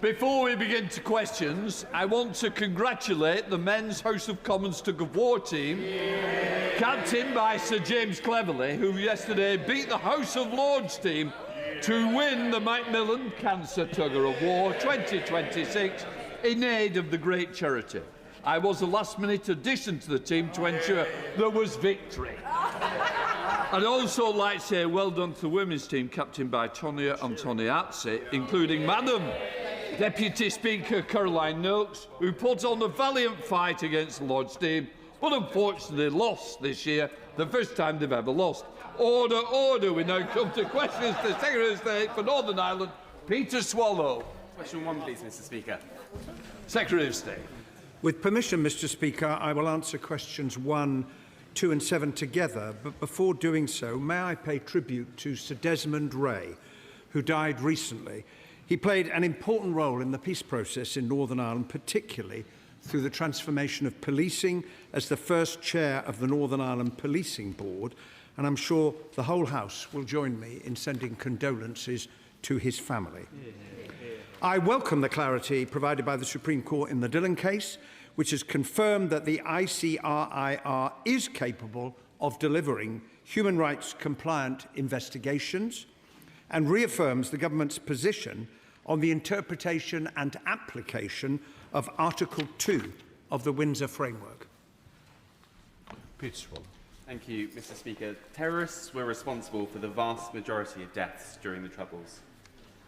Before we begin to questions, I want to congratulate the men's House of Commons tug-of-war team, captained by Sir James Cleverly, who yesterday beat the House of Lords team to win the Macmillan Cancer Tug-of-War 2026 in aid of the great charity. I was a last-minute addition to the team to ensure there was victory. I'd also like to say well done to the women's team, captained by Tonia and Tony Atzi, including Madam Deputy Speaker Caroline Noakes, who put on a valiant fight against the Lord's team, but unfortunately lost this year, the first time they've ever lost. Order, order. We now come to questions to the Secretary of State for Northern Ireland, Peter Swallow. Question 1, please, Mr. Speaker. Secretary of State. With permission, Mr. Speaker, I will answer questions 1, 2 and 7 together, but before doing so, may I pay tribute to Sir Desmond Ray, who died recently. He played an important role in the peace process in Northern Ireland, particularly through the transformation of policing as the first chair of the Northern Ireland Policing Board, and I'm sure the whole House will join me in sending condolences to his family. I welcome the clarity provided by the Supreme Court in the Dillon case, which has confirmed that the ICRIR is capable of delivering human rights compliant investigations, and reaffirms the government's position on the interpretation and application of Article 2 of the Windsor Framework. Peter Swallow. Thank you, Mr. Speaker. Terrorists were responsible for the vast majority of deaths during the Troubles.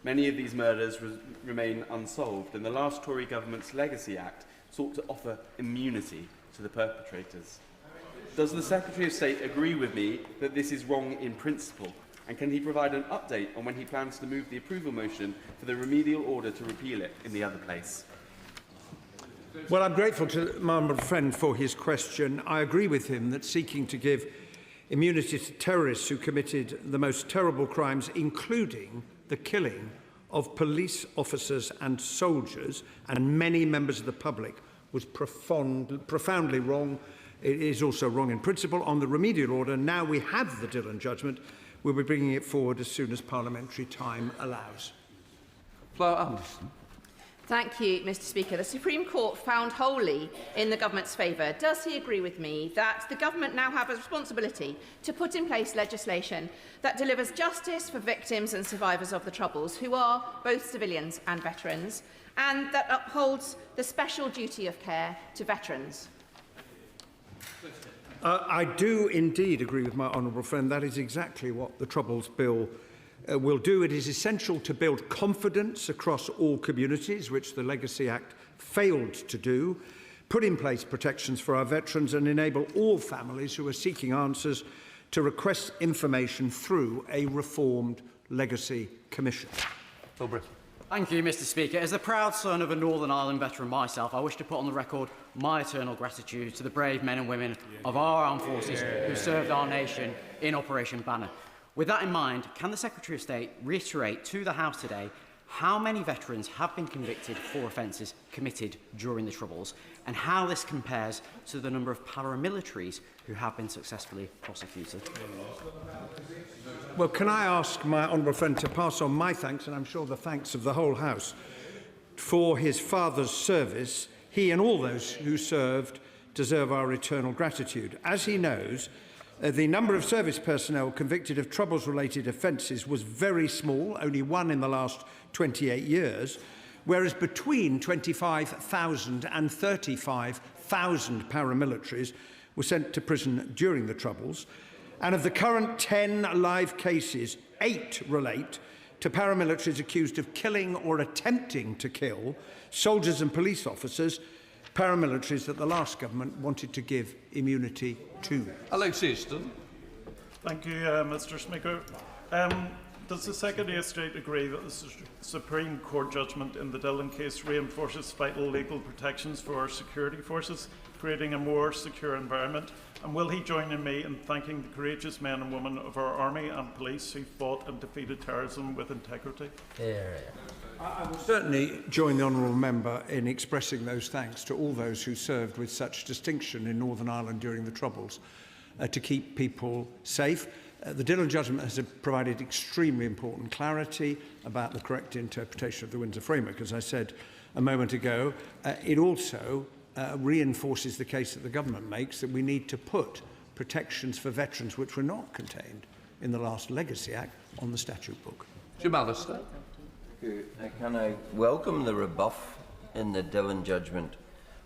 Many of these murders remain unsolved, and the last Tory government's Legacy Act sought to offer immunity to the perpetrators. Does the Secretary of State agree with me that this is wrong in principle? And can he provide an update on when he plans to move the approval motion for the remedial order to repeal it in the other place? Well, I'm grateful to my honourable friend for his question. I agree with him that seeking to give immunity to terrorists who committed the most terrible crimes, including the killing of police officers and soldiers and many members of the public, was profoundly wrong. It is also wrong in principle. On the remedial order, now we have the Dillon judgment. We'll be bringing it forward as soon as parliamentary time allows. Flower Anderson. Thank you, Mr. Speaker. The Supreme Court found wholly in the government's favour. Does he agree with me that the government now have a responsibility to put in place legislation that delivers justice for victims and survivors of the Troubles, who are both civilians and veterans, and that upholds the special duty of care to veterans? I do indeed agree with my honourable friend. That is exactly what the Troubles Bill will do. It is essential to build confidence across all communities, which the Legacy Act failed to do, put in place protections for our veterans and enable all families who are seeking answers to request information through a reformed Legacy Commission. Phil Britton. Thank you, Mr. Speaker. As the proud son of a Northern Ireland veteran myself, I wish to put on the record my eternal gratitude to the brave men and women of our armed forces who served our nation in Operation Banner. With that in mind, can the Secretary of State reiterate to the House today how many veterans have been convicted for offences committed during the Troubles, and how this compares to the number of paramilitaries who have been successfully prosecuted? Well, can I ask my honourable friend to pass on my thanks, and I'm sure the thanks of the whole House, for his father's service. He and all those who served deserve our eternal gratitude. As he knows, the number of service personnel convicted of Troubles-related offences was very small, only one in the last 28 years, whereas between 25,000 and 35,000 paramilitaries were sent to prison during the Troubles. And of the current 10 live cases, 8 relate to paramilitaries accused of killing or attempting to kill soldiers and police officers, paramilitaries that the last government wanted to give immunity to. Alex Easton. Thank you, Mr. Speaker. Does the Secretary of State agree that the Supreme Court judgment in the Dillon case reinforces vital legal protections for our security forces, creating a more secure environment? And will he join me in thanking the courageous men and women of our army and police who fought and defeated terrorism with integrity? I will certainly join the honourable member in expressing those thanks to all those who served with such distinction in Northern Ireland during the Troubles to keep people safe. The Dillon judgment has provided extremely important clarity about the correct interpretation of the Windsor Framework. As I said a moment ago, it also reinforces the case that the government makes that we need to put protections for veterans which were not contained in the last Legacy Act on the statute book. Jim Alistair. Can I welcome the rebuff in the Dillon judgment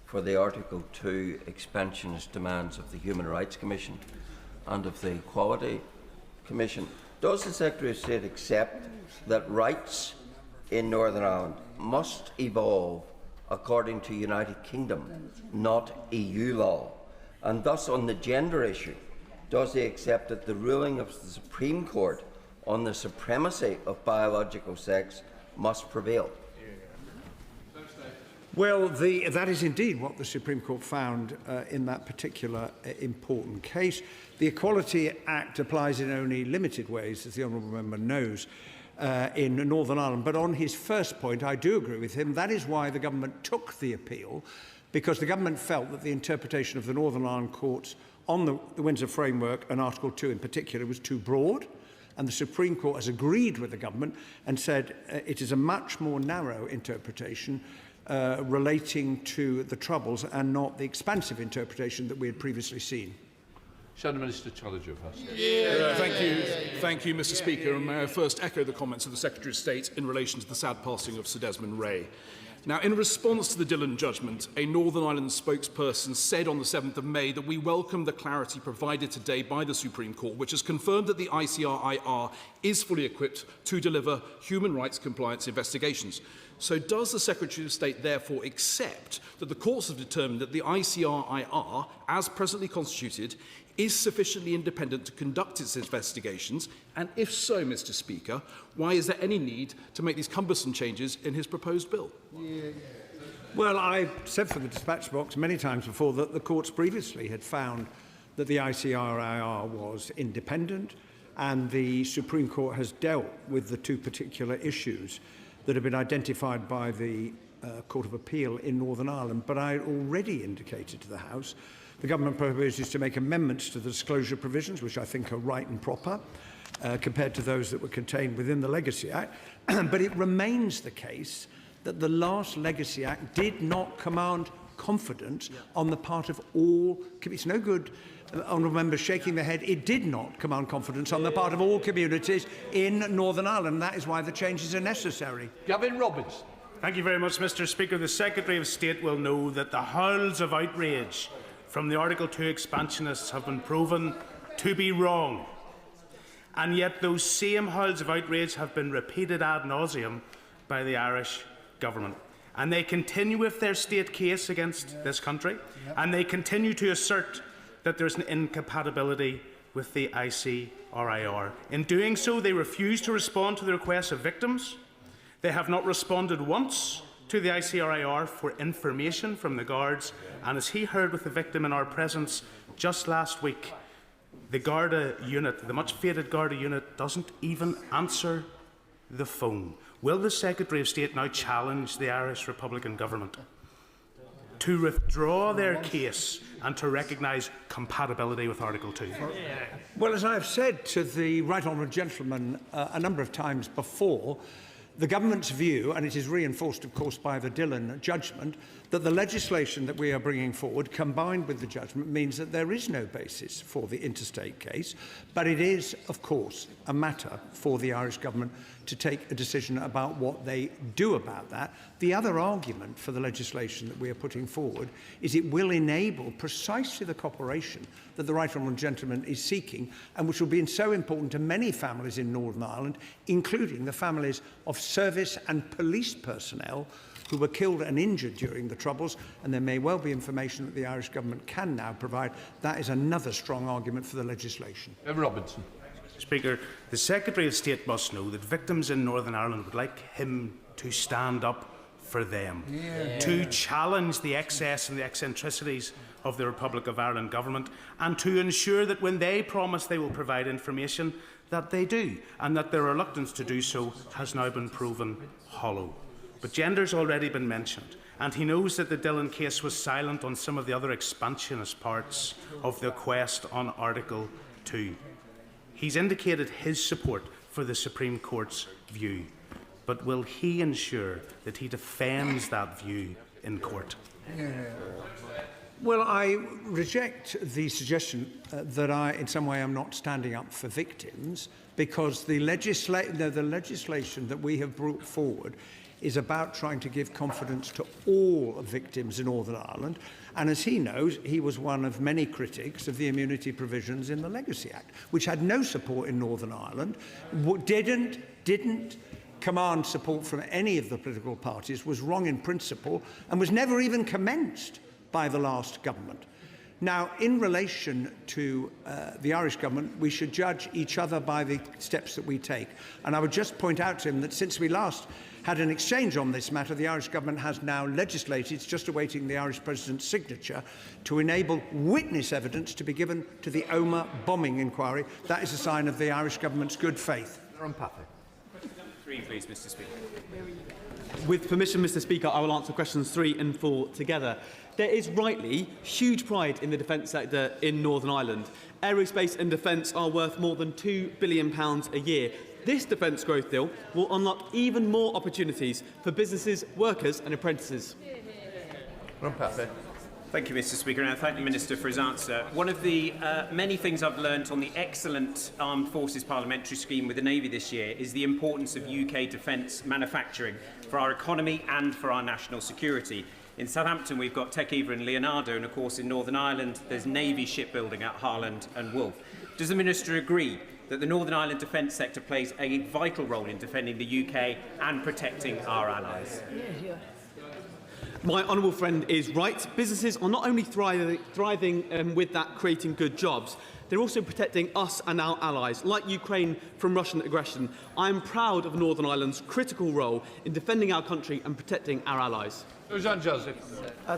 for the Article 2 expansionist demands of the Human Rights Commission and of the Equality Commission? Does the Secretary of State accept that rights in Northern Ireland must evolve according to United Kingdom, not EU law? And thus, on the gender issue, does he accept that the ruling of the Supreme Court on the supremacy of biological sex must prevail? Well, that is indeed what the Supreme Court found in that particular important case. The Equality Act applies in only limited ways, as the Honourable Member knows, in Northern Ireland. But on his first point, I do agree with him. That is why the government took the appeal, because the government felt that the interpretation of the Northern Ireland courts on the Windsor Framework and Article 2 in particular was too broad. And the Supreme Court has agreed with the government and said it is a much more narrow interpretation relating to the Troubles and not the expansive interpretation that we had previously seen. Shadow Minister Challenger first. Thank you, Mr. Speaker. And may I first echo the comments of the Secretary of State in relation to the sad passing of Sir Desmond Ray. Now, in response to the Dillon judgment, a Northern Ireland spokesperson said on the 7th of May that we welcome the clarity provided today by the Supreme Court, which has confirmed that the ICRIR is fully equipped to deliver human rights compliance investigations. So does the Secretary of State therefore accept that the courts have determined that the ICRIR, as presently constituted, is sufficiently independent to conduct its investigations? And if so, Mr. Speaker, why is there any need to make these cumbersome changes in his proposed bill? Well, I've said from the dispatch box many times before that the courts previously had found that the ICRIR was independent, and the Supreme Court has dealt with the two particular issues that have been identified by the Court of Appeal in Northern Ireland. But I already indicated to the House the government proposes to make amendments to the disclosure provisions, which I think are right and proper, compared to those that were contained within the Legacy Act. But it remains the case that the last Legacy Act did not command confidence on the part of all. It's no good, honourable members, shaking their head. It did not command confidence on the part of all communities in Northern Ireland. That is why the changes are necessary. Gavin Roberts. Thank you very much, Mr. Speaker. The Secretary of State will know that the howls of outrage from the Article 2 expansionists have been proven to be wrong. And yet those same howls of outrage have been repeated ad nauseum by the Irish government. And they continue with their state case against this country, and they continue to assert that there's an incompatibility with the ICRIR. In doing so, they refuse to respond to the requests of victims. They have not responded once to the ICRIR for information from the guards, and as he heard with the victim in our presence just last week, the Garda unit, the much-feted Garda unit, doesn't even answer the phone. Will the Secretary of State now challenge the Irish Republican government to withdraw their case and to recognise compatibility with Article 2? Well, as I have said to the Right Honourable Gentleman a number of times before, the government's view, and it is reinforced, of course, by the Dillon judgment, that the legislation that we are bringing forward, combined with the judgment, means that there is no basis for the interstate case, but it is, of course, a matter for the Irish government to take a decision about what they do about that. The other argument for the legislation that we are putting forward is it will enable precisely the cooperation that the Right Honourable Gentleman is seeking, and which will be so important to many families in Northern Ireland, including the families of service and police personnel who were killed and injured during the Troubles, and there may well be information that the Irish government can now provide. That is another strong argument for the legislation. Robinson. Speaker, the Secretary of State must know that victims in Northern Ireland would like him to stand up for them, to challenge the excess and the eccentricities of the Republic of Ireland government, and to ensure that when they promise they will provide information, that they do, and that their reluctance to do so has now been proven hollow. But gender's already been mentioned, and he knows that the Dillon case was silent on some of the other expansionist parts of the quest on Article 2. He's indicated his support for the Supreme Court's view, but will he ensure that he defends that view in court? Well, I reject the suggestion that I, in some way, am not standing up for victims, because the legislation that we have brought forward is about trying to give confidence to all victims in Northern Ireland. And as he knows, he was one of many critics of the immunity provisions in the Legacy Act, which had no support in Northern Ireland, didn't command support from any of the political parties, was wrong in principle, and was never even commenced by the last government. Now, in relation to the Irish government, we should judge each other by the steps that we take. And I would just point out to him that since we last had an exchange on this matter, the Irish government has now legislated, it's just awaiting the Irish president's signature, to enable witness evidence to be given to the Omagh bombing inquiry. That is a sign of the Irish government's good faith. Three, please, Mr. Speaker. With permission, Mr. Speaker, I will answer questions 3 and 4 together. There is rightly huge pride in the defence sector in Northern Ireland. Aerospace and defence are worth more than £2 billion a year. This defence growth deal will unlock even more opportunities for businesses, workers and apprentices. Thank you, Mr. Speaker, and I thank the Minister for his answer. One of the many things I've learnt on the excellent Armed Forces Parliamentary Scheme with the Navy this year is the importance of UK defence manufacturing for our economy and for our national security. In Southampton, we've got Techiva and Leonardo, and of course in Northern Ireland, there's Navy shipbuilding at Harland and Wolff. Does the Minister agree that the Northern Ireland defence sector plays a vital role in defending the UK and protecting our allies? My honourable friend is right. Businesses are not only thriving with that, creating good jobs, they're also protecting us and our allies, like Ukraine from Russian aggression. I am proud of Northern Ireland's critical role in defending our country and protecting our allies. Joseph.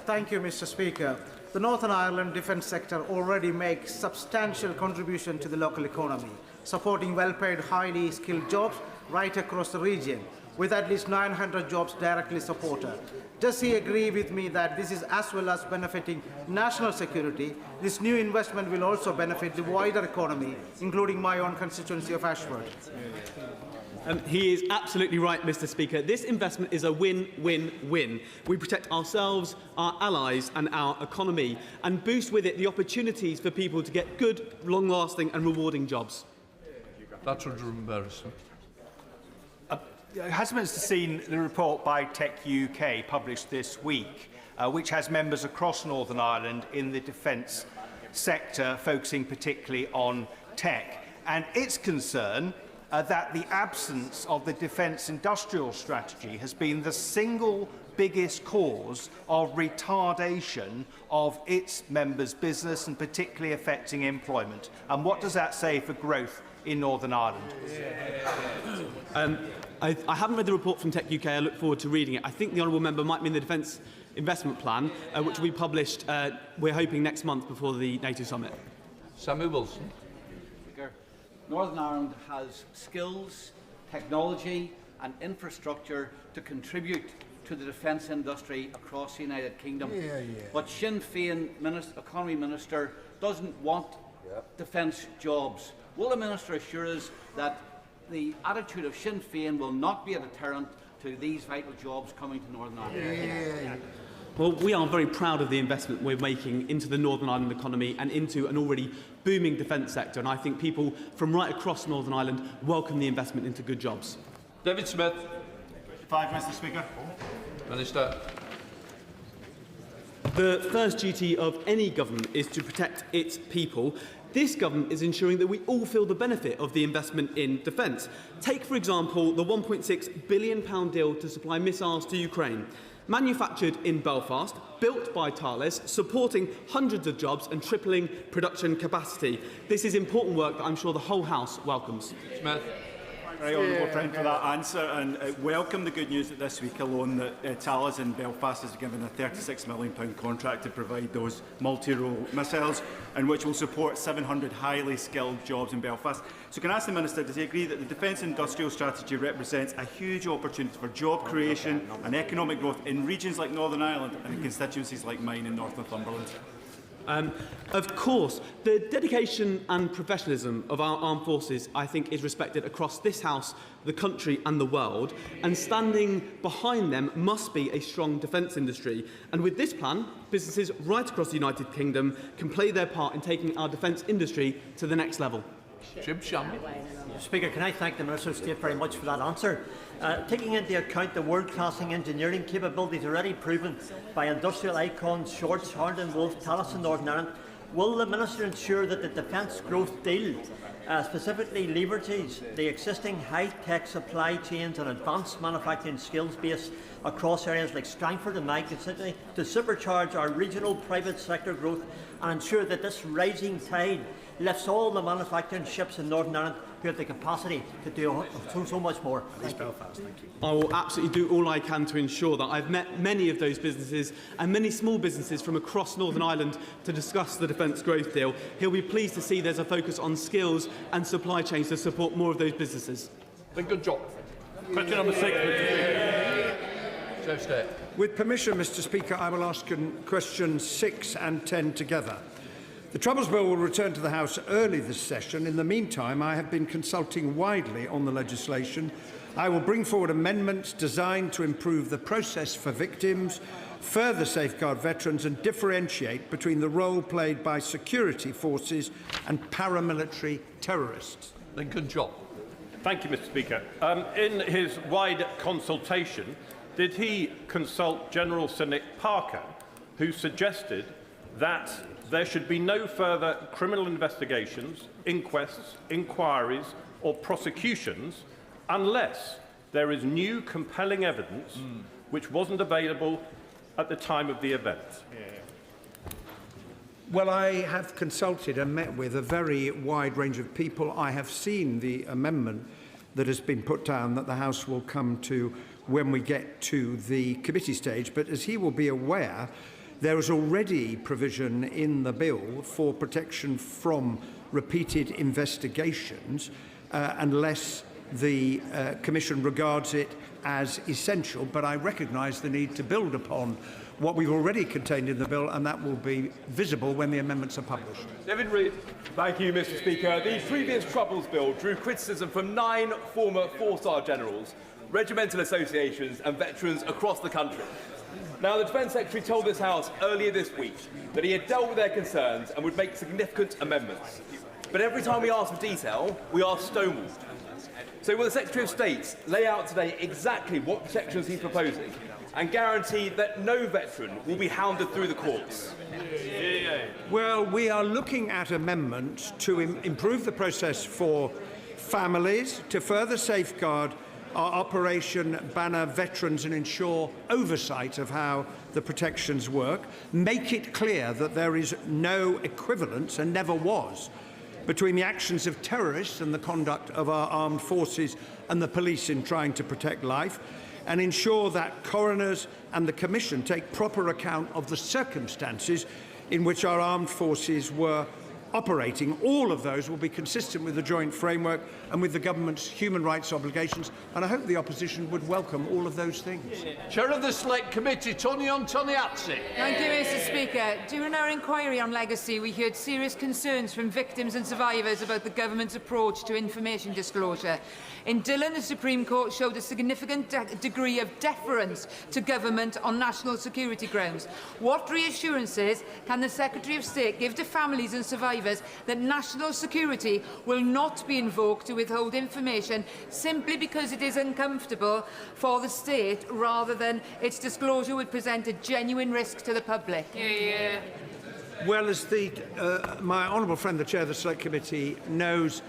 Thank you, Mr. Speaker. The Northern Ireland defence sector already makes substantial contribution to the local economy, supporting well-paid, highly skilled jobs right across the region, with at least 900 jobs directly supported. Does he agree with me that this is, as well as benefiting national security, this new investment will also benefit the wider economy, including my own constituency of Ashford? He is absolutely right, Mr. Speaker. This investment is a win-win-win. We protect ourselves, our allies and our economy, and boost with it the opportunities for people to get good, long-lasting and rewarding jobs. That's embarrassing. Has the Minister seen the report by Tech UK published this week, which has members across Northern Ireland in the defence sector, focusing particularly on tech, and its concern that the absence of the defence industrial strategy has been the single biggest cause of retardation of its members' business and particularly affecting employment? And what does that say for growth in Northern Ireland? I haven't read the report from Tech UK. I look forward to reading it. I think the honourable member might mean the Defence Investment Plan, which will be published, we're hoping, next month before the NATO summit. Samuel Wilson. Northern Ireland has skills, technology and infrastructure to contribute to the defence industry across the United Kingdom. But Sinn Féin Economy Minister doesn't want defence jobs. Will the Minister assure us that the attitude of Sinn Féin will not be a deterrent to these vital jobs coming to Northern Ireland? Well, we are very proud of the investment we're making into the Northern Ireland economy and into an already booming defence sector, and I think people from right across Northern Ireland welcome the investment into good jobs. David Smith. 5, Mr. Speaker. Minister. The first duty of any government is to protect its people. This government is ensuring that we all feel the benefit of the investment in defence. Take, for example, the £1.6 billion deal to supply missiles to Ukraine. Manufactured in Belfast, built by Thales, supporting hundreds of jobs and tripling production capacity. This is important work that I'm sure the whole House welcomes. Smith. Very honourable friend for that answer, and welcome the good news that this week alone that Thales in Belfast has given a £36 million contract to provide those multi-role missiles, and which will support 700 highly skilled jobs in Belfast. So can I ask the Minister, does he agree that the defence industrial strategy represents a huge opportunity for job creation and economic growth in regions like Northern Ireland and in constituencies like mine in North Northumberland? Of course, the dedication and professionalism of our armed forces, I think, is respected across this House, the country and the world, and standing behind them must be a strong defence industry. And with this plan, businesses right across the United Kingdom can play their part in taking our defence industry to the next level. Jim Shamley. Speaker, can I thank the Minister of State very much for that answer? Taking into account the world-class engineering capabilities already proven by industrial icons Shorts, Harland & Wolff, Thales in Northern Ireland, will the Minister ensure that the Defence Growth Deal specifically leverages the existing high-tech supply chains and advanced manufacturing skills base across areas like Strangford and my constituency to supercharge our regional private sector growth and ensure that this rising tide lifts all the manufacturing ships in Northern Ireland who have the capacity to do so much more. Belfast, thank you. I will absolutely do all I can to ensure that. I've met many of those businesses and many small businesses from across Northern Ireland to discuss the Defence Growth Deal. He'll be pleased to see there's a focus on skills and supply chains to support more of those businesses. Then good job. Question number 6. With permission, Mr. Speaker, I will ask questions 6 and 10 together. The Troubles Bill will return to the House early this session. In the meantime, I have been consulting widely on the legislation. I will bring forward amendments designed to improve the process for victims, further safeguard veterans and differentiate between the role played by security forces and paramilitary terrorists. Lincoln Job. Thank you, Mr. Speaker. In his wide consultation, did he consult General Sir Nick Parker, who suggested that there should be no further criminal investigations, inquests, inquiries or prosecutions unless there is new compelling evidence which wasn't available at the time of the event? Well, I have consulted and met with a very wide range of people. I have seen the amendment that has been put down that the House will come to when we get to the committee stage. But as he will be aware, there is already provision in the bill for protection from repeated investigations unless the Commission regards it as essential. But I recognise the need to build upon what we've already contained in the bill, and that will be visible when the amendments are published. David Reid. Thank you, Mr. Speaker. The previous Troubles Bill drew criticism from 9 former 4-star generals, regimental associations and veterans across the country. Now, the Defence Secretary told this House earlier this week that he had dealt with their concerns and would make significant amendments. But every time we ask for detail, we are stonewalled. So will the Secretary of State lay out today exactly what protections he's proposing and guarantee that no veteran will be hounded through the courts? Well, we are looking at amendments to improve the process for families, to further safeguard our Operation Banner veterans and ensure oversight of how the protections work, make it clear that there is no equivalence, and never was, between the actions of terrorists and the conduct of our armed forces and the police in trying to protect life, and ensure that coroners and the Commission take proper account of the circumstances in which our armed forces were operating. All of those will be consistent with the joint framework and with the government's human rights obligations, and I hope the opposition would welcome all of those things. Chair of the Select Committee, Tony Antoniazzi. Thank you, Mr. Speaker. During our inquiry on legacy, we heard serious concerns from victims and survivors about the government's approach to information disclosure. In Dillon, the Supreme Court showed a significant degree of deference to government on national security grounds. What reassurances can the Secretary of State give to families and survivors that national security will not be invoked to withhold information simply because it is uncomfortable for the state, rather than its disclosure would present a genuine risk to the public? Well, as my honourable friend, the Chair of the Select Committee, knows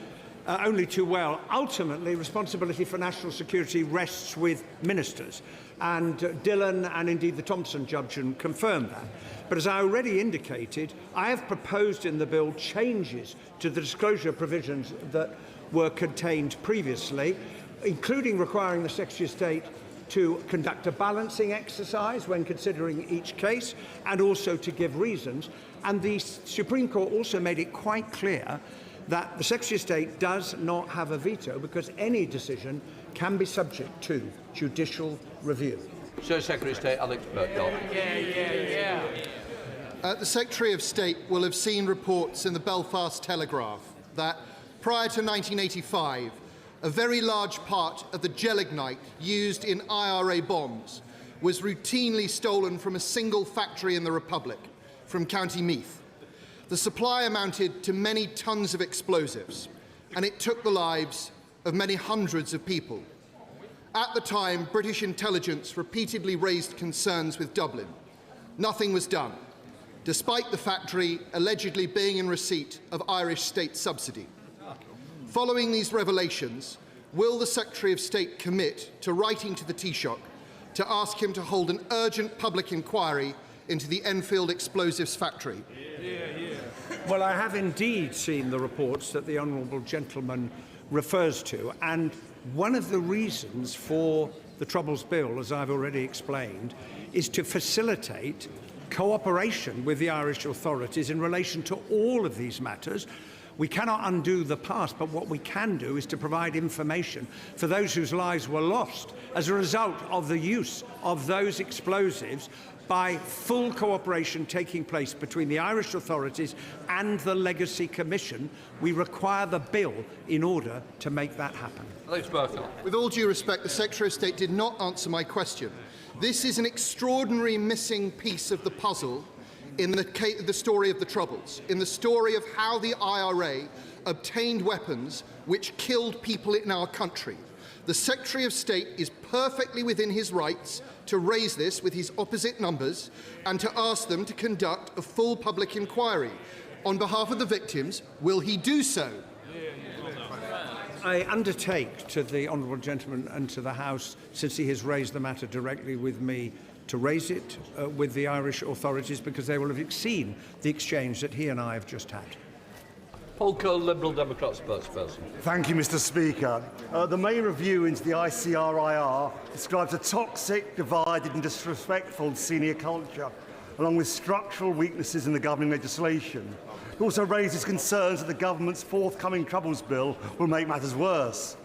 only too well, ultimately responsibility for national security rests with ministers, and Dillon and indeed the Thompson judgment confirmed that. But as I already indicated, I have proposed in the bill changes to the disclosure provisions that were contained previously, including requiring the Secretary of State to conduct a balancing exercise when considering each case, and also to give reasons. And the Supreme Court also made it quite clear that the Secretary of State does not have a veto, because any decision can be subject to judicial review. Sir Secretary of State Alex Burke. The Secretary of State will have seen reports in the Belfast Telegraph that prior to 1985, a very large part of the gelignite used in IRA bombs was routinely stolen from a single factory in the Republic, from County Meath. The supply amounted to many tons of explosives, and it took the lives of many hundreds of people. At the time, British intelligence repeatedly raised concerns with Dublin. Nothing was done, despite the factory allegedly being in receipt of Irish state subsidy. Following these revelations, will the Secretary of State commit to writing to the Taoiseach to ask him to hold an urgent public inquiry into the Enfield explosives factory? Well, I have indeed seen the reports that the honourable gentleman refers to, and one of the reasons for the Troubles Bill, as I've already explained, is to facilitate cooperation with the Irish authorities in relation to all of these matters. We cannot undo the past, but what we can do is to provide information for those whose lives were lost as a result of the use of those explosives, by full cooperation taking place between the Irish authorities and the Legacy Commission. We require the bill in order to make that happen. With all due respect, the Secretary of State did not answer my question. This is an extraordinary missing piece of the puzzle in the story of the Troubles, in the story of how the IRA obtained weapons which killed people in our country. The Secretary of State is perfectly within his rights to raise this with his opposite numbers and to ask them to conduct a full public inquiry. On behalf of the victims, will he do so? I undertake to the honourable gentleman and to the House, since he has raised the matter directly with me, to raise it with the Irish authorities, because they will have seen the exchange that he and I have just had. Paul Cole, Liberal Democrat spokesperson. Thank you, Mr. Speaker. The main review into the ICRIR describes a toxic, divided and disrespectful senior culture, along with structural weaknesses in the governing legislation. It also raises concerns that the government's forthcoming Troubles Bill will make matters worse.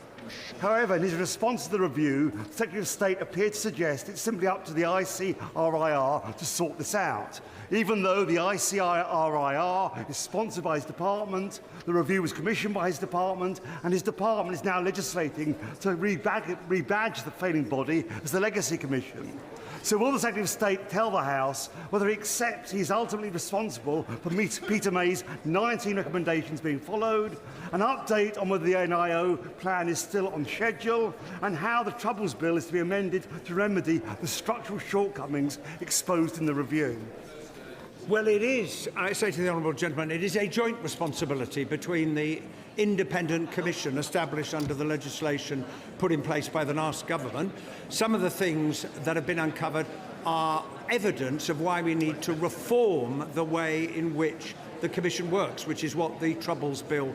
However, in his response to the review, the Secretary of State appeared to suggest it's simply up to the ICRIR to sort this out. Even though the ICRIR is sponsored by his department, the review was commissioned by his department, and his department is now legislating to rebadge the failing body as the Legacy Commission. So will the Secretary of State tell the House whether he accepts he is ultimately responsible for Peter May's 19 recommendations being followed, an update on whether the NIO plan is still on schedule, and how the Troubles Bill is to be amended to remedy the structural shortcomings exposed in the review? Well, it is, I say to the honourable gentleman, it is a joint responsibility between the independent commission established under the legislation put in place by the last government. Some of the things that have been uncovered are evidence of why we need to reform the way in which the commission works, which is what the Troubles Bill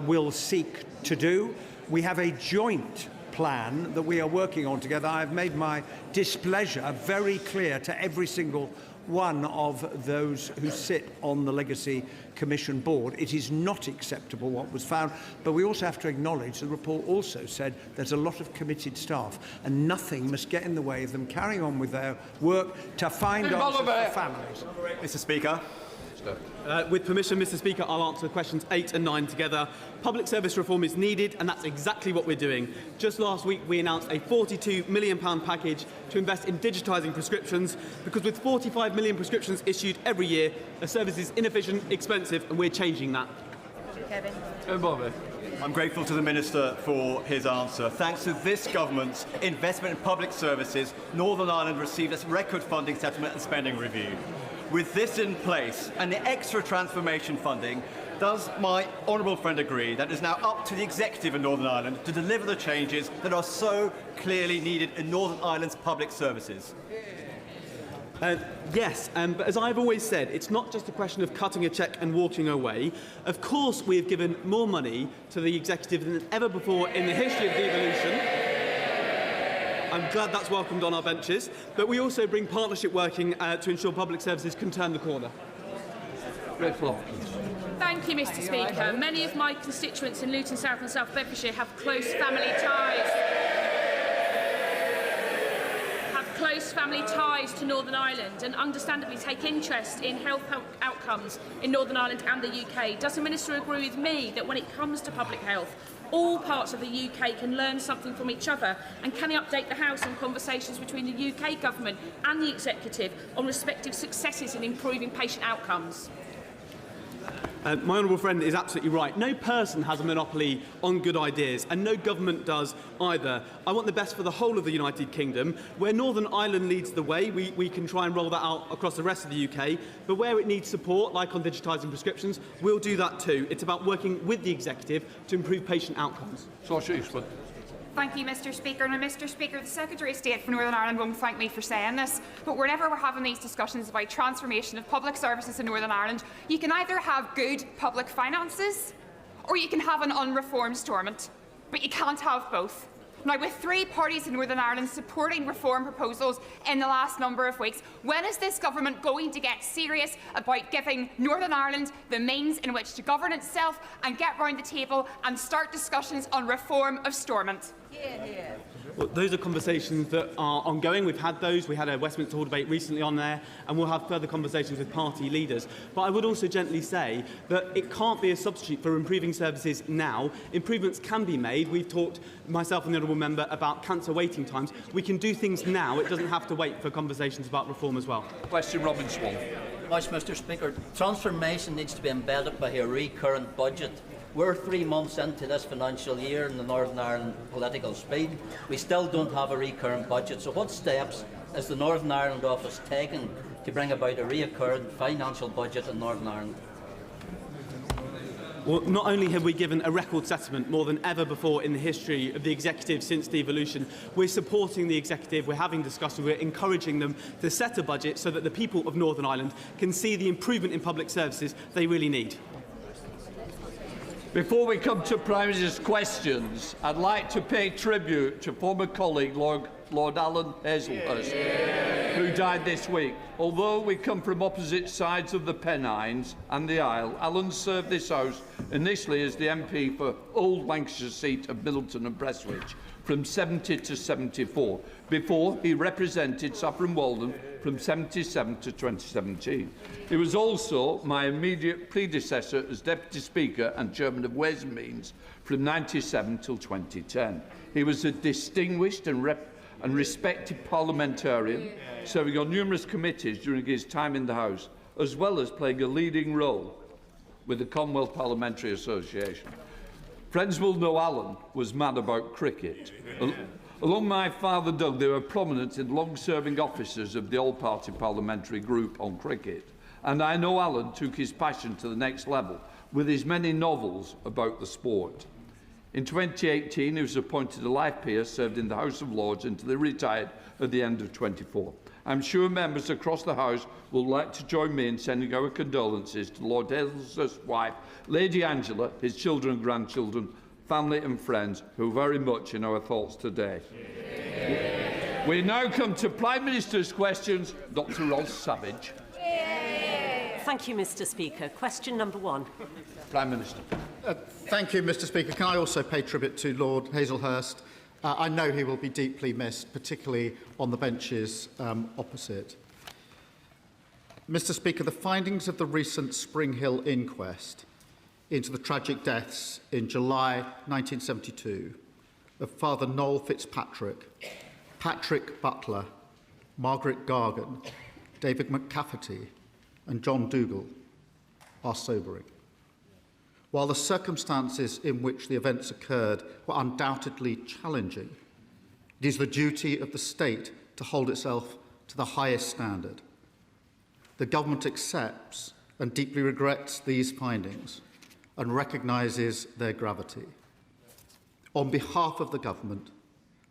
will seek to do. We have a joint plan that we are working on together. I've made my displeasure very clear to every single one of those who sit on the Legacy Commission board. It is not acceptable what was found, but we also have to acknowledge the report also said there's a lot of committed staff, and nothing must get in the way of them carrying on with their work to find answers for families. Mr. Speaker. With permission, Mr. Speaker, I'll answer questions 8 and 9 together. Public service reform is needed, and that's exactly what we're doing. Just last week, we announced a £42 million package to invest in digitising prescriptions, because with 45 million prescriptions issued every year, the service is inefficient, expensive, and we're changing that. Kevin. I'm grateful to the Minister for his answer. Thanks to this government's investment in public services, Northern Ireland received its record funding settlement and spending review. With this in place and the extra transformation funding, does my honourable friend agree that it is now up to the executive in Northern Ireland to deliver the changes that are so clearly needed in Northern Ireland's public services? Yes, but as I've always said, it's not just a question of cutting a cheque and walking away. Of course, we have given more money to the executive than ever before in the history of devolution. I'm glad that's welcomed on our benches, but we also bring partnership working to ensure public services can turn the corner. Thank you, Mr. Speaker. Many of my constituents in Luton South and South Bedfordshire have close family ties. close family ties to Northern Ireland and understandably take interest in health outcomes in Northern Ireland and the UK. Does the Minister agree with me that when it comes to public health, all parts of the UK can learn something from each other? And can he update the House on conversations between the UK Government and the Executive on respective successes in improving patient outcomes? My honourable friend is absolutely right. No person has a monopoly on good ideas, and no government does either. I want the best for the whole of the United Kingdom. Where Northern Ireland leads the way, we can try and roll that out across the rest of the UK. But where it needs support, like on digitising prescriptions, we'll do that too. It's about working with the Executive to improve patient outcomes. Thank you, Mr. Speaker. Now, Mr. Speaker, the Secretary of State for Northern Ireland won't thank me for saying this, but whenever we're having these discussions about transformation of public services in Northern Ireland, you can either have good public finances or you can have an unreformed Stormont, but you can't have both. Now, with 3 parties in Northern Ireland supporting reform proposals in the last number of weeks, when is this government going to get serious about giving Northern Ireland the means in which to govern itself and get round the table and start discussions on reform of Stormont? Well, those are conversations that are ongoing. We've had those. We had a Westminster Hall debate recently on there, and we'll have further conversations with party leaders. But I would also gently say that it can't be a substitute for improving services now. Improvements can be made. We've talked, myself and the honourable member, about cancer waiting times. We can do things now. It doesn't have to wait for conversations about reform as well. Question, Robin Swan. Much, Mr. Speaker. Transformation needs to be embedded by a recurrent budget. We're 3 months into this financial year in the Northern Ireland political speed. We still don't have a recurrent budget. So what steps is the Northern Ireland office taking to bring about a recurrent financial budget in Northern Ireland? Well, not only have we given a record settlement more than ever before in the history of the Executive since devolution, we're supporting the Executive, we're having discussions, we're encouraging them to set a budget so that the people of Northern Ireland can see the improvement in public services they really need. Before we come to Prime Minister's questions, I'd like to pay tribute to former colleague Lord Alan Hazelhurst, who died this week. Although we come from opposite sides of the Pennines and the Isle, Alan served this House initially as the MP for Old Lancashire seat of Middleton and Prestwich from 70 to 74. Before, he represented Saffron Walden from 77 to 2017. He was also my immediate predecessor as Deputy Speaker and Chairman of Ways and Means from 97 till 2010. He was a distinguished and respected parliamentarian, serving on numerous committees during his time in the House, as well as playing a leading role with the Commonwealth Parliamentary Association. Friends will know Alan was mad about cricket. Along my father Doug, they were prominent and long-serving officers of the All-Party Parliamentary Group on cricket. And I know Alan took his passion to the next level with his many novels about the sport. In 2018, he was appointed a life peer, served in the House of Lords until he retired at the end of 24. I'm sure members across the House will like to join me in sending our condolences to Lord Hazelhurst's wife, Lady Angela, his children and grandchildren, family and friends, who are very much in our thoughts today. We now come to Prime Minister's questions. Dr. Ros Savage. Thank you, Mr. Speaker. Question number 1. Prime Minister. Thank you, Mr. Speaker. Can I also pay tribute to Lord Hazelhurst? I know he will be deeply missed, particularly on the benches opposite. Mr. Speaker, the findings of the recent Spring Hill inquest into the tragic deaths in July 1972 of Father Noel Fitzpatrick, Patrick Butler, Margaret Gargan, David McCafferty and John Dougal are sobering. While the circumstances in which the events occurred were undoubtedly challenging, it is the duty of the state to hold itself to the highest standard. The government accepts and deeply regrets these findings and recognises their gravity. On behalf of the government,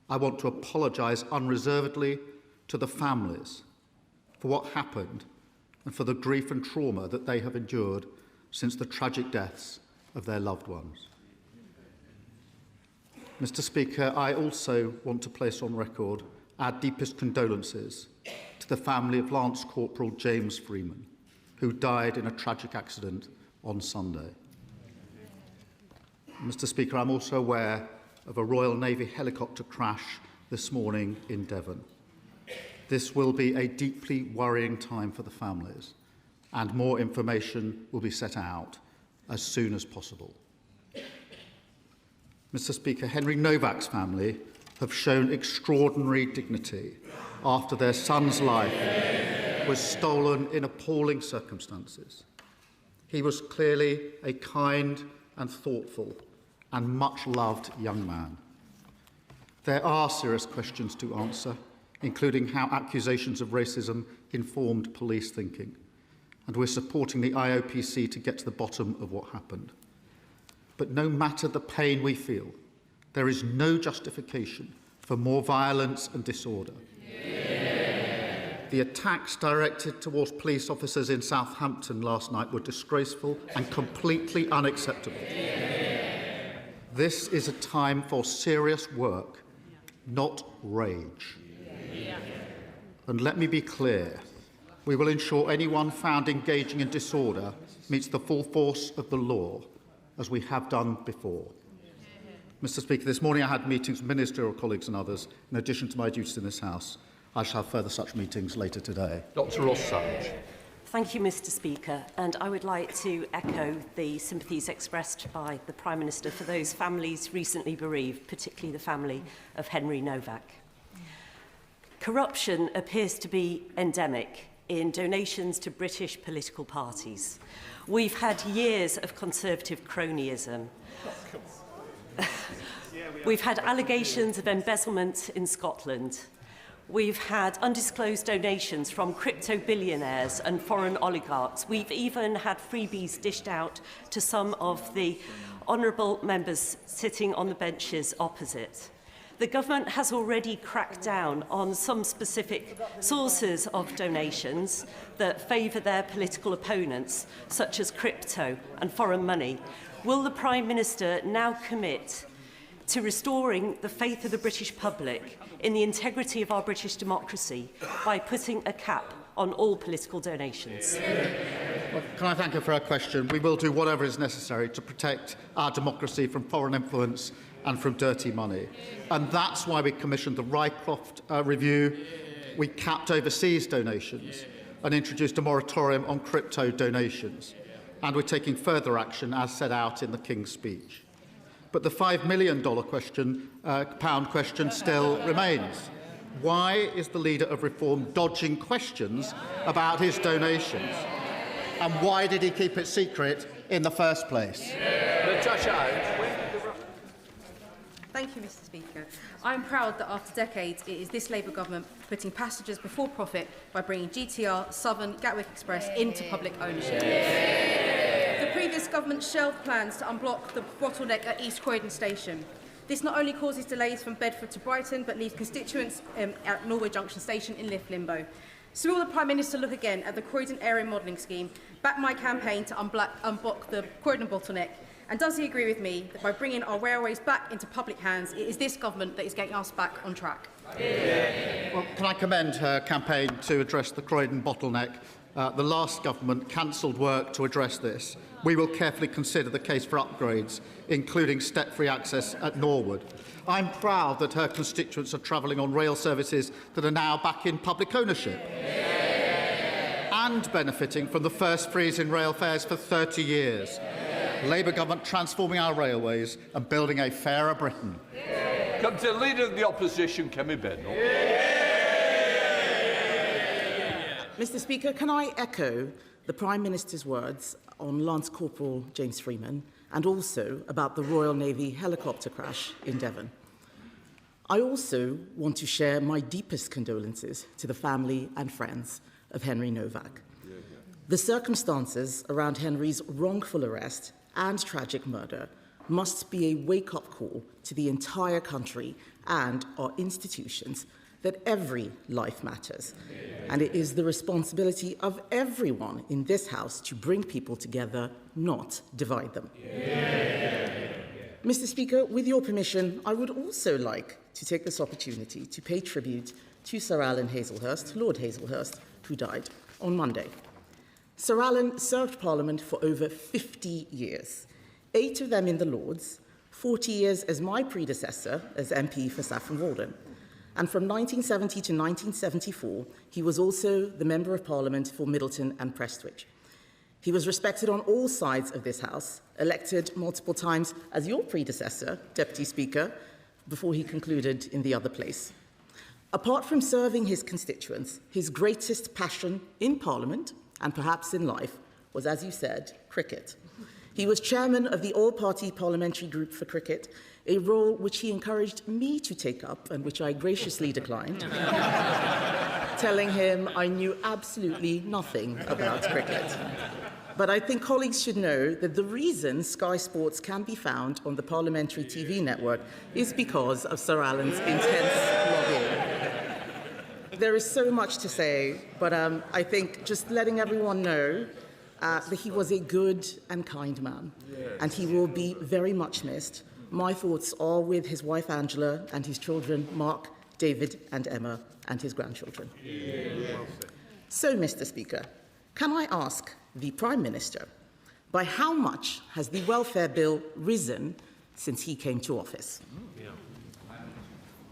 I want to apologise unreservedly to the families for what happened and for the grief and trauma that they have endured since the tragic deaths of their loved ones. Mr. Speaker, I also want to place on record our deepest condolences to the family of Lance Corporal James Freeman, who died in a tragic accident on Sunday. Mr. Speaker, I'm also aware of a Royal Navy helicopter crash this morning in Devon. This will be a deeply worrying time for the families, and more information will be set out as soon as possible. Mr. Speaker, Henry Novak's family have shown extraordinary dignity after their son's life was stolen in appalling circumstances. He was clearly a kind and thoughtful and much-loved young man. There are serious questions to answer, including how accusations of racism informed police thinking, and we're supporting the IOPC to get to the bottom of what happened. But no matter the pain we feel, there is no justification for more violence and disorder. The attacks directed towards police officers in Southampton last night were disgraceful and completely unacceptable. This is a time for serious work, not rage. And let me be clear, we will ensure anyone found engaging in disorder meets the full force of the law, as we have done before. Mr. Speaker, this morning I had meetings with ministerial colleagues and others, in addition to my duties in this House. I shall have further such meetings later today. Dr. Ross-Savage. Thank you, Mr. Speaker, and I would like to echo the sympathies expressed by the Prime Minister for those families recently bereaved, particularly the family of Henry Novak. Corruption appears to be endemic in donations to British political parties. We've had years of Conservative cronyism. We've had allegations of embezzlement in Scotland. We've had undisclosed donations from crypto billionaires and foreign oligarchs. We've even had freebies dished out to some of the honourable members sitting on the benches opposite. The government has already cracked down on some specific sources of donations that favour their political opponents, such as crypto and foreign money. Will the Prime Minister now commit to restoring the faith of the British public in the integrity of our British democracy by putting a cap on all political donations? Well, can I thank her for her question? We will do whatever is necessary to protect our democracy from foreign influence and from dirty money. And that's why we commissioned the Rycroft review. We capped overseas donations and introduced a moratorium on crypto donations. And we're taking further action as set out in the King's speech. But the £5 million pound question still remains. Why is the leader of Reform dodging questions about his donations? And why did he keep it secret in the first place? Thank you, Mr. Speaker. I am proud that after decades, it is this Labour government putting passengers before profit by bringing GTR, Southern, Gatwick Express into public ownership. The previous government shelved plans to unblock the bottleneck at East Croydon Station. This not only causes delays from Bedford to Brighton, but leaves constituents at Norway Junction Station in limbo. So will the Prime Minister look again at the Croydon Area Modelling Scheme, back my campaign to unblock the Croydon bottleneck, and does he agree with me that by bringing our railways back into public hands, it is this government that is getting us back on track? Well, can I commend her campaign to address the Croydon bottleneck? The last government cancelled work to address this. We will carefully consider the case for upgrades, including step-free access at Norwood. I'm proud that her constituents are travelling on rail services that are now back in public ownership and benefiting from the first freeze in rail fares for 30 years. Labour government transforming our railways and building a fairer Britain. Come to the Leader of the Opposition, Kemi Beno. Mr. Speaker, can I echo the Prime Minister's words on Lance Corporal James Freeman and also about the Royal Navy helicopter crash in Devon? I also want to share my deepest condolences to the family and friends of Henry Novak. The circumstances around Henry's wrongful arrest and tragic murder must be a wake-up call to the entire country and our institutions that every life matters, and it is the responsibility of everyone in this House to bring people together, not divide them. Mr. Speaker, with your permission, I would also like to take this opportunity to pay tribute to Sir Alan Hazelhurst, Lord Hazelhurst, who died on Monday. Sir Alan served Parliament for over 50 years, 8 of them in the Lords, 40 years as my predecessor as MP for Saffron Walden. And from 1970 to 1974, he was also the Member of Parliament for Middleton and Prestwich. He was respected on all sides of this House, elected multiple times as your predecessor, Deputy Speaker, before he concluded in the other place. Apart from serving his constituents, his greatest passion in Parliament, and perhaps in life, was, as you said, cricket. He was chairman of the All-Party Parliamentary Group for Cricket, a role which he encouraged me to take up and which I graciously declined, telling him I knew absolutely nothing about cricket. But I think colleagues should know that the reason Sky Sports can be found on the parliamentary TV network is because of Sir Alan's intense lobbying. There is so much to say, but I think just letting everyone know that he was a good and kind man, and he will be very much missed. My thoughts are with his wife Angela and his children Mark, David and Emma, and his grandchildren. So, Mr. Speaker, can I ask the Prime Minister, by how much has the welfare bill risen since he came to office?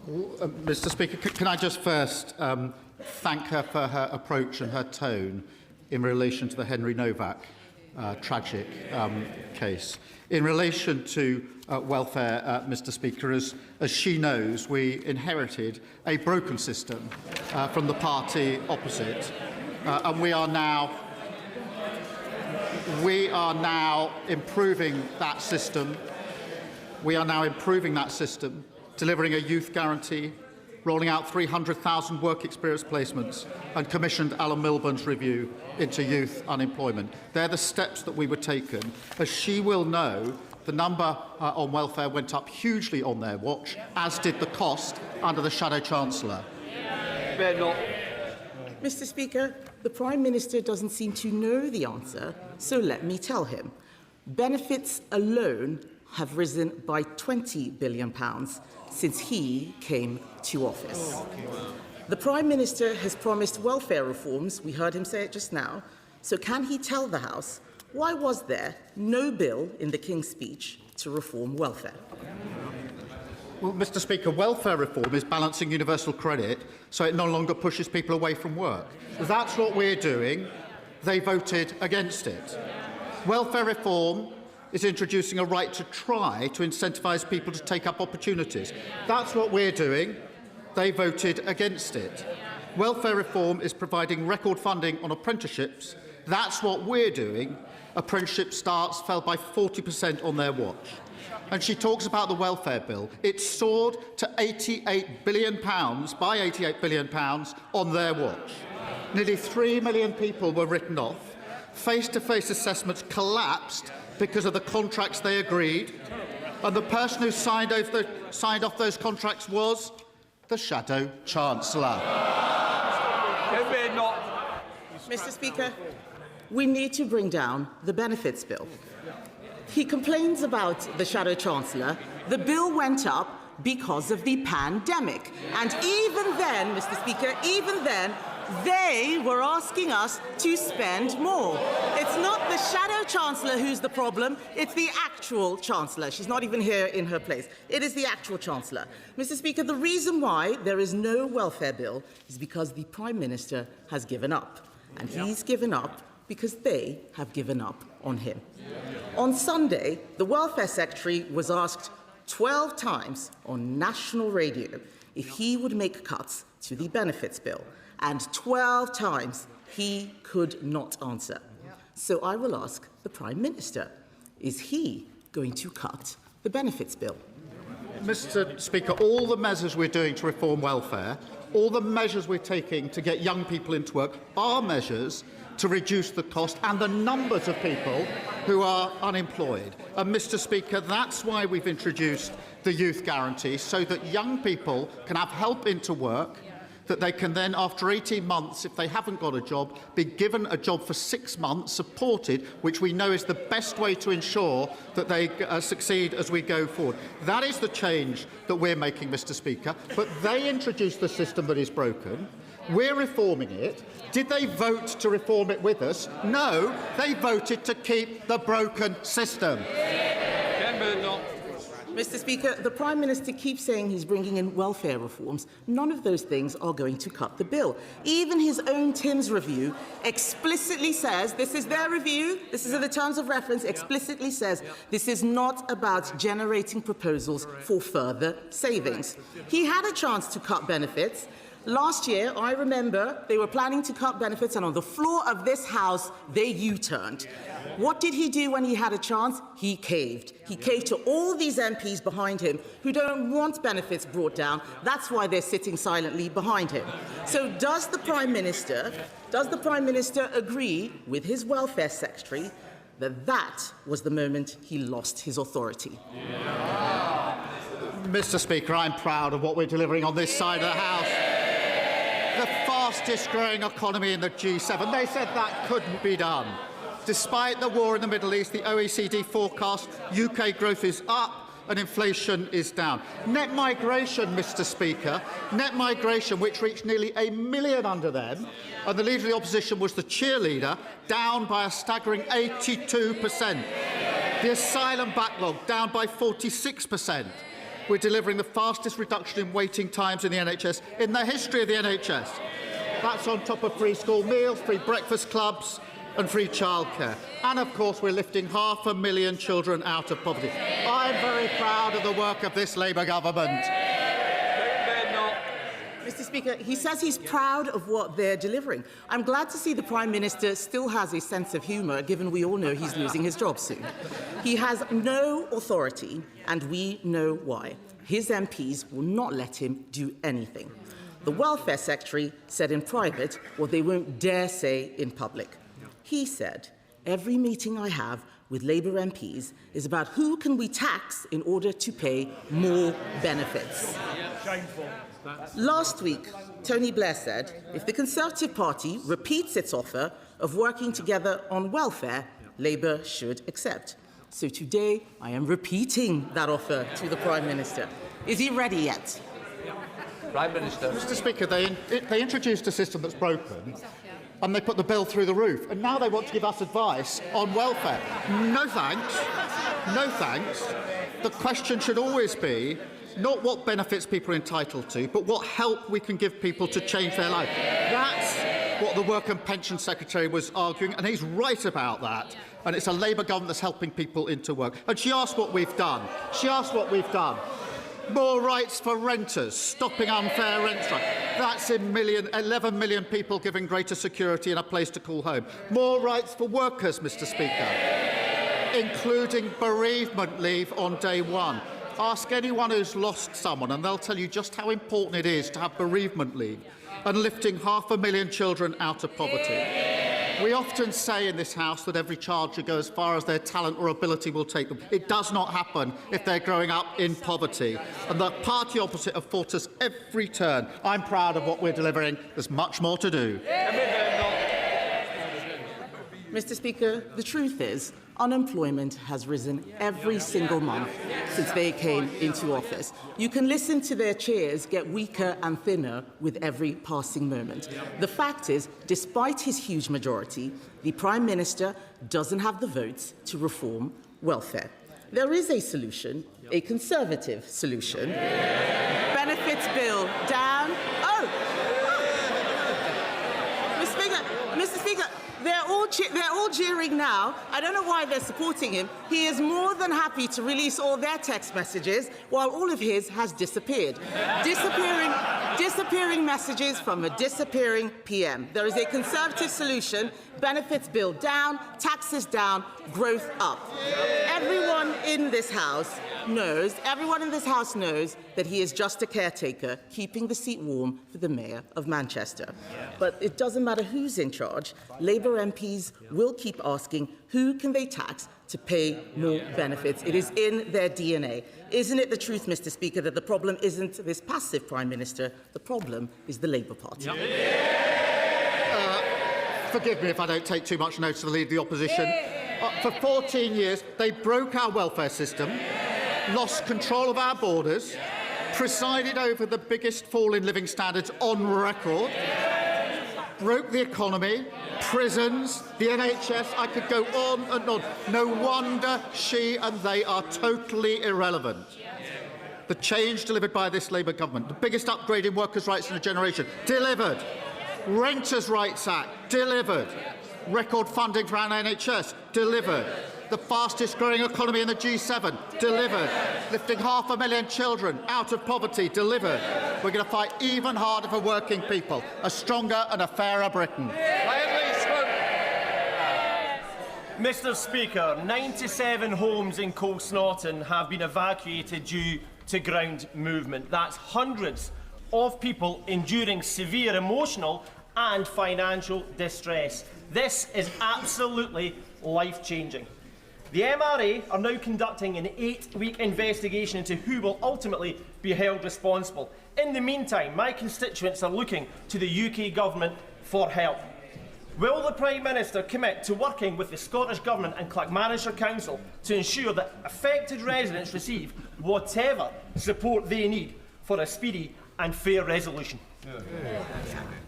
Mr. Speaker, can I just first thank her for her approach and her tone in relation to the Henry Novak tragic case. In relation to welfare, Mr. Speaker, as she knows, we inherited a broken system from the party opposite, and we are now improving that system. We are now improving that system, delivering a youth guarantee, rolling out 300,000 work experience placements, and commissioned Alan Milburn's review into youth unemployment. They're the steps that we were taken. As she will know, the number on welfare went up hugely on their watch, as did the cost under the Shadow Chancellor. Mr. Speaker, the Prime Minister doesn't seem to know the answer, so let me tell him. Benefits alone have risen by £20 billion since he came to office. The Prime Minister has promised welfare reforms, we heard him say it just now, so can he tell the House why was there no bill in the King's speech to reform welfare? Well, Mr. Speaker, welfare reform is balancing universal credit so it no longer pushes people away from work. That's what we're doing. They voted against it. Welfare reform is introducing a right to try to incentivise people to take up opportunities. That's what we're doing. They voted against it. Welfare reform is providing record funding on apprenticeships. That's what we're doing. Apprenticeship starts fell by 40% on their watch. And she talks about the welfare bill. It soared to £88 billion, by £88 billion on their watch. Nearly 3 million people were written off. Face-to-face assessments collapsed because of the contracts they agreed. And the person who signed off those contracts was the Shadow Chancellor. Mr. Speaker, we need to bring down the benefits bill. He complains about the Shadow Chancellor. The bill went up because of the pandemic. And even then, Mr. Speaker, even then, they were asking us to spend more. It's not the Shadow Chancellor who's the problem, it's the actual Chancellor. She's not even here in her place. It is the actual Chancellor. Mr. Speaker, the reason why there is no welfare bill is because the Prime Minister has given up. And he's given up because they have given up on him. On Sunday, the Welfare Secretary was asked 12 times on national radio if he would make cuts to the benefits bill, and 12 times he could not answer. So I will ask the Prime Minister, is he going to cut the benefits bill? Mr. Speaker, all the measures we're doing to reform welfare, all the measures we're taking to get young people into work are measures to reduce the cost and the numbers of people who are unemployed. And, Mr. Speaker, that's why we've introduced the youth guarantee, so that young people can have help into work, that they can then, after 18 months, if they haven't got a job, be given a job for 6 months, supported, which we know is the best way to ensure that they succeed as we go forward. That is the change that we're making, Mr. Speaker. But they introduced the system that is broken. We're reforming it. Did they vote to reform it with us? No, they voted to keep the broken system. Mr. Speaker, the Prime Minister keeps saying he's bringing in welfare reforms. None of those things are going to cut the bill. Even his own Tim's review explicitly says, this is their review, this is in the terms of reference, explicitly says this is not about generating proposals for further savings. He had a chance to cut benefits. Last year, I remember, they were planning to cut benefits, and on the floor of this House, they U-turned. What did he do when he had a chance? He caved. He caved to all these MPs behind him who don't want benefits brought down. That's why they're sitting silently behind him. So does the Prime Minister agree with his Welfare Secretary that that was the moment he lost his authority? Mr. Speaker, I'm proud of what we're delivering on this side of the House. The fastest growing economy in the G7. They said that couldn't be done. Despite the war in the Middle East, the OECD forecast UK growth is up and inflation is down. Net migration, Mr. Speaker, net migration, which reached nearly 1 million under them, and the Leader of the Opposition was the cheerleader, down by a staggering 82%. The asylum backlog down by 46%. We're delivering the fastest reduction in waiting times in the NHS in the history of the NHS. That's on top of free school meals, free breakfast clubs and free childcare. And, of course, we're lifting 500,000 children out of poverty. I'm very proud of the work of this Labour government. Mr. Speaker, he says he's proud of what they're delivering. I'm glad to see the Prime Minister still has a sense of humour, given we all know he's losing his job soon. He has no authority, and we know why. His MPs will not let him do anything. The Welfare Secretary said in private what they won't dare say in public. He said, every meeting I have with Labour MPs is about who can we tax in order to pay more benefits. Shameful. Last week, Tony Blair said, if the Conservative Party repeats its offer of working together on welfare, Labour should accept. So today, I am repeating that offer to the Prime Minister. Is he ready yet? Prime Minister. Mr. Speaker, they introduced a system that's broken, and they put the bill through the roof, and now they want to give us advice on welfare. No thanks. No thanks. The question should always be not what benefits people are entitled to, but what help we can give people to change their life. That's what the Work and Pension Secretary was arguing, and he's right about that. And it's a Labour government that's helping people into work. And she asked what we've done. She asked what we've done. More rights for renters, stopping unfair rent strike. That's 11 million people giving greater security and a place to call home. More rights for workers, Mr. Speaker, including bereavement leave on day one. Ask anyone who's lost someone and they'll tell you just how important it is to have bereavement leave, and lifting 500,000 children out of poverty. We often say in this House that every child should go as far as their talent or ability will take them. It does not happen if they're growing up in poverty. And the party opposite have fought us every turn. I'm proud of what we're delivering. There's much more to do. Mr. Speaker, the truth is, unemployment has risen every single month since they came into office. You can listen to their cheers get weaker and thinner with every passing moment. The fact is, despite his huge majority, the Prime Minister doesn't have the votes to reform welfare. There is a solution, a Conservative solution. Benefits bill down. Mr. Speaker, they're all jeering now. I don't know why they're supporting him. He is more than happy to release all their text messages while all of his has disappeared. Disappearing messages from a disappearing PM. There is a Conservative solution. Benefits bill down, taxes down, growth up. Everyone in this House knows that he is just a caretaker, keeping the seat warm for the Mayor of Manchester. But it doesn't matter who's in charge. Labour MPs will keep asking who can they tax to pay more benefits. It is in their DNA. Isn't it the truth, Mr. Speaker, that the problem isn't this passive Prime Minister? The problem is the Labour Party. Forgive me if I don't take too much notice of the Leader of the Opposition. For 14 years, they broke our welfare system, lost control of our borders, presided over the biggest fall in living standards on record, broke the economy, prisons, the NHS. I could go on and on. No wonder she and they are totally irrelevant. The change delivered by this Labour government, the biggest upgrade in workers' rights in a generation, delivered. Renters' Rights Act, delivered. Record funding for our NHS, delivered. The fastest growing economy in the G7, delivered. Lifting 500,000 children out of poverty, delivered. We're going to fight even harder for working people, a stronger and a fairer Britain. Mr Speaker, 97 homes in Colsnorton have been evacuated due to ground movement. That's hundreds of people enduring severe emotional and financial distress. This is absolutely life-changing. The MRA are now conducting an 8-week investigation into who will ultimately be held responsible. In the meantime, my constituents are looking to the UK Government for help. Will the Prime Minister commit to working with the Scottish Government and Clackmannanshire Council to ensure that affected residents receive whatever support they need for a speedy and fair resolution?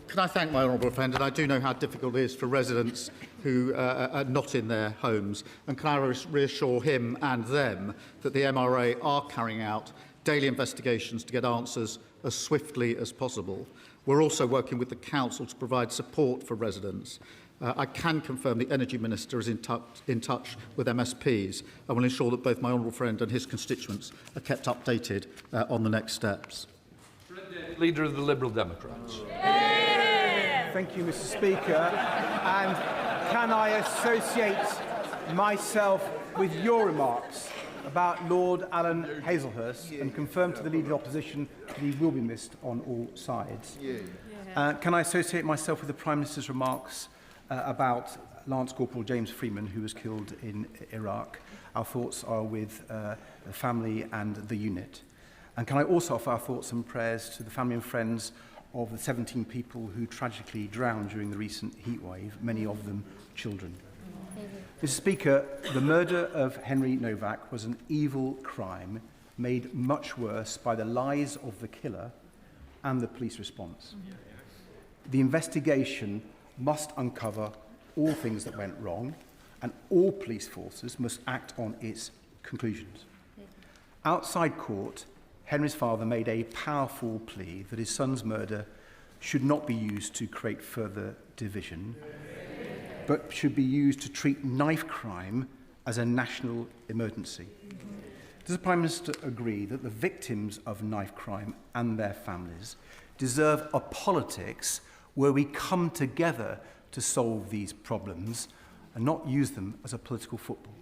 Can I thank my honourable friend? And I do know how difficult it is for residents who are not in their homes. And can I reassure him and them that the MRA are carrying out daily investigations to get answers as swiftly as possible. We're also working with the Council to provide support for residents. I can confirm the Energy Minister is in touch with MSPs and will ensure that both my honourable friend and his constituents are kept updated on the next steps. Leader of the Liberal Democrats. Thank you, Mr Speaker. And can I associate myself with your remarks about Lord Alan Hazelhurst and confirm to the Leader of the Opposition that he will be missed on all sides? Can I associate myself with the Prime Minister's remarks about Lance Corporal James Freeman, who was killed in Iraq? Our thoughts are with the family and the unit. And can I also offer our thoughts and prayers to the family and friends of the 17 people who tragically drowned during the recent heatwave, many of them children. Mr Speaker, the murder of Henry Novak was an evil crime made much worse by the lies of the killer and the police response. The investigation must uncover all things that went wrong, and all police forces must act on its conclusions. Outside court, Henry's father made a powerful plea that his son's murder should not be used to create further division, but should be used to treat knife crime as a national emergency. Does the Prime Minister agree that the victims of knife crime and their families deserve a politics where we come together to solve these problems and not use them as a political football?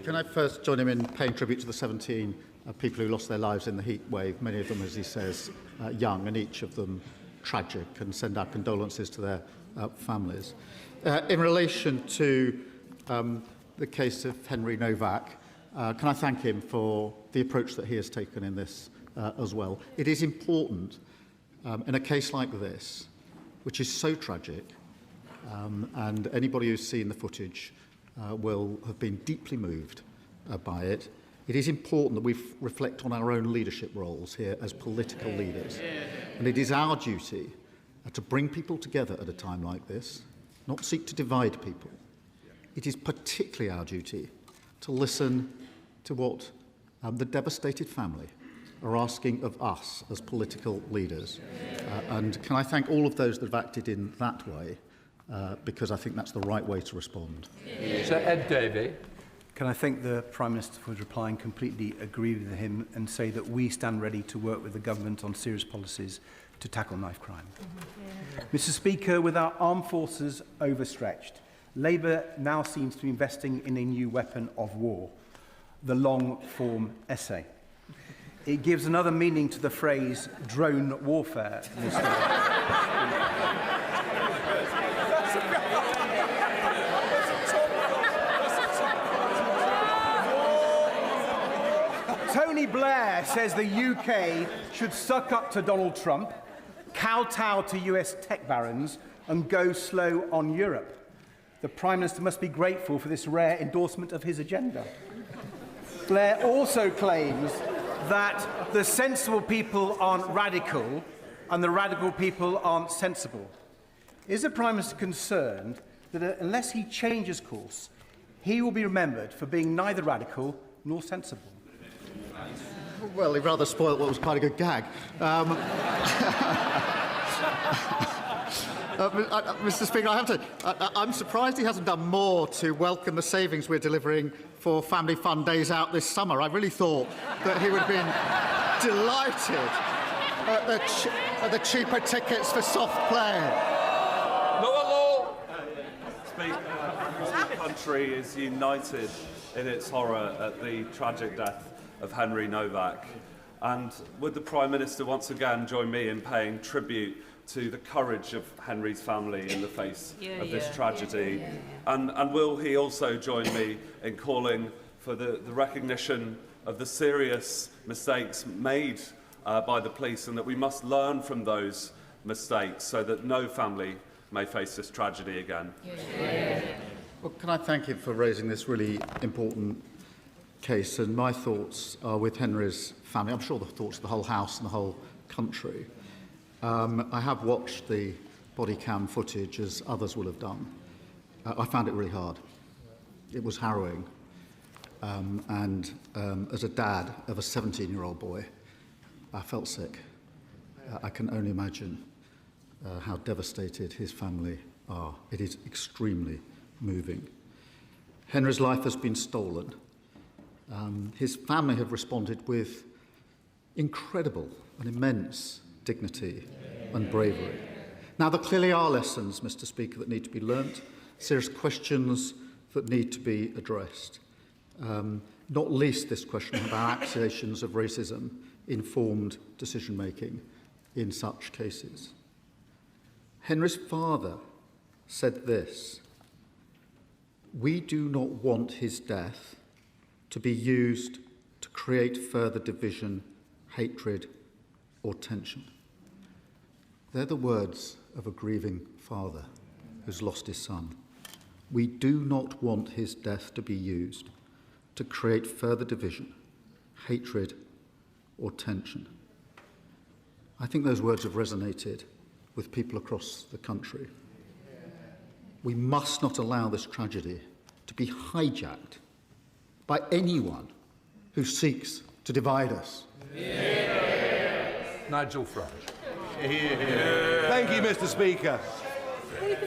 Can I first join him in paying tribute to the 17 people who lost their lives in the heat wave, many of them, as he says, young, and each of them tragic, and send our condolences to their families. In relation to the case of Henry Novak, can I thank him for the approach that he has taken in this as well. It is important in a case like this, which is so tragic, and anybody who's seen the footage will have been deeply moved by it. It is important that we reflect on our own leadership roles here as political leaders. And it is our duty to bring people together at a time like this, not seek to divide people. It is particularly our duty to listen to what the devastated family are asking of us as political leaders. And can I thank all of those that have acted in that way, because I think that's the right way to respond. Sir Ed Davey. Can I thank the Prime Minister for his reply and completely agree with him and say that we stand ready to work with the government on serious policies to tackle knife crime. Mr Speaker, with our armed forces overstretched, Labour now seems to be investing in a new weapon of war, the long-form essay. It gives another meaning to the phrase drone warfare, Tony Blair says the UK should suck up to Donald Trump, kowtow to US tech barons, and go slow on Europe. The Prime Minister must be grateful for this rare endorsement of his agenda. Blair also claims that the sensible people aren't radical and the radical people aren't sensible. Is the Prime Minister concerned that unless he changes course, he will be remembered for being neither radical nor sensible? Well, he rather spoiled what was quite a good gag. Mr. Speaker, I have to. I'm surprised he hasn't done more to welcome the savings we're delivering for family fun days out this summer. I really thought that he would have been delighted at the cheaper tickets for soft play. Speaker, the country is united in its horror at the tragic death of Henry Novak. And would the Prime Minister once again join me in paying tribute to the courage of Henry's family in the face of this tragedy? And will he also join me in calling for the recognition of the serious mistakes made by the police, and that we must learn from those mistakes so that no family may face this tragedy again? Well, can I thank him for raising this really important case? And my thoughts are with Henry's family. I'm sure the thoughts of the whole House and the whole country. I have watched the body cam footage, as others will have done. I found it really hard. It was harrowing. And as a dad of a 17-year-old boy, I felt sick. I can only imagine how devastated his family are. It is extremely moving. Henry's life has been stolen. His family have responded with incredible and immense dignity and bravery. Now, there clearly are lessons, Mr. Speaker, that need to be learnt, serious questions that need to be addressed, not least this question about accusations of racism informed decision-making in such cases. Henry's father said this: "We do not want his death to be used to create further division, hatred, or tension." They're the words of a grieving father who's lost his son. We do not want his death to be used to create further division, hatred, or tension. I think those words have resonated with people across the country. We must not allow this tragedy to be hijacked by anyone who seeks to divide us. Nigel Farage. Thank you, Mr. Speaker.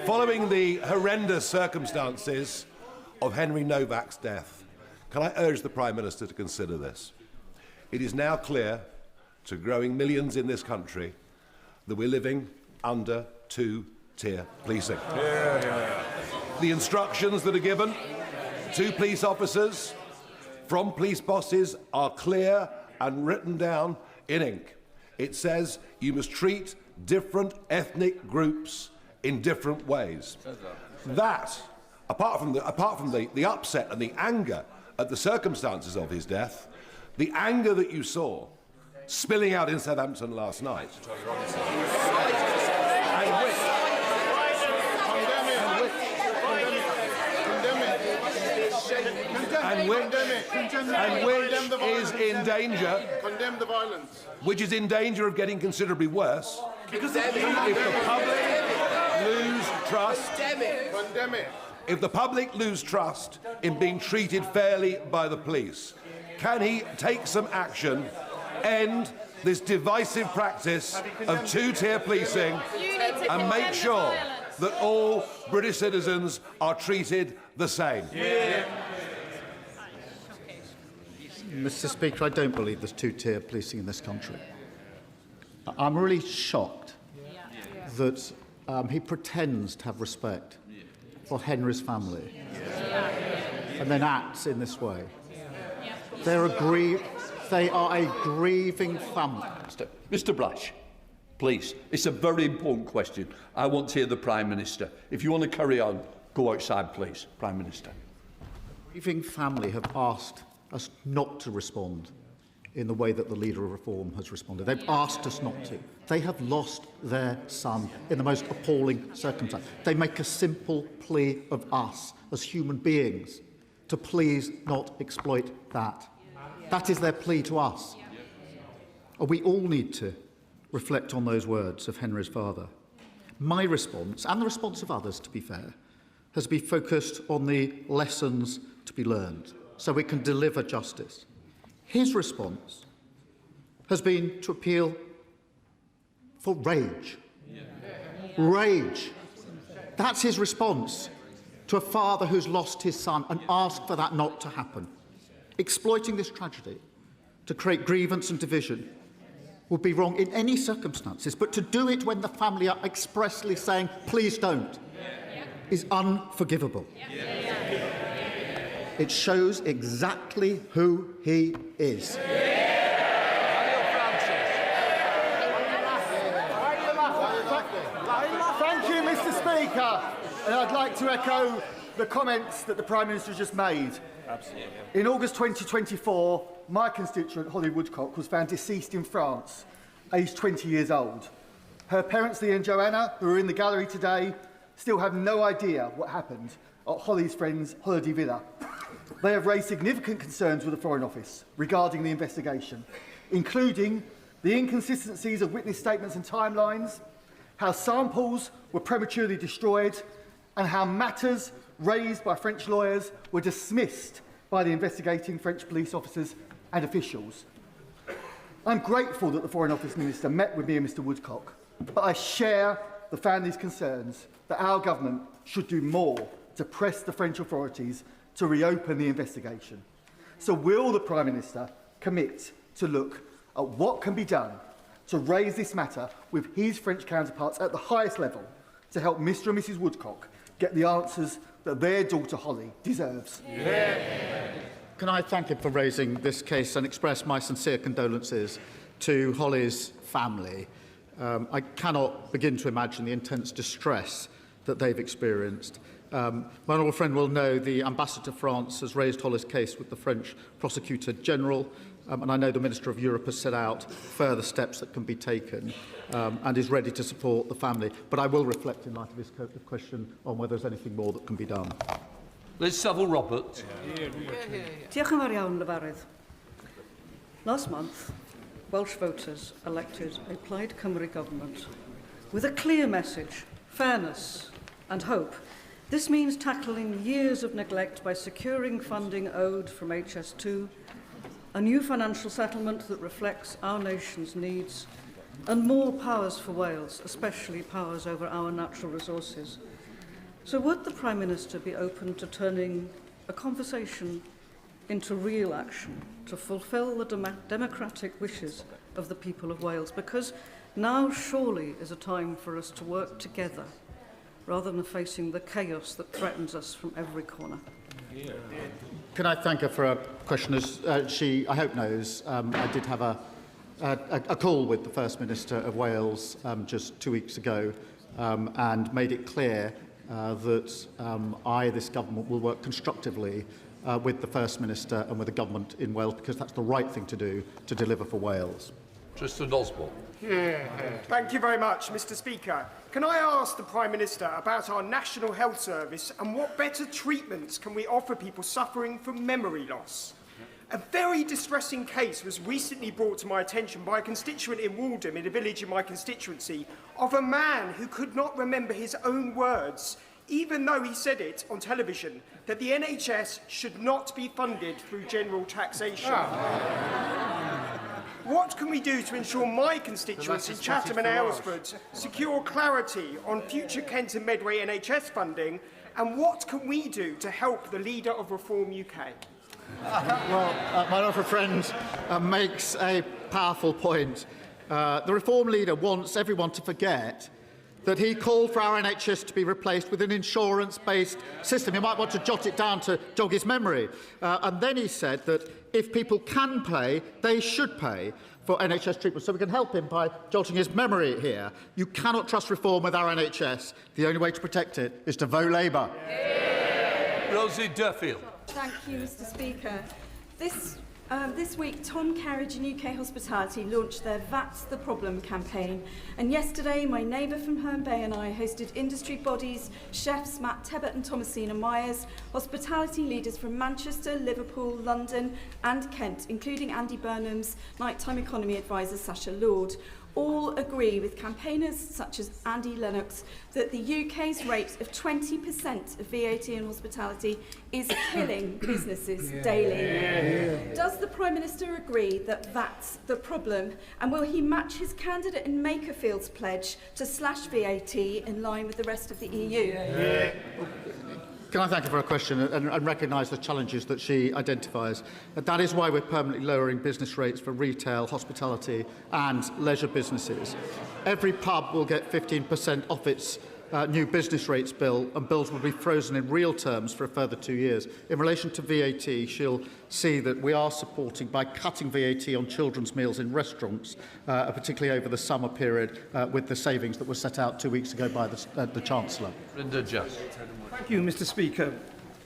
Following the horrendous circumstances of Henry Novak's death, can I urge the Prime Minister to consider this? It is now clear to growing millions in this country that we're living under two-tier policing. The instructions that are given to police officers from police bosses are clear and written down in ink. It says you must treat different ethnic groups in different ways. That, apart from the upset and the anger at the circumstances of his death, the anger that you saw spilling out in Southampton last night, and which is in danger, condemn the violence, which is in danger of getting considerably worse, because if the public lose trust, condemn it. If the public lose trust in being treated fairly by the police, can he take some action, end this divisive practice of two-tier policing, and make sure that all British citizens are treated the same? Mr. Speaker, I don't believe there's two-tier policing in this country. I'm really shocked that he pretends to have respect for Henry's family and then acts in this way. They are a grieving family. Mr. Blash, please. It's a very important question. I want to hear the Prime Minister. If you want to carry on, go outside, please, Prime Minister. The grieving family have asked us not to respond in the way that the Leader of Reform has responded. They've asked us not to. They have lost their son in the most appalling circumstance. They make a simple plea of us as human beings to please not exploit that. That is their plea to us. We all need to reflect on those words of Henry's father. My response, and the response of others to be fair, has been focused on the lessons to be learned so we can deliver justice. His response has been to appeal for rage. Rage. That's his response to a father who's lost his son and asked for that not to happen. Exploiting this tragedy to create grievance and division would be wrong in any circumstances, but to do it when the family are expressly saying, please don't, is unforgivable. It shows exactly who he is. Thank you, Mr. Speaker. And I'd like to echo the comments that the Prime Minister just made. Absolutely. In August 2024, my constituent, Holly Woodcock, was found deceased in France, aged 20 years old. Her parents, Lee and Joanna, who are in the gallery today, still have no idea what happened at Holly's friend's holiday villa. They have raised significant concerns with the Foreign Office regarding the investigation, including the inconsistencies of witness statements and timelines, how samples were prematurely destroyed, and how matters raised by French lawyers were dismissed by the investigating French police officers and officials. I'm grateful that the Foreign Office Minister met with me and Mr Woodcock, but I share the family's concerns that our government should do more to press the French authorities to reopen the investigation. So will the Prime Minister commit to look at what can be done to raise this matter with his French counterparts at the highest level to help Mr and Mrs Woodcock get the answers that their daughter Holly deserves? Can I thank him for raising this case and express my sincere condolences to Holly's family? I cannot begin to imagine the intense distress that they've experienced. My honourable friend will know the Ambassador to France has raised Holly's case with the French Prosecutor General, and I know the Minister of Europe has set out further steps that can be taken and is ready to support the family. But I will reflect in light of this question on whether there's anything more that can be done. Liz Saville-Roberts. Diolch yn fawr iawn, Lefarydd. Last month, Welsh voters elected a Plaid Cymru government with a clear message, fairness and hope. This means tackling years of neglect by securing funding owed from HS2, a new financial settlement that reflects our nation's needs, and more powers for Wales, especially powers over our natural resources. So would the Prime Minister be open to turning a conversation into real action to fulfil the democratic wishes of the people of Wales? Because now surely is a time for us to work together rather than facing the chaos that threatens us from every corner. Can I thank her for a question? As she, I hope, knows, I did have a call with the First Minister of Wales just 2 weeks ago and made it clear that this government, will work constructively with the First Minister and with the government in Wales, because that's the right thing to do to deliver for Wales. Tristan Osborne. Thank you very much, Mr Speaker. Can I ask the Prime Minister about our National Health Service and what better treatments can we offer people suffering from memory loss? A very distressing case was recently brought to my attention by a constituent in Waldham, in a village in my constituency, of a man who could not remember his own words, even though he said it on television, that the NHS should not be funded through general taxation. What can we do to ensure my constituents in Chatham and Aylesford secure clarity on future Kent and Medway NHS funding, and what can we do to help the leader of Reform UK? Well, my honourable friend makes a powerful point. The Reform leader wants everyone to forget that he called for our NHS to be replaced with an insurance-based system. You might want to jot it down to jog his memory. And then he said that if people can pay, they should pay for NHS treatment. So we can help him by jolting his memory here. You cannot trust reform with our NHS. The only way to protect it is to vote Labour. Rosie Duffield. Thank you, Mr Speaker. This week, Tom Carriage and UK Hospitality launched their That's the Problem campaign. And yesterday, my neighbour from Herne Bay and I hosted industry bodies, chefs Matt Tebbett and Thomasina Myers, hospitality leaders from Manchester, Liverpool, London and Kent, including Andy Burnham's nighttime economy advisor, Sacha Lord. all agree with campaigners such as Andy Lennox that the UK's rate of 20% of VAT in hospitality is killing businesses daily. Does the Prime Minister agree that that's the problem? And will he match his candidate in Makerfield's pledge to slash VAT in line with the rest of the EU? Can I thank her for her question and recognise the challenges that she identifies? That is why we're permanently lowering business rates for retail, hospitality and leisure businesses. Every pub will get 15% off its new business rates bill, and bills will be frozen in real terms for a further 2 years. In relation to VAT, she'll see that we are supporting, by cutting VAT on children's meals in restaurants, particularly over the summer period, with the savings that were set out 2 weeks ago by the Chancellor. Thank you, Mr. Speaker.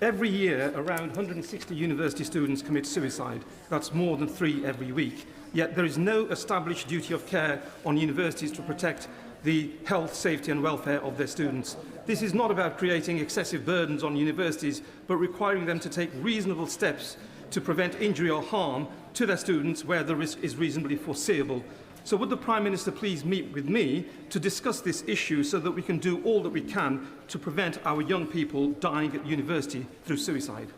Every year, around 160 university students commit suicide. That's more than 3 every week. Yet there is no established duty of care on universities to protect the health, safety and welfare of their students. This is not about creating excessive burdens on universities, but requiring them to take reasonable steps to prevent injury or harm to their students where the risk is reasonably foreseeable. So would the Prime Minister please meet with me to discuss this issue so that we can do all that we can to prevent our young people dying at university through suicide?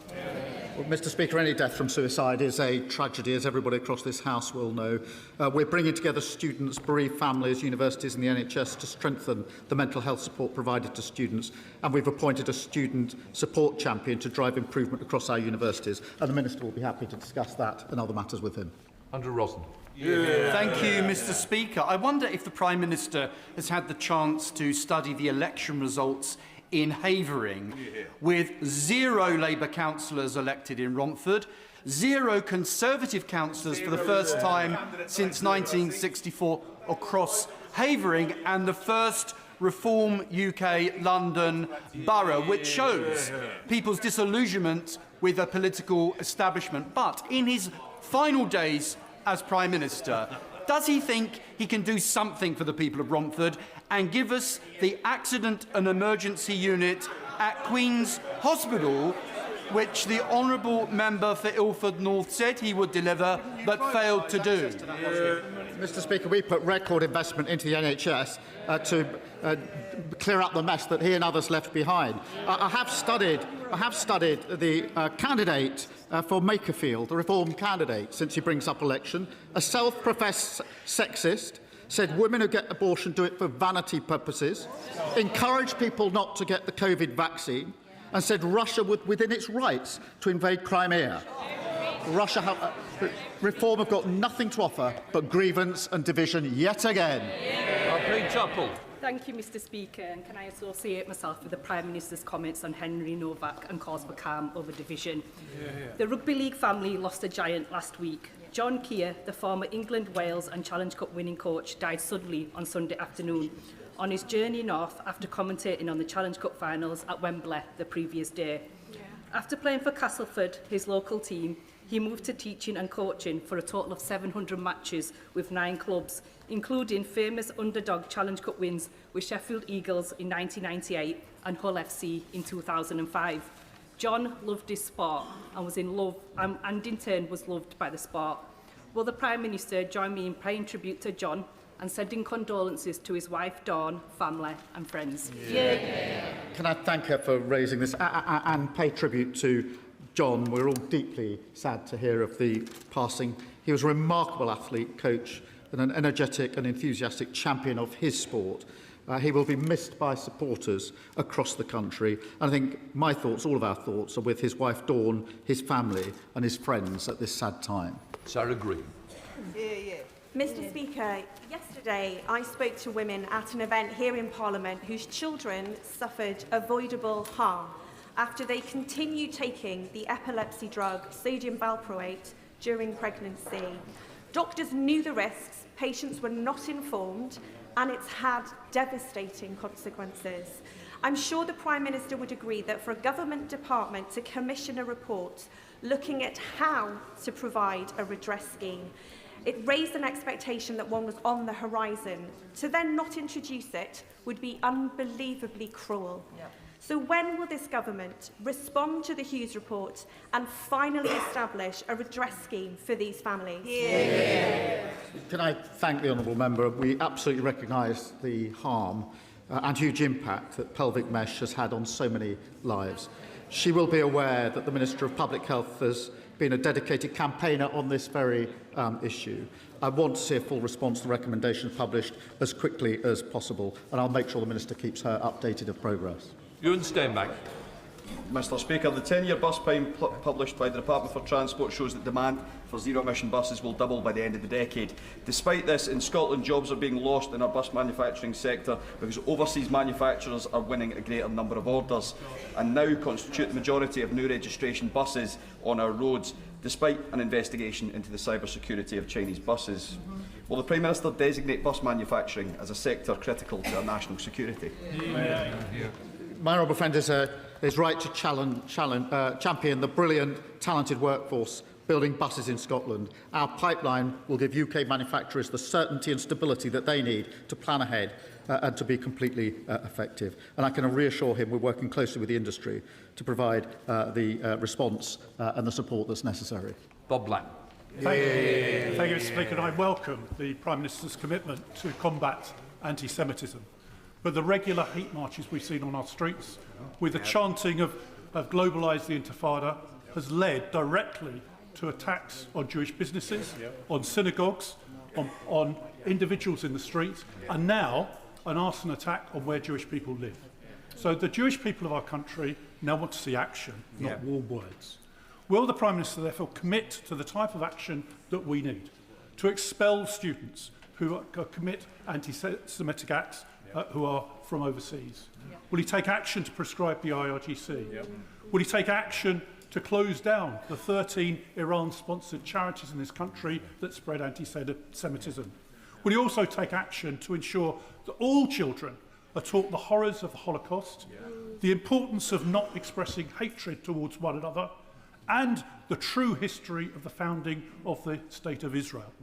Well, Mr. Speaker, any death from suicide is a tragedy, as everybody across this House will know. We're bringing together students, bereaved families, universities and the NHS to strengthen the mental health support provided to students, and we've appointed a student support champion to drive improvement across our universities, and the Minister will be happy to discuss that and other matters with him. Andrew Rossen. Thank you, Mr. Speaker. I wonder if the Prime Minister has had the chance to study the election results in Havering, with 0 Labour councillors elected in Romford, 0 Conservative councillors for the first time since 1964 across Havering, and the first Reform UK London borough, which shows people's disillusionment with the political establishment. But in his final days as Prime Minister, does he think he can do something for the people of Romford and give us the accident and emergency unit at Queen's Hospital, which the Honourable Member for Ilford North said he would deliver but failed to do? Mr. Speaker, we put record investment into the NHS to clear up the mess that he and others left behind. I have studied the candidate for Makerfield, the Reform candidate, since he brings up election, a self-professed sexist, said women who get abortion do it for vanity purposes, encouraged people not to get the COVID vaccine, and said Russia would within its rights to invade Crimea. Reform have got nothing to offer but grievance and division yet again. Thank you, Mr. Speaker, and can I associate myself with the Prime Minister's comments on Henry Novak and cause for calm over division? The Rugby League family lost a giant last week. John Keir, the former England, Wales and Challenge Cup winning coach, died suddenly on Sunday afternoon on his journey north after commentating on the Challenge Cup finals at Wembley the previous day. After playing for Castleford, his local team, he moved to teaching and coaching for a total of 700 matches with 9 clubs, including famous underdog Challenge Cup wins with Sheffield Eagles in 1998 and Hull FC in 2005. John loved his sport and was in love, and in turn was loved by the sport. Will the Prime Minister join me in paying tribute to John and sending condolences to his wife Dawn, family and friends? Can I thank her for raising this and pay tribute to John? We're all deeply sad to hear of the passing. He was a remarkable athlete, coach, and an energetic and enthusiastic champion of his sport. He will be missed by supporters across the country. And I think my thoughts, all of our thoughts, are with his wife Dawn, his family and his friends at this sad time. Sarah Green. Mr. Speaker, yesterday I spoke to women at an event here in Parliament whose children suffered avoidable harm after they continued taking the epilepsy drug sodium valproate during pregnancy. Doctors knew the risks, patients were not informed, and it's had devastating consequences. I'm sure the Prime Minister would agree that for a government department to commission a report looking at how to provide a redress scheme, it raised an expectation that one was on the horizon. To then not introduce it would be unbelievably cruel. So when will this government respond to the Hughes report and finally establish a redress scheme for these families? Can I thank the honourable member? We absolutely recognise the harm and huge impact that pelvic mesh has had on so many lives. She will be aware that the Minister of Public Health has been a dedicated campaigner on this very issue. I want to see a full response to the recommendations published as quickly as possible, and I'll make sure the Minister keeps her updated of progress. Ewan Steinbach. Mr Speaker, the 10-year bus plan published by the Department for Transport shows that demand for zero-emission buses will double by the end of the decade. Despite this, in Scotland, jobs are being lost in our bus manufacturing sector because overseas manufacturers are winning a greater number of orders and now constitute the majority of new registration buses on our roads, despite an investigation into the cybersecurity of Chinese buses. Will the Prime Minister designate bus manufacturing as a sector critical to our national security? My honourable friend is right to champion the brilliant, talented workforce building buses in Scotland. Our pipeline will give UK manufacturers the certainty and stability that they need to plan ahead and to be completely effective. And I can reassure him we're working closely with the industry to provide the response and the support that's necessary. Bob Black. Thank you, Mr Speaker. And I welcome the Prime Minister's commitment to combat anti-Semitism. But the regular hate marches we've seen on our streets, with the chanting of globalise the Intifada, has led directly to attacks on Jewish businesses, on synagogues, on individuals in the streets, and now an arson attack on where Jewish people live. So the Jewish people of our country now want to see action, not warm words. Will the Prime Minister therefore commit to the type of action that we need to expel students who commit anti-Semitic acts who are from overseas? Will he take action to prescribe the IRGC? Will he take action to close down the 13 Iran-sponsored charities in this country that spread anti-Semitism? Will he also take action to ensure that all children are taught the horrors of the Holocaust, the importance of not expressing hatred towards one another, and the true history of the founding of the State of Israel?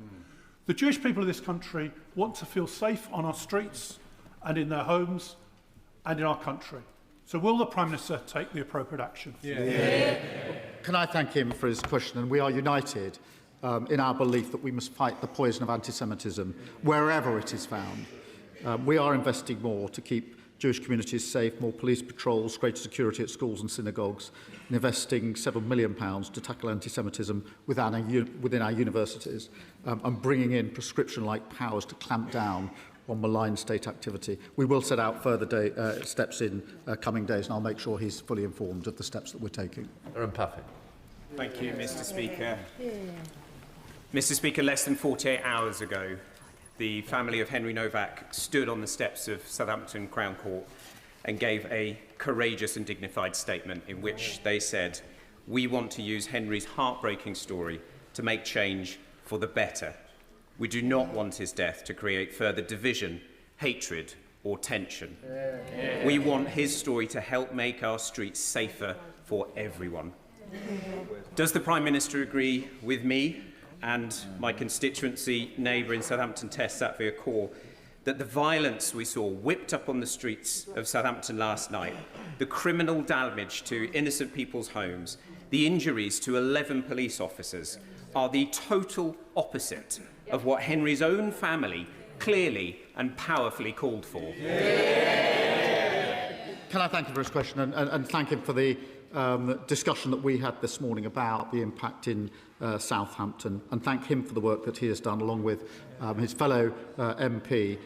The Jewish people of this country want to feel safe on our streets and in their homes and in our country. So will the Prime Minister take the appropriate action? Can I thank him for his question? And we are united in our belief that we must fight the poison of anti-Semitism wherever it is found. We are investing more to keep Jewish communities safe, more police patrols, greater security at schools and synagogues, and investing £7 million to tackle anti-Semitism within our universities, and bringing in prescription-like powers to clamp down on malign state activity. We will set out further steps in coming days, and I'll make sure he's fully informed of the steps that we're taking. Aaron Paffin. Thank you, Mr Speaker. Mr Speaker, less than 48 hours ago, the family of Henry Novak stood on the steps of Southampton Crown Court and gave a courageous and dignified statement in which they said, "We want to use Henry's heartbreaking story to make change for the better. We do not want his death to create further division, hatred, or tension. We want his story to help make our streets safer for everyone." Does the Prime Minister agree with me and my constituency neighbour in Southampton Test, Satvir Kaur, that the violence we saw whipped up on the streets of Southampton last night, the criminal damage to innocent people's homes, the injuries to 11 police officers, are the total opposite of what Henry's own family clearly and powerfully called for? Can I thank him for his question and thank him for the discussion that we had this morning about the impact in Southampton, and thank him for the work that he has done along with his fellow MP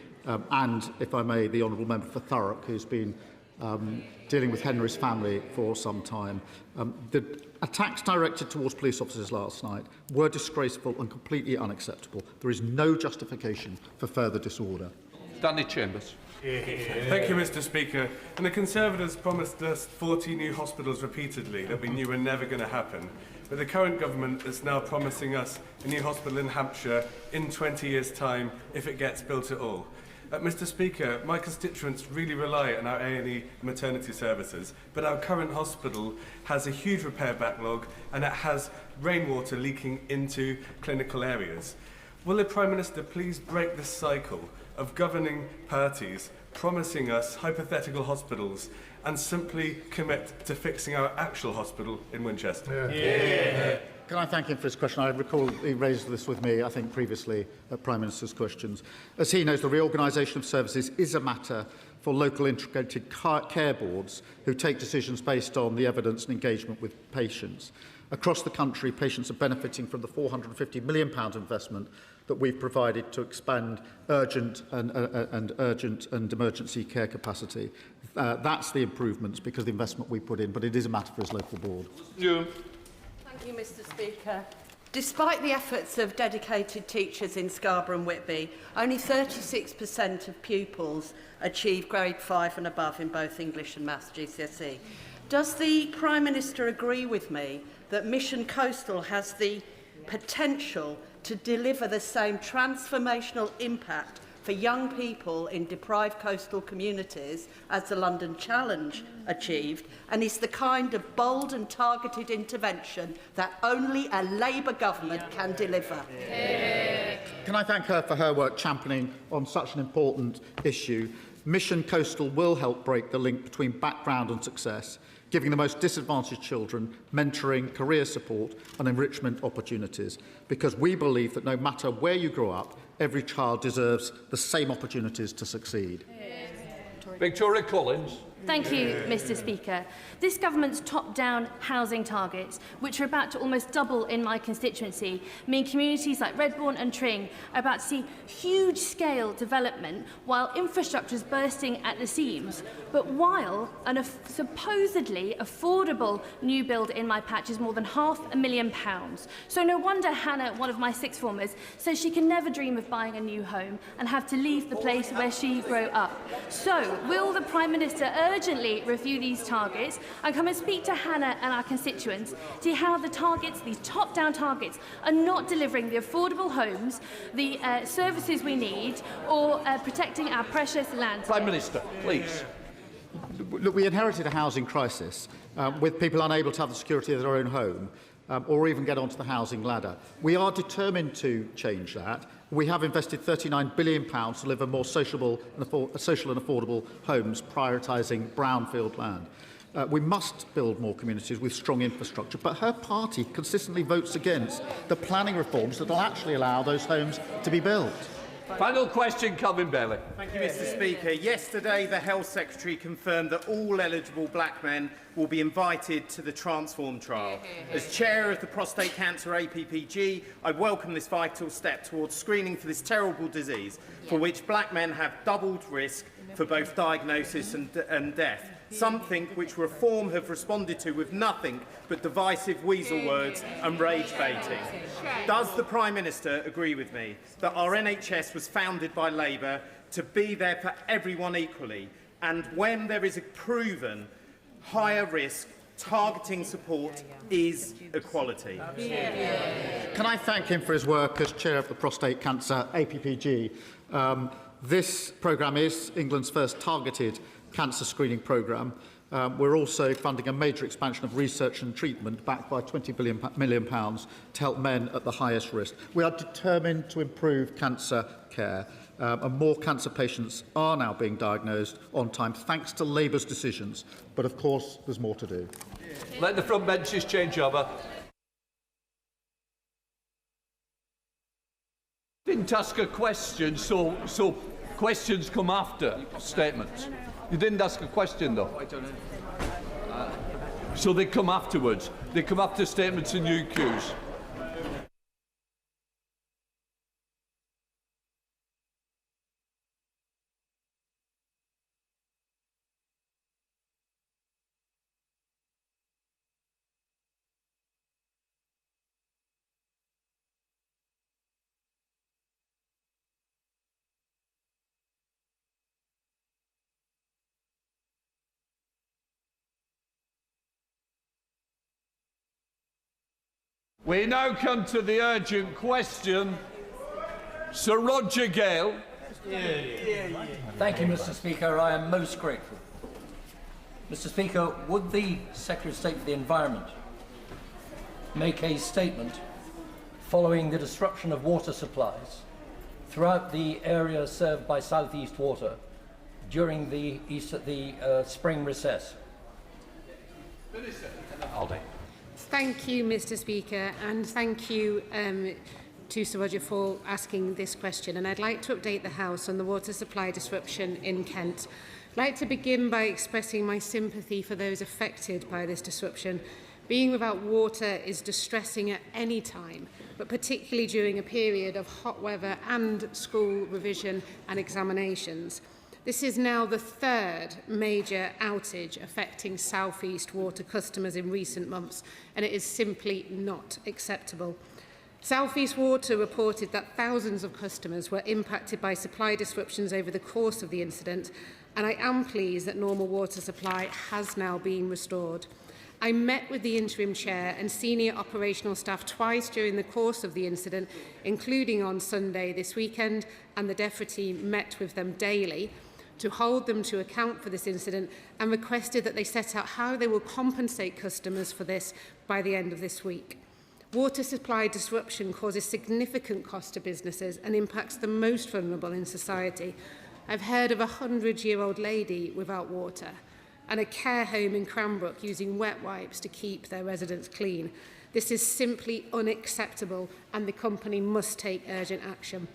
and, if I may, the Honourable Member for Thurrock, who's been dealing with Henry's family for some time. The attacks directed towards police officers last night were disgraceful and completely unacceptable. There is no justification for further disorder. Danny Chambers. Thank you, Mr Speaker. And the Conservatives promised us 40 new hospitals repeatedly that we knew were never going to happen. But the current government is now promising us a new hospital in Hampshire in 20 years' time if it gets built at all. Mr Speaker, my constituents really rely on our A&E maternity services, but our current hospital has a huge repair backlog and it has rainwater leaking into clinical areas. Will the Prime Minister please break the cycle of governing parties promising us hypothetical hospitals and simply commit to fixing our actual hospital in Winchester? Can I thank him for his question? I recall he raised this with me, I think, previously at Prime Minister's questions. As he knows, the reorganisation of services is a matter for local integrated care boards who take decisions based on the evidence and engagement with patients. Across the country, patients are benefiting from the £450 million investment that we've provided to expand urgent and emergency care capacity. That's the improvements because of the investment we put in, but it is a matter for his local board. Thank you, Mr. Speaker. Despite the efforts of dedicated teachers in Scarborough and Whitby, only 36% of pupils achieve grade 5 and above in both English and Maths GCSE. Does the Prime Minister agree with me that Mission Coastal has the potential to deliver the same transformational impact for young people in deprived coastal communities as the London Challenge achieved, and is the kind of bold and targeted intervention that only a Labour government can deliver? Can I thank her for her work championing on such an important issue? Mission Coastal will help break the link between background and success, giving the most disadvantaged children mentoring, career support and enrichment opportunities, because we believe that no matter where you grow up, every child deserves the same opportunities to succeed. Victoria Collins. Thank you, Mr. Speaker. This government's top-down housing targets, which are about to almost double in my constituency, mean communities like Redbourne and Tring are about to see huge-scale development while infrastructure is bursting at the seams. But while a supposedly affordable new build in my patch is more than £500,000. So no wonder Hannah, one of my sixth formers, says she can never dream of buying a new home and have to leave the place where she grew up. So will the Prime Minister urgently review these targets and come and speak to Hannah and our constituents, see how the targets, these top-down targets, are not delivering the affordable homes, the services we need, or protecting our precious land? Prime Minister, please. Look, we inherited a housing crisis with people unable to have the security of their own home or even get onto the housing ladder. We are determined to change that. We have invested £39 billion to deliver more social and affordable homes, prioritising brownfield land. We must build more communities with strong infrastructure, but her party consistently votes against the planning reforms that will actually allow those homes to be built. Final question, Calvin Bailey. Thank you, Mr. Speaker. Yesterday, the Health Secretary confirmed that all eligible black men will be invited to the Transform trial. As chair of the Prostate Cancer APPG, I welcome this vital step towards screening for this terrible disease, for which black men have doubled risk for both diagnosis and death. Something which Reform have responded to with nothing but divisive weasel words and rage baiting. Does the Prime Minister agree with me that our NHS was founded by Labour to be there for everyone equally, and when there is a proven higher risk, targeting support is equality? Can I thank him for his work as chair of the Prostate Cancer APPG? This programme is England's first targeted cancer screening programme. We're also funding a major expansion of research and treatment backed by £20 million to help men at the highest risk. We are determined to improve cancer care, and more cancer patients are now being diagnosed on time thanks to Labour's decisions. But of course, there's more to do. Let the front benches change over. Didn't ask a question, so questions come after statements. You didn't ask a question, though. I don't know. So they come afterwards. They come after statements and UQs. We now come to the urgent question. Sir Roger Gale. Thank you, Mr. Speaker. I am most grateful. Mr. Speaker, would the Secretary of State for the Environment make a statement following the disruption of water supplies throughout the area served by South East Water during the spring recess. Thank you, Mr. Speaker, and thank you to Sir Roger for asking this question. And I'd like to update the House on the water supply disruption in Kent. I'd like to begin by expressing my sympathy for those affected by this disruption. Being without water is distressing at any time, but particularly during a period of hot weather and school revision and examinations. This is now the third major outage affecting South East Water customers in recent months, and it is simply not acceptable. South East Water reported that thousands of customers were impacted by supply disruptions over the course of the incident, and I am pleased that normal water supply has now been restored. I met with the interim chair and senior operational staff twice during the course of the incident, including on Sunday this weekend, and the DEFRA team met with them daily to hold them to account for this incident and requested that they set out how they will compensate customers for this by the end of this week. Water supply disruption causes significant cost to businesses and impacts the most vulnerable in society. I've heard of a 100-year-old lady without water and a care home in Cranbrook using wet wipes to keep their residents clean. This is simply unacceptable, and the company must take urgent action.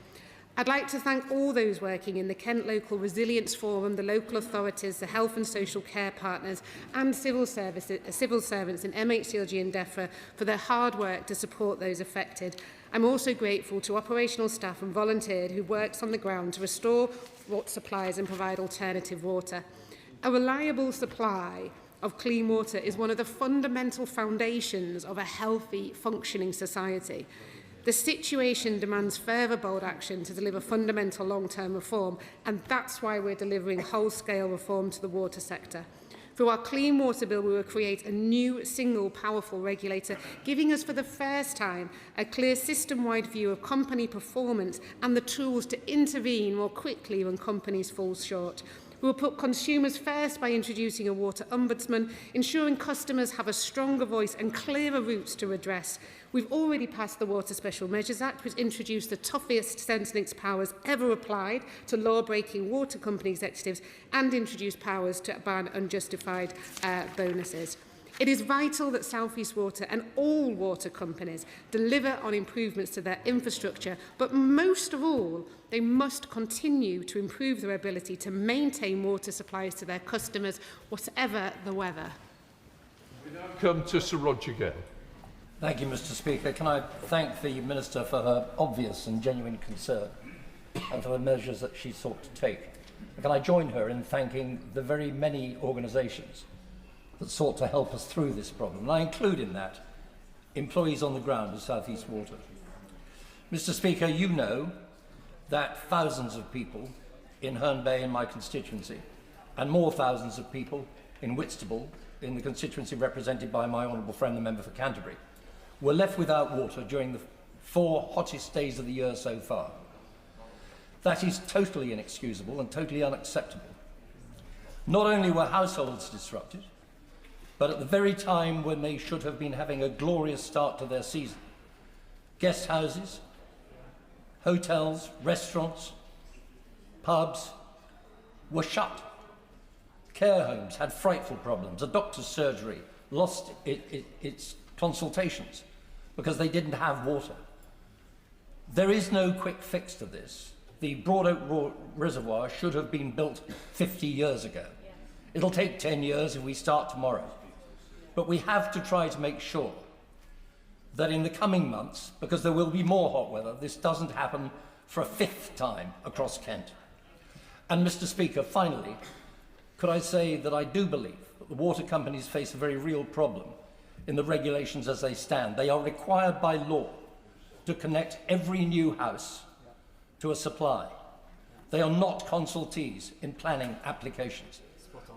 I'd like to thank all those working in the Kent Local Resilience Forum, the local authorities, the health and social care partners and civil servants in MHCLG and DEFRA for their hard work to support those affected. I'm also grateful to operational staff and volunteers who worked on the ground to restore water supplies and provide alternative water. A reliable supply of clean water is one of the fundamental foundations of a healthy, functioning society. The situation demands further bold action to deliver fundamental long-term reform, and that's why we're delivering whole-scale reform to the water sector. Through our Clean Water Bill, we will create a new, single, powerful regulator, giving us for the first time a clear system-wide view of company performance and the tools to intervene more quickly when companies fall short. We will put consumers first by introducing a water ombudsman, ensuring customers have a stronger voice and clearer routes to redress. We've already passed the Water Special Measures Act, which introduced the toughest Centrelink powers ever applied to law-breaking water company executives and introduced powers to ban unjustified bonuses. It is vital that South East Water and all water companies deliver on improvements to their infrastructure, but most of all, they must continue to improve their ability to maintain water supplies to their customers, whatever the weather. We now come to Sir Roger Gale. Thank you, Mr. Speaker. Can I thank the Minister for her obvious and genuine concern and for the measures that she sought to take. And can I join her in thanking the very many organisations that sought to help us through this problem? And I include in that employees on the ground of South East Water. Mr. Speaker, you know that thousands of people in Herne Bay, in my constituency, and more thousands of people in Whitstable, in the constituency represented by my honourable friend, the member for Canterbury, were left without water during the 4 hottest days of the year so far. That is totally inexcusable and totally unacceptable. Not only were households disrupted, but at the very time when they should have been having a glorious start to their season, guest houses, hotels, restaurants, pubs were shut. Care homes had frightful problems. A doctor's surgery lost its consultations because they didn't have water. There is no quick fix to this. The Broad Oak Reservoir should have been built 50 years ago. It'll take 10 years if we start tomorrow. But we have to try to make sure that in the coming months, because there will be more hot weather, this doesn't happen for a 5th time across Kent. And Mr. Speaker, finally, could I say that I do believe that the water companies face a very real problem in the regulations as they stand. They are required by law to connect every new house to a supply. They are not consultees in planning applications.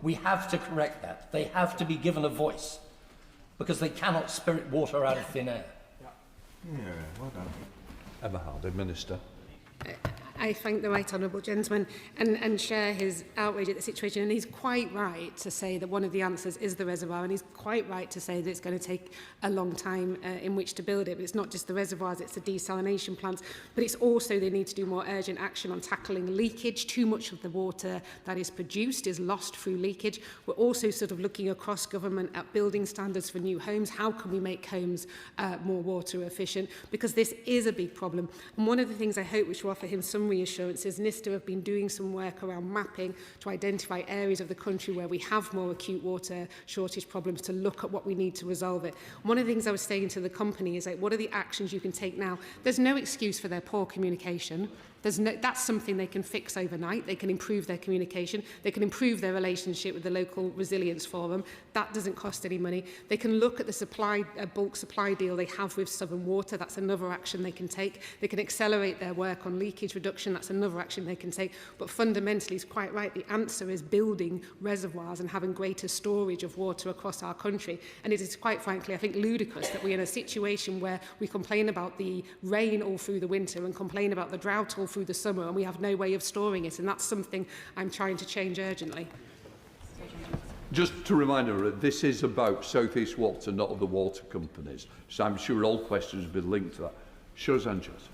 We have to correct that. They have to be given a voice because they cannot spirit water out of thin air. Yeah, well done. Emma Hardy, Minister. I thank the right honourable gentleman and share his outrage at the situation. And he's quite right to say that one of the answers is the reservoir, and he's quite right to say that it's going to take a long time in which to build it. But it's not just the reservoirs, it's the desalination plants, but it's also they need to do more urgent action on tackling leakage. Too much of the water that is produced is lost through leakage. We're also sort of looking across government at building standards for new homes. How can we make homes more water efficient? Because this is a big problem. And one of the things I hope which will offer him some reassurances, NISTA have been doing some work around mapping to identify areas of the country where we have more acute water shortage problems to look at what we need to resolve it. One of the things I was saying to the company is, like, what are the actions you can take now? There's no excuse for their poor communication. That's something they can fix overnight. They can improve their communication. They can improve their relationship with the local resilience forum. That doesn't cost any money. They can look at the bulk supply deal they have with Southern Water. That's another action they can take. They can accelerate their work on leakage reduction. That's another action they can take. But fundamentally, he's quite right. The answer is building reservoirs and having greater storage of water across our country. And it is quite frankly, I think, ludicrous that we're in a situation where we complain about the rain all through the winter and complain about the drought all through the summer, and we have no way of storing it, and that's something I'm trying to change urgently. Just to remind her, this is about South East Water, not other water companies, so I'm sure all questions will be linked to that. Sure, Sanchez.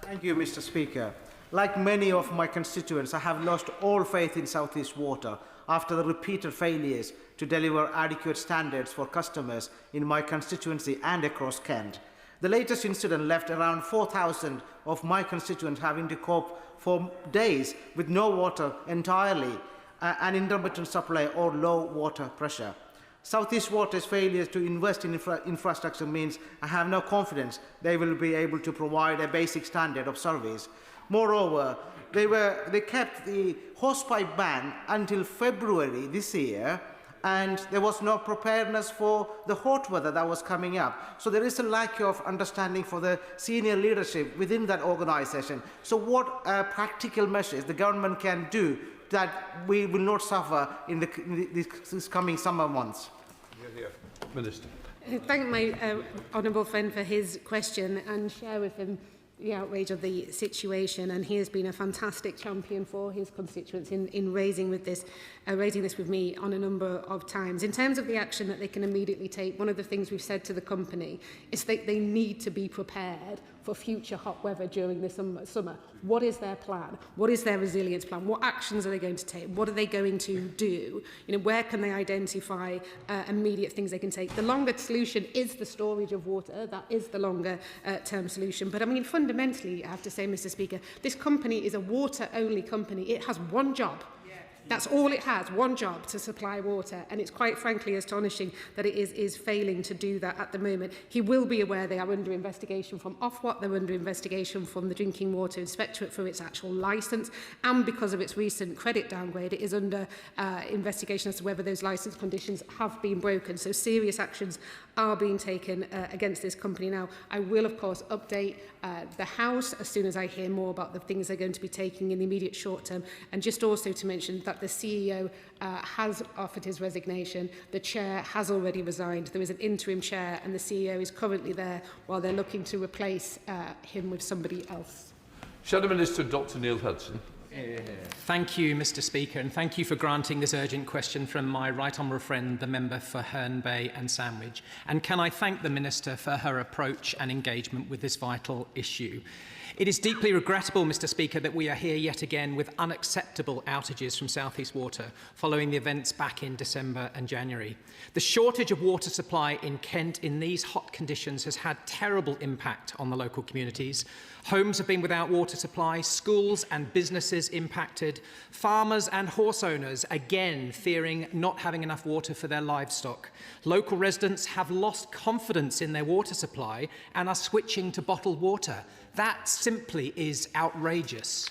Thank you, Mr. Speaker. Like many of my constituents, I have lost all faith in South East Water after the repeated failures to deliver adequate standards for customers in my constituency and across Kent. The latest incident left around 4,000 of my constituents having to cope for days with no water entirely, an intermittent supply or low water pressure. South East Water's failure to invest in infrastructure means I have no confidence they will be able to provide a basic standard of service. Moreover, they kept the hosepipe ban until February this year, and there was no preparedness for the hot weather that was coming up. So there is a lack of understanding for the senior leadership within that organisation. So what practical measures the government can do that we will not suffer in this coming summer months? Minister. I thank my honourable friend for his question and share with him the outrage of the situation, and he has been a fantastic champion for his constituents in raising this with me on a number of times. In terms of the action that they can immediately take, one of the things we've said to the company is that they need to be prepared for future hot weather during the summer. What is their plan? What is their resilience plan? What actions are they going to take? What are they going to do? Where can they identify immediate things they can take? The longer solution is the storage of water. That is the longer term solution. But I mean, fundamentally, I have to say, Mr. Speaker, this company is a water-only company. It has one job. That's all it has, one job, to supply water, and it's quite frankly astonishing that it is failing to do that at the moment. He will be aware they are under investigation from Ofwat, they're under investigation from the Drinking Water Inspectorate for its actual licence, and because of its recent credit downgrade, it is under investigation as to whether those licence conditions have been broken. So serious actions are being taken against this company now. I will, of course, update the House as soon as I hear more about the things they're going to be taking in the immediate short term, and just also to mention that the CEO has offered his resignation. The chair has already resigned. There is an interim chair, and the CEO is currently there while they're looking to replace him with somebody else. Shadow Minister Dr Neil Hudson. Thank you, Mr. Speaker, and thank you for granting this urgent question from my right honourable friend, the member for Herne Bay and Sandwich. And can I thank the Minister for her approach and engagement with this vital issue. It is deeply regrettable, Mr. Speaker, that we are here yet again with unacceptable outages from South East Water following the events back in December and January. The shortage of water supply in Kent in these hot conditions has had terrible impact on the local communities. Homes have been without water supply, schools and businesses impacted, farmers and horse owners again fearing not having enough water for their livestock. Local residents have lost confidence in their water supply and are switching to bottled water. That simply is outrageous.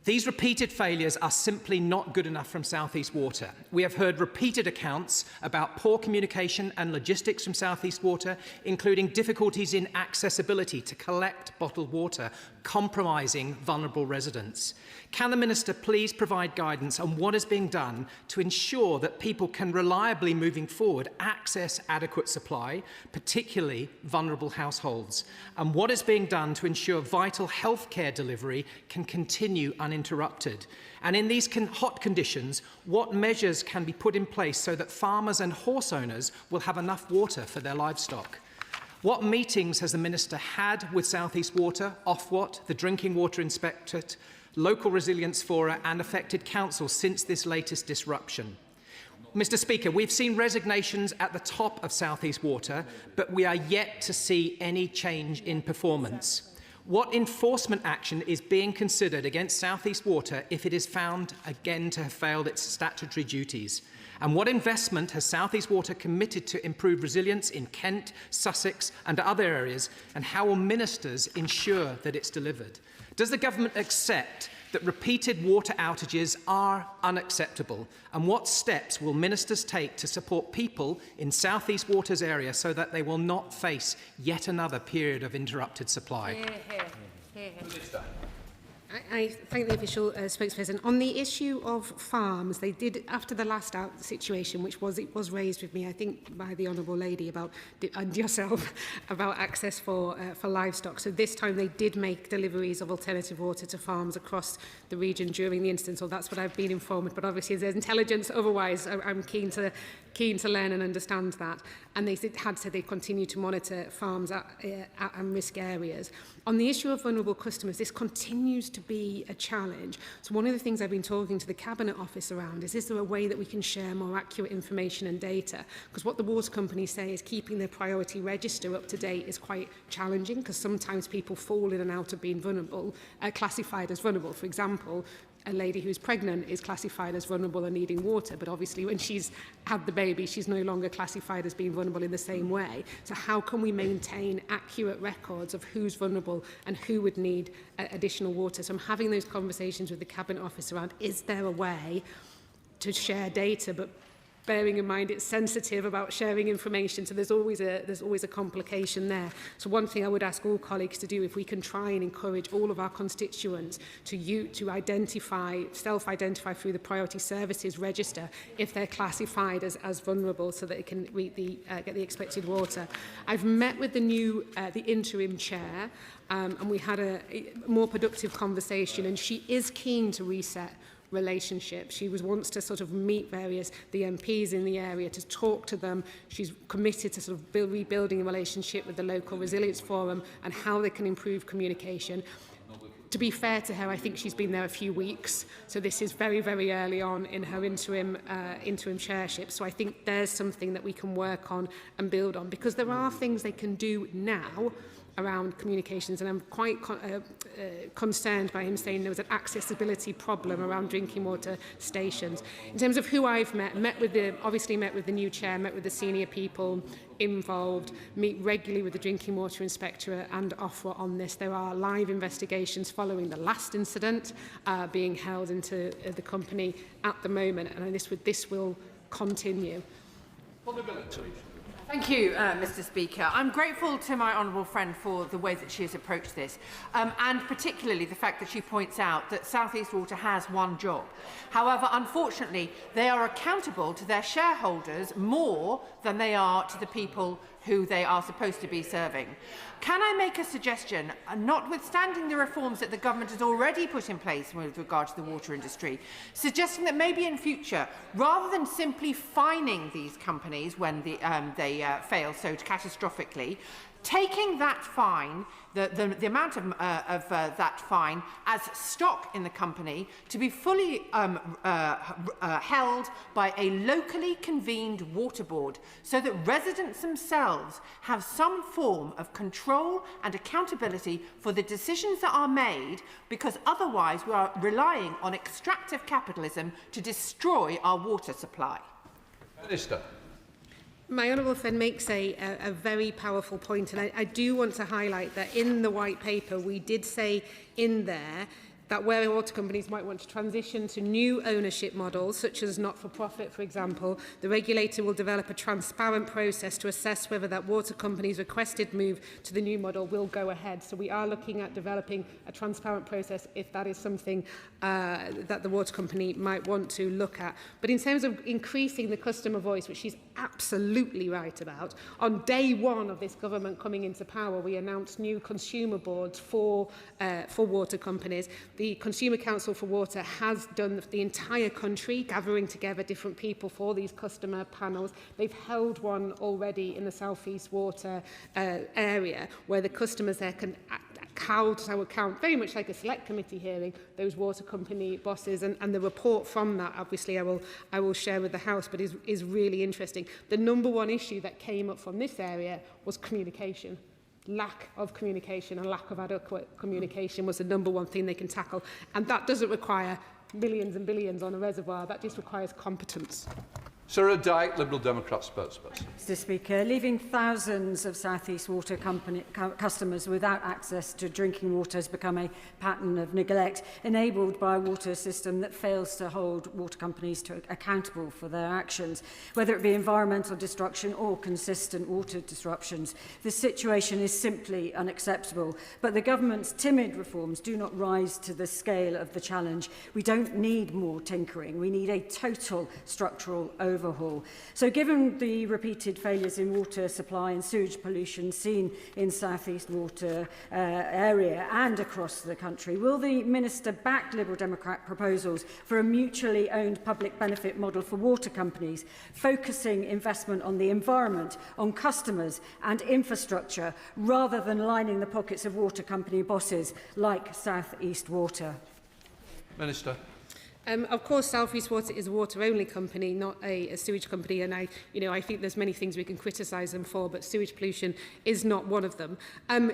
These repeated failures are simply not good enough from South East Water. We have heard repeated accounts about poor communication and logistics from South East Water, including difficulties in accessibility to collect bottled water, compromising vulnerable residents. Can the Minister please provide guidance on what is being done to ensure that people can reliably, moving forward, access adequate supply, particularly vulnerable households? And what is being done to ensure vital healthcare delivery can continue uninterrupted? And in these hot conditions, what measures can be put in place so that farmers and horse owners will have enough water for their livestock? What meetings has the Minister had with South East Water, Ofwat, the Drinking Water Inspectorate, local resilience fora and affected councils since this latest disruption? Mr. Speaker, we've seen resignations at the top of South East Water, but we are yet to see any change in performance. What enforcement action is being considered against South East Water if it is found again to have failed its statutory duties? And what investment has South East Water committed to improve resilience in Kent, Sussex and other areas, and how will ministers ensure that it's delivered? Does the government accept that repeated water outages are unacceptable? And what steps will ministers take to support people in South East Water's area so that they will not face yet another period of interrupted supply? I thank the official spokesperson. On the issue of farms, they did, after the last situation, which was raised with me, I think, by the Honourable Lady about, and yourself, about access for livestock. So this time they did make deliveries of alternative water to farms across the region during the instance, or that's what I've been informed. But obviously, if there's intelligence otherwise, I'm keen to learn and understand that. And they had said they continue to monitor farms at risk areas. On the issue of vulnerable customers, this continues to be a challenge. So one of the things I've been talking to the Cabinet Office around is there a way that we can share more accurate information and data? Because what the water companies say is keeping their priority register up to date is quite challenging, because sometimes people fall in and out of being vulnerable, classified as vulnerable. For example, a lady who's pregnant is classified as vulnerable and needing water, but obviously when she's had the baby, she's no longer classified as being vulnerable in the same way. So how can we maintain accurate records of who's vulnerable and who would need additional water? So I'm having those conversations with the Cabinet Office around, is there a way to share data, but bearing in mind it's sensitive about sharing information, so there's always a complication there. So one thing I would ask all colleagues to do, if we can try and encourage all of our constituents to identify, self-identify through the priority services register if they're classified as vulnerable, so that it can get the expected water. I've met with the interim chair, and we had a more productive conversation, and she is keen to reset relationship. She wants to sort of meet the MPs in the area, to talk to them. She's committed to sort of rebuilding a relationship with the local resilience forum and how they can improve communication. To be fair to her, I think she's been there a few weeks, so this is very, very early on in her interim chairship. So I think there's something that we can work on and build on, because there are things they can do now around communications, and I'm quite concerned by him saying there was an accessibility problem around drinking water stations. In terms of who I've obviously met with the new chair, met with the senior people involved, meet regularly with the Drinking Water Inspectorate and Ofwat on this. There are live investigations following the last incident being held into the company at the moment, and this will continue. Thank you, Mr. Speaker. I'm grateful to my honourable friend for the way that she has approached this, and particularly the fact that she points out that South East Water has one job. However, unfortunately, they are accountable to their shareholders more than they are to the people who they are supposed to be serving. Can I make a suggestion, notwithstanding the reforms that the government has already put in place with regard to the water industry, suggesting that maybe in future, rather than simply fining these companies when they fail so catastrophically, taking that fine, the amount of that fine as stock in the company to be fully held by a locally convened water board, so that residents themselves have some form of control and accountability for the decisions that are made, because otherwise we are relying on extractive capitalism to destroy our water supply. Minister. My honourable friend makes a very powerful point, and I do want to highlight that in the white paper we did say in there that where water companies might want to transition to new ownership models, such as not-for-profit, for example, the regulator will develop a transparent process to assess whether that water company's requested move to the new model will go ahead. So we are looking at developing a transparent process if that is something that the water company might want to look at. But in terms of increasing the customer voice, which she's absolutely right about, on day one of this government coming into power, we announced new consumer boards for water companies. The Consumer Council for Water has done the entire country, gathering together different people for these customer panels. They've held one already in the South East Water area, where the customers there can count, very much like a select committee hearing, those water company bosses, and the report from that, obviously, I will share with the House, but is really interesting. The number one issue that came up from this area was communication. Lack of communication and lack of adequate communication was the number one thing they can tackle, and that doesn't require millions and billions on a reservoir, that just requires competence. Sarah Dyke, Liberal Democrat spokesperson. Mr Speaker, leaving thousands of South East Water customers without access to drinking water has become a pattern of neglect, enabled by a water system that fails to hold water companies accountable for their actions, whether it be environmental destruction or consistent water disruptions. This situation is simply unacceptable, but the government's timid reforms do not rise to the scale of the challenge. We don't need more tinkering, we need a total structural overhaul. So given the repeated failures in water supply and sewage pollution seen in South East Water area and across the country, will the Minister back Liberal Democrat proposals for a mutually owned public benefit model for water companies, focusing investment on the environment, on customers and infrastructure, rather than lining the pockets of water company bosses like South East Water? Minister. Of course, South East Water is a water-only company, not a sewage company, and I think there's many things we can criticise them for, but sewage pollution is not one of them.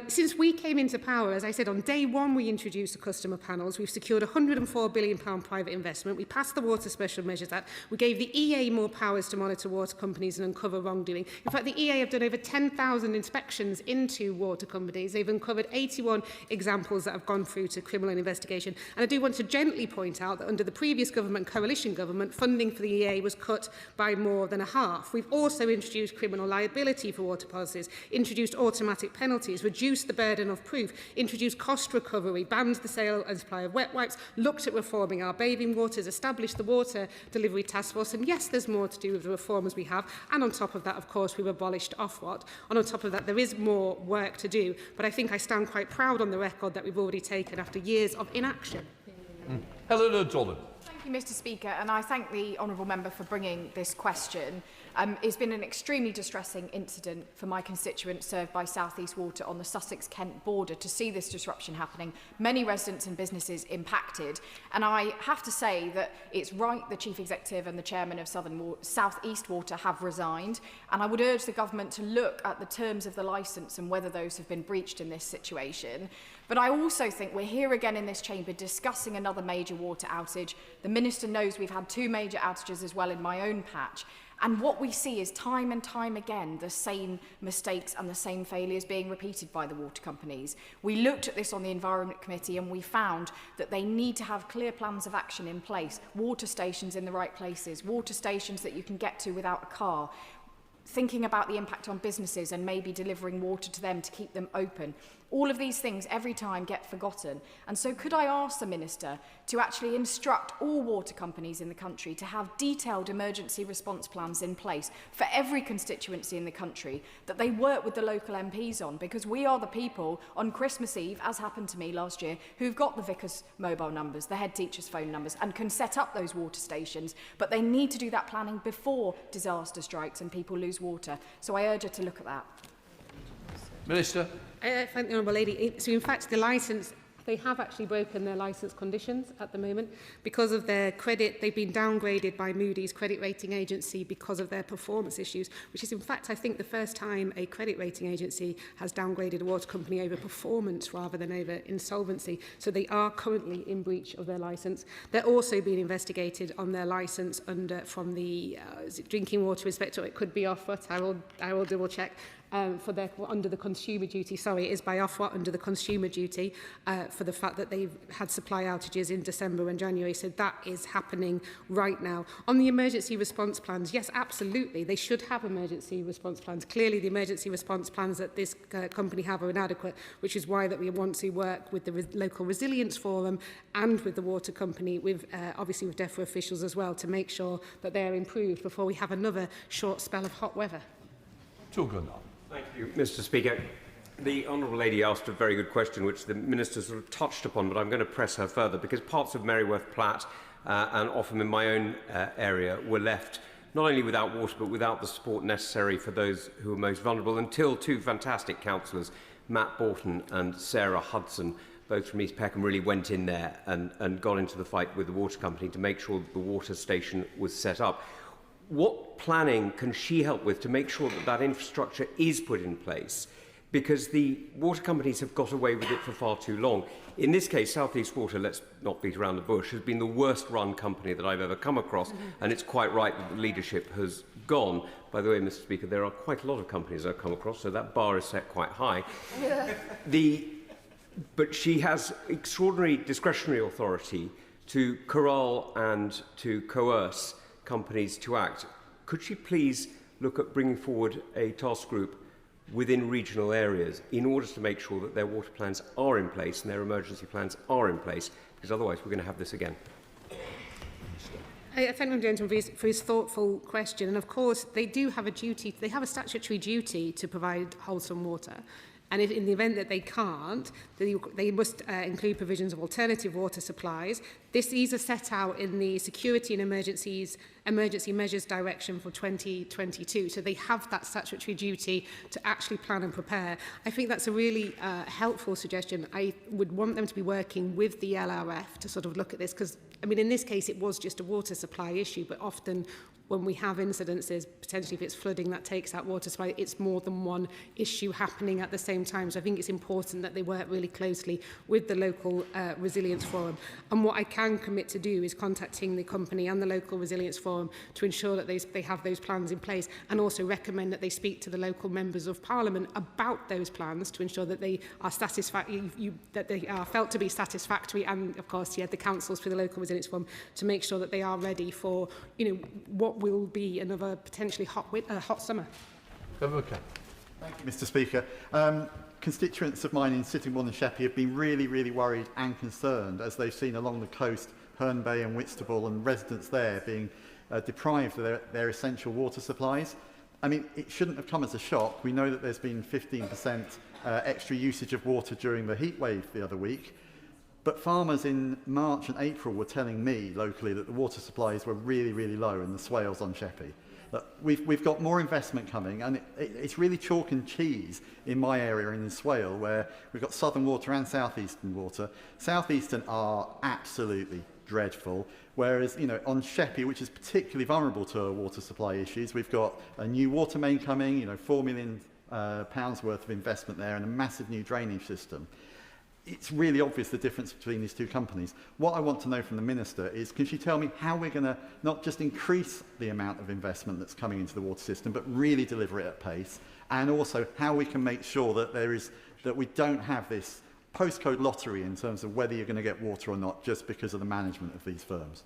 Since we came into power, as I said, on day one we introduced the customer panels. We've secured £104 billion private investment. We passed the Water Special Measures Act. We gave the EA more powers to monitor water companies and uncover wrongdoing. In fact, the EA have done over 10,000 inspections into water companies. They've uncovered 81 examples that have gone through to criminal investigation. And I do want to gently point out that under the previous government, coalition government, funding for the EA was cut by more than a half. We've also introduced criminal liability for water policies, introduced automatic penalties, reduced the burden of proof, introduced cost recovery, banned the sale and supply of wet wipes, looked at reforming our bathing waters, established the Water Delivery Task Force, and yes, there's more to do with the reforms we have. And on top of that, of course, we've abolished Ofwat. And on top of that, there is more work to do. But I think I stand quite proud on the record that we've already taken after years of inaction. Helen O'Donoghue. Thank you, Mr Speaker, and I thank the honourable member for bringing this question. It's been an extremely distressing incident for my constituents served by South East Water on the Sussex-Kent border to see this disruption happening. Many residents and businesses impacted, and I have to say that it's right the Chief Executive and the Chairman of South East Water have resigned, and I would urge the government to look at the terms of the licence and whether those have been breached in this situation. But I also think we're here again in this chamber discussing another major water outage. The Minister knows we've had 2 major outages as well in my own patch. And what we see is time and time again the same mistakes and the same failures being repeated by the water companies. We looked at this on the Environment Committee and we found that they need to have clear plans of action in place, water stations in the right places, water stations that you can get to without a car, thinking about the impact on businesses and maybe delivering water to them to keep them open. All of these things every time get forgotten. And so could I ask the Minister to actually instruct all water companies in the country to have detailed emergency response plans in place for every constituency in the country that they work with the local MPs on, because we are the people on Christmas Eve, as happened to me last year, who've got the vicar's mobile numbers, the head teacher's phone numbers, and can set up those water stations, but they need to do that planning before disaster strikes and people lose water. So I urge her to look at that. Minister. I thank the Honourable Lady. So in fact, the licence, they have actually broken their licence conditions at the moment. Because of their credit, they've been downgraded by Moody's credit rating agency because of their performance issues, which is in fact, I think, the first time a credit rating agency has downgraded a water company over performance rather than over insolvency. So they are currently in breach of their licence. They're also being investigated on their licence from the drinking water inspector. It could be Ofwat. I will double check. under the consumer duty. Sorry, it is by Ofwat under the consumer duty for the fact that they've had supply outages in December and January. So that is happening right now. On the emergency response plans, yes, absolutely, they should have emergency response plans. Clearly, the emergency response plans that this company have are inadequate, which is why that we want to work with the local resilience forum and with the water company, with obviously with DEFRA officials as well, to make sure that they're improved before we have another short spell of hot weather. Thank you, Mr. Speaker. The Honourable Lady asked a very good question, which the Minister sort of touched upon, but I'm going to press her further, because parts of Merryworth Platt and often in my own area were left not only without water, but without the support necessary for those who are most vulnerable, until two fantastic councillors, Matt Borton and Sarah Hudson, both from East Peckham, really went in there and got into the fight with the water company to make sure that the water station was set up. What planning can she help with to make sure that that infrastructure is put in place? Because the water companies have got away with it for far too long. In this case, South East Water, let's not beat around the bush, has been the worst run company that I've ever come across, and it's quite right that the leadership has gone. By the way, Mr. Speaker, there are quite a lot of companies I've come across, so that bar is set quite high. But she has extraordinary discretionary authority to corral and to coerce companies to act. Could she please look at bringing forward a task group within regional areas in order to make sure that their water plans are in place and their emergency plans are in place, because otherwise we're going to have this again. I thank the gentleman for his thoughtful question. And of course, they do have a duty, they have a statutory duty to provide wholesome water. And if, in the event that they can't, they must include provisions of alternative water supplies. These are set out in the Security and Emergency Measures Direction for 2022. So they have that statutory duty to actually plan and prepare. I think that's a really helpful suggestion. I would want them to be working with the LRF to sort of look at this, because, I mean, in this case, it was just a water supply issue, but often when we have incidences, potentially if it's flooding that takes out water supply, it's more than one issue happening at the same time. So I think it's important that they work really closely with the local resilience forum. And what I can commit to do is contacting the company and the local resilience forum to ensure that they have those plans in place, and also recommend that they speak to the local members of parliament about those plans to ensure that they are that they are felt to be satisfactory, and of course, the councils for the local resilience forum to make sure that they are ready for, what will be another potentially hot summer. Okay. Thank you, Mr. Speaker. Constituents of mine in Sittingbourne and Sheppey have been really, really worried and concerned as they've seen along the coast Herne Bay and Whitstable and residents there being deprived of their essential water supplies. I mean, it shouldn't have come as a shock. We know that there's been 15% extra usage of water during the heat wave the other week. But farmers in March and April were telling me locally that the water supplies were really, really low in the swales on Sheppey. We've got more investment coming, and it's really chalk and cheese in my area in the Swale, where we've got Southern Water and South Eastern Water. South Eastern are absolutely dreadful, whereas on Sheppey, which is particularly vulnerable to water supply issues, we've got a new water main coming, £4 million worth of investment there, and a massive new drainage system. It's really obvious the difference between these two companies. What I want to know from the Minister is, can she tell me how we're going to not just increase the amount of investment that's coming into the water system, but really deliver it at pace, and also how we can make sure that we don't have this postcode lottery in terms of whether you're going to get water or not just because of the management of these firms.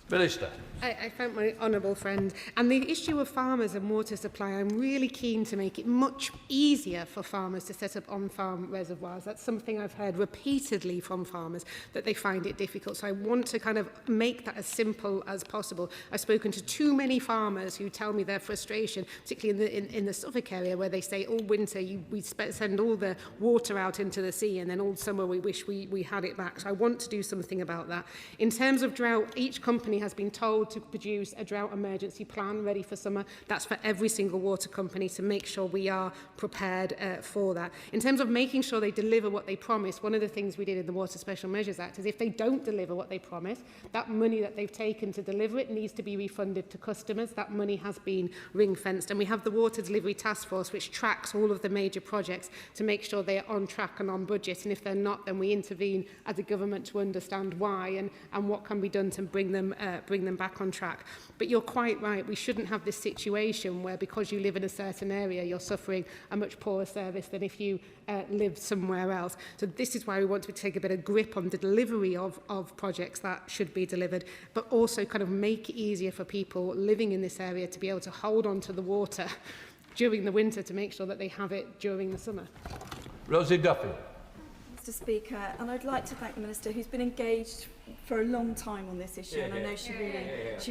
Minister. I thank my honourable friend. And the issue of farmers and water supply, I'm really keen to make it much easier for farmers to set up on-farm reservoirs. That's something I've heard repeatedly from farmers, that they find it difficult. So I want to kind of make that as simple as possible. I've spoken to too many farmers who tell me their frustration, particularly in the Suffolk area, where they say all winter we send all the water out into the sea, and then all summer we wish we had it back. So I want to do something about that. In terms of drought, each company has been told to produce a drought emergency plan ready for summer. That's for every single water company, to make sure we are prepared for that. In terms of making sure they deliver what they promise, one of the things we did in the Water Special Measures Act is if they don't deliver what they promise, that money that they've taken to deliver it needs to be refunded to customers. That money has been ring-fenced, and we have the Water Delivery Task Force, which tracks all of the major projects to make sure they are on track and on budget, and if they're not, then we intervene as a government to understand why and what can be done to bring them bring them back on track. But you're quite right, we shouldn't have this situation where because you live in a certain area, you're suffering a much poorer service than if you live somewhere else. So this is why we want to take a bit of grip on the delivery of projects that should be delivered, but also kind of make it easier for people living in this area to be able to hold on to the water during the winter to make sure that they have it during the summer. Rosie Duffy. Mr. Speaker, and I'd like to thank the Minister who's been engaged for a long time on this issue, and I know she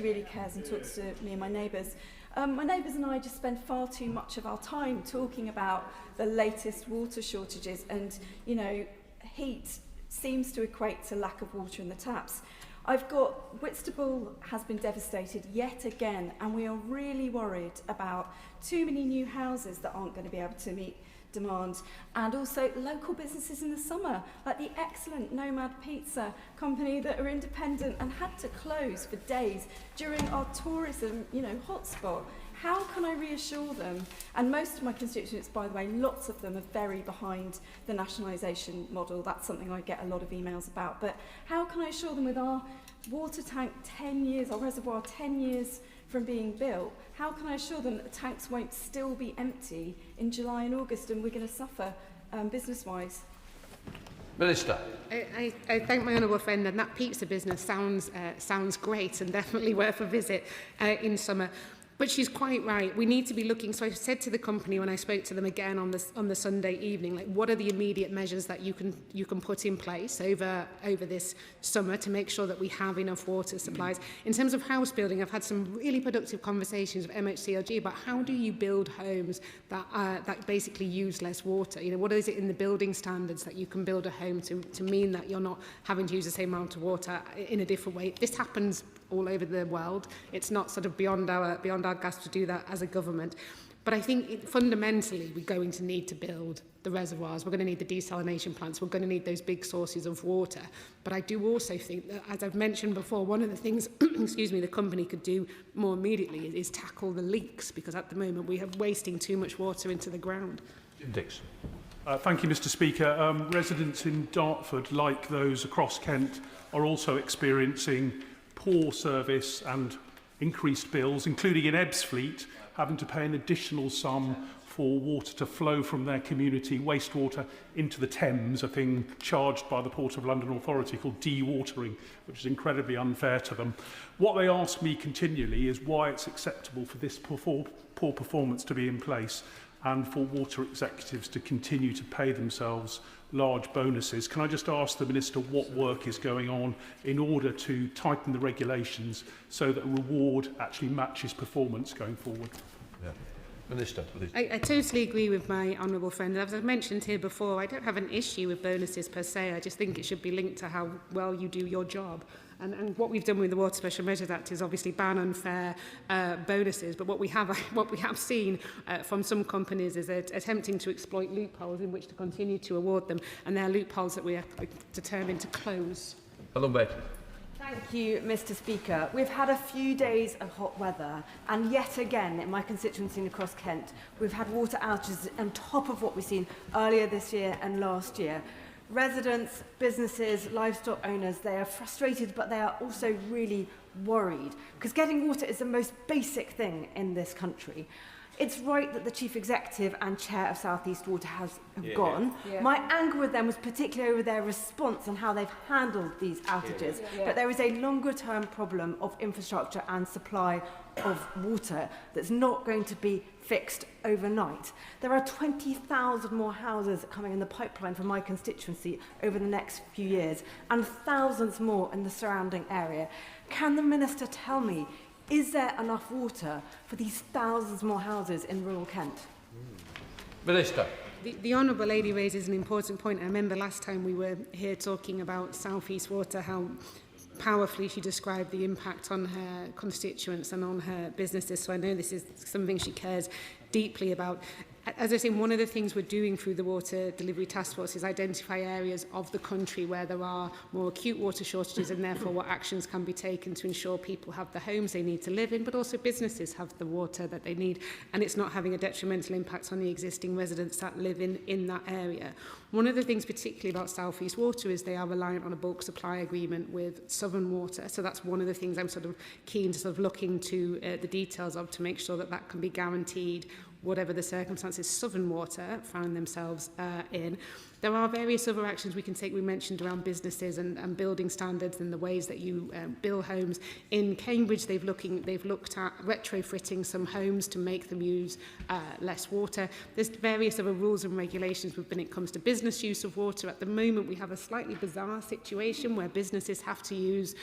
really cares and talks to me and my neighbours. My neighbours and I just spend far too much of our time talking about the latest water shortages, and, you know, heat seems to equate to lack of water in the taps. I've got Whitstable has been devastated yet again, and we are really worried about too many new houses that aren't going to be able to meet demand, and also local businesses in the summer, like the excellent Nomad Pizza company that are independent and had to close for days during our tourism, you know, hotspot. How can I reassure them? And most of my constituents, by the way, lots of them are very behind the nationalisation model. That's something I get a lot of emails about. But how can I assure them with our water tank 10 years, our reservoir 10 years from being built, how can I assure them that the tanks won't still be empty in July and August and we're going to suffer business-wise? Minister. I thank my honourable friend, and that pizza business sounds great and definitely worth a visit in summer. But she's quite right. We need to be looking. So I said to the company when I spoke to them again on the Sunday evening, like, what are the immediate measures that you can put in place over this summer to make sure that we have enough water supplies? In terms of house building, I've had some really productive conversations with MHCLG about how do you build homes that basically use less water. You know, what is it in the building standards that you can build a home to mean that you're not having to use the same amount of water in a different way? This happens all over the world. It's not sort of beyond our grasp to do that as a government. But I think fundamentally we're going to need to build the reservoirs. We're going to need the desalination plants. We're going to need those big sources of water. But I do also think that, as I've mentioned before, one of the things excuse me, the company could do more immediately is tackle the leaks, because at the moment we are wasting too much water into the ground. Dixon. Thank you, Mr. Speaker. Residents in Dartford, like those across Kent, are also experiencing poor service and increased bills, including in Ebbsfleet, having to pay an additional sum for water to flow from their community wastewater into the Thames, a thing charged by the Port of London Authority called dewatering, which is incredibly unfair to them. What they ask me continually is why it's acceptable for this poor performance to be in place and for water executives to continue to pay themselves large bonuses. Can I just ask the Minister what work is going on in order to tighten the regulations so that reward actually matches performance going forward? Yeah. Minister, please. I totally agree with my honourable friend. As I've mentioned here before, I don't have an issue with bonuses per se. I just think it should be linked to how well you do your job. And what we've done with the Water Special Measures Act is obviously ban unfair bonuses. But what we have seen from some companies is attempting to exploit loopholes in which to continue to award them, and they're loopholes that we are determined to close. Hello, mate. Thank you, Mr. Speaker. We've had a few days of hot weather, and yet again in my constituency and across Kent, we've had water outages on top of what we've seen earlier this year and last year. Residents, businesses, livestock owners, they are frustrated, but they are also really worried, because getting water is the most basic thing in this country. It's right that the Chief Executive and Chair of South East Water have gone. Yeah. My anger with them was particularly over their response and how they've handled these outages. But there is a longer-term problem of infrastructure and supply of water that's not going to be fixed overnight. There are 20,000 more houses coming in the pipeline from my constituency over the next few years, and thousands more in the surrounding area. Can the Minister tell me, is there enough water for these thousands more houses in rural Kent? Minister. The Honourable Lady raises an important point. I remember last time we were here talking about South East Water, how powerfully she described the impact on her constituents and on her businesses. So I know this is something she cares deeply about. As I say, one of the things we're doing through the Water Delivery Task Force is identify areas of the country where there are more acute water shortages, and therefore what actions can be taken to ensure people have the homes they need to live in, but also businesses have the water that they need, and it's not having a detrimental impact on the existing residents that live in that area. One of the things particularly about South East Water is they are reliant on a bulk supply agreement with Southern Water, so that's one of the things I'm sort of keen to sort of look into the details of, to make sure that that can be guaranteed whatever the circumstances Southern Water found themselves in. There are various other actions we can take. We mentioned around businesses and building standards and the ways that you build homes. In Cambridge, they've looked at retrofitting some homes to make them use less water. There's various other rules and regulations when it comes to business use of water. At the moment, we have a slightly bizarre situation where businesses have to use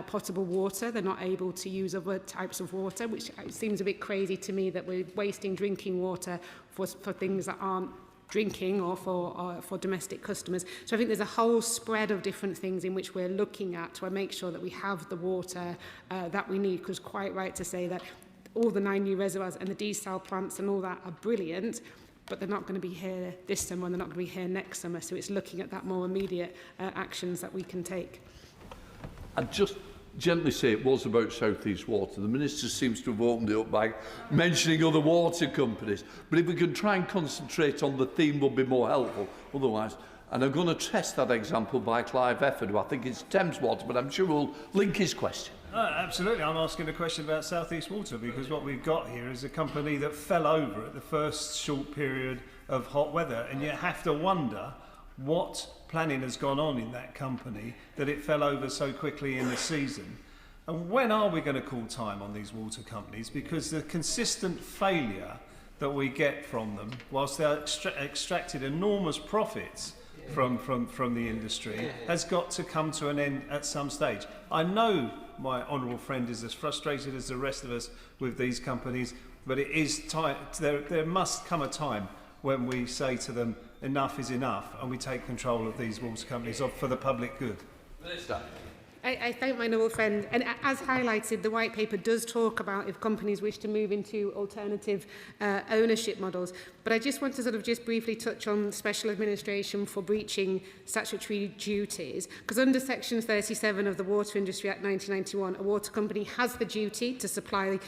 potable water. They're not able to use other types of water, which seems a bit crazy to me, that we're wasting drinking water for things that aren't drinking or for domestic customers. So I think there's a whole spread of different things in which we're looking at to make sure that we have the water that we need, because quite right to say that all the 9 new reservoirs and the desal plants and all that are brilliant, but they're not going to be here this summer and they're not going to be here next summer. So it's looking at that more immediate actions that we can take. I'd just gently say it was about South East Water. The Minister seems to have opened it up by mentioning other water companies. But if we can try and concentrate on the theme, will be more helpful otherwise. And I'm going to test that example by Clive Efford, who I think is Thames Water, but I'm sure we'll link his question. Absolutely. I'm asking a question about South East Water, because what we've got here is a company that fell over at the first short period of hot weather, and you have to wonder what planning has gone on in that company that it fell over so quickly in the season. And when are we going to call time on these water companies? Because the consistent failure that we get from them, whilst they're extracted enormous profits from the industry, has got to come to an end at some stage. I know my honourable friend is as frustrated as the rest of us with these companies, but it is time. There must come a time when we say to them, enough is enough, and we take control of these water companies for the public good. Minister. I thank my noble friend, and as highlighted, the white paper does talk about if companies wish to move into alternative ownership models. But I just want to sort of just briefly touch on special administration for breaching statutory duties, because under Section 37 of the Water Industry Act 1991, a water company has the duty to supply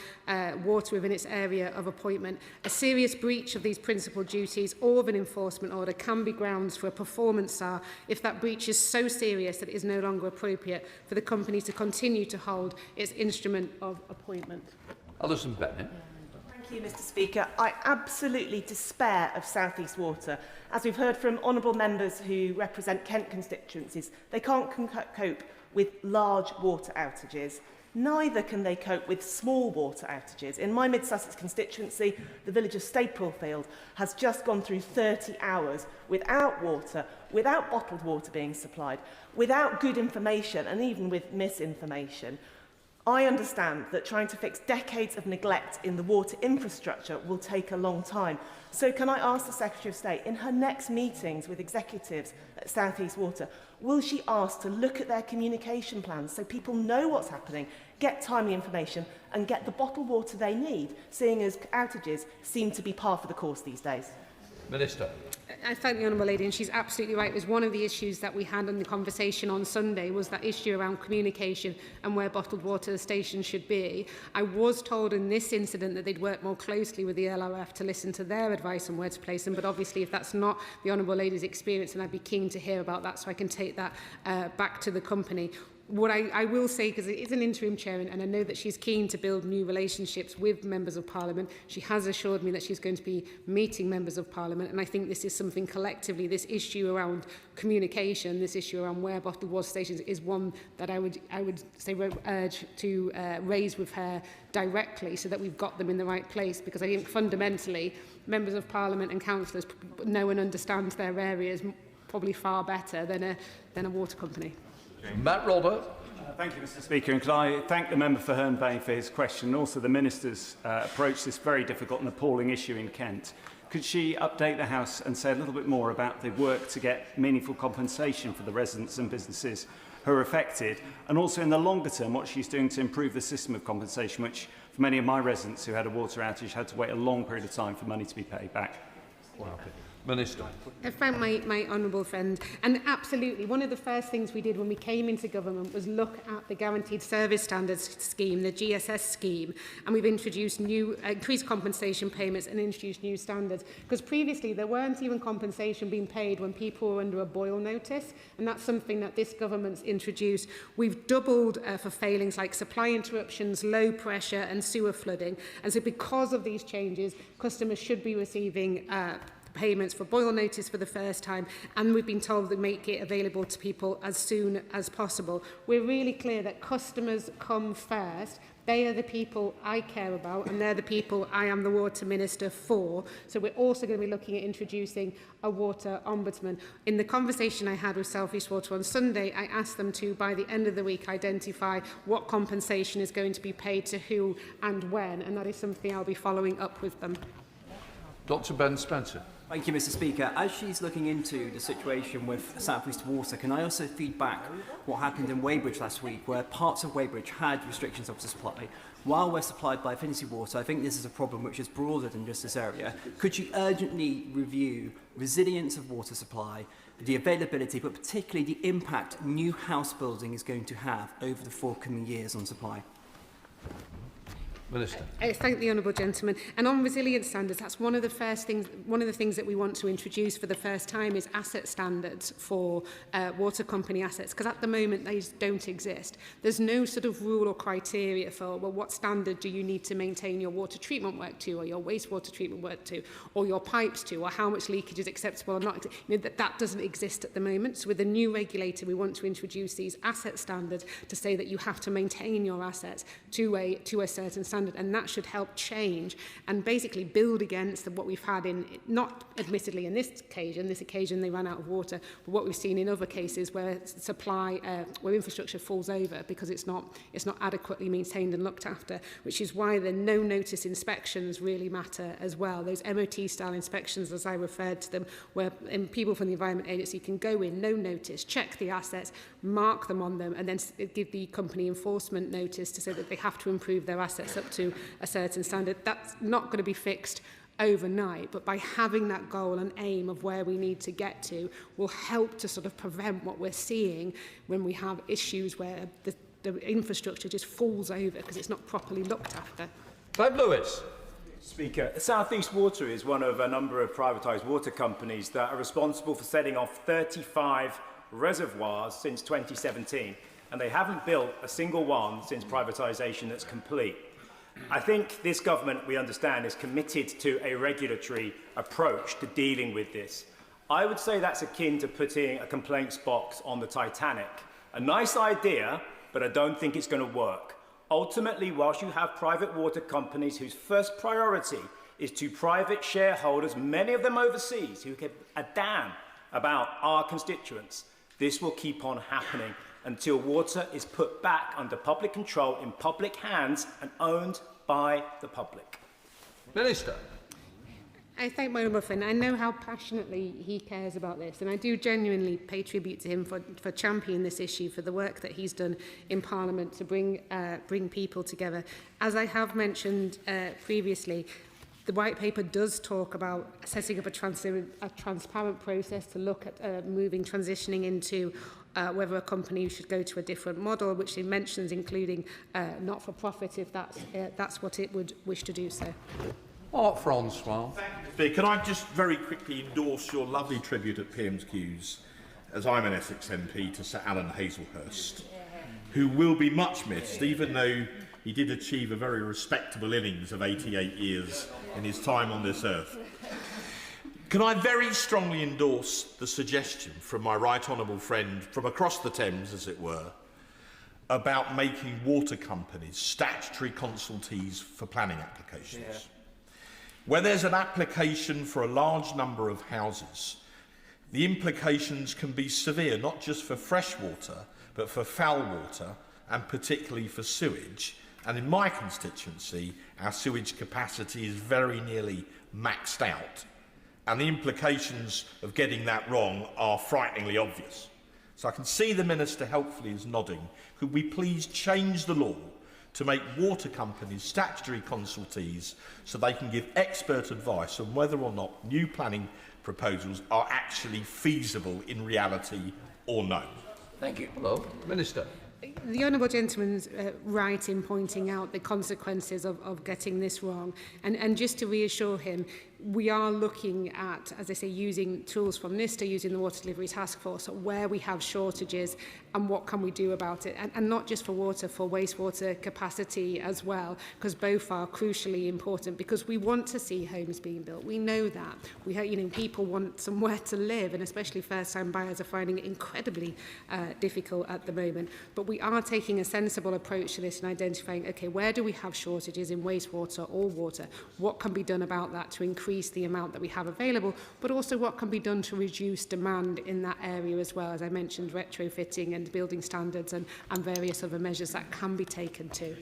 water within its area of appointment. A serious breach of these principal duties or of an enforcement order can be grounds for a performance SAR if that breach is so serious that it is no longer appropriate for the company to continue to hold its instrument of appointment. Alison Bennett. Thank you, Mr. Speaker. I absolutely despair of South East Water. As we've heard from honourable members who represent Kent constituencies, they can't cope with large water outages. Neither can they cope with small water outages. In my Mid-Sussex constituency, the village of Staplefield has just gone through 30 hours without water, without bottled water being supplied, without good information, and even with misinformation. I understand that trying to fix decades of neglect in the water infrastructure will take a long time. So can I ask the Secretary of State, in her next meetings with executives at South East Water, will she ask to look at their communication plans so people know what's happening, get timely information and get the bottled water they need, seeing as outages seem to be par for the course these days? Minister. I thank the Honourable Lady, and she's absolutely right. It was one of the issues that we had in the conversation on Sunday, was that issue around communication and where bottled water stations should be. I was told in this incident that they'd work more closely with the LRF to listen to their advice on where to place them, but obviously if that's not the Honourable Lady's experience, then I'd be keen to hear about that so I can take that back to the company. What I will say, because it is an interim chair, and I know that she's keen to build new relationships with members of Parliament. She has assured me that she's going to be meeting members of Parliament, and I think this is something collectively, this issue around communication, this issue around where bottled water stations is one that I would say urge to raise with her directly so that we've got them in the right place, because I think fundamentally members of Parliament and councillors know and understand their areas probably far better than a water company. Matt Rodder. Thank you, Mr. Speaker. And could I thank the member for Herne Bay for his question, and also the Minister's approach to this very difficult and appalling issue in Kent. Could she update the House and say a little bit more about the work to get meaningful compensation for the residents and businesses who are affected, and also in the longer term what she's doing to improve the system of compensation, which for many of my residents who had a water outage had to wait a long period of time for money to be paid back? Minister. I thank my honourable friend. And absolutely, one of the first things we did when we came into government was look at the Guaranteed Service Standards scheme, the GSS scheme, and we've introduced new increased compensation payments and introduced new standards. Because previously there weren't even compensation being paid when people were under a boil notice, and that's something that this government's introduced. We've doubled for failings like supply interruptions, low pressure and sewer flooding. And so because of these changes, customers should be receiving payments for boil notice for the first time, and we've been told to make it available to people as soon as possible. We're really clear that customers come first. They are the people I care about, and they're the people I am the Water Minister for. So we're also going to be looking at introducing a Water Ombudsman. In the conversation I had with South East Water on Sunday, I asked them to, by the end of the week, identify what compensation is going to be paid to who and when, and that is something I'll be following up with them. Dr. Ben Spencer. Thank you, Mr. Speaker. As she's looking into the situation with South East Water, can I also feed back what happened in Weybridge last week, where parts of Weybridge had restrictions of supply? While we're supplied by Affinity Water, I think this is a problem which is broader than just this area. Could you urgently review resilience of water supply, the availability, but particularly the impact new house building is going to have over the forthcoming years on supply? Minister. I thank the honourable gentleman. And on resilience standards, that's one of the things that we want to introduce for the first time is asset standards for water company assets, because at the moment these don't exist. There's no sort of rule or criteria for, well, what standard do you need to maintain your water treatment work to, or your wastewater treatment work to, or your pipes to, or how much leakage is acceptable or not. You know, that doesn't exist at the moment. So with the new regulator, we want to introduce these asset standards to say that you have to maintain your assets to a certain standard. And that should help change and basically build against what we've had in, not admittedly in this occasion they ran out of water, but what we've seen in other cases where where infrastructure falls over because it's not adequately maintained and looked after, which is why the no-notice inspections really matter as well. Those MOT-style inspections, as I referred to them, where people from the Environment Agency can go in, no notice, check the assets, mark them on them, and then give the company enforcement notice to say that they have to improve their assets up to a certain standard. That's not going to be fixed overnight, but by having that goal and aim of where we need to get to will help to sort of prevent what we're seeing when we have issues where the infrastructure just falls over because it's not properly looked after. Clive Lewis. Speaker, South East Water is one of a number of privatised water companies that are responsible for setting off 35 reservoirs since 2017, and they haven't built a single one since privatisation that's complete. I think this government, we understand, is committed to a regulatory approach to dealing with this. I would say that's akin to putting a complaints box on the Titanic. A nice idea, but I don't think it's going to work. Ultimately, whilst you have private water companies whose first priority is to private shareholders, many of them overseas, who give a damn about our constituents, this will keep on happening until water is put back under public control in public hands and owned by the public. Minister. I thank my honourable friend. I know how passionately he cares about this, and I do genuinely pay tribute to him for championing this issue, for the work that he's done in Parliament to bring people together. As I have mentioned previously, the White Paper does talk about setting up a transparent process to look at transitioning into whether a company should go to a different model, which it mentions including not-for-profit if that's what it would wish to do so. Francois. Speaker, can I just very quickly endorse your lovely tribute at PMQs, as I'm an Essex MP, to Sir Alan Hazelhurst, who will be much missed, even though he did achieve a very respectable innings of 88 years in his time on this earth. Can I very strongly endorse the suggestion from my right honourable friend from across the Thames, as it were, about making water companies statutory consultees for planning applications. Yeah. Where there's an application for a large number of houses, the implications can be severe, not just for fresh water, but for foul water, and particularly for sewage. And in my constituency, our sewage capacity is very nearly maxed out. And the implications of getting that wrong are frighteningly obvious. So I can see the Minister helpfully is nodding. Could we please change the law to make water companies statutory consultees so they can give expert advice on whether or not new planning proposals are actually feasible in reality or no. Thank you. Hello, Minister. The Honourable Gentleman's right in pointing out the consequences of getting this wrong. And just to reassure him, we are looking at, as I say, using tools from NISTA, using the Water Delivery Task Force, where we have shortages and what can we do about it. And not just for water, for wastewater capacity as well, because both are crucially important, because we want to see homes being built. We know that. People want somewhere to live, and especially first-time buyers are finding it incredibly difficult at the moment. But we are taking a sensible approach to this and identifying, okay, where do we have shortages in wastewater or water? What can be done about that to increase the amount that we have available, but also what can be done to reduce demand in that area as well, as I mentioned, retrofitting and building standards and various other measures that can be taken too.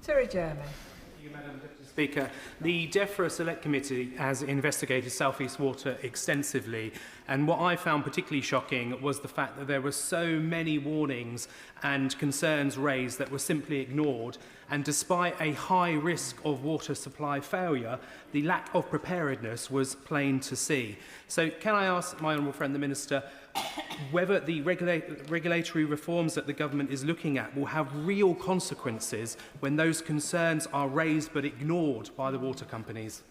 Terry Jeremy. Thank you, Madam Deputy Speaker. The DEFRA Select Committee has investigated South East Water extensively, and what I found particularly shocking was the fact that there were so many warnings and concerns raised that were simply ignored, and despite a high risk of water supply failure, the lack of preparedness was plain to see. So can I ask my honourable friend the Minister whether the regulatory reforms that the government is looking at will have real consequences when those concerns are raised but ignored by the water companies?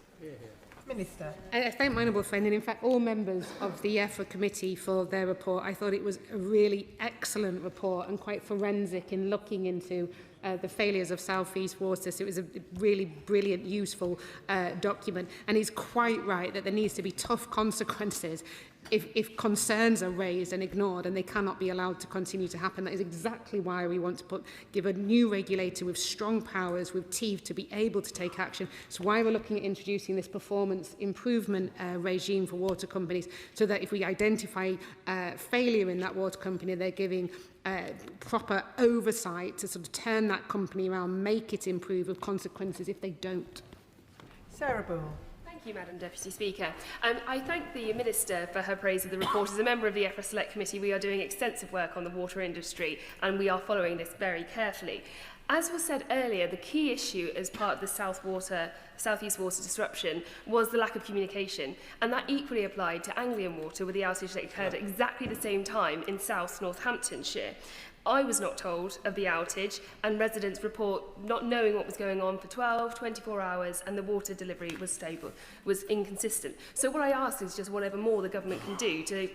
Minister. I thank my honourable friend and in fact all members of the EFRA committee for their report. I thought it was a really excellent report and quite forensic in looking into the failures of South East Water. So it was a really brilliant, useful document. And he's quite right that there needs to be tough consequences if concerns are raised and ignored and they cannot be allowed to continue to happen. That is exactly why we want to give a new regulator with strong powers, with teeth, to be able to take action. It's why we're looking at introducing this performance improvement regime for water companies, so that if we identify failure in that water company, they're giving proper oversight to sort of turn that company around, make it improve, with consequences if they don't. Sarah Bull. Thank you, Madam Deputy Speaker. I thank the Minister for her praise of the report. As a member of the EFRA Select Committee, we are doing extensive work on the water industry and we are following this very carefully. As was said earlier, the key issue as part of the South East Water disruption was the lack of communication, and that equally applied to Anglian Water, with the outage that occurred at exactly the same time in South Northamptonshire. I was not told of the outage, and residents report not knowing what was going on for 12, 24 hours, and the water delivery was inconsistent. So what I ask is just whatever more the government can do to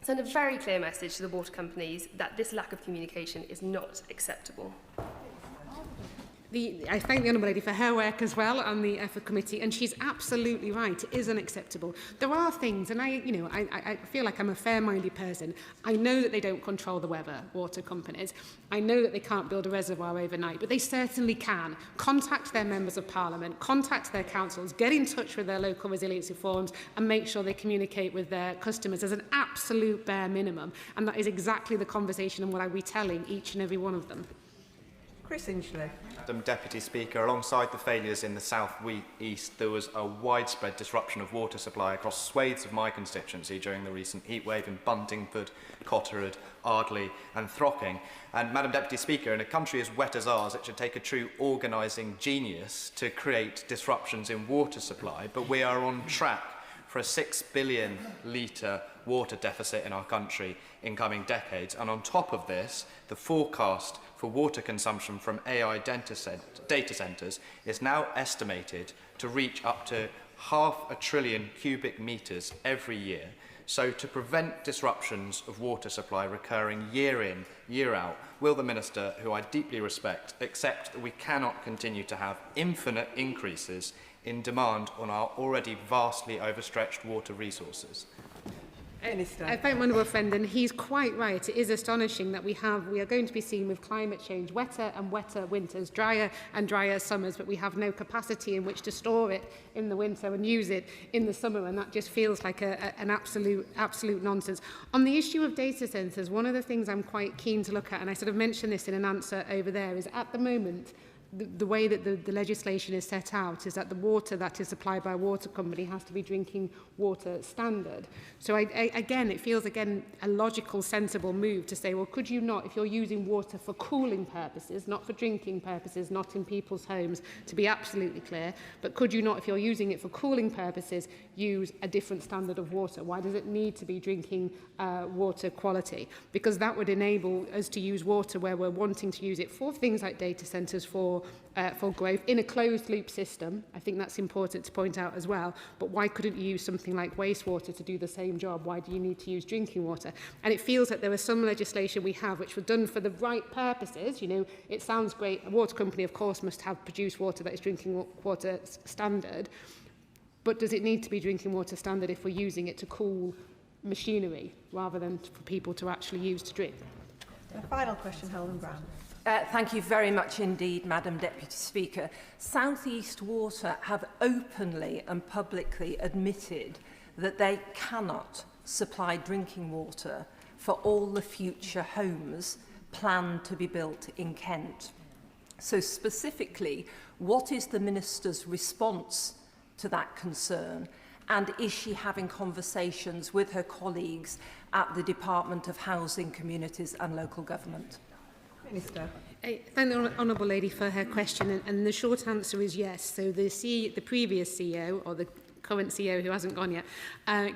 send a very clear message to the water companies that this lack of communication is not acceptable. I thank the Honourable Lady for her work as well on the EFRA committee, and she's absolutely right. It is unacceptable. There are things, and I feel like I'm a fair-minded person. I know that they don't control the weather, water companies. I know that they can't build a reservoir overnight, but they certainly can. Contact their members of parliament, contact their councils, get in touch with their local resiliency forums, and make sure they communicate with their customers as an absolute bare minimum. And that is exactly the conversation and what I'll be telling each and every one of them. Chris Inchley. Madam Deputy Speaker, alongside the failures in the South East, there was a widespread disruption of water supply across swathes of my constituency during the recent heatwave in Buntingford, Cotterwood, Ardleigh and Throcking. And Madam Deputy Speaker, in a country as wet as ours, it should take a true organising genius to create disruptions in water supply, but we are on track for a 6 billion litre water deficit in our country in coming decades. And on top of this, the forecast for water consumption from AI data centres is now estimated to reach up to 500 billion cubic metres every year. So to prevent disruptions of water supply recurring year in, year out, will the Minister, who I deeply respect, accept that we cannot continue to have infinite increases in demand on our already vastly overstretched water resources? I thank my honourable friend, and he's quite right. It is astonishing that we are going to be seeing with climate change wetter and wetter winters, drier and drier summers, but we have no capacity in which to store it in the winter and use it in the summer, and that just feels like an absolute nonsense. On the issue of data centres, one of the things I'm quite keen to look at, and I sort of mentioned this in an answer over there, is at the moment the way that the legislation is set out is that the water that is supplied by a water company has to be drinking water standard. So again, it feels again a logical, sensible move to say, well, could you not, if you're using water for cooling purposes, not for drinking purposes, not in people's homes, to be absolutely clear, but could you not, if you're using it for cooling purposes, use a different standard of water? Why does it need to be drinking water quality? Because that would enable us to use water where we're wanting to use it for things like data centres, for growth in a closed loop system. I think that's important to point out as well. But why couldn't you use something like wastewater to do the same job? Why do you need to use drinking water? And it feels that there is some legislation we have which were done for the right purposes. You know, it sounds great. A water company, of course, must have produced water that is drinking water standard. But does it need to be drinking water standard if we're using it to cool machinery rather than for people to actually use to drink? A final question, Helen Brown. Thank you very much indeed, Madam Deputy Speaker. South East Water have openly and publicly admitted that they cannot supply drinking water for all the future homes planned to be built in Kent. So specifically, what is the Minister's response to that concern? And is she having conversations with her colleagues at the Department of Housing, Communities and Local Government? Minister. Thank the Honourable Lady for her question, and the short answer is yes. So the previous CEO, or the current CEO who hasn't gone yet,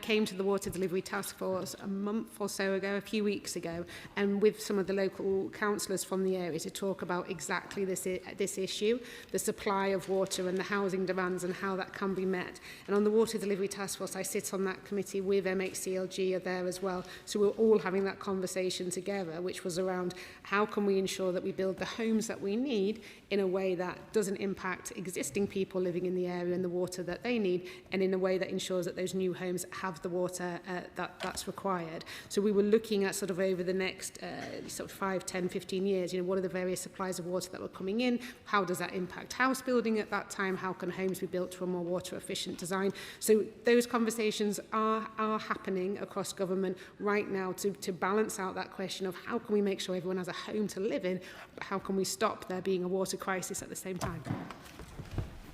came to the Water Delivery Task Force a month or so ago, a few weeks ago, and with some of the local councillors from the area to talk about exactly this issue, the supply of water and the housing demands and how that can be met. And on the Water Delivery Task Force, I sit on that committee with MHCLG are there as well. So we're all having that conversation together, which was around how can we ensure that we build the homes that we need in a way that doesn't impact existing people living in the area and the water that they need, and in a way that ensures that those new homes have the water that's required. So we were looking at sort of over the next sort of 5, 10, 15 years, you know, what are the various supplies of water that were coming in? How does that impact house building at that time? How can homes be built to a more water efficient design? So those conversations are happening across government right now to balance out that question of how can we make sure everyone has a home to live in, but how can we stop there being a water crisis at the same time?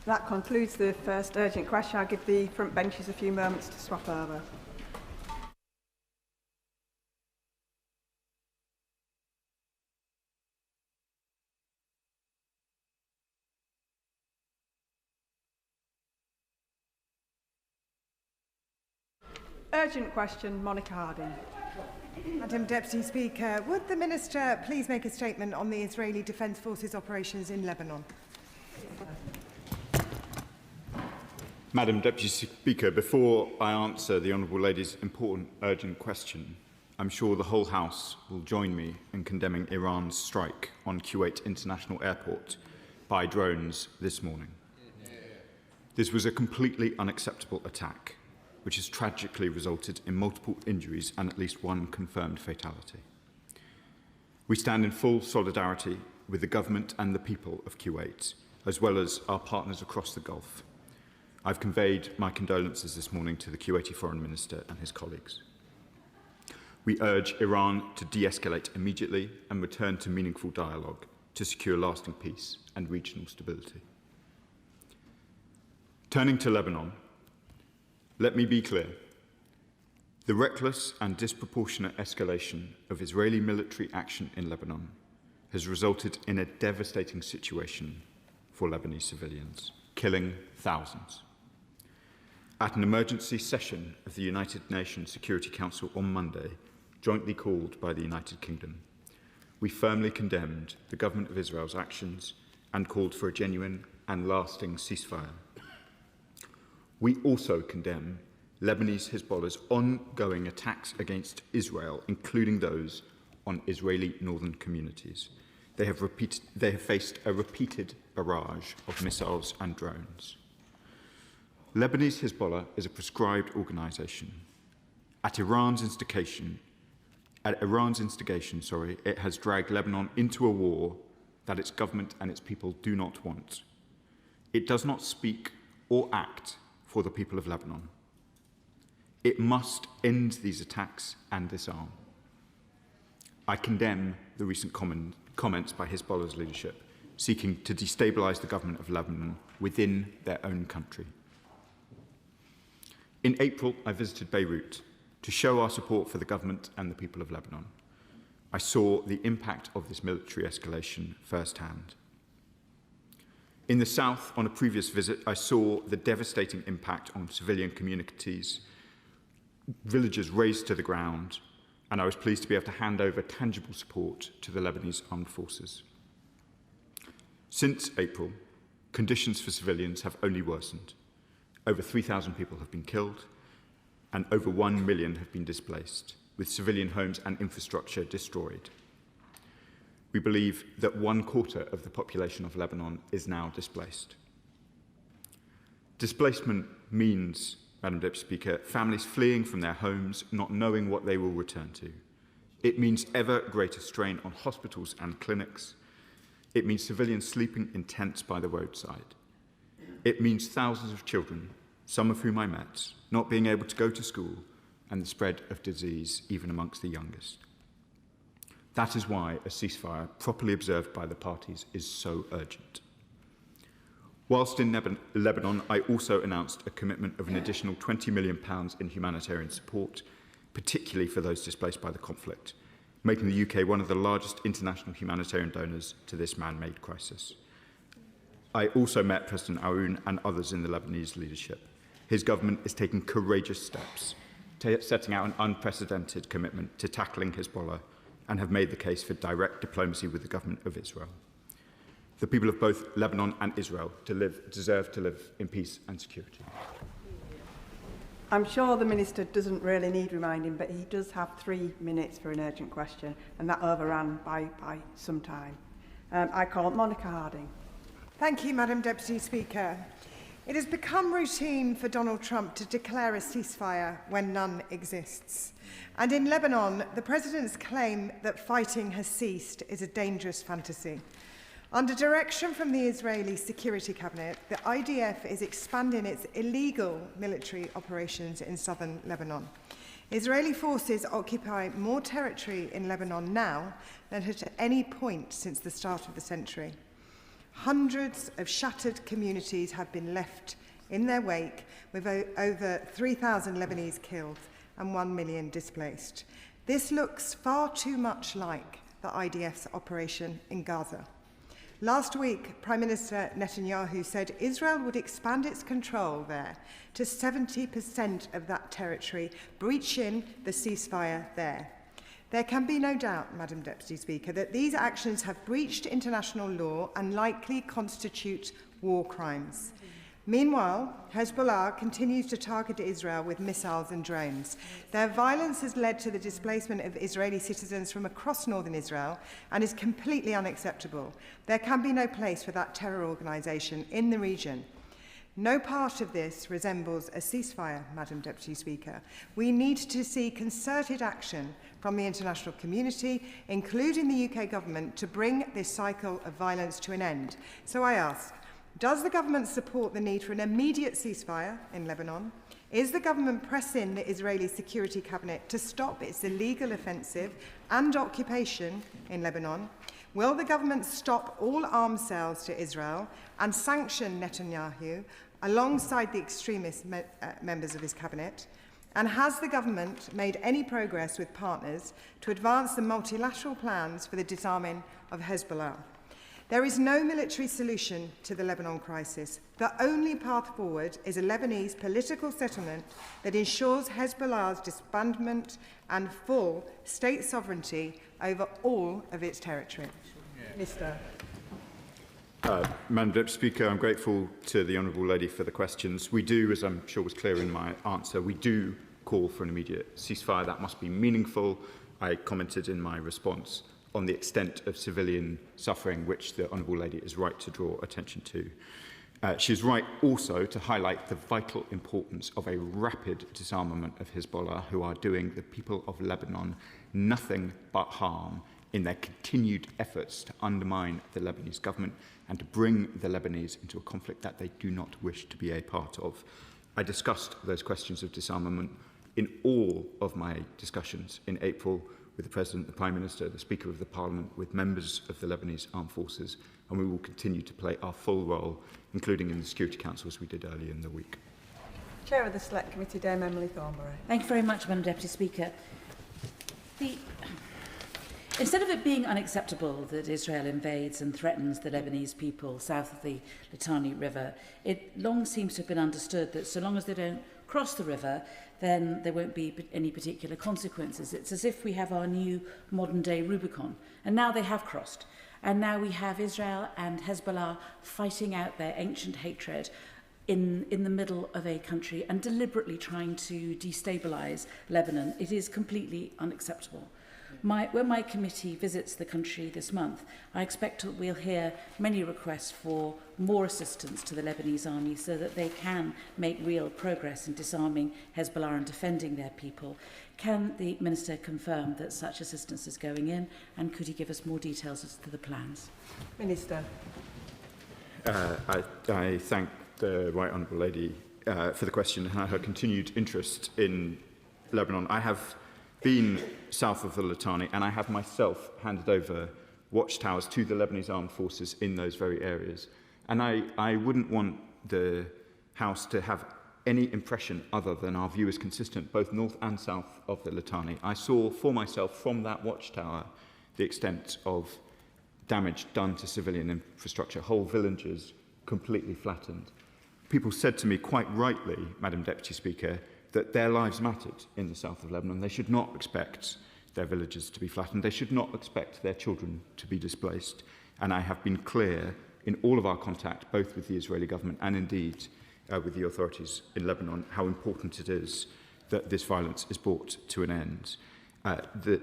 That concludes the first urgent question. I'll give the front benches a few moments to swap over. Urgent question, Monica Harding. Madam Deputy Speaker, would the Minister please make a statement on the Israeli Defence Forces operations in Lebanon? Madam Deputy Speaker, before I answer the Honourable Lady's important urgent question, I'm sure the whole House will join me in condemning Iran's strike on Kuwait International Airport by drones this morning. This was a completely unacceptable attack, which has tragically resulted in multiple injuries and at least one confirmed fatality. We stand in full solidarity with the government and the people of Kuwait, as well as our partners across the Gulf. I've conveyed my condolences this morning to the Kuwaiti Foreign Minister and his colleagues. We urge Iran to de-escalate immediately and return to meaningful dialogue to secure lasting peace and regional stability. Turning to Lebanon, let me be clear. The reckless and disproportionate escalation of Israeli military action in Lebanon has resulted in a devastating situation for Lebanese civilians, killing thousands. At an emergency session of the United Nations Security Council on Monday, jointly called by the United Kingdom, we firmly condemned the government of Israel's actions and called for a genuine and lasting ceasefire. We also condemn Lebanese Hezbollah's ongoing attacks against Israel, including those on Israeli northern communities. They have faced a repeated barrage of missiles and drones. Lebanese Hezbollah is a proscribed organisation. At Iran's instigation, it has dragged Lebanon into a war that its government and its people do not want. It does not speak or act for the people of Lebanon. It must end these attacks and disarm. I condemn the recent comments by Hezbollah's leadership seeking to destabilise the government of Lebanon within their own country. In April, I visited Beirut to show our support for the government and the people of Lebanon. I saw the impact of this military escalation firsthand. In the south, on a previous visit, I saw the devastating impact on civilian communities, villages razed to the ground, and I was pleased to be able to hand over tangible support to the Lebanese armed forces. Since April, conditions for civilians have only worsened. Over 3,000 people have been killed, and over 1 million have been displaced, with civilian homes and infrastructure destroyed. We believe that 1/4 of the population of Lebanon is now displaced. Displacement means, Madam Deputy Speaker, families fleeing from their homes, not knowing what they will return to. It means ever greater strain on hospitals and clinics. It means civilians sleeping in tents by the roadside. It means thousands of children, some of whom I met, not being able to go to school, and the spread of disease even amongst the youngest. That is why a ceasefire, properly observed by the parties, is so urgent. Whilst in Lebanon, I also announced a commitment of an additional £20 million in humanitarian support, particularly for those displaced by the conflict, making the UK one of the largest international humanitarian donors to this man-made crisis. I also met President Aoun and others in the Lebanese leadership. His government is taking courageous steps, setting out an unprecedented commitment to tackling Hezbollah, and have made the case for direct diplomacy with the government of Israel. The people of both Lebanon and Israel deserve to live in peace and security. I'm sure the Minister doesn't really need reminding, but he does have 3 minutes for an urgent question, and that overran by some time. I call Monica Harding. Thank you, Madam Deputy Speaker. It has become routine for Donald Trump to declare a ceasefire when none exists. And in Lebanon, the President's claim that fighting has ceased is a dangerous fantasy. Under direction from the Israeli Security Cabinet, the IDF is expanding its illegal military operations in southern Lebanon. Israeli forces occupy more territory in Lebanon now than at any point since the start of the century. Hundreds of shattered communities have been left in their wake, with over 3,000 Lebanese killed and 1 million displaced. This looks far too much like the IDF's operation in Gaza. Last week, Prime Minister Netanyahu said Israel would expand its control there to 70% of that territory, breaching the ceasefire there. There can be no doubt, Madam Deputy Speaker, that these actions have breached international law and likely constitute war crimes. Meanwhile, Hezbollah continues to target Israel with missiles and drones. Their violence has led to the displacement of Israeli citizens from across northern Israel and is completely unacceptable. There can be no place for that terror organisation in the region. No part of this resembles a ceasefire, Madam Deputy Speaker. We need to see concerted action from the international community, including the UK government, to bring this cycle of violence to an end. So I ask, does the government support the need for an immediate ceasefire in Lebanon? Is the government pressing the Israeli Security Cabinet to stop its illegal offensive and occupation in Lebanon? Will the government stop all arms sales to Israel and sanction Netanyahu alongside the extremist members of his cabinet? And has the government made any progress with partners to advance the multilateral plans for the disarming of Hezbollah? There is no military solution to the Lebanon crisis. The only path forward is a Lebanese political settlement that ensures Hezbollah's disbandment and full state sovereignty over all of its territory. Minister. Madam Deputy Speaker, I'm grateful to the Honourable Lady for the questions. We do, as I'm sure was clear in my answer, we do call for an immediate ceasefire. That must be meaningful. I commented in my response on the extent of civilian suffering, which the Honourable Lady is right to draw attention to. She is right also to highlight the vital importance of a rapid disarmament of Hezbollah, who are doing the people of Lebanon nothing but harm in their continued efforts to undermine the Lebanese government and to bring the Lebanese into a conflict that they do not wish to be a part of. I discussed those questions of disarmament in all of my discussions in April with the President, the Prime Minister, the Speaker of the Parliament, with members of the Lebanese Armed Forces, and we will continue to play our full role, including in the Security Council, as we did earlier in the week. Chair of the Select Committee, Dame Emily Thornberry. Thank you very much, Madam Deputy Speaker. Instead of it being unacceptable that Israel invades and threatens the Lebanese people south of the Litani River, it long seems to have been understood that so long as they don't cross the river, then there won't be any particular consequences. It's as if we have our new modern-day Rubicon, and now they have crossed. And now we have Israel and Hezbollah fighting out their ancient hatred in the middle of a country and deliberately trying to destabilise Lebanon. It is completely unacceptable. When my committee visits the country this month, I expect that we'll hear many requests for more assistance to the Lebanese army so that they can make real progress in disarming Hezbollah and defending their people. Can the Minister confirm that such assistance is going in, and could he give us more details as to the plans? Minister. I thank the Right Honourable Lady for the question and her continued interest in Lebanon. I have been south of the Litani, and I have myself handed over watchtowers to the Lebanese Armed Forces in those very areas. And I wouldn't want the House to have any impression other than our view is consistent, both north and south of the Litani. I saw for myself from that watchtower the extent of damage done to civilian infrastructure, whole villages completely flattened. People said to me quite rightly, Madam Deputy Speaker, that their lives mattered in the south of Lebanon. They should not expect their villages to be flattened. They should not expect their children to be displaced. And I have been clear in all of our contact, both with the Israeli government and indeed with the authorities in Lebanon, how important it is that this violence is brought to an end. The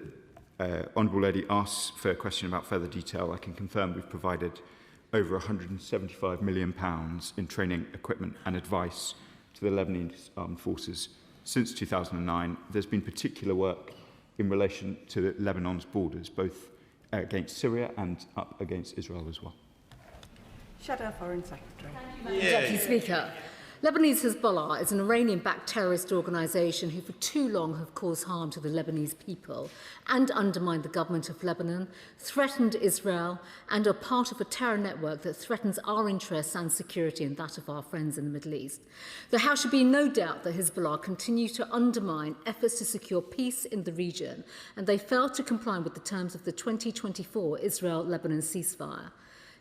Honourable Lady asks for a question about further detail. I can confirm we've provided over £175 million in training, equipment and advice to the Lebanese Armed Forces since 2009. There's been particular work in relation to Lebanon's borders, both against Syria and up against Israel as well. Shadow Foreign Secretary. Deputy Speaker, Lebanese Hezbollah is an Iranian-backed terrorist organisation who for too long have caused harm to the Lebanese people and undermined the government of Lebanon, threatened Israel and are part of a terror network that threatens our interests and security and that of our friends in the Middle East. There should be no doubt that Hezbollah continue to undermine efforts to secure peace in the region, and they failed to comply with the terms of the 2024 Israel-Lebanon ceasefire.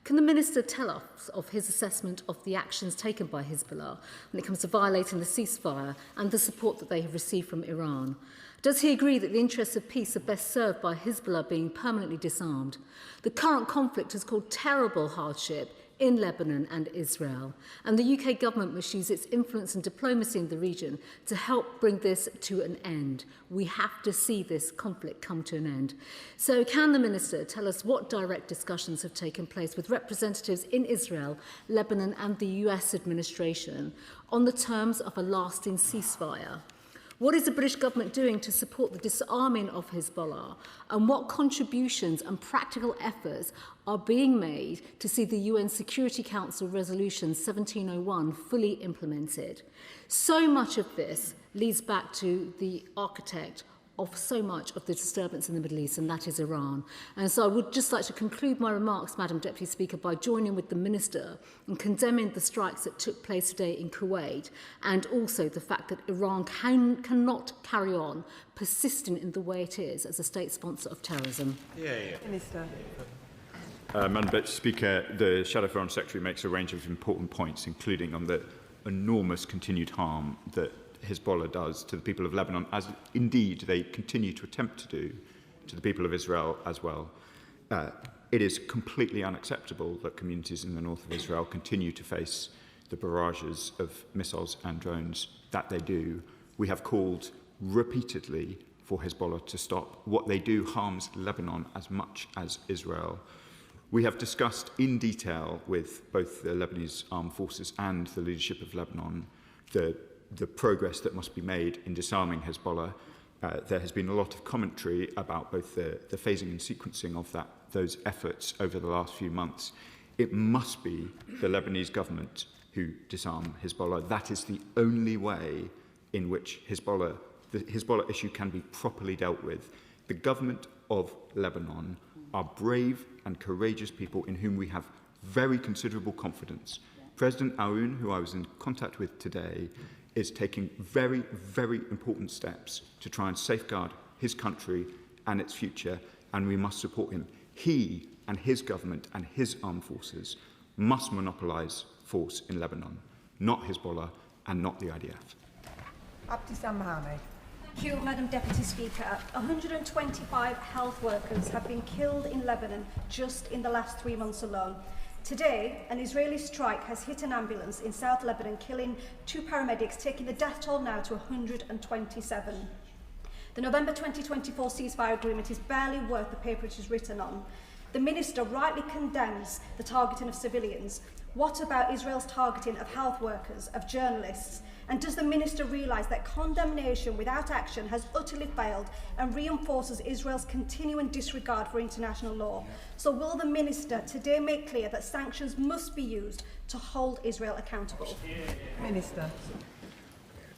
Can the Minister tell us of his assessment of the actions taken by Hezbollah when it comes to violating the ceasefire and the support that they have received from Iran? Does he agree that the interests of peace are best served by Hezbollah being permanently disarmed? The current conflict has caused terrible hardship in Lebanon and Israel, and the UK government must use its influence and diplomacy in the region to help bring this to an end. We have to see this conflict come to an end. So can the Minister tell us what direct discussions have taken place with representatives in Israel, Lebanon and the US administration on the terms of a lasting ceasefire? What is the British government doing to support the disarming of Hezbollah, and what contributions and practical efforts are being made to see the UN Security Council Resolution 1701 fully implemented? So much of this leads back to the architect of so much of the disturbance in the Middle East, and that is Iran. And so I would just like to conclude my remarks, Madam Deputy Speaker, by joining with the Minister in condemning the strikes that took place today in Kuwait, and also the fact that Iran cannot carry on persisting in the way it is as a state sponsor of terrorism. Minister. Madam Deputy Speaker, the Shadow Foreign Secretary makes a range of important points, including on the enormous continued harm that Hezbollah does to the people of Lebanon, as indeed they continue to attempt to do to the people of Israel as well. It is completely unacceptable that communities in the north of Israel continue to face the barrages of missiles and drones that they do. We have called repeatedly for Hezbollah to stop. What they do harms Lebanon as much as Israel. We have discussed in detail with both the Lebanese Armed Forces and the leadership of Lebanon the progress that must be made in disarming Hezbollah. There has been a lot of commentary about both the phasing and sequencing of those efforts over the last few months. It must be the Lebanese government who disarm Hezbollah. That is the only way in which the Hezbollah issue can be properly dealt with. The government of Lebanon are brave and courageous people in whom we have very considerable confidence. President Aoun, who I was in contact with today, is taking very, very important steps to try and safeguard his country and its future, and we must support him. He and his government and his armed forces must monopolise force in Lebanon, not Hezbollah and not the IDF. Abdissam Mohammed. Thank you, Madam Deputy Speaker. 125 health workers have been killed in Lebanon just in the last 3 months alone. Today, an Israeli strike has hit an ambulance in South Lebanon, killing 2 paramedics, taking the death toll now to 127. The November 2024 ceasefire agreement is barely worth the paper it is written on. The Minister rightly condemns the targeting of civilians. What about Israel's targeting of health workers, of journalists? And does the Minister realise that condemnation without action has utterly failed and reinforces Israel's continuing disregard for international law? So will the Minister today make clear that sanctions must be used to hold Israel accountable? Minister.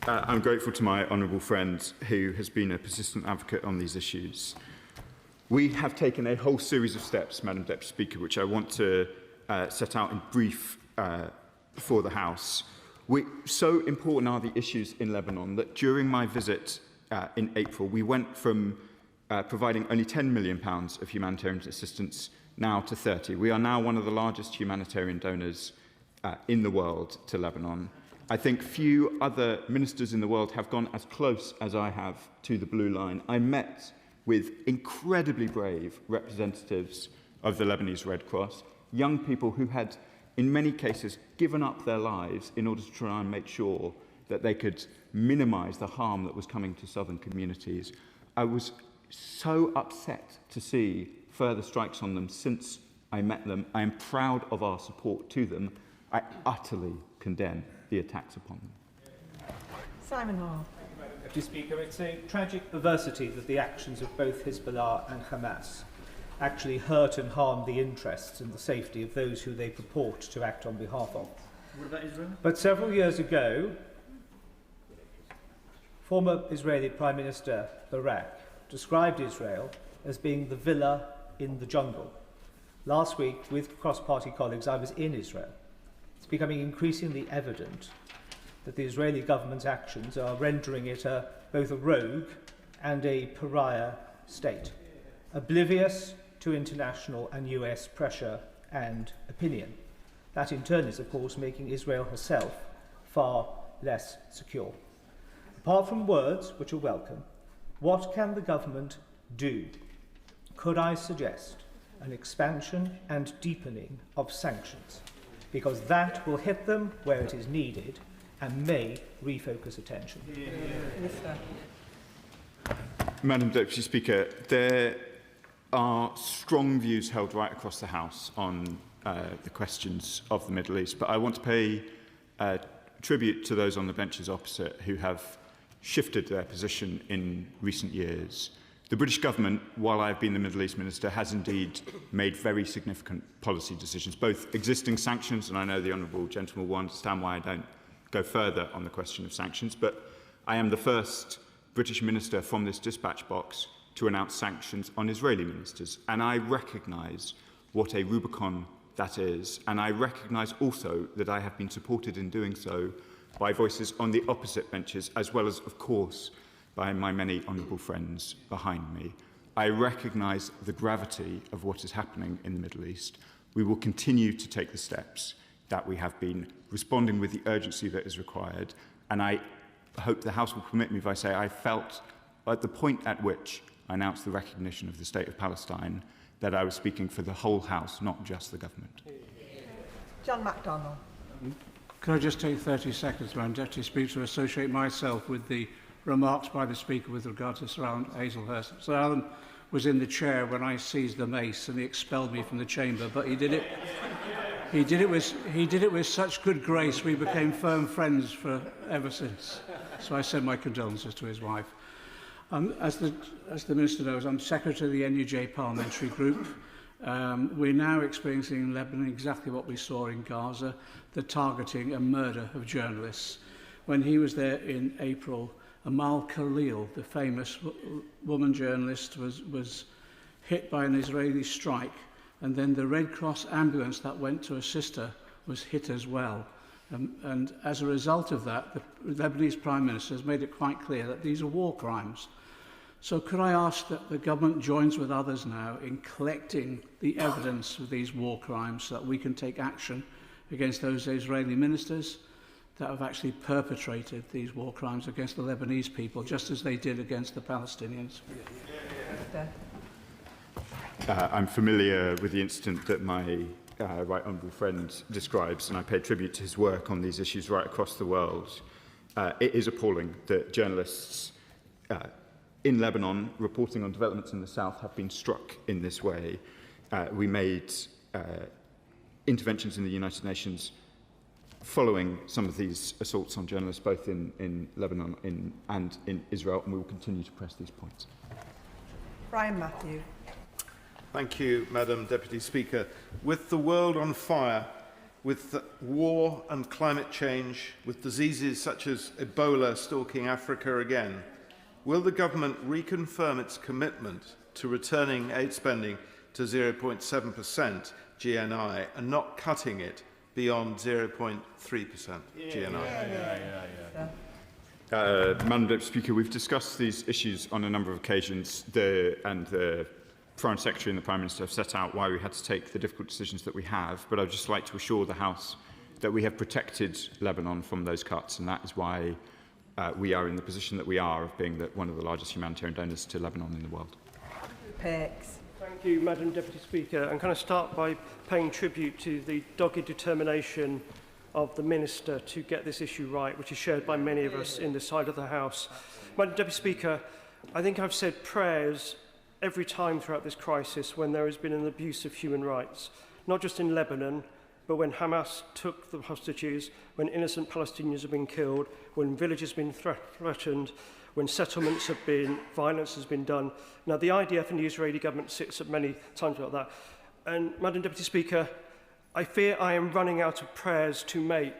I'm grateful to my honourable friend who has been a persistent advocate on these issues. We have taken a whole series of steps, Madam Deputy Speaker, which I want to set out in brief for the House. So important are the issues in Lebanon that during my visit in April, we went from providing only £10 million of humanitarian assistance now to 30. We are now one of the largest humanitarian donors in the world to Lebanon. I think few other ministers in the world have gone as close as I have to the blue line. I met with incredibly brave representatives of the Lebanese Red Cross, young people who had, in many cases, given up their lives in order to try and make sure that they could minimise the harm that was coming to southern communities. I was so upset to see further strikes on them since I met them. I am proud of our support to them. I utterly condemn the attacks upon them. Simon Hall. Deputy Speaker, it's a tragic perversity that the actions of both Hezbollah and Hamas actually hurt and harm the interests and the safety of those who they purport to act on behalf of. What about Israel? But several years ago, former Israeli Prime Minister Barak described Israel as being the villa in the jungle. Last week, with cross-party colleagues, I was in Israel. It's becoming increasingly evident that the Israeli government's actions are rendering it both a rogue and a pariah state, oblivious to international and US pressure and opinion. That in turn is, of course, making Israel herself far less secure. Apart from words, which are welcome, what can the government do? Could I suggest an expansion and deepening of sanctions? Because that will hit them where it is needed and may refocus attention. Madam Deputy Speaker, there are strong views held right across the House on the questions of the Middle East, but I want to pay tribute to those on the benches opposite who have shifted their position in recent years. The British government, while I've been the Middle East Minister, has indeed made very significant policy decisions, both existing sanctions, and I know the honourable gentleman will understand why I don't go further on the question of sanctions, but I am the first British minister from this dispatch box to announce sanctions on Israeli ministers, and I recognise what a Rubicon that is, and I recognise also that I have been supported in doing so by voices on the opposite benches, as well as, of course, by my many honourable friends behind me. I recognise the gravity of what is happening in the Middle East. We will continue to take the steps that we have been, responding with the urgency that is required, and I hope the House will permit me if I say I felt at the point at which I announced the recognition of the State of Palestine that I was speaking for the whole House, not just the government. John MacDonald. Can I just take 30 seconds, Madam Deputy Speaker, to associate myself with the remarks by the Speaker with regard to Sir Alan Hazelhurst. Sir Alan was in the chair when I seized the mace and he expelled me from the chamber, but he did it with such good grace we became firm friends for ever since. So I send my condolences to his wife. As the Minister knows, I'm Secretary of the NUJ Parliamentary Group. We're now experiencing in Lebanon exactly what we saw in Gaza, the targeting and murder of journalists. When he was there in April, Amal Khalil, the famous woman journalist, was hit by an Israeli strike, and then the Red Cross ambulance that went to assist her was hit as well. And as a result of that, the Lebanese Prime Minister has made it quite clear that these are war crimes. So could I ask that the government joins with others now in collecting the evidence of these war crimes so that we can take action against those Israeli ministers that have actually perpetrated these war crimes against the Lebanese people, just as they did against the Palestinians? I'm familiar with the incident that my right honourable friend describes, and I pay tribute to his work on these issues right across the world. It is appalling that journalists in Lebanon reporting on developments in the south have been struck in this way. We made interventions in the United Nations following some of these assaults on journalists, both in Lebanon and in Israel, and we will continue to press these points. Brian Matthew. Thank you, Madam Deputy Speaker. With the world on fire, with the war and climate change, with diseases such as Ebola stalking Africa again, will the government reconfirm its commitment to returning aid spending to 0.7% GNI and not cutting it beyond 0.3% GNI? Madam Deputy Speaker, we've discussed these issues on a number of occasions, and the Foreign Secretary and the Prime Minister have set out why we had to take the difficult decisions that we have, but I'd just like to assure the House that we have protected Lebanon from those cuts, and that is why we are in the position that we are of being one of the largest humanitarian donors to Lebanon in the world. Perks. Thank you, Madam Deputy Speaker. And can I start by paying tribute to the dogged determination of the Minister to get this issue right, which is shared by many of us in this side of the House. Madam Deputy Speaker, I think I've said prayers every time throughout this crisis when there has been an abuse of human rights, not just in Lebanon, but when Hamas took the hostages, when innocent Palestinians have been killed, when villages have been threatened, when settlements have been, violence has been done. Now, the IDF and the Israeli government sits at many times about that. And, Madam Deputy Speaker, I fear I am running out of prayers to make.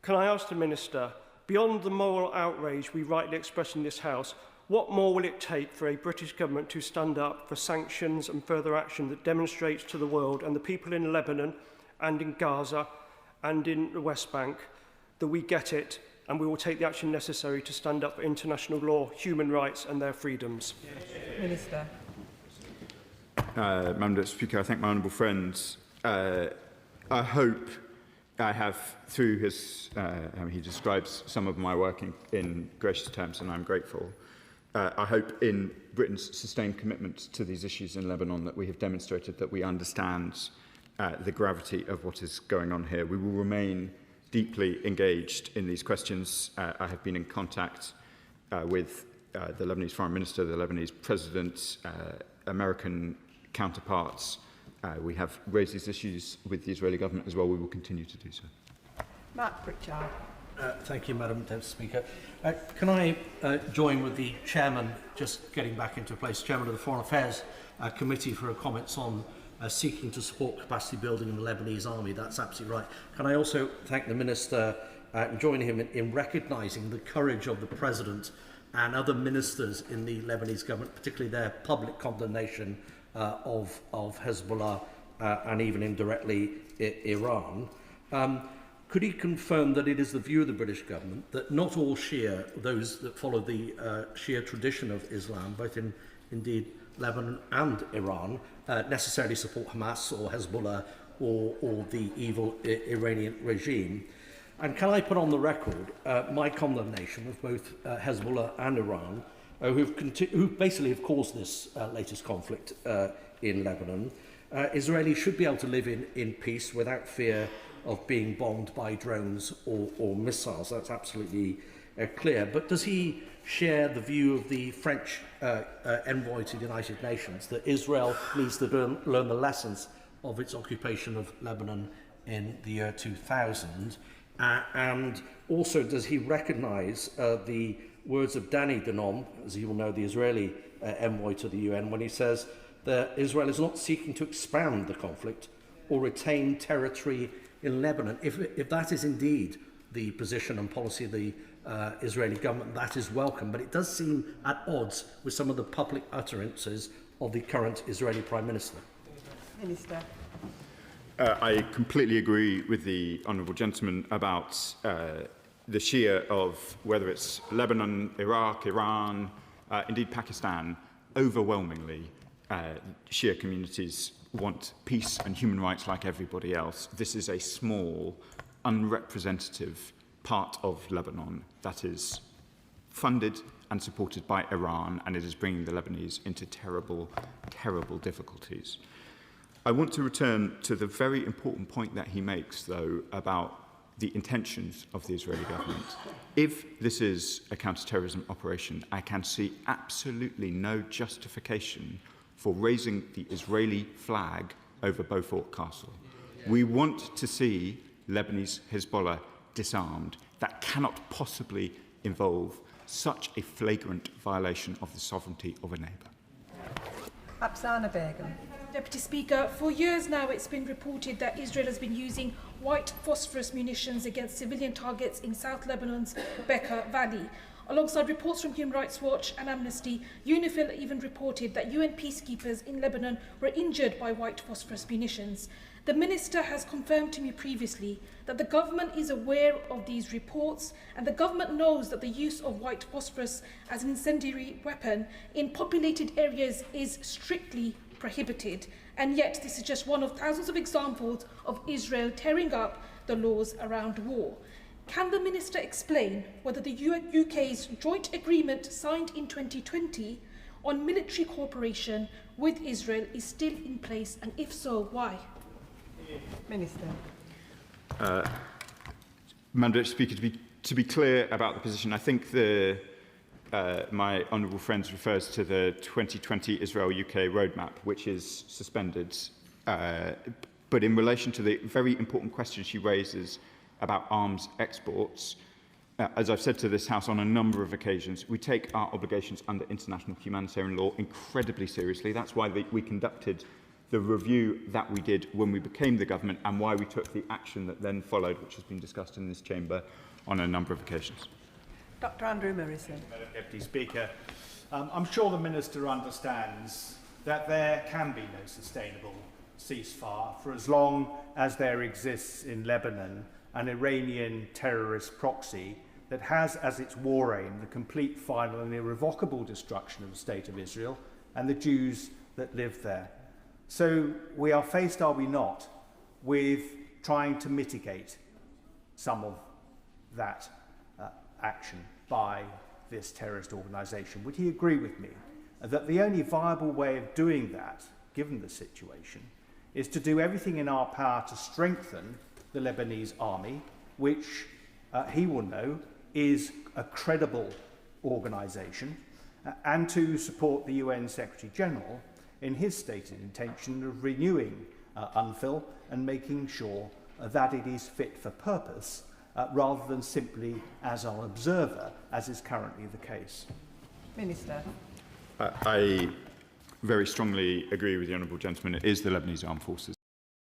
Can I ask the Minister, beyond the moral outrage we rightly express in this House, what more will it take for a British government to stand up for sanctions and further action that demonstrates to the world and the people in Lebanon and in Gaza and in the West Bank that we get it and we will take the action necessary to stand up for international law, human rights and their freedoms? Minister. Madam Deputy Speaker, I thank my honourable friends. I hope I have, through his, he describes some of my work in gracious terms, and I'm grateful. I hope in Britain's sustained commitment to these issues in Lebanon that we have demonstrated that we understand the gravity of what is going on here. We will remain deeply engaged in these questions. I have been in contact with the Lebanese Foreign Minister, the Lebanese President, American counterparts. We have raised these issues with the Israeli government as well. We will continue to do so. Mark Pritchard. Thank you, Madam Deputy Speaker. Can I join with the Chairman, just getting back into place, Chairman of the Foreign Affairs Committee, for her comments on seeking to support capacity building in the Lebanese army? That's absolutely right. Can I also thank the Minister and join him in recognising the courage of the President and other ministers in the Lebanese government, particularly their public condemnation of Hezbollah and even indirectly Iran. Could he confirm that it is the view of the British government that not all Shia, those that follow the Shia tradition of Islam, both in indeed Lebanon and Iran, necessarily support Hamas or Hezbollah or the evil Iranian regime? And can I put on the record my condemnation of both Hezbollah and Iran, who basically have caused this latest conflict in Lebanon? Israelis should be able to live in peace without fear of being bombed by drones or missiles. That's absolutely clear. But does he share the view of the French envoy to the United Nations that Israel needs to learn the lessons of its occupation of Lebanon in the year 2000? And also, does he recognise the words of Danny Danon, as you will know, the Israeli envoy to the UN, when he says that Israel is not seeking to expand the conflict or retain territory in Lebanon? If that is indeed the position and policy of the Israeli government. That is welcome, but it does seem at odds with some of the public utterances of the current Israeli Prime Minister. Minister. I completely agree with the honourable gentleman about the Shia of whether it's Lebanon, Iraq, Iran, indeed Pakistan. Overwhelmingly, Shia communities want peace and human rights like everybody else. This is a small, unrepresentative part of Lebanon that is funded and supported by Iran, and it is bringing the Lebanese into terrible, terrible difficulties. I want to return to the very important point that he makes, though, about the intentions of the Israeli government. If this is a counter-terrorism operation, I can see absolutely no justification for raising the Israeli flag over Beaufort Castle. We want to see Lebanese Hezbollah disarmed. That cannot possibly involve such a flagrant violation of the sovereignty of a neighbour. Apsana Begum. Deputy Speaker, for years now it's been reported that Israel has been using white phosphorus munitions against civilian targets in South Lebanon's Bekaa Valley. Alongside reports from Human Rights Watch and Amnesty, UNIFIL even reported that UN peacekeepers in Lebanon were injured by white phosphorus munitions. The Minister has confirmed to me previously that the government is aware of these reports, and the government knows that the use of white phosphorus as an incendiary weapon in populated areas is strictly prohibited, and yet this is just one of thousands of examples of Israel tearing up the laws around war. Can the Minister explain whether the UK's joint agreement signed in 2020 on military cooperation with Israel is still in place, and if so, why? Minister. Madam Speaker, to be clear about the position, I think my honourable friend refers to the 2020 Israel-UK roadmap, which is suspended. But in relation to the very important question she raises about arms exports, as I've said to this House on a number of occasions, we take our obligations under international humanitarian law incredibly seriously. That's why we conducted the review that we did when we became the government, and why we took the action that then followed, which has been discussed in this chamber on a number of occasions. Dr. Andrew Morrison. Madam Deputy Speaker, I'm sure the Minister understands that there can be no sustainable ceasefire for as long as there exists in Lebanon an Iranian terrorist proxy that has as its war aim the complete, final and irrevocable destruction of the State of Israel and the Jews that live there. So we are faced, are we not, with trying to mitigate some of that action by this terrorist organisation. Would he agree with me that the only viable way of doing that, given the situation, is to do everything in our power to strengthen the Lebanese army, which he will know is a credible organisation, and to support the UN Secretary-General in his stated intention of renewing UNFIL and making sure that it is fit for purpose, rather than simply as an observer, as is currently the case. Minister. I very strongly agree with the honourable gentleman. It is the Lebanese Armed Forces,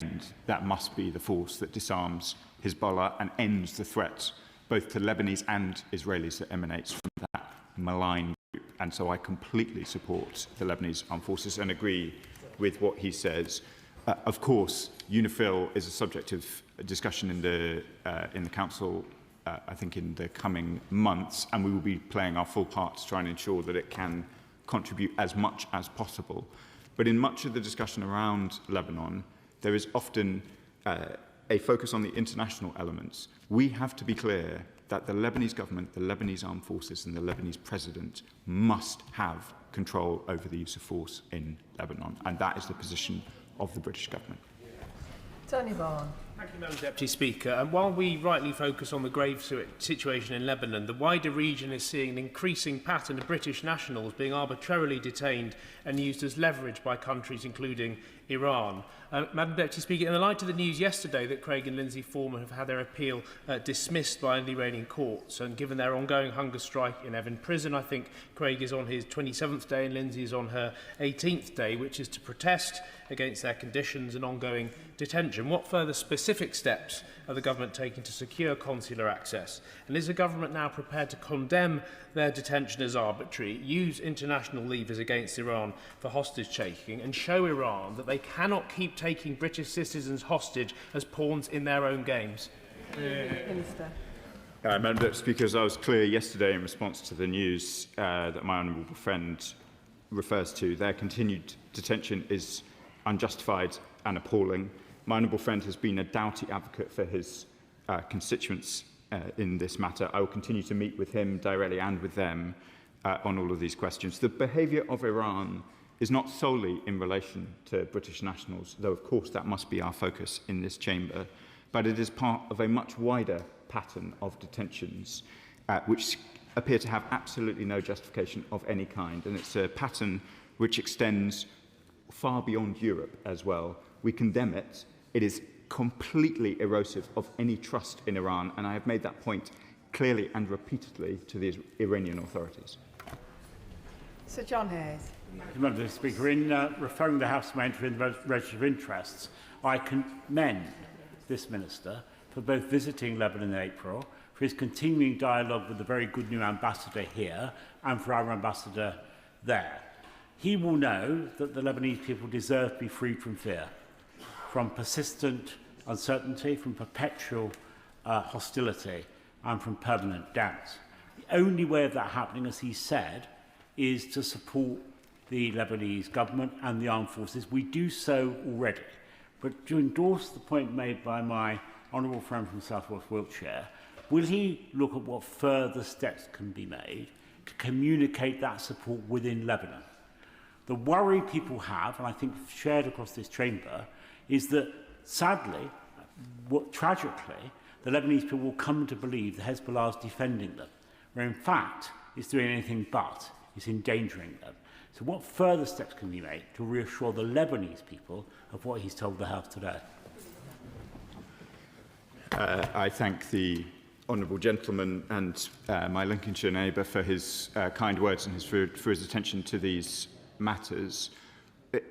and that must be the force that disarms Hezbollah and ends the threat, both to Lebanese and Israelis, that emanates from that malign group. And so I completely support the Lebanese Armed Forces and agree with what he says. Of course, UNIFIL is a subject of discussion in the Council, I think, in the coming months, and we will be playing our full part to try and ensure that it can contribute as much as possible. But in much of the discussion around Lebanon, there is often a focus on the international elements. We have to be clear that the Lebanese government, the Lebanese armed forces and the Lebanese president must have control over the use of force in Lebanon, and that is the position of the British government. Tony Vaughan. Thank you, Madam Deputy Speaker. And while we rightly focus on the grave situation in Lebanon, the wider region is seeing an increasing pattern of British nationals being arbitrarily detained and used as leverage by countries including Iran. Madam Deputy Speaker, in the light of the news yesterday that Craig and Lindsay Foreman have had their appeal dismissed by the Iranian courts, and given their ongoing hunger strike in Evin prison, I think Craig is on his 27th day and Lindsay is on her 18th day, which is to protest against their conditions and ongoing detention. What further specific specific steps are the government taking to secure consular access? And is the government now prepared to condemn their detention as arbitrary, use international levers against Iran for hostage-taking, and show Iran that they cannot keep taking British citizens hostage as pawns in their own games? Minister. Madam Speaker, as I was clear yesterday in response to the news that my honourable friend refers to, their continued detention is unjustified and appalling. My honourable friend has been a doughty advocate for his constituents in this matter. I will continue to meet with him directly and with them on all of these questions. The behaviour of Iran is not solely in relation to British nationals, though of course that must be our focus in this chamber, but it is part of a much wider pattern of detentions which appear to have absolutely no justification of any kind, and it's a pattern which extends far beyond Europe as well. We condemn it. It is completely erosive of any trust in Iran, and I have made that point clearly and repeatedly to the Iranian authorities. Sir John Hayes. Madam Speaker, in referring the House to my entry in the Register of Interests, I commend this Minister for both visiting Lebanon in April, for his continuing dialogue with the very good new ambassador here, and for our ambassador there. He will know that the Lebanese people deserve to be freed from fear, from persistent uncertainty, from perpetual hostility, and from permanent doubt. The only way of that happening, as he said, is to support the Lebanese government and the armed forces. We do so already. But to endorse the point made by my honourable friend from South West Wiltshire, will he look at what further steps can be made to communicate that support within Lebanon? The worry people have, and I think shared across this chamber, is that sadly, tragically, the Lebanese people will come to believe that Hezbollah is defending them, where in fact it's doing anything but, it's endangering them. So what further steps can be made to reassure the Lebanese people of what he's told the House today? I thank the honourable gentleman and my Lincolnshire neighbour for his kind words and for his attention to these matters.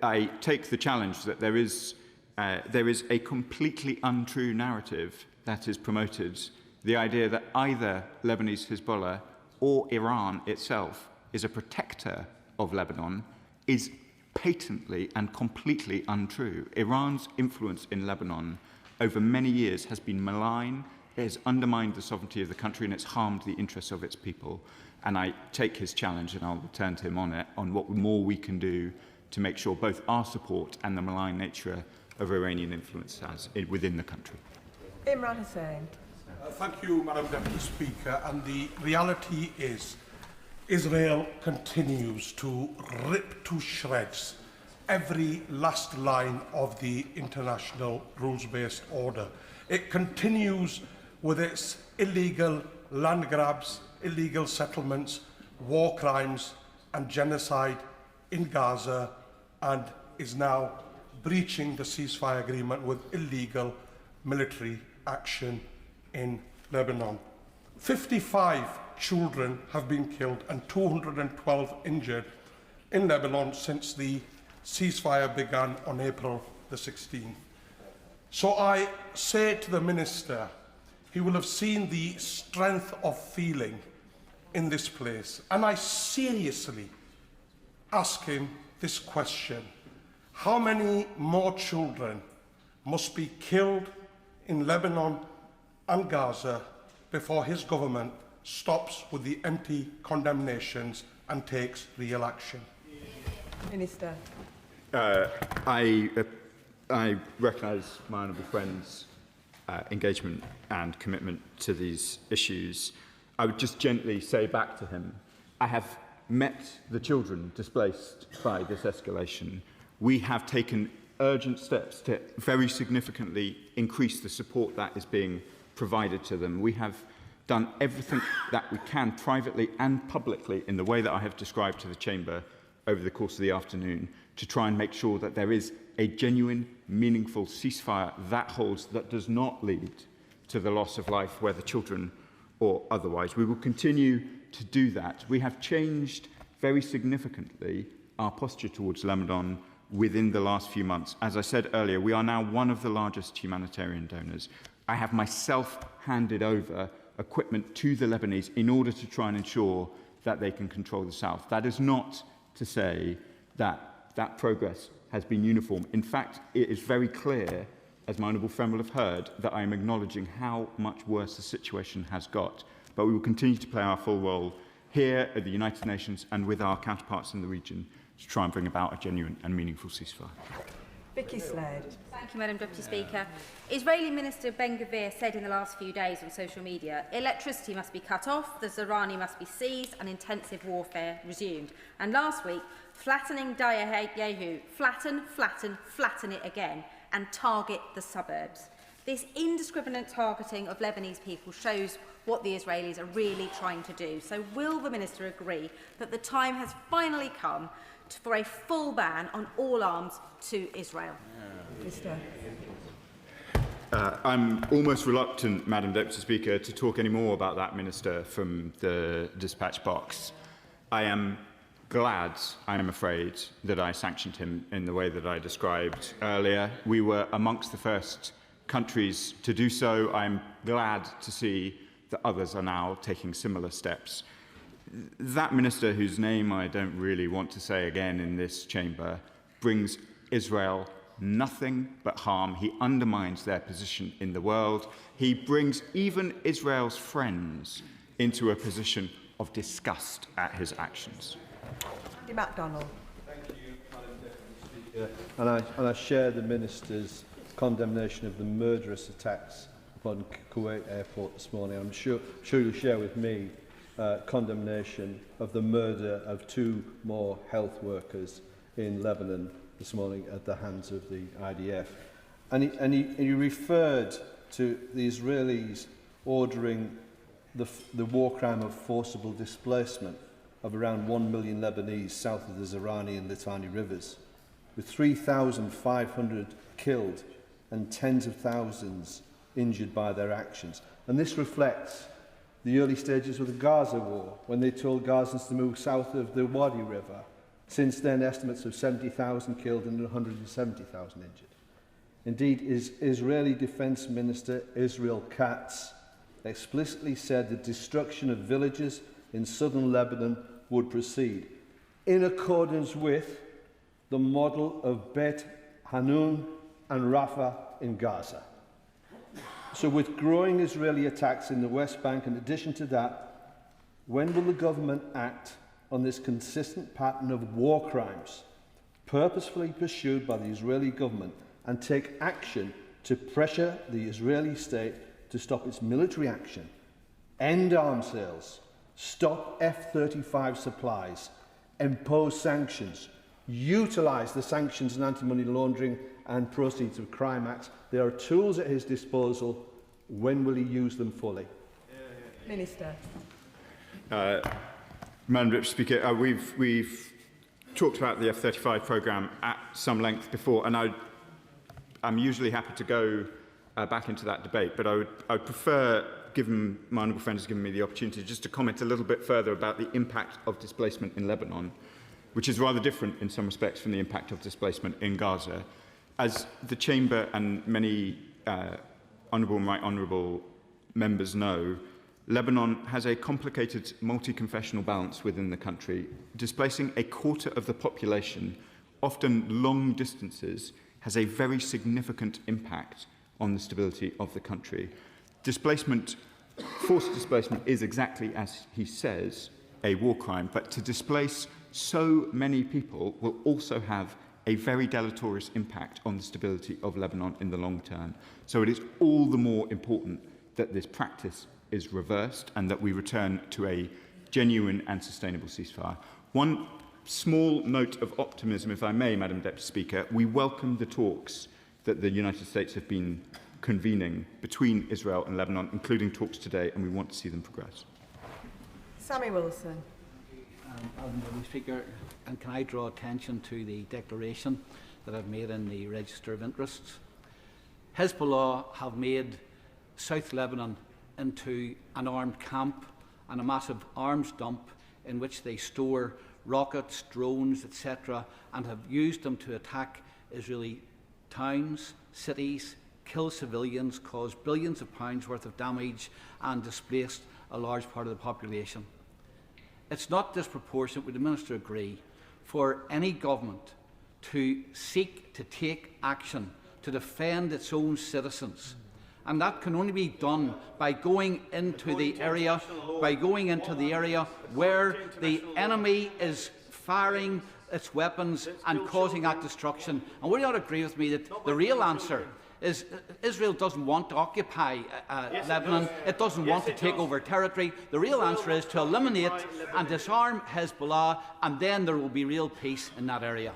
I take the challenge that there is a completely untrue narrative that is promoted, the idea that either Lebanese Hezbollah or Iran itself is a protector of Lebanon is patently and completely untrue. Iran's influence in Lebanon over many years has been malign, it has undermined the sovereignty of the country, and it's harmed the interests of its people. And I take his challenge, and I'll return to him on it, on what more we can do to make sure both our support and the malign nature of Iranian influence within the country. Imran Hussain. Thank you, Madam Deputy Speaker. And the reality is, Israel continues to rip to shreds every last line of the international rules-based order. It continues with its illegal land grabs, illegal settlements, war crimes and genocide in Gaza, and is now breaching the ceasefire agreement with illegal military action in Lebanon. 55 children have been killed and 212 injured in Lebanon since the ceasefire began on April the 16th. So I say to the Minister, he will have seen the strength of feeling in this place, and I seriously ask him this question: how many more children must be killed in Lebanon and Gaza before his government stops with the empty condemnations and takes real action? Minister. I recognise my honourable friend's engagement and commitment to these issues. I would just gently say back to him, I have met the children displaced by this escalation. We have taken urgent steps to very significantly increase the support that is being provided to them. We have done everything that we can privately and publicly in the way that I have described to the Chamber over the course of the afternoon to try and make sure that there is a genuine, meaningful ceasefire that holds, that does not lead to the loss of life, whether children or otherwise. We will continue to do that. We have changed very significantly our posture towards Lebanon within the last few months. As I said earlier, we are now one of the largest humanitarian donors. I have myself handed over equipment to the Lebanese in order to try and ensure that they can control the south. That is not to say that that progress has been uniform. In fact, it is very clear, as my honourable friend will have heard, that I am acknowledging how much worse the situation has got. But we will continue to play our full role here at the United Nations and with our counterparts in the region to try and bring about a genuine and meaningful ceasefire. Vicky Slade. Thank you, Madam Deputy Speaker. Israeli Minister Ben-Gvir said in the last few days on social media, electricity must be cut off, the Zerani must be seized and intensive warfare resumed. And last week, flattening Netanyahu, flatten it again and target the suburbs. This indiscriminate targeting of Lebanese people shows what the Israelis are really trying to do. So will the Minister agree that the time has finally come for a full ban on all arms to Israel? I'm almost reluctant, Madam Deputy Speaker, to talk any more about that Minister from the dispatch box. I am glad, I am afraid, that I sanctioned him in the way that I described earlier. We were amongst the first countries to do so. I'm glad to see that others are now taking similar steps. That minister, whose name I don't really want to say again in this chamber, brings Israel nothing but harm. He undermines their position in the world. He brings even Israel's friends into a position of disgust at his actions. Andy MacDonald. Thank you, Madam Deputy Speaker. And I share the Minister's condemnation of the murderous attacks upon Kuwait Airport this morning. I'm sure you'll share with me condemnation of the murder of 2 more health workers in Lebanon this morning at the hands of the IDF. And he referred to the Israelis ordering the war crime of forcible displacement of around 1 million Lebanese south of the Zerani and Litani rivers, with 3,500 killed and tens of thousands injured by their actions. And this reflects the early stages of the Gaza war, when they told Gazans to move south of the Wadi River. Since then, estimates of 70,000 killed and 170,000 injured. Indeed, Israeli Defence Minister Israel Katz explicitly said the destruction of villages in southern Lebanon would proceed, in accordance with the model of Bet Hanun and Rafah in Gaza. So with growing Israeli attacks in the West Bank, in addition to that, when will the government act on this consistent pattern of war crimes purposefully pursued by the Israeli government and take action to pressure the Israeli state to stop its military action, end arms sales, stop F-35 supplies, impose sanctions, utilise the Sanctions and Anti-Money Laundering and Proceeds of Crime Acts? There are tools at his disposal. When will he use them fully? Minister. Madam Deputy Speaker, we've talked about the F-35 programme at some length before, and I'm usually happy to go back into that debate, but I would prefer, given my honourable friend has given me the opportunity, just to comment a little bit further about the impact of displacement in Lebanon, which is rather different in some respects from the impact of displacement in Gaza. As the Chamber and many honourable and right honourable members know, Lebanon has a complicated multi-confessional balance within the country. Displacing a quarter of the population, often long distances, has a very significant impact on the stability of the country. Displacement, forced displacement, is exactly as he says, a war crime, but to displace so many people will also have a very deleterious impact on the stability of Lebanon in the long term. So it is all the more important that this practice is reversed and that we return to a genuine and sustainable ceasefire. One small note of optimism, if I may, Madam Deputy Speaker. We welcome the talks that the United States have been convening between Israel and Lebanon, including talks today, and we want to see them progress. Sammy Wilson. Madam Deputy Speaker, and can I draw attention to the declaration that I've made in the Register of Interests? Hezbollah have made South Lebanon into an armed camp and a massive arms dump in which they store rockets, drones, etc., and have used them to attack Israeli towns, cities, kill civilians, cause billions of pounds worth of damage, and displaced a large part of the population. It's not disproportionate, would the Minister agree, for any government to seek to take action to defend its own citizens, and that can only be done by going into the area, where the enemy is firing its weapons and causing that destruction. And would you not agree with me that the real answer is Israel doesn't want to occupy Lebanon, it doesn't want to take over territory. The real answer is to eliminate and disarm Hezbollah, and then there will be real peace in that area.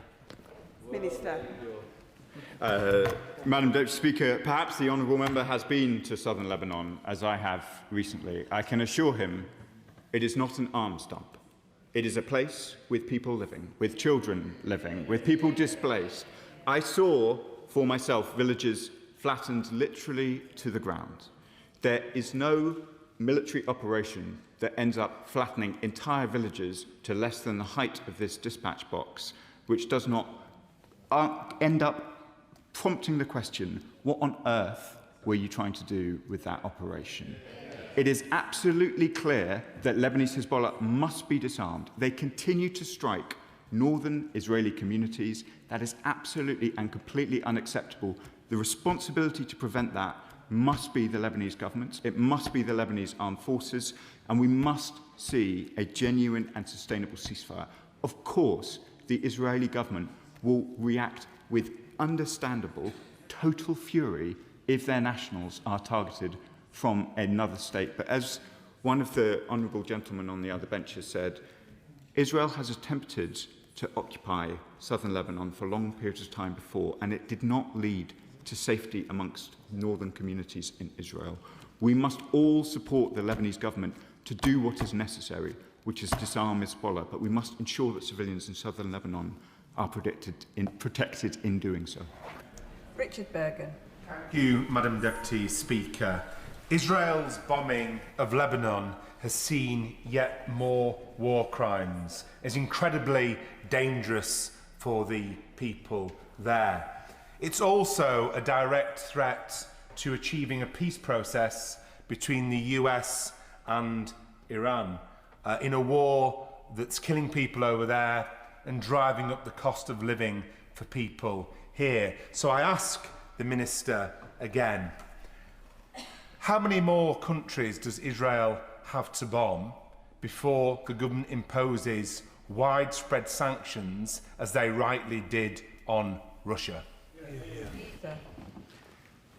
Minister. Madam Deputy Speaker, perhaps the honourable member has been to southern Lebanon, as I have recently. I can assure him it is not an arms dump. It is a place with people living, with children living, with people displaced. I saw for myself villages flattened literally to the ground. There is no military operation that ends up flattening entire villages to less than the height of this dispatch box, which does not end up prompting the question, what on earth were you trying to do with that operation? It is absolutely clear that Lebanese Hezbollah must be disarmed. They continue to strike northern Israeli communities. That is absolutely and completely unacceptable. The responsibility to prevent that must be the Lebanese government. It must be the Lebanese armed forces, and we must see a genuine and sustainable ceasefire. Of course, the Israeli government will react with understandable total fury if their nationals are targeted from another state. But as one of the honourable gentlemen on the other benches said, Israel has attempted to occupy southern Lebanon for long periods of time before, and it did not lead to safety amongst northern communities in Israel. We must all support the Lebanese government to do what is necessary, which is disarm Hezbollah, but we must ensure that civilians in southern Lebanon are protected in doing so. Richard Bergen. Thank you, Madam Deputy Speaker. Israel's bombing of Lebanon has seen yet more war crimes. It's incredibly dangerous for the people there. It's also a direct threat to achieving a peace process between the US and Iran in a war that's killing people over there and driving up the cost of living for people here. So I ask the Minister again, how many more countries does Israel have to bomb before the government imposes widespread sanctions, as they rightly did on Russia?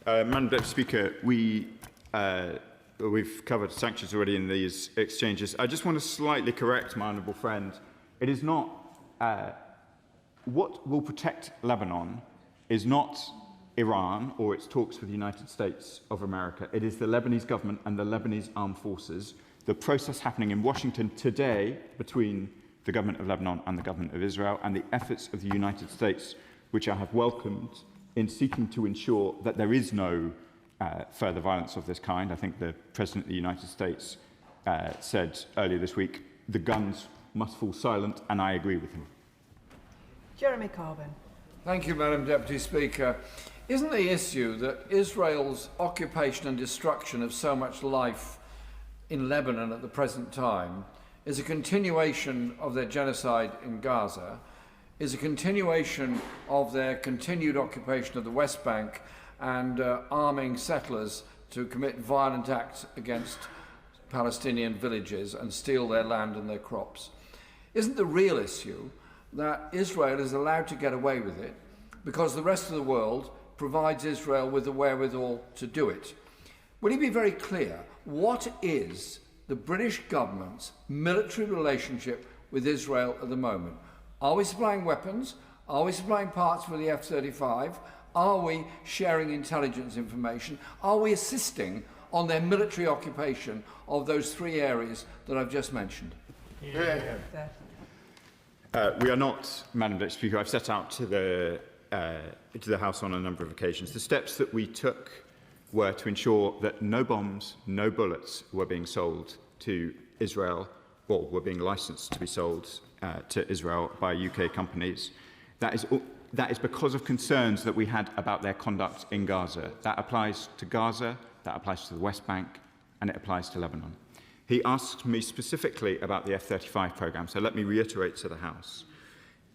Madam Deputy Speaker, we've covered sanctions already in these exchanges. I just want to slightly correct my honourable friend. It is not what will protect Lebanon is not Iran or its talks with the United States of America. It is the Lebanese government and the Lebanese armed forces. The process happening in Washington today between the government of Lebanon and the government of Israel, and the efforts of the United States, which I have welcomed, in seeking to ensure that there is no further violence of this kind. I think the President of the United States said earlier this week, the guns must fall silent, and I agree with him. Jeremy Corbyn. Thank you, Madam Deputy Speaker. Isn't the issue that Israel's occupation and destruction of so much life in Lebanon at the present time is a continuation of their genocide in Gaza, is a continuation of their continued occupation of the West Bank and arming settlers to commit violent acts against Palestinian villages and steal their land and their crops? Isn't the real issue that Israel is allowed to get away with it because the rest of the world provides Israel with the wherewithal to do it? Will you be very clear, what is the British government's military relationship with Israel at the moment? Are we supplying weapons? Are we supplying parts for the F-35? Are we sharing intelligence information? Are we assisting on their military occupation of those three areas that I've just mentioned? We are not, Madam Deputy Speaker. I've set out to the House on a number of occasions. The steps that we took were to ensure that no bombs, no bullets were being sold to Israel or were being licensed to be sold to Israel by UK companies. That is because of concerns that we had about their conduct in Gaza. That applies to Gaza, that applies to the West Bank, and it applies to Lebanon. He asked me specifically about the F-35 programme, so let me reiterate to the House.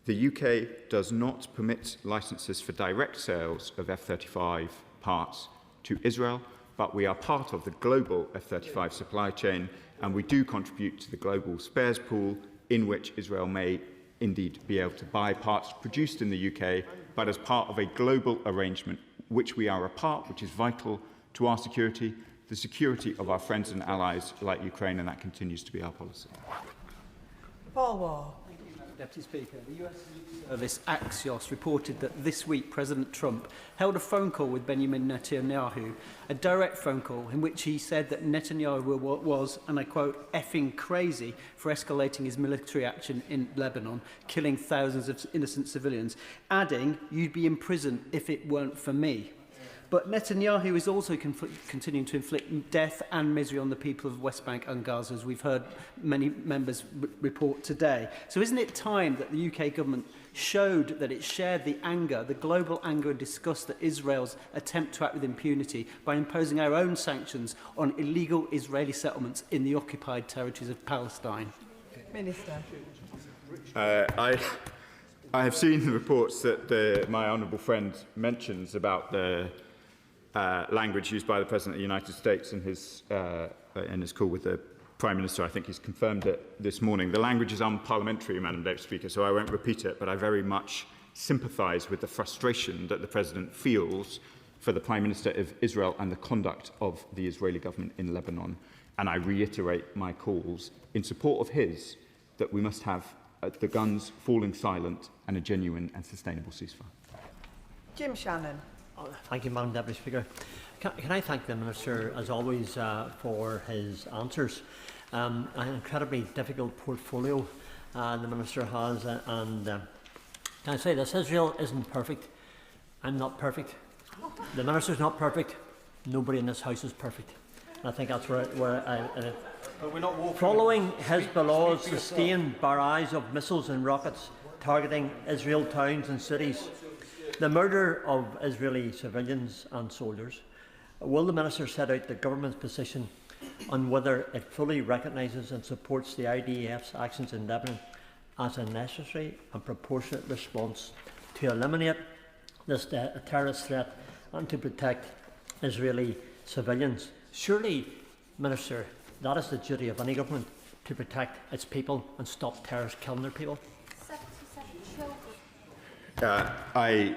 The UK does not permit licences for direct sales of F-35 parts to Israel, but we are part of the global F-35 supply chain, and we do contribute to the global spares pool in which Israel may indeed be able to buy parts produced in the UK, but as part of a global arrangement which we are a part, which is vital to our security, the security of our friends and allies like Ukraine, and that continues to be our policy. Paul Wall. Deputy Speaker, the US service Axios reported that this week President Trump held a phone call with Benjamin Netanyahu, a direct phone call in which he said that Netanyahu was, and I quote, effing crazy for escalating his military action in Lebanon, killing thousands of innocent civilians, adding, "You'd be in prison if it weren't for me." But Netanyahu is also continuing to inflict death and misery on the people of West Bank and Gaza, as we've heard many members report today. So isn't it time that the UK government showed that it shared the anger, the global anger and disgust at Israel's attempt to act with impunity by imposing our own sanctions on illegal Israeli settlements in the occupied territories of Palestine? Minister. I have seen the reports that my honourable friend mentions about the language used by the President of the United States in his call with the Prime Minister. I think he's confirmed it this morning. The language is unparliamentary, Madam Deputy Speaker, so I won't repeat it, but I very much sympathise with the frustration that the President feels for the Prime Minister of Israel and the conduct of the Israeli government in Lebanon. And I reiterate my calls in support of his that we must have the guns falling silent and a genuine and sustainable ceasefire. Jim Shannon. Thank you, Madam Deputy Speaker. Can I thank the Minister, as always, for his answers. An incredibly difficult portfolio the Minister has, and can I say this, Israel isn't perfect. I'm not perfect. The Minister's not perfect. Nobody in this House is perfect. And I think that's following Hezbollah's sustained barrage of missiles and rockets targeting Israel towns and cities, the murder of Israeli civilians and soldiers, will the Minister set out the government's position on whether it fully recognises and supports the IDF's actions in Lebanon as a necessary and proportionate response to eliminate this terrorist threat and to protect Israeli civilians? Surely, Minister, that is the duty of any government, to protect its people and stop terrorists killing their people. I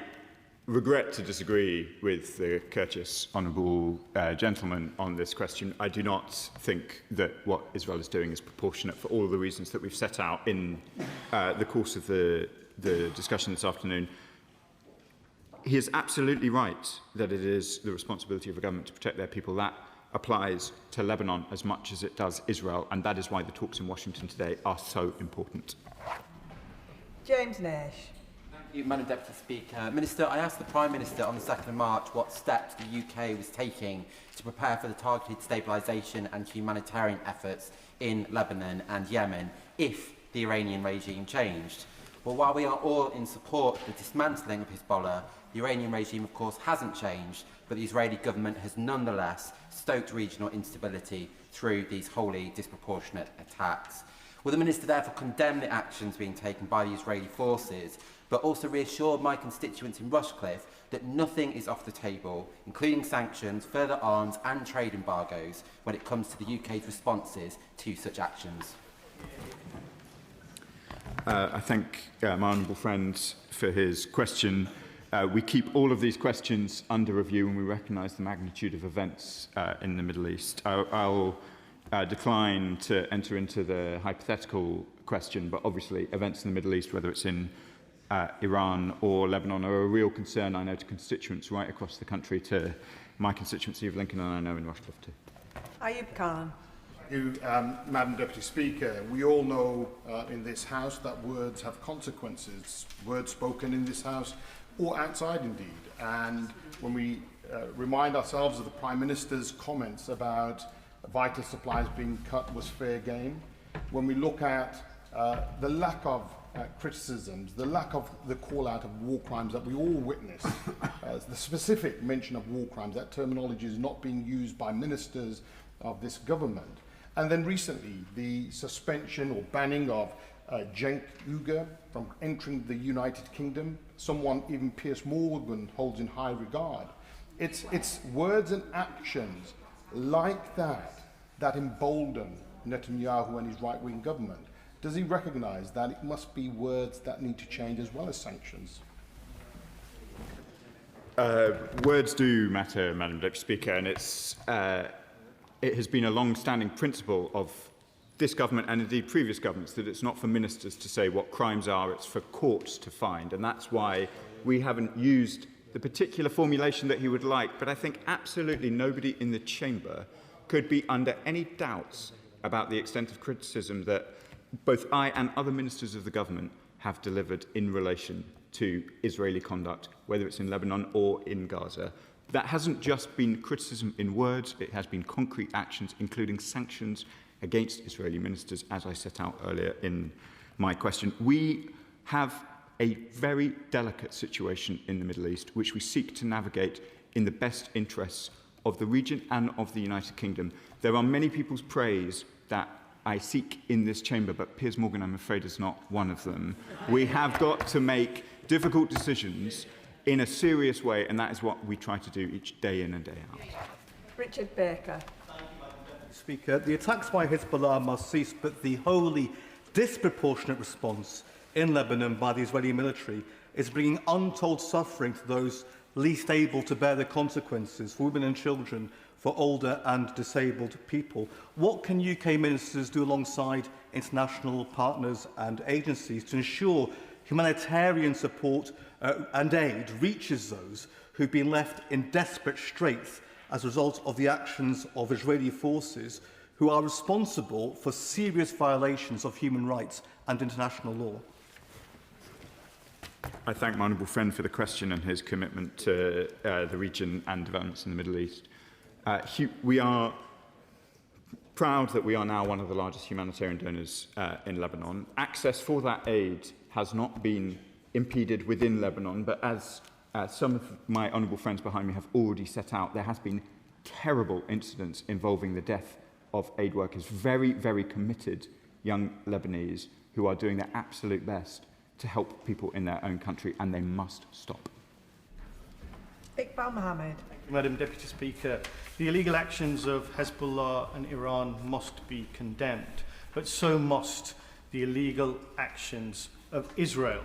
regret to disagree with the courteous honourable gentleman on this question. I do not think that what Israel is doing is proportionate for all of the reasons that we've set out in the course of the discussion this afternoon. He is absolutely right that it is the responsibility of a government to protect their people. That applies to Lebanon as much as it does Israel, and that is why the talks in Washington today are so important. James Nash. Thank you, Madam Deputy Speaker. Minister, I asked the Prime Minister on the 2nd of March what steps the UK was taking to prepare for the targeted stabilisation and humanitarian efforts in Lebanon and Yemen if the Iranian regime changed. Well, while we are all in support of the dismantling of Hezbollah, the Iranian regime, of course, hasn't changed, but the Israeli government has nonetheless stoked regional instability through these wholly disproportionate attacks. Will the Minister therefore condemn the actions being taken by the Israeli forces, but also reassure my constituents in Rushcliffe that nothing is off the table, including sanctions, further arms and trade embargoes, when it comes to the UK's responses to such actions? I thank my honourable friend for his question. We keep all of these questions under review and we recognise the magnitude of events in the Middle East. I'll decline to enter into the hypothetical question, but obviously events in the Middle East, whether it's in Iran or Lebanon, are a real concern, I know, to constituents right across the country, to my constituency of Lincoln, and I know in Rushcliffe too. Ayub Khan. Thank you, Madam Deputy Speaker. We all know in this House that words have consequences, words spoken in this House or outside indeed. And when we remind ourselves of the Prime Minister's comments about vital supplies being cut was fair game, when we look at the lack of criticisms, the lack of the call out of war crimes that we all witness, the specific mention of war crimes, that terminology is not being used by ministers of this government. And then recently, the suspension or banning of Cenk Uygur from entering the United Kingdom, someone even Piers Morgan holds in high regard. It's words and actions like that that embolden Netanyahu and his right-wing government. Does he recognise that it must be words that need to change as well as sanctions? Words do matter, Madam Deputy Speaker, and it has been a long-standing principle of this government and indeed previous governments that it's not for ministers to say what crimes are, it's for courts to find. And that's why we haven't used the particular formulation that he would like. But I think absolutely nobody in the chamber could be under any doubts about the extent of criticism that both I and other ministers of the government have delivered in relation to Israeli conduct, whether it's in Lebanon or in Gaza. That hasn't just been criticism in words, it has been concrete actions, including sanctions against Israeli ministers, as I set out earlier in my question. We have a very delicate situation in the Middle East, which we seek to navigate in the best interests of the region and of the United Kingdom. There are many people's praise that I seek in this chamber, but Piers Morgan, I'm afraid, is not one of them. We have got to make difficult decisions in a serious way, and that is what we try to do each day in and day out. Richard Baker. Speaker, the attacks by Hezbollah must cease, but the wholly disproportionate response in Lebanon by the Israeli military is bringing untold suffering to those least able to bear the consequences, for women and children, for older and disabled people. What can UK ministers do alongside international partners and agencies to ensure humanitarian support and aid reaches those who've been left in desperate straits as a result of the actions of Israeli forces who are responsible for serious violations of human rights and international law? I thank my honourable friend for the question and his commitment to the region and developments in the Middle East. We are proud that we are now one of the largest humanitarian donors in Lebanon. Access for that aid has not been impeded within Lebanon, but as some of my honourable friends behind me have already set out, there has been terrible incidents involving the death of aid workers, very, very committed young Lebanese who are doing their absolute best to help people in their own country, and they must stop. Iqbal Mohammed. Madam Deputy Speaker, the illegal actions of Hezbollah and Iran must be condemned, but so must the illegal actions of Israel.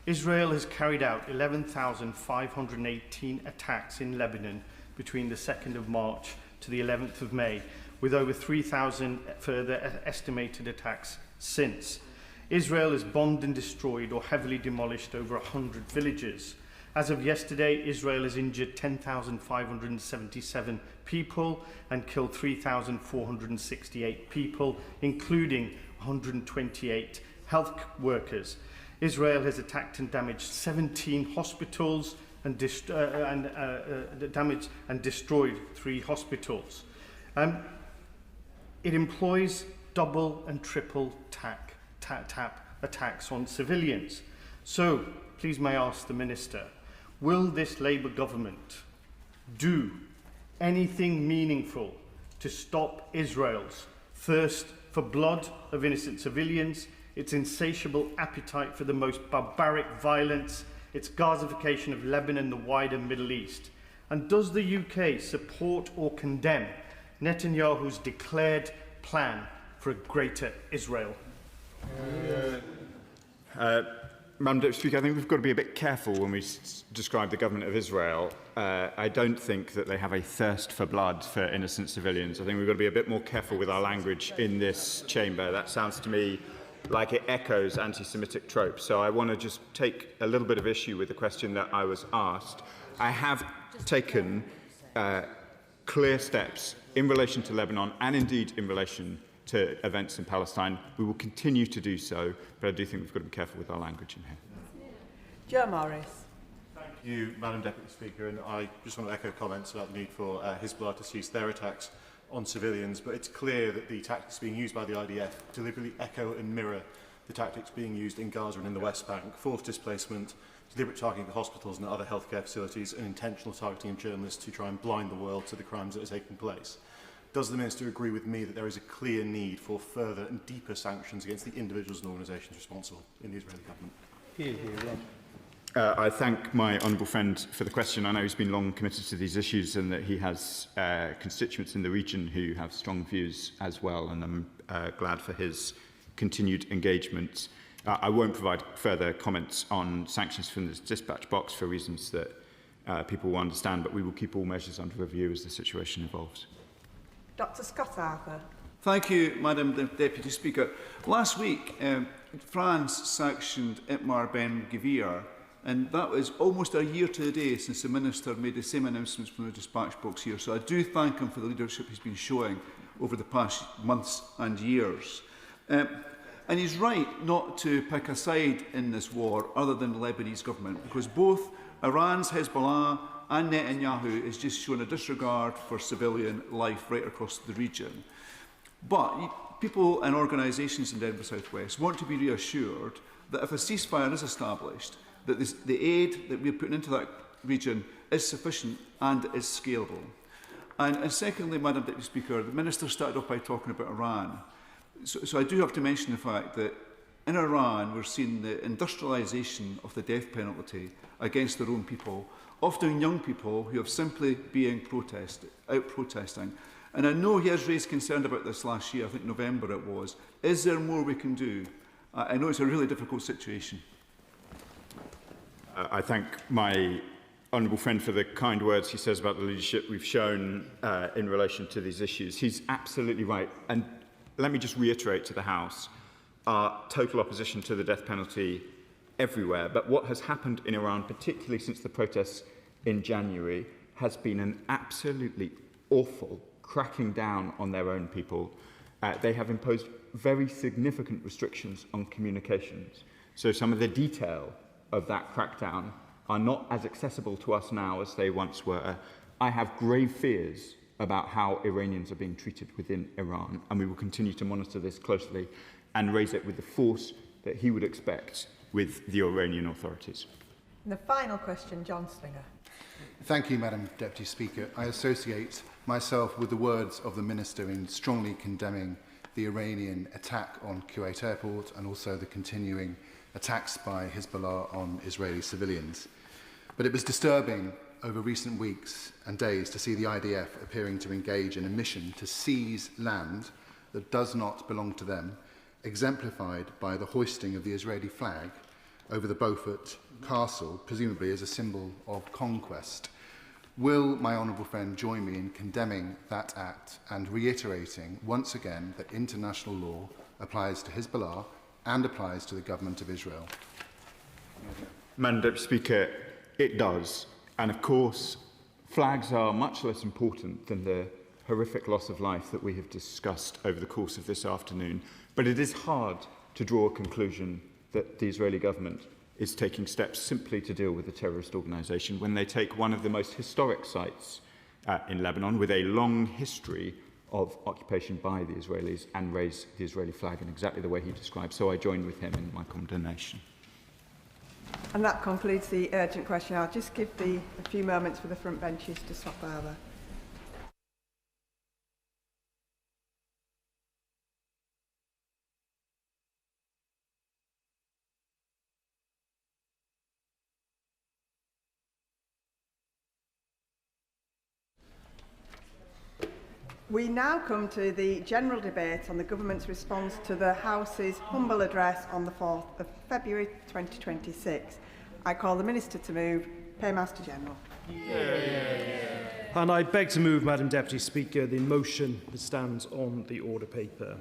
Israel has carried out 11,518 attacks in Lebanon between the 2nd of March to the 11th of May, with over 3,000 further estimated attacks since. Israel has bombed and destroyed or heavily demolished over 100 villages. As of yesterday, Israel has injured 10,577 people and killed 3,468 people, including 128 health workers. Israel has attacked and damaged 17 hospitals and damaged and destroyed 3 hospitals. It employs double and triple attacks on civilians. So, please may I ask the Minister, will this Labour government do anything meaningful to stop Israel's thirst for blood of innocent civilians, its insatiable appetite for the most barbaric violence, its Gazification of Lebanon and the wider Middle East? And does the UK support or condemn Netanyahu's declared plan for a greater Israel? Madam Deputy Speaker, I think we've got to be a bit careful when we describe the government of Israel. I don't think that they have a thirst for blood for innocent civilians. I think we've got to be a bit more careful with our language in this chamber. That sounds to me like it echoes anti-Semitic tropes. So I want to just take a little bit of issue with the question that I was asked. I have taken clear steps in relation to Lebanon and indeed in relation to events in Palestine. We will continue to do so, but I do think we've got to be careful with our language in here. Joe Morris. Thank you, Madam Deputy Speaker, and I just want to echo comments about the need for Hezbollah to cease their attacks on civilians, but it's clear that the tactics being used by the IDF deliberately echo and mirror the tactics being used in Gaza and in the West Bank: forced displacement, deliberate targeting of hospitals and other healthcare facilities, and intentional targeting of journalists to try and blind the world to the crimes that are taking place. Does the Minister agree with me that there is a clear need for further and deeper sanctions against the individuals and organisations responsible in the Israeli government? Here, Rob. I thank my honourable friend for the question. I know he's been long committed to these issues and that he has constituents in the region who have strong views as well, and I'm glad for his continued engagement. I won't provide further comments on sanctions from this dispatch box for reasons that people will understand, but we will keep all measures under review as the situation evolves. Dr Scott Arthur. Thank you, Madam Deputy Speaker. Last week, France sanctioned Itmar Ben-Gvir, and that was almost a year to the day since the Minister made the same announcements from the dispatch box here. So I do thank him for the leadership he's been showing over the past months and years. And he's right not to pick a side in this war other than the Lebanese government, because both Iran's Hezbollah and Netanyahu is just showing a disregard for civilian life right across the region. But people and organisations in Edinburgh South West want to be reassured that if a ceasefire is established, that the aid that we're putting into that region is sufficient and is scalable. And secondly, Madam Deputy Speaker, the Minister started off by talking about Iran. So I do have to mention the fact that in Iran we're seeing the industrialisation of the death penalty against their own people, often young people who have simply been out protesting. And I know he has raised concern about this last year, I think November it was. Is there more we can do? I know it's a really difficult situation. I thank my honourable friend for the kind words he says about the leadership we've shown in relation to these issues. He's absolutely right. And let me just reiterate to the House our total opposition to the death penalty everywhere. But what has happened in Iran, particularly since the protests in January, has been an absolutely awful cracking down on their own people. They have imposed very significant restrictions on communications. So some of the detail of that crackdown are not as accessible to us now as they once were. I have grave fears about how Iranians are being treated within Iran, and we will continue to monitor this closely and raise it with the force that he would expect with the Iranian authorities. And the final question, John Slinger. Thank you, Madam Deputy Speaker. I associate myself with the words of the Minister in strongly condemning the Iranian attack on Kuwait airport and also the continuing attacks by Hezbollah on Israeli civilians. But it was disturbing over recent weeks and days to see the IDF appearing to engage in a mission to seize land that does not belong to them, exemplified by the hoisting of the Israeli flag over the Beaufort Castle, presumably as a symbol of conquest. Will my honourable friend join me in condemning that act and reiterating once again that international law applies to Hezbollah and applies to the government of Israel? Madam Deputy Speaker, it does. And of course, flags are much less important than the horrific loss of life that we have discussed over the course of this afternoon. But it is hard to draw a conclusion that the Israeli government is taking steps simply to deal with a terrorist organisation when they take one of the most historic sites in Lebanon with a long history of occupation by the Israelis and raise the Israeli flag in exactly the way he described. So I join with him in my condemnation. And that concludes the urgent question. I'll just give a few moments for the front benches to swap over. We now come to the general debate on the Government's response to the House's humble address on the 4th of February 2026. I call the Minister to move. Paymaster General. And I beg to move, Madam Deputy Speaker, the motion that stands on the order paper.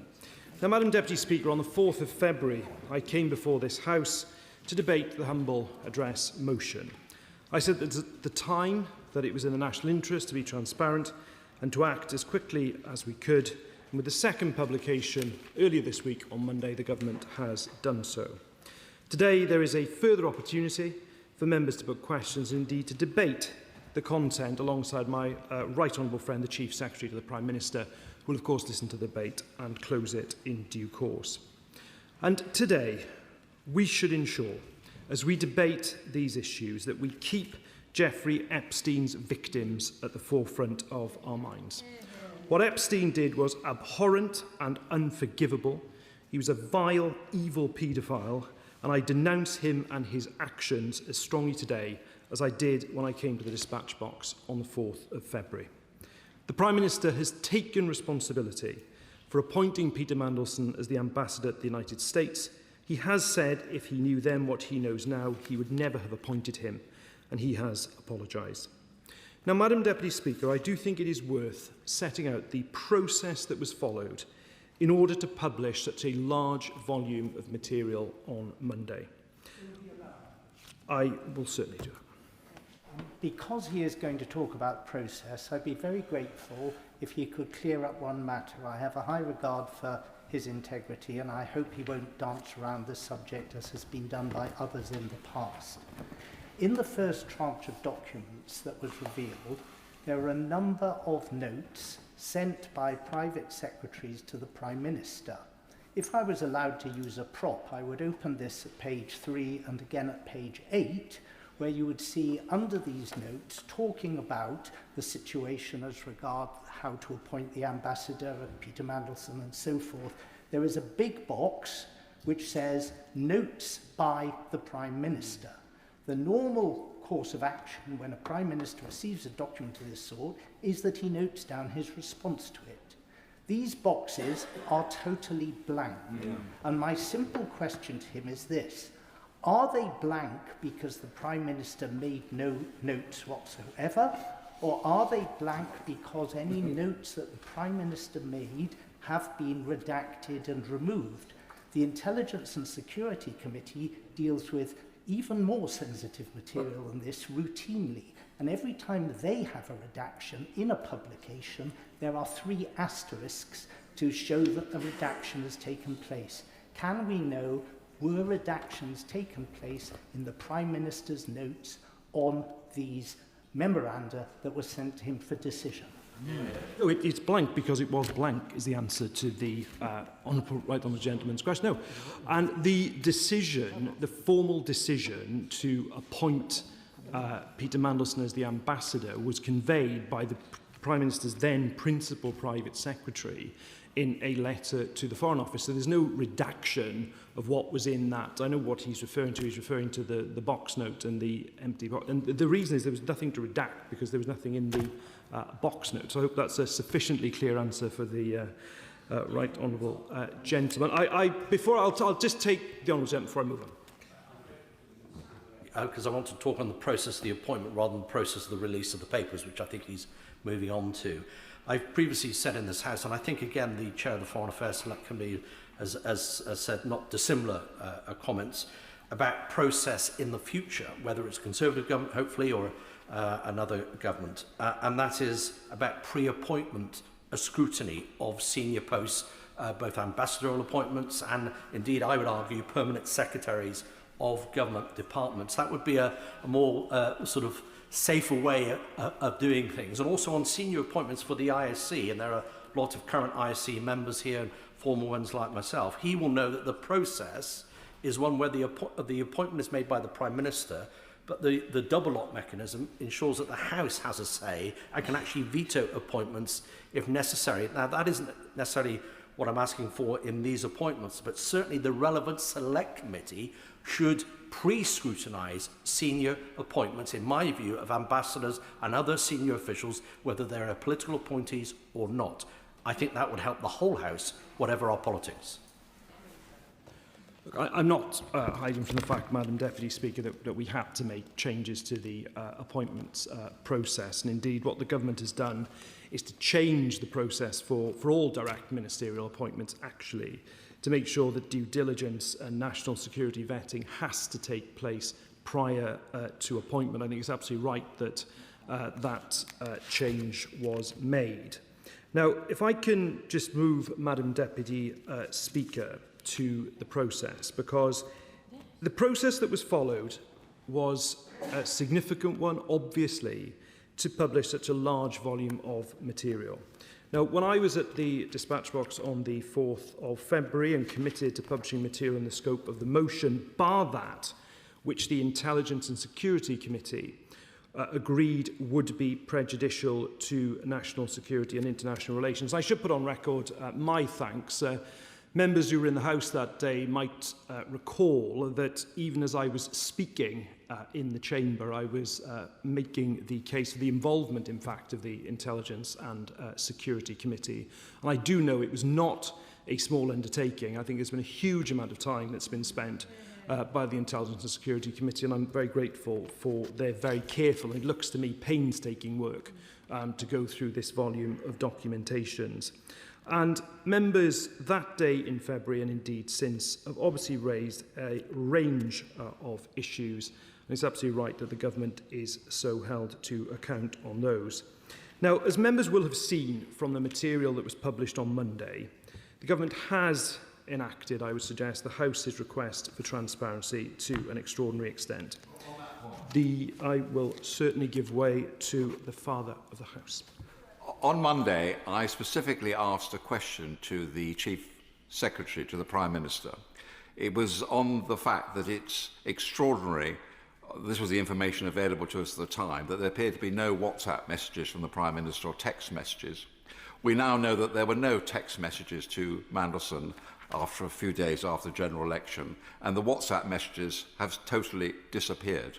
Now, Madam Deputy Speaker, on the 4th of February, I came before this House to debate the humble address motion. I said at the time that it was in the national interest to be transparent and to act as quickly as we could. And with the second publication earlier this week on Monday, the Government has done so. Today, there is a further opportunity for members to put questions and indeed to debate the content alongside my right honourable friend, the Chief Secretary to the Prime Minister, who will of course listen to the debate and close it in due course. And today, we should ensure, as we debate these issues, that we keep Jeffrey Epstein's victims at the forefront of our minds. What Epstein did was abhorrent and unforgivable. He was a vile, evil paedophile, and I denounce him and his actions as strongly today as I did when I came to the dispatch box on the 4th of February. The Prime Minister has taken responsibility for appointing Peter Mandelson as the ambassador to the United States. He has said if he knew then what he knows now, he would never have appointed him, and he has apologised. Now, Madam Deputy Speaker, I do think it is worth setting out the process that was followed in order to publish such a large volume of material on Monday. I will certainly do that. Because he is going to talk about process, I'd be very grateful if he could clear up one matter. I have a high regard for his integrity, and I hope he won't dance around this subject as has been done by others in the past. In the first tranche of documents that was revealed, there are a number of notes sent by private secretaries to the Prime Minister. If I was allowed to use a prop, I would open this at page 3 and again at page 8, where you would see under these notes talking about the situation as regard how to appoint the ambassador and Peter Mandelson and so forth. There is a big box which says notes by the Prime Minister. The normal course of action when a Prime Minister receives a document of this sort is that he notes down his response to it. These boxes are totally blank. And my simple question to him is this: are they blank because the Prime Minister made no notes whatsoever, or are they blank because any notes that the Prime Minister made have been redacted and removed? The Intelligence and Security Committee deals with even more sensitive material than this routinely, and every time they have a redaction in a publication, there are 3 asterisks to show that the redaction has taken place. Can we know, were redactions taken place in the Prime Minister's notes on these memoranda that were sent to him for decision? No, it's blank because it was blank is the answer to the right on the gentleman's question. No. And the decision, the formal decision to appoint Peter Mandelson as the ambassador was conveyed by the Prime Minister's then principal private secretary in a letter to the Foreign Office. So there's no redaction of what was in that. I know what he's referring to. He's referring to the box note and the empty box. And the reason is there was nothing to redact because there was nothing in the box note. So I hope that's a sufficiently clear answer for the right honourable gentleman. I'll just take the honourable gentleman before I move on. Because I want to talk on the process of the appointment rather than the process of the release of the papers, which I think he's moving on to. I've previously said in this House, and I think again the Chair of the Foreign Affairs Select Committee has said not dissimilar comments about process in the future, whether it's a Conservative government, hopefully, or another government, and that is about pre-appointment scrutiny of senior posts, both ambassadorial appointments and indeed, I would argue, permanent secretaries of government departments. That would be a more sort of safer way of doing things. And also on senior appointments for the ISC, and there are lots of current ISC members here and former ones like myself, he will know that the process is one where the appointment is made by the Prime Minister, but the double lock mechanism ensures that the House has a say and can actually veto appointments if necessary. Now, that isn't necessarily what I'm asking for in these appointments, but certainly the relevant select committee should pre-scrutinise senior appointments, in my view, of ambassadors and other senior officials, whether they're political appointees or not. I think that would help the whole House, whatever our politics. Look, I'm not hiding from the fact, Madam Deputy Speaker, that we have to make changes to the appointments process. And indeed, what the government has done is to change the process for all direct ministerial appointments, actually, to make sure that due diligence and national security vetting has to take place prior to appointment. I think it's absolutely right that that change was made. Now, if I can just move, Madam Deputy Speaker, to the process, because the process that was followed was a significant one, obviously, to publish such a large volume of material. Now, when I was at the dispatch box on the 4th of February and committed to publishing material in the scope of the motion, bar that which the Intelligence and Security Committee agreed would be prejudicial to national security and international relations. I should put on record my thanks. Members who were in the House that day might recall that even as I was speaking in the chamber, I was making the case for the involvement, in fact, of the Intelligence and Security Committee. And I do know it was not a small undertaking. I think there's been a huge amount of time that's been spent by the Intelligence and Security Committee, and I'm very grateful for their very careful, and it looks to me, painstaking work to go through this volume of documentations. And members that day in February, and indeed since, have obviously raised a range of issues, and it's absolutely right that the government is so held to account on those. Now, as members will have seen from the material that was published on Monday, the government has enacted, I would suggest, the House's request for transparency to an extraordinary extent. I will certainly give way to the Father of the House. On Monday, I specifically asked a question to the Chief Secretary, to the Prime Minister. It was on the fact that it's extraordinary, this was the information available to us at the time, that there appeared to be no WhatsApp messages from the Prime Minister or text messages. We now know that there were no text messages to Mandelson after a few days after the general election, and the WhatsApp messages have totally disappeared.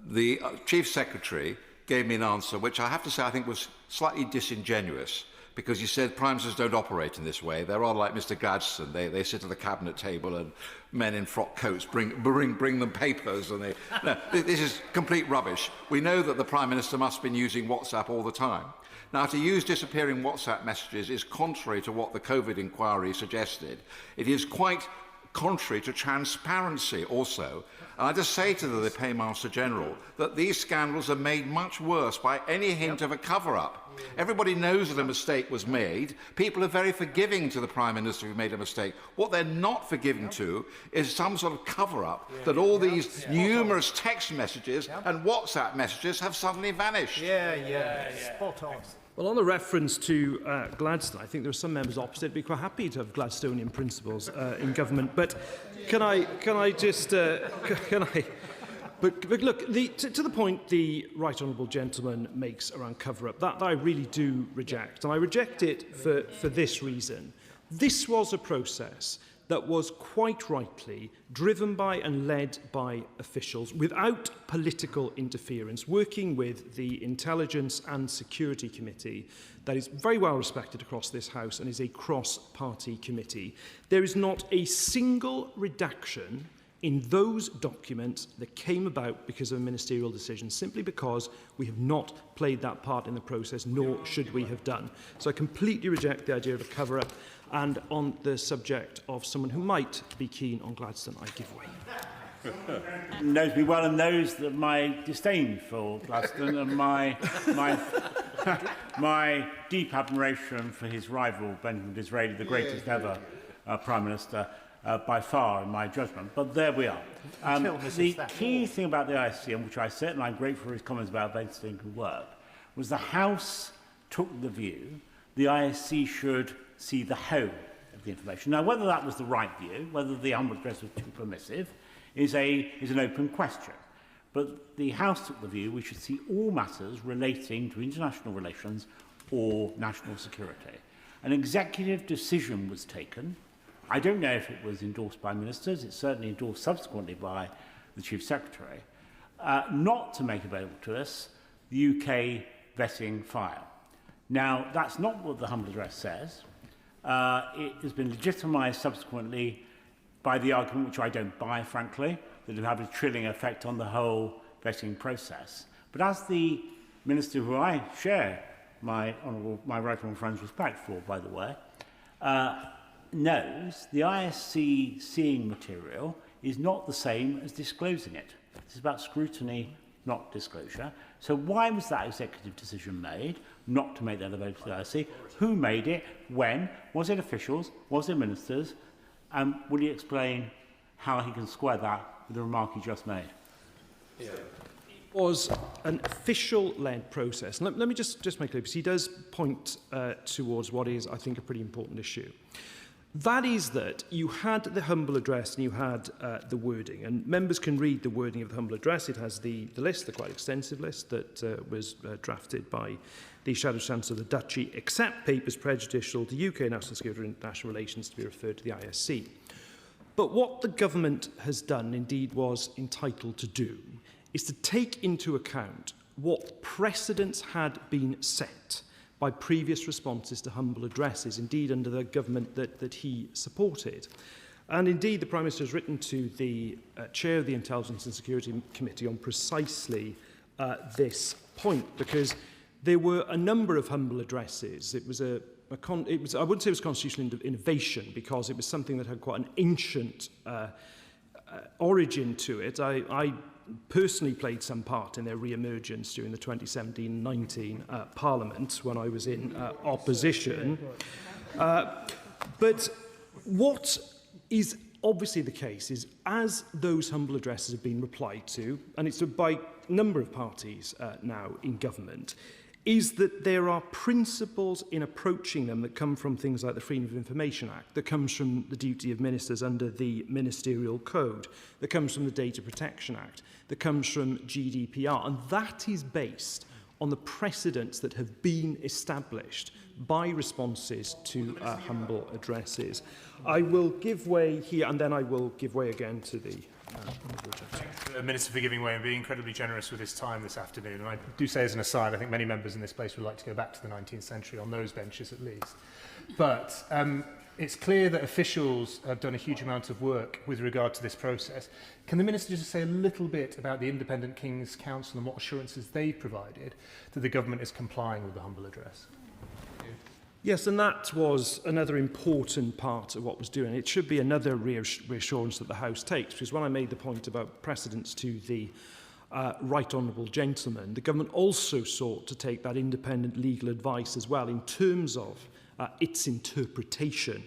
The Chief Secretary gave me an answer which I have to say I think was slightly disingenuous, because he said prime ministers don't operate in this way. They're rather like Mr Gladstone. They sit at the cabinet table and men in frock coats bring them papers. And no, this is complete rubbish. We know that the Prime Minister must have been using WhatsApp all the time. Now, to use disappearing WhatsApp messages is contrary to what the COVID inquiry suggested. It is quite contrary to transparency also. And I just say to the Paymaster General that these scandals are made much worse by any hint of a cover-up. Everybody knows that a mistake was made. People are very forgiving to the Prime Minister who made a mistake. What they're not forgiving to is some sort of cover-up that all these numerous text messages and WhatsApp messages have suddenly vanished. Spot on. Well, on the reference to Gladstone, I think there are some members opposite who'd be quite happy to have Gladstonian principles in government. But can I just But look, to the point the right honourable gentleman makes around cover-up, that I really do reject. And I reject it for this reason. This was a process that was quite rightly driven by and led by officials without political interference, working with the Intelligence and Security Committee that is very well respected across this House and is a cross-party committee. There is not a single redaction in those documents that came about because of a ministerial decision, simply because we have not played that part in the process, nor should we have done. So I completely reject the idea of a cover-up, and on the subject of someone who might be keen on Gladstone, I give way. Knows me well and knows that my disdain for Gladstone and my deep admiration for his rival, Benjamin Disraeli, the greatest ever Prime Minister, by far, in my judgment. But there we are. The key thing about the ISC, and which I'm grateful for his comments about Benjamin good work, was the House took the view the ISC should see the whole of the information. Now, whether that was the right view, whether the humble address was too permissive, is an open question. But the House took the view we should see all matters relating to international relations or national security. An executive decision was taken. I don't know if it was endorsed by ministers. It's certainly endorsed subsequently by the Chief Secretary, not to make available to us the UK vetting file. Now, that's not what the humble address says. It has been legitimised subsequently by the argument, which I don't buy, frankly, that it would have a chilling effect on the whole vetting process. But as the Minister, who I share my right honourable friend's respect for, by the way, knows, the ISC seeing material is not the same as disclosing it. It's about scrutiny, not disclosure. So why was that executive decision made, not to make that available to the ISC? Who made it? When? Was it officials? Was it ministers? Will you explain how he can square that with the remark he just made? was an official-led process. And let me just make clear, because he does point towards what is, I think, a pretty important issue. That is that you had the humble address and you had the wording. And members can read the wording of the humble address. It has the list, the quite extensive list that was drafted by the Shadow Chancellor of the Duchy, except papers prejudicial to UK national security and international relations to be referred to the ISC. But what the government has done, indeed was entitled to do, is to take into account what precedents had been set by previous responses to humble addresses, indeed under the government that he supported. And indeed, the Prime Minister has written to the Chair of the Intelligence and Security Committee on precisely this point, because there were a number of humble addresses. It was I wouldn't say it was constitutional innovation, because it was something that had quite an ancient origin to it. I personally played some part in their re-emergence during the 2017-19 Parliament when I was in opposition. But what is obviously the case is, as those humble addresses have been replied to, and it's by a number of parties now in government, is that there are principles in approaching them that come from things like the Freedom of Information Act, that comes from the duty of ministers under the Ministerial Code, that comes from the Data Protection Act, that comes from GDPR, and that is based on the precedents that have been established by responses to humble addresses. I will give way here, and then I will give way again to the Minister for giving way and being incredibly generous with his time this afternoon. And I do say as an aside, I think many members in this place would like to go back to the 19th century on those benches at least. But it's clear that officials have done a huge amount of work with regard to this process. Can the Minister just say a little bit about the Independent King's Council and what assurances they've provided that the government is complying with the humble address? Yes, and that was another important part of what was doing. It should be another reassurance that the House takes, because when I made the point about precedents to the Right Honourable Gentleman, the government also sought to take that independent legal advice as well in terms of its interpretation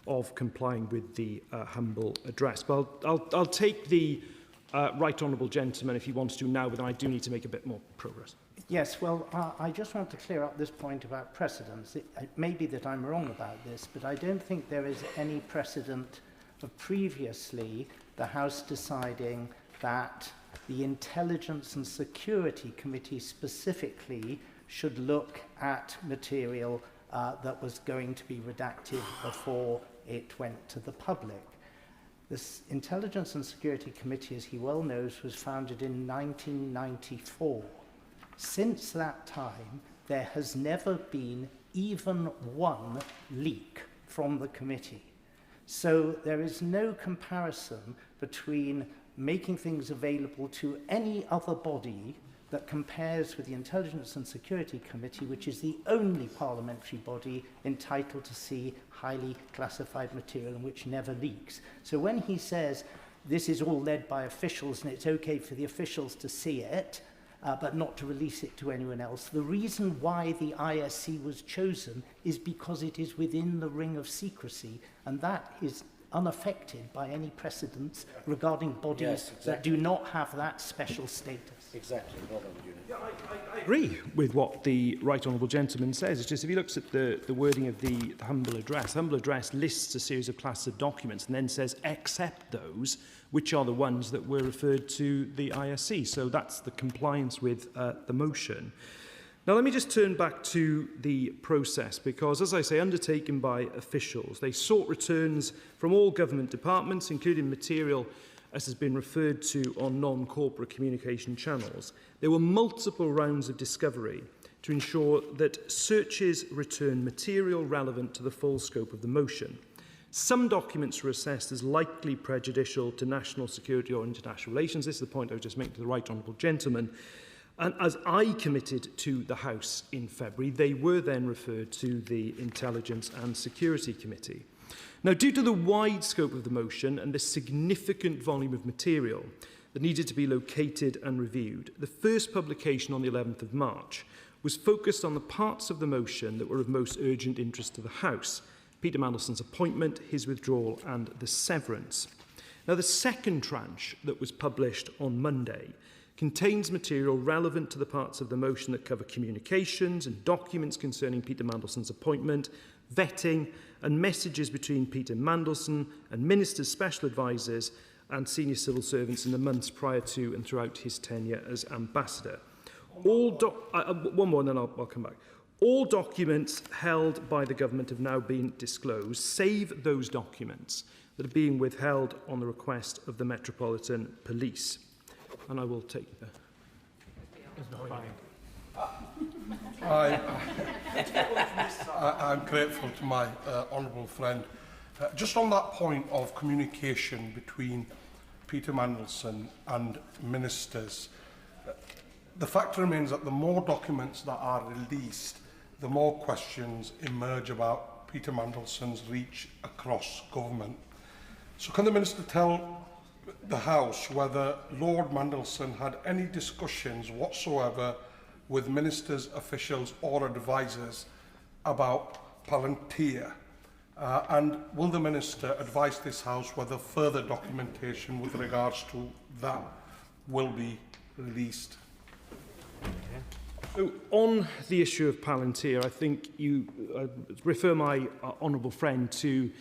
of complying with the humble address. But I'll take the Right Honourable Gentleman if he wants to now, but then I do need to make a bit more progress. Yes, well, I just want to clear up this point about precedents. It may be that I'm wrong about this, but I don't think there is any precedent of previously the House deciding that the Intelligence and Security Committee specifically should look at material that was going to be redacted before it went to the public. This Intelligence and Security Committee, as he well knows, was founded in 1994. Since that time, there has never been even one leak from the committee. So there is no comparison between making things available to any other body that compares with the Intelligence and Security Committee, which is the only parliamentary body entitled to see highly classified material and which never leaks. So when he says this is all led by officials and it's okay for the officials to see it, but not to release it to anyone else. The reason why the ISC was chosen is because it is within the ring of secrecy, and that is unaffected by any precedents regarding bodies that do not have that special status. Exactly. Well done, Julian. I agree with what the Right Honourable Gentleman says. It's just if he looks at the wording of the humble address lists a series of classes of documents and then says, except those, which are the ones that were referred to the ISC. So that's the compliance with the motion. Now, let me just turn back to the process, because, as I say, undertaken by officials, they sought returns from all government departments, including material, as has been referred to, on non-corporate communication channels. There were multiple rounds of discovery to ensure that searches return material relevant to the full scope of the motion. Some documents were assessed as likely prejudicial to national security or international relations. This is the point I was just making to the Right Honourable Gentleman. And as I committed to the House in February, they were then referred to the Intelligence and Security Committee. Now, due to the wide scope of the motion and the significant volume of material that needed to be located and reviewed, the first publication on the 11th of March was focused on the parts of the motion that were of most urgent interest to the House: Peter Mandelson's appointment, his withdrawal and the severance. Now, the second tranche that was published on Monday contains material relevant to the parts of the motion that cover communications and documents concerning Peter Mandelson's appointment, vetting and messages between Peter Mandelson and ministers, special advisers and senior civil servants in the months prior to and throughout his tenure as ambassador. One more and then I'll come back. All documents held by the government have now been disclosed, save those documents that are being withheld on the request of the Metropolitan Police. And I will take I'm grateful to my honourable friend. Just on that point of communication between Peter Mandelson and ministers, the fact remains that the more documents that are released, the more questions emerge about Peter Mandelson's reach across government. So can the Minister tell the House whether Lord Mandelson had any discussions whatsoever with ministers, officials or advisers about Palantir? And will the Minister advise this House whether further documentation with regards to that will be released? So on the issue of Palantir, I think you refer my honourable friend to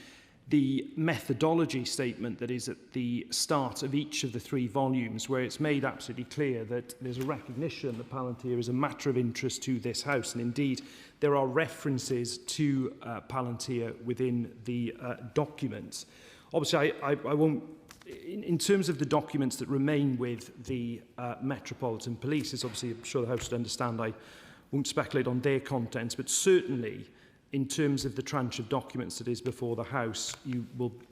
the methodology statement that is at the start of each of the 3 volumes, where it's made absolutely clear that there's a recognition that Palantir is a matter of interest to this House, and indeed there are references to Palantir within the documents. Obviously, I won't, in terms of the documents that remain with the Metropolitan Police, it's obviously, I'm sure the House would understand, I won't speculate on their contents, but certainly in terms of the tranche of documents that is before the House,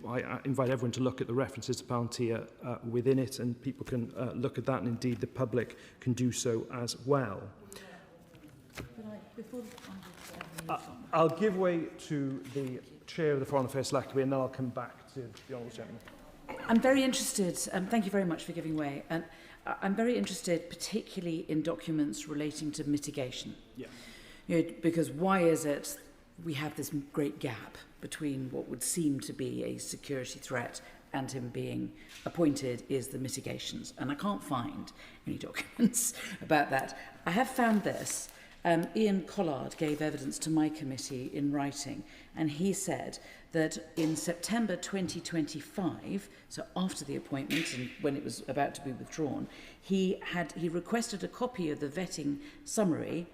I invite everyone to look at the references to Palantir within it, and people can look at that, and indeed the public can do so as well. I'll give way to the Chair of the Foreign Affairs Select Committee, and then I'll come back to the Honourable Gentleman. I'm very interested, thank you very much for giving way, and I'm very interested particularly in documents relating to mitigation. Yeah. You know, because why is it we have this great gap between what would seem to be a security threat and him being appointed is the mitigations. And I can't find any documents about that. I have found this. Ian Collard gave evidence to my committee in writing, and he said that in September 2025, so after the appointment and when it was about to be withdrawn, he requested a copy of the vetting summary,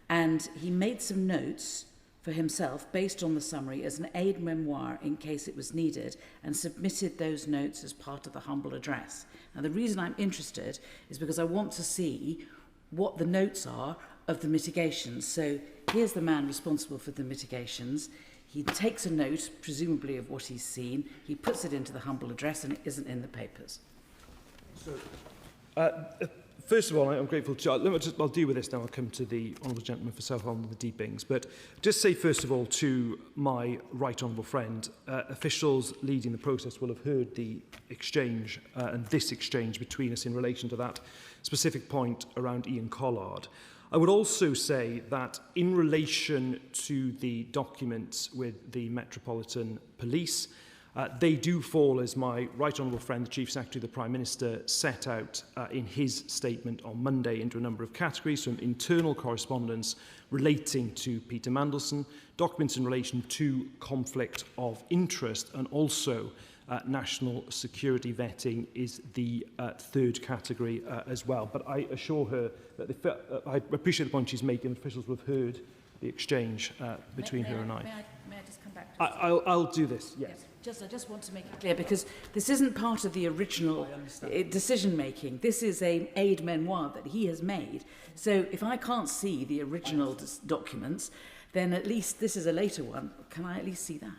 and he made some notes for himself based on the summary as an aid memoir in case it was needed, and submitted those notes as part of the humble address. Now, the reason I'm interested is because I want to see what the notes are of the mitigations. So here's the man responsible for the mitigations. He takes a note, presumably of what he's seen, he puts it into the humble address, and it isn't in the papers. So, first of all, I'm grateful to... I'll deal with this now. I'll come to the Honourable Gentleman for South Holland and the Deepings. But just say, first of all, to my right honourable friend, officials leading the process will have heard the exchange and this exchange between us in relation to that specific point around Ian Collard. I would also say that in relation to the documents with the Metropolitan Police, they do fall, as my right honourable friend, the Chief Secretary of the Prime Minister, set out in his statement on Monday, into a number of categories, from internal correspondence relating to Peter Mandelson, documents in relation to conflict of interest, and also national security vetting is the third category as well. But I assure her that I appreciate the point she's making. Officials will have heard the exchange between her and I. May I just come back to this? I'll do this, yes. I just want to make it clear, because this isn't part of the original decision-making. This is an aid memoir that he has made. So if I can't see the original documents, then at least this is a later one. Can I at least see that?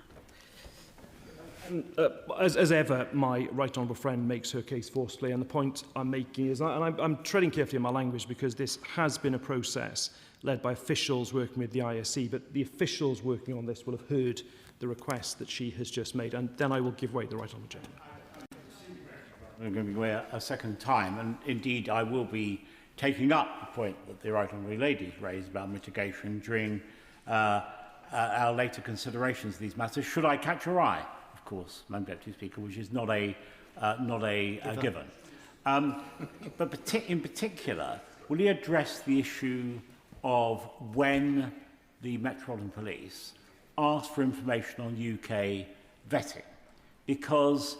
As ever, my right honourable friend makes her case forcefully, and the point I'm making is, and I'm treading carefully in my language because this has been a process led by officials working with the ISC, but the officials working on this will have heard the request that she has just made, and then I will give way to the right honourable gentleman. I'm going to give way a second time, and indeed I will be taking up the point that the right honourable lady raised about mitigation during our later considerations of these matters. Should I catch her eye? Of course, Madam Deputy Speaker, which is not a given. But in particular, will he address the issue of when the Metropolitan Police asked for information on UK vetting? Because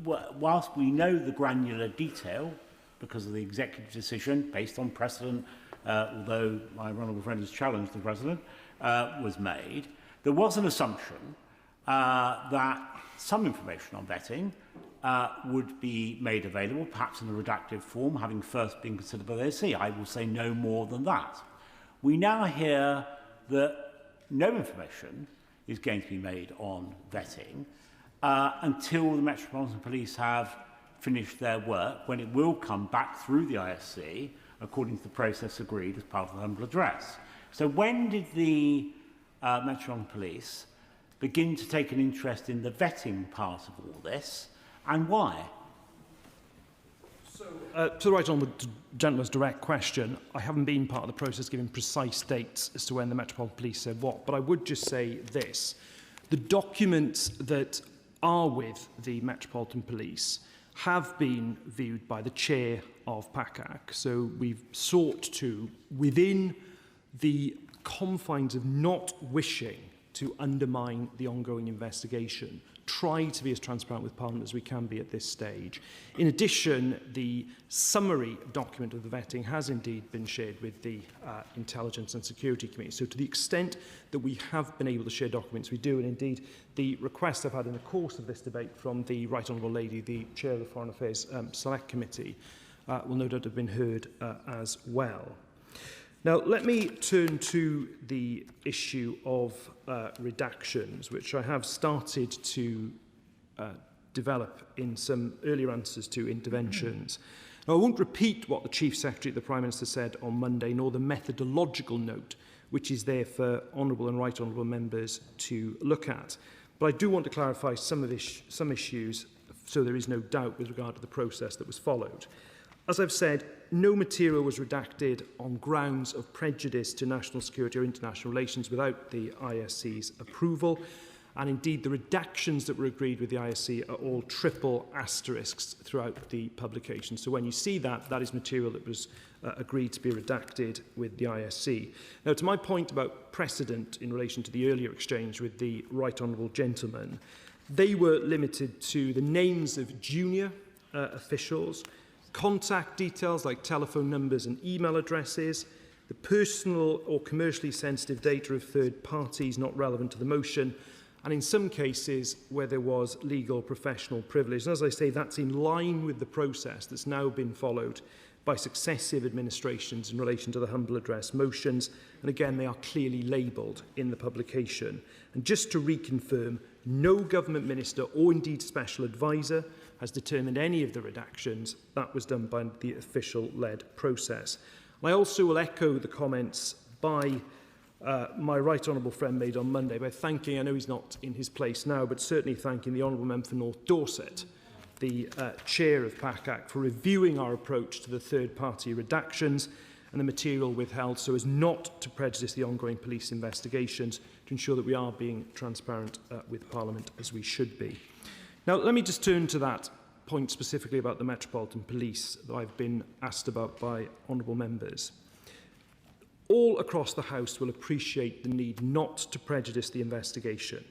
whilst we know the granular detail, because of the executive decision based on precedent, although my honourable friend has challenged the President, was made, there was an assumption that some information on vetting would be made available, perhaps in a redacted form, having first been considered by the ASC. I will say no more than that. We now hear that no information is going to be made on vetting until the Metropolitan Police have finished their work, when it will come back through the ISC according to the process agreed as part of the humble address. So when did the Metropolitan Police begin to take an interest in the vetting part of all this, and why? To the right on the gentleman's direct question, I haven't been part of the process giving precise dates as to when the Metropolitan Police said what, but I would just say this. The documents that are with the Metropolitan Police have been viewed by the chair of PACAC. So we've sought to, within the confines of not wishing to undermine the ongoing investigation, try to be as transparent with Parliament as we can be at this stage. In addition, the summary document of the vetting has indeed been shared with the Intelligence and Security Committee. So to the extent that we have been able to share documents, we do. And indeed, the request I've had in the course of this debate from the Right Honourable Lady, the Chair of the Foreign Affairs Select Committee, will no doubt have been heard as well. Now, let me turn to the issue of redactions, which I have started to develop in some earlier answers to interventions. Now, I won't repeat what the Chief Secretary of the Prime Minister said on Monday, nor the methodological note, which is there for honourable and right honourable members to look at. But I do want to clarify some issues, so there is no doubt with regard to the process that was followed. As I've said, no material was redacted on grounds of prejudice to national security or international relations without the ISC's approval. And indeed, the redactions that were agreed with the ISC are all triple asterisks throughout the publication. So when you see that, that is material that was agreed to be redacted with the ISC. Now, to my point about precedent in relation to the earlier exchange with the Right Honourable Gentleman, they were limited to the names of junior officials, contact details like telephone numbers and email addresses, the personal or commercially sensitive data of third parties not relevant to the motion, and in some cases where there was legal professional privilege. And as I say, that's in line with the process that's now been followed by successive administrations in relation to the humble address motions. And again, they are clearly labelled in the publication. And just to reconfirm, no government minister or indeed special advisor has determined any of the redactions. That was done by the official-led process. I also will echo the comments by my right honourable friend made on Monday by thanking, I know he's not in his place now, but certainly thanking the honourable member for North Dorset, the chair of PACAC, for reviewing our approach to the third-party redactions and the material withheld so as not to prejudice the ongoing police investigations, to ensure that we are being transparent with Parliament as we should be. Now, let me just turn to that point specifically about the Metropolitan Police that I've been asked about by honourable members. All across the House will appreciate the need not to prejudice the investigation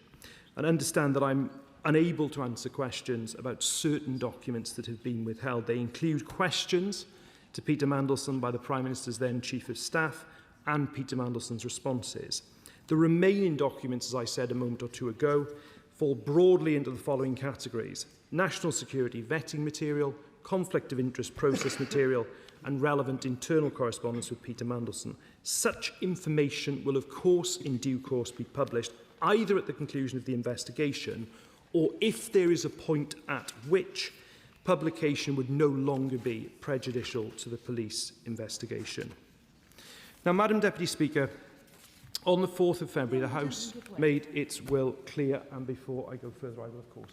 and understand that I'm unable to answer questions about certain documents that have been withheld. They include questions to Peter Mandelson by the Prime Minister's then Chief of Staff and Peter Mandelson's responses. The remaining documents, as I said a moment or two ago, fall broadly into the following categories: national security vetting material, conflict of interest process material, and relevant internal correspondence with Peter Mandelson. Such information will, of course, in due course be published either at the conclusion of the investigation or if there is a point at which publication would no longer be prejudicial to the police investigation. Now, Madam Deputy Speaker, on the 4th of February, the House made its will clear, and before I go further, I will, of course.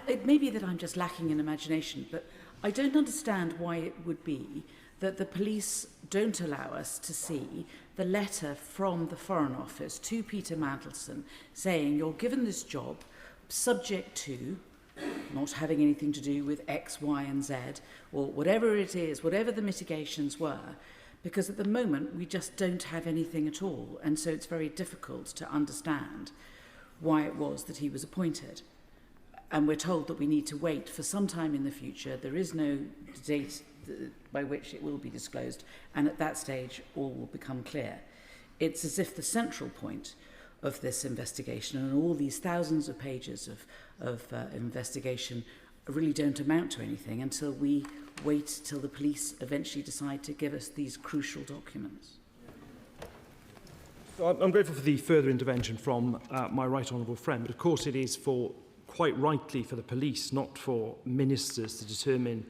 It may be that I'm just lacking in imagination, but I don't understand why it would be that the police don't allow us to see the letter from the Foreign Office to Peter Mandelson saying you're given this job subject to not having anything to do with X, Y and Z, or whatever it is, whatever the mitigations were, because at the moment we just don't have anything at all, and so it's very difficult to understand why it was that he was appointed. And we're told that we need to wait for some time in the future. There is no date by which it will be disclosed, and at that stage all will become clear. It's as if the central point of this investigation and all these thousands of pages of investigation really don't amount to anything until we wait till the police eventually decide to give us these crucial documents. I'm grateful for the further intervention from my right honourable friend, but of course it is quite rightly for the police, not for ministers, to determine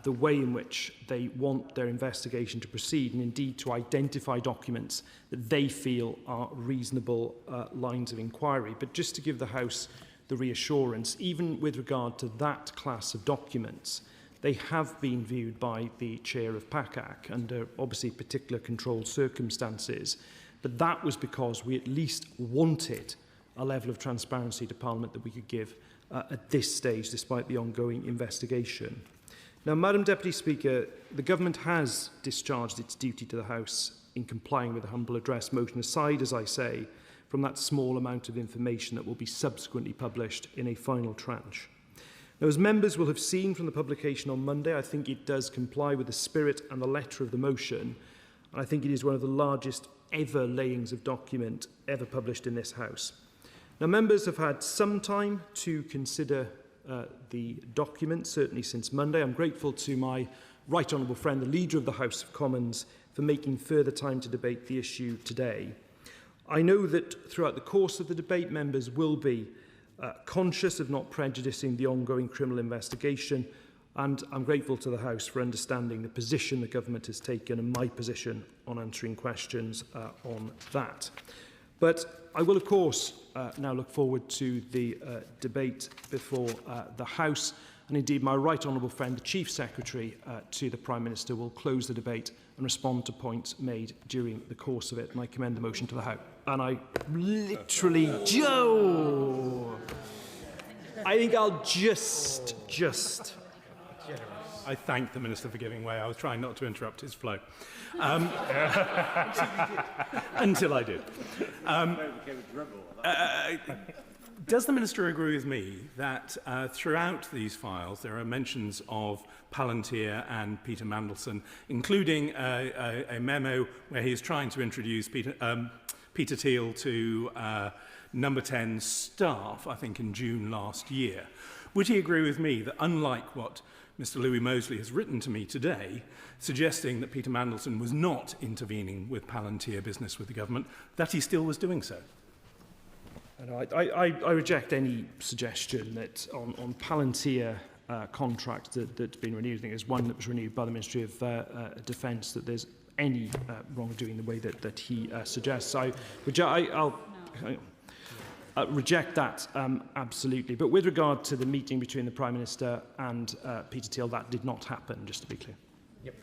the way in which they want their investigation to proceed, and indeed to identify documents that they feel are reasonable lines of inquiry. But just to give the House the reassurance, even with regard to that class of documents, they have been viewed by the chair of PACAC under obviously particular controlled circumstances. But that was because we at least wanted a level of transparency to Parliament that we could give at this stage, despite the ongoing investigation. Now, Madam Deputy Speaker, the Government has discharged its duty to the House in complying with the humble address motion, aside, as I say, from that small amount of information that will be subsequently published in a final tranche. Now, as members will have seen from the publication on Monday, I think it does comply with the spirit and the letter of the motion, and I think it is one of the largest ever layings of document ever published in this House. Now, members have had some time to consider the document, certainly since Monday. I'm grateful to my right honourable friend, the Leader of the House of Commons, for making further time to debate the issue today. I know that throughout the course of the debate, members will be conscious of not prejudicing the ongoing criminal investigation, and I'm grateful to the House for understanding the position the Government has taken and my position on answering questions on that. But I will, of course, now look forward to the debate before the House, and indeed my right honourable friend, the Chief Secretary to the Prime Minister, will close the debate and respond to points made during the course of it, and I commend the motion to the House. And I literally, Joe, I think I'll just. I thank the Minister for giving way. I was trying not to interrupt his flow. Until I did. Does the Minister agree with me that throughout these files there are mentions of Palantir and Peter Mandelson, including a memo where he is trying to introduce Peter Thiel to Number 10 staff, I think in June last year? Would he agree with me that, unlike what Mr. Louis Mosley has written to me today, suggesting that Peter Mandelson was not intervening with Palantir business with the government, that he still was doing so? I reject any suggestion that on Palantir contracts that's been renewed. I think there's one that was renewed by the Ministry of Defence, that there's any wrongdoing the way that he suggests. I'll reject that absolutely. But with regard to the meeting between the Prime Minister and Peter Thiel, that did not happen, just to be clear. Yep.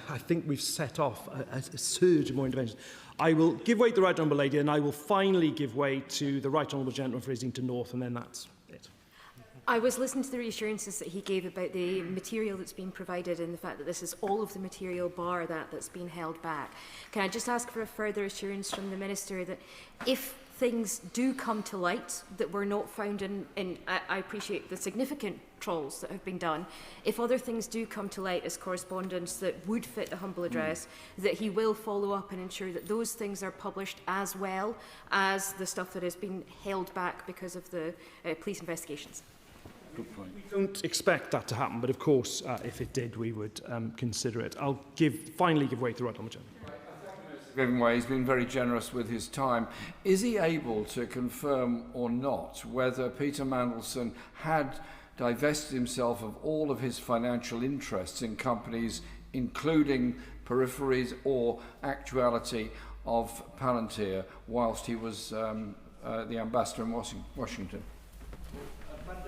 I think we've set off a surge of more interventions. I will give way to the Right Honourable Lady, and I will finally give way to the Right Honourable Gentleman for Islington North, and then that's it. I was listening to the reassurances that he gave about the material that's been provided and the fact that this is all of the material bar that's been held back. Can I just ask for a further assurance from the Minister that if things do come to light that were not found in I appreciate the significant trawls that have been done, if other things do come to light as correspondence that would fit the humble address, that he will follow up and ensure that those things are published as well as the stuff that has been held back because of the police investigations? Good point. We don't expect that to happen, but of course, if it did, we would consider it. I'll finally give way to the Right Honourable Gentleman. Giving way, he's been very generous with his time. Is he able to confirm or not whether Peter Mandelson had divested himself of all of his financial interests in companies, including peripheries or actuality of Palantir, whilst he was the ambassador in Washington?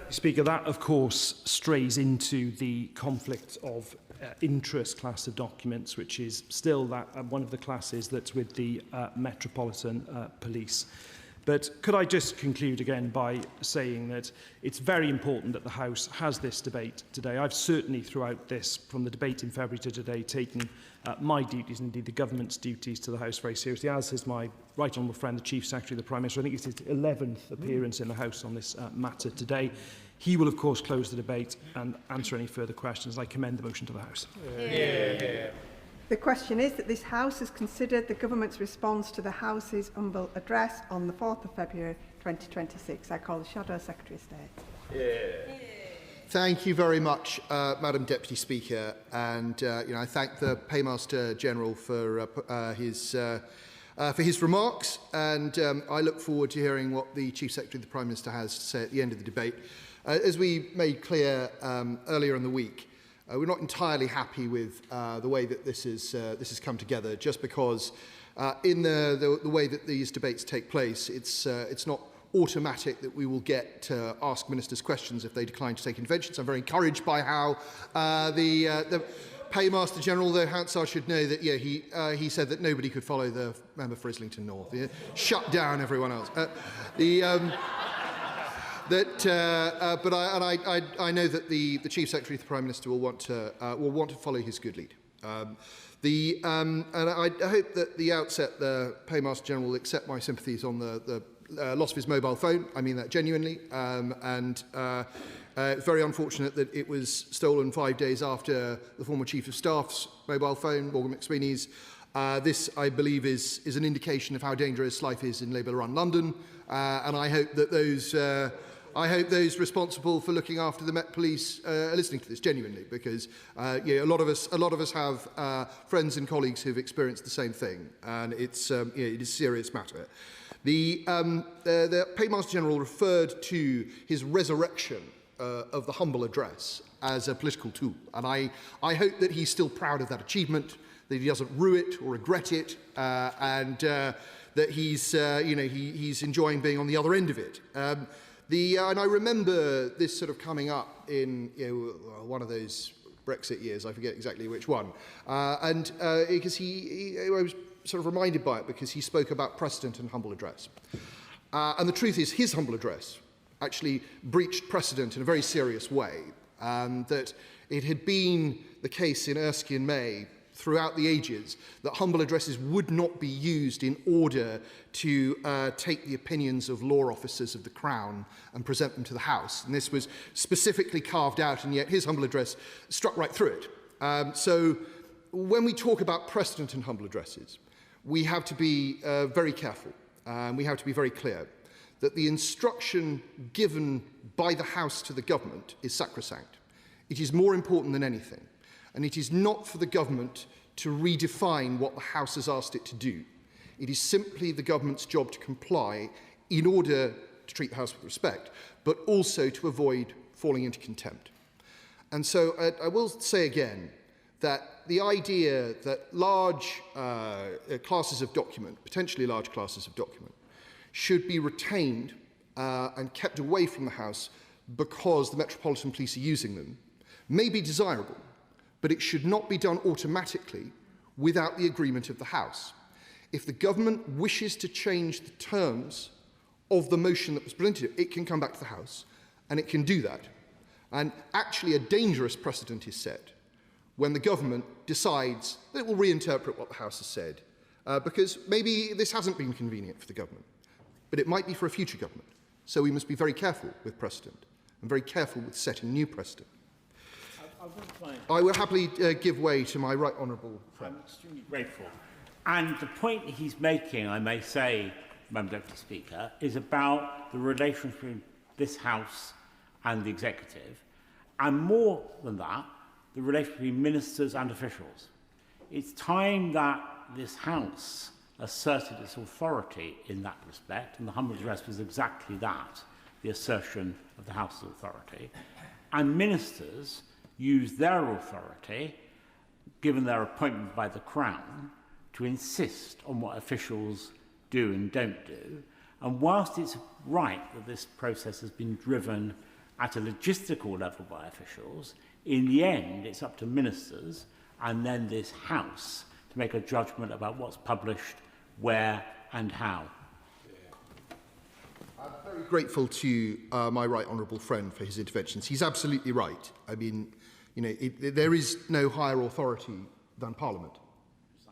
Speaker, that of course strays into the conflict of interest class of documents, which is still one of the classes that's with the Metropolitan Police. But could I just conclude again by saying that it's very important that the House has this debate today. I've certainly throughout this, from the debate in February to today, taken my duties and indeed the government's duties to the House very seriously, as has my right honourable friend, the Chief Secretary of the Prime Minister. I think it's his 11th appearance in the House on this matter today. He will, of course, close the debate and answer any further questions. I commend the motion to the House. Yeah. The question is that this House has considered the Government's response to the House's humble address on the 4th of February 2026. I call the Shadow Secretary of State. Thank you very much, Madam Deputy Speaker. And I thank the Paymaster General for his remarks. And I look forward to hearing what the Chief Secretary of the Prime Minister has to say at the end of the debate. As we made clear earlier in the week, we're not entirely happy with the way that this has come together, just because in the way that these debates take place, it's not automatic that we will get to ask ministers questions if they decline to take interventions. I'm very encouraged by how the Paymaster General, though Hansard should know that he said that nobody could follow the member for Islington North. Shut down everyone else. But I know that the Chief Secretary of the Prime Minister will want to follow his good lead. And I hope that at the outset the Paymaster General will accept my sympathies on the loss of his mobile phone. I mean that genuinely. It's very unfortunate that it was stolen 5 days after the former Chief of Staff's mobile phone, Morgan McSweeney's. This, I believe, is an indication of how dangerous life is in Labour-run London, and I hope that those responsible for looking after the Met Police are listening to this genuinely, because a lot of us have friends and colleagues who've experienced the same thing, and it is a serious matter. The Paymaster General referred to his resurrection of the humble address as a political tool, and I hope that he's still proud of that achievement, that he doesn't rue it or regret it, and that he's enjoying being on the other end of it. And I remember this sort of coming up in one of those Brexit years, I forget exactly which one, because I was sort of reminded by it because he spoke about precedent and humble address. And the truth is, his humble address actually breached precedent in a very serious way, that it had been the case in Erskine May throughout the ages that humble addresses would not be used in order to take the opinions of law officers of the Crown and present them to the House. And this was specifically carved out, and yet his humble address struck right through it. So when we talk about precedent in humble addresses, we have to be very careful. We have to be very clear that the instruction given by the House to the government is sacrosanct. It is more important than anything. And it is not for the government to redefine what the House has asked it to do. It is simply the government's job to comply in order to treat the House with respect, but also to avoid falling into contempt. And so I will say again that the idea that large classes of document, potentially large classes of document, should be retained and kept away from the House because the Metropolitan Police are using them may be desirable, but it should not be done automatically without the agreement of the House. If the government wishes to change the terms of the motion that was presented, it can come back to the House, and it can do that. And actually a dangerous precedent is set when the government decides that it will reinterpret what the House has said, because maybe this hasn't been convenient for the government, but it might be for a future government. So we must be very careful with precedent and very careful with setting new precedent. I will happily give way to my right honourable friend. I'm extremely grateful. And the point he's making, I may say, Madam Deputy Speaker, is about the relationship between this House and the Executive, and more than that, the relationship between ministers and officials. It's time that this House asserted its authority in that respect, and the humble address was exactly that, the assertion of the House's authority, and ministers use their authority, given their appointment by the Crown, to insist on what officials do and don't do. And whilst it's right that this process has been driven at a logistical level by officials, in the end it's up to ministers and then this House to make a judgment about what's published, where and how. very grateful to my right honourable friend for his interventions. He's absolutely right. I mean, you know, there is no higher authority than Parliament.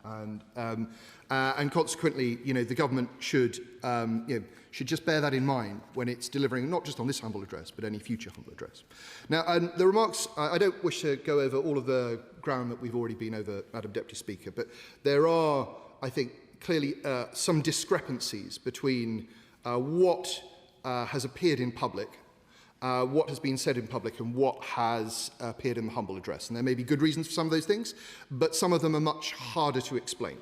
And consequently, you know, the government should just bear that in mind when it's delivering, not just on this humble address, but any future humble address. Now, the remarks, I don't wish to go over all of the ground that we've already been over, Madam Deputy Speaker, but there are, I think, clearly some discrepancies between what has appeared in public, what has been said in public, and what has appeared in the humble address. And there may be good reasons for some of those things, but some of them are much harder to explain.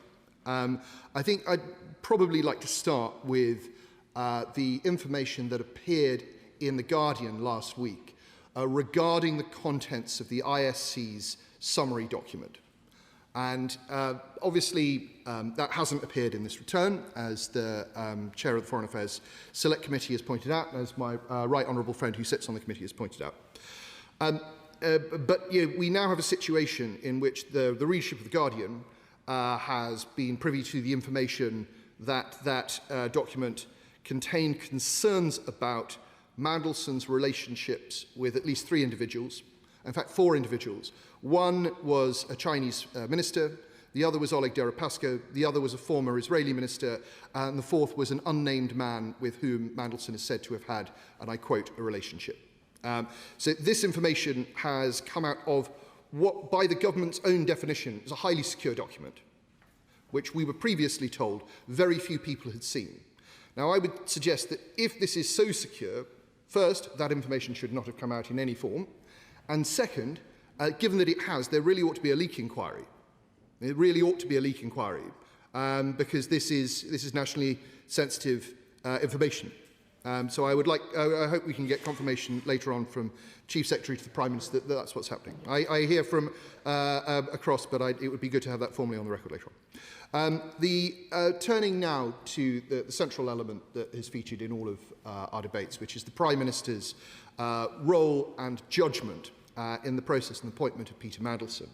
I think I'd probably like to start with the information that appeared in The Guardian last week regarding the contents of the ISC's summary document. And obviously that hasn't appeared in this return, as the Chair of the Foreign Affairs Select Committee has pointed out, and as my right honourable friend who sits on the committee has pointed out. But you know, we now have a situation in which the readership of The Guardian has been privy to the information that document contained concerns about Mandelson's relationships with at least 3 individuals, in fact 4 individuals. One was a Chinese minister, the other was Oleg Deripaska, the other was a former Israeli minister, and the 4th was an unnamed man with whom Mandelson is said to have had, and I quote, a relationship. So this information has come out of what, by the government's own definition, is a highly secure document, which we were previously told very few people had seen. Now, I would suggest that if this is so secure, first, that information should not have come out in any form, and second, given that it has, there really ought to be a leak inquiry. It really ought to be a leak inquiry, because this is nationally sensitive information. So I hope we can get confirmation later on from Chief Secretary to the Prime Minister that that's what's happening. I hear from across, but it would be good to have that formally on the record later on. Turning now to the central element that is featured in all of our debates, which is the Prime Minister's role and judgment in the process and appointment of Peter Mandelson.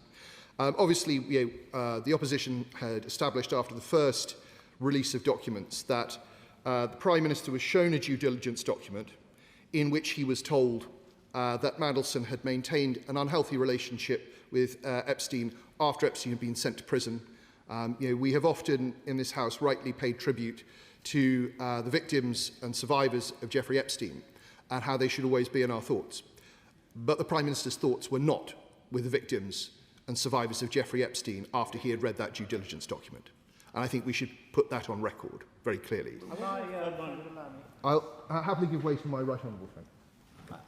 Obviously, the opposition had established after the first release of documents that the Prime Minister was shown a due diligence document in which he was told that Mandelson had maintained an unhealthy relationship with Epstein after Epstein had been sent to prison. We have often in this House rightly paid tribute to the victims and survivors of Jeffrey Epstein and how they should always be in our thoughts. But the Prime Minister's thoughts were not with the victims and survivors of Jeffrey Epstein after he had read that due diligence document. And I think we should put that on record very clearly. I'll happily give way to my right honourable friend.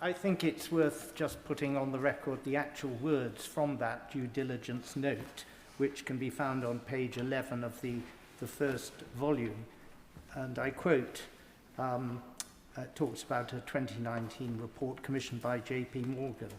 I think it's worth just putting on the record the actual words from that due diligence note, which can be found on page 11 of the first volume. And I quote, talks about a 2019 report commissioned by J.P. Morgan.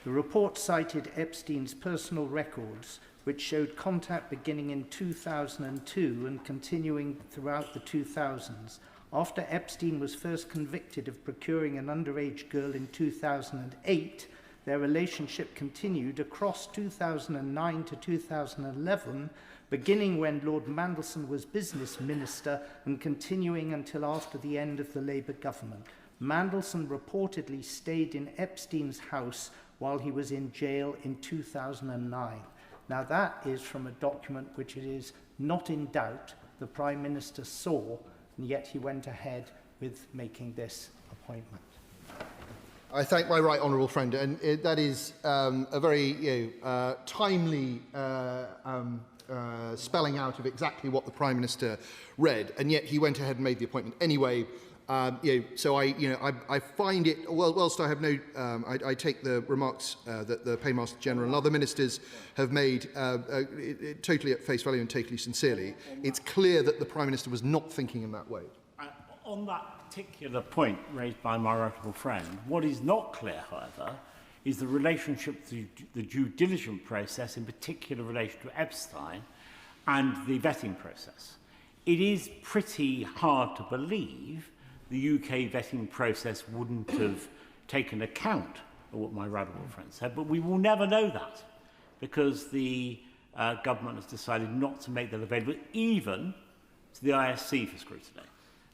The report cited Epstein's personal records, which showed contact beginning in 2002 and continuing throughout the 2000s. After Epstein was first convicted of procuring an underage girl in 2008, their relationship continued across 2009 to 2011, beginning when Lord Mandelson was business minister and continuing until after the end of the Labour government. Mandelson reportedly stayed in Epstein's house while he was in jail in 2009. Now that is from a document which it is not in doubt the Prime Minister saw, and yet he went ahead with making this appointment. I thank my right honourable friend, and that is a very timely spelling out of exactly what the Prime Minister read, and yet he went ahead and made the appointment anyway. So I find it, whilst I have no, I take the remarks that the Paymaster General and other ministers have made totally at face value and totally sincerely. It's clear that the Prime Minister was not thinking in that way. On that particular point raised by my honourable friend, what is not clear, however, is the relationship to the due diligence process, in particular relation to Epstein, and the vetting process. It is pretty hard to believe the UK vetting process wouldn't have taken account of what my radical friend said, but we will never know that because the government has decided not to make that available even to the ISC for scrutiny.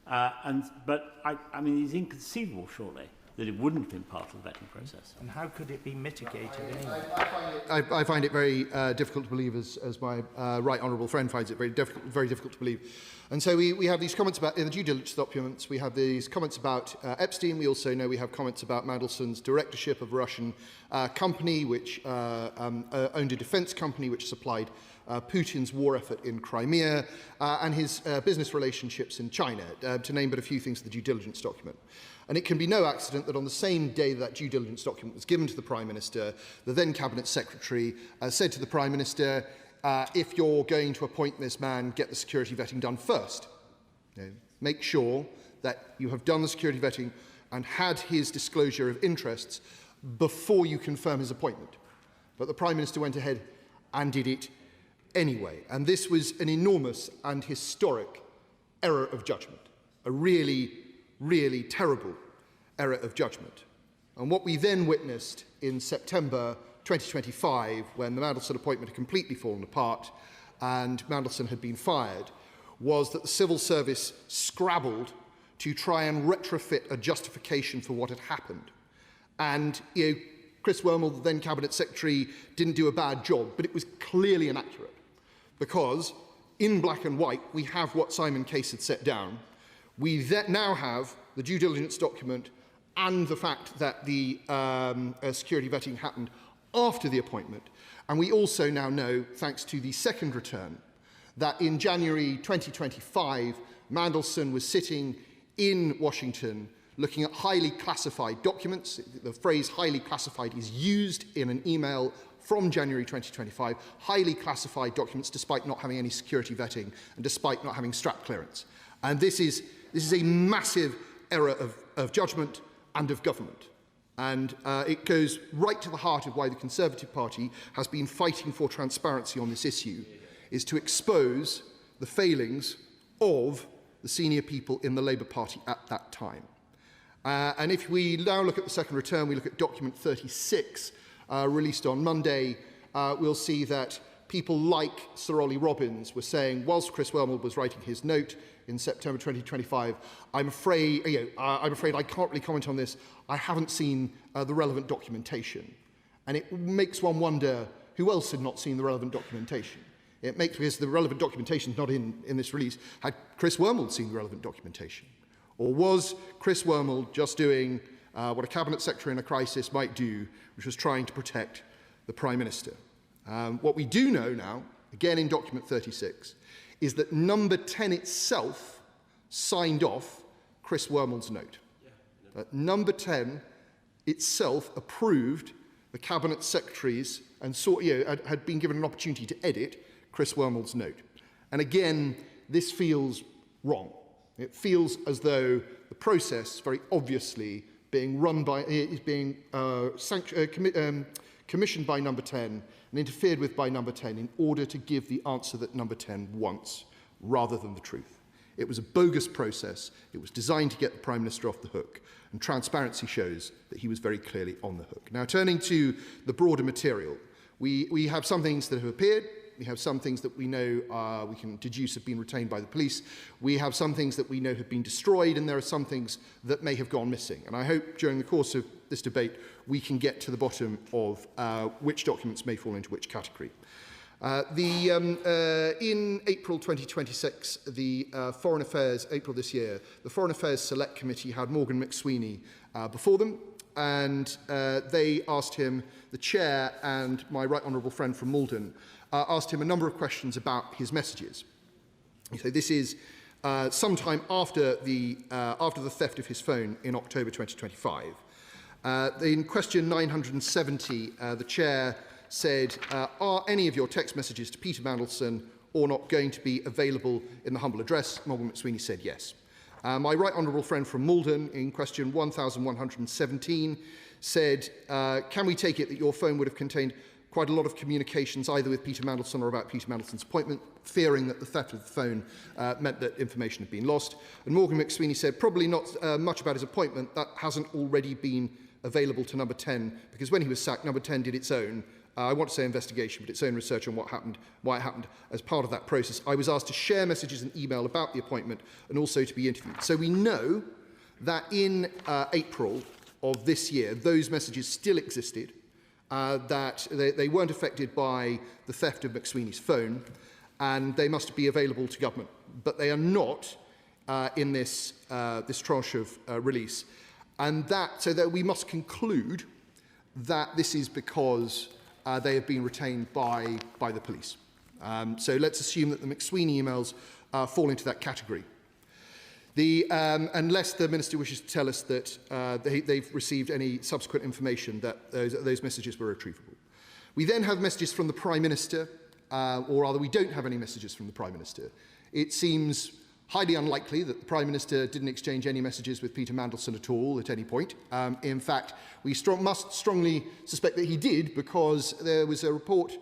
But I mean, it's inconceivable, surely, that it wouldn't have been part of the vetting process. And how could it be mitigated anyway? I find it very difficult to believe, as my right honourable friend finds it very difficult to believe. And so we have these comments about in the due diligence documents, we have these comments about Epstein. We also know we have comments about Mandelson's directorship of a Russian company, which owned a defence company which supplied Putin's war effort in Crimea, and his business relationships in China, to name but a few things in the due diligence document. And it can be no accident that on the same day that due diligence document was given to the Prime Minister, the then Cabinet Secretary said to the Prime Minister, if you're going to appoint this man, get the security vetting done first. Make sure that you have done the security vetting and had his disclosure of interests before you confirm his appointment. But the Prime Minister went ahead and did it anyway. And this was an enormous and historic error of judgment, a really terrible error of judgment. And what we then witnessed in September 2025, when the Mandelson appointment had completely fallen apart and Mandelson had been fired, was that the civil service scrabbled to try and retrofit a justification for what had happened. And Chris Wormald, the then Cabinet Secretary, didn't do a bad job, but it was clearly inaccurate, because in black and white we have what Simon Case had set down. We now have the due diligence document and the fact that the security vetting happened after the appointment. And we also now know, thanks to the second return, that in January 2025, Mandelson was sitting in Washington looking at highly classified documents. The phrase highly classified is used in an email from January 2025, highly classified documents despite not having any security vetting and despite not having strap clearance. And this is a massive error of judgment and of government. And it goes right to the heart of why the Conservative Party has been fighting for transparency on this issue, is to expose the failings of the senior people in the Labour Party at that time. And if we now look at the second return, we look at document 36, released on Monday, we'll see that people like Sir Ollie Robbins were saying, whilst Chris Wormald was writing his note in September 2025, I'm afraid I can't really comment on this. I haven't seen the relevant documentation. And it makes one wonder who else had not seen the relevant documentation. Because the relevant documentation is not in this release. Had Chris Wormald seen the relevant documentation? Or was Chris Wormald just doing what a Cabinet Secretary in a crisis might do, which was trying to protect the Prime Minister? What we do know now, again in document 36, is that number 10 itself signed off Chris Wormald's note. Number 10 itself approved the Cabinet Secretaries and had been given an opportunity to edit Chris Wormald's note. And again, this feels wrong. It feels as though the process, very obviously, being run by, is being commissioned by number 10 and interfered with by number 10 in order to give the answer that number 10 wants, rather than the truth. It was a bogus process. It was designed to get the Prime Minister off the hook, and transparency shows that he was very clearly on the hook. Now, turning to the broader material, we have some things that have appeared. We have some things that we know we can deduce have been retained by the police. We have some things that we know have been destroyed, and there are some things that may have gone missing. And I hope during the course of this debate we can get to the bottom of which documents may fall into which category. In April 2026, April this year, the Foreign Affairs Select Committee had Morgan McSweeney before them, and they asked him, the chair and my right honourable friend from Malden, asked him a number of questions about his messages. So this is sometime after the theft of his phone in October 2025. In question 970, the chair said, are any of your text messages to Peter Mandelson or not going to be available in the humble address? Morgan McSweeney said yes. My right honourable friend from Malden, in question 1117, said, can we take it that your phone would have contained quite a lot of communications either with Peter Mandelson or about Peter Mandelson's appointment, fearing that the theft of the phone meant that information had been lost? And Morgan McSweeney said, probably not much about his appointment. That hasn't already been available to number 10, because when he was sacked, number 10 did its own I want to say investigation, but its own research on what happened, why it happened. As part of that process, I was asked to share messages and email about the appointment and also to be interviewed. So we know that in April of this year, those messages still existed, that they weren't affected by the theft of McSweeney's phone, and they must be available to government. But they are not in this tranche of release. And so that we must conclude that this is because they have been retained by the police. So let's assume that the McSweeney emails fall into that category. Unless the Minister wishes to tell us that they've received any subsequent information that those messages were retrievable. We then have messages from the Prime Minister, or rather we don't have any messages from the Prime Minister. It seems highly unlikely that the Prime Minister didn't exchange any messages with Peter Mandelson at all at any point. In fact, we must strongly suspect that he did, because there was a report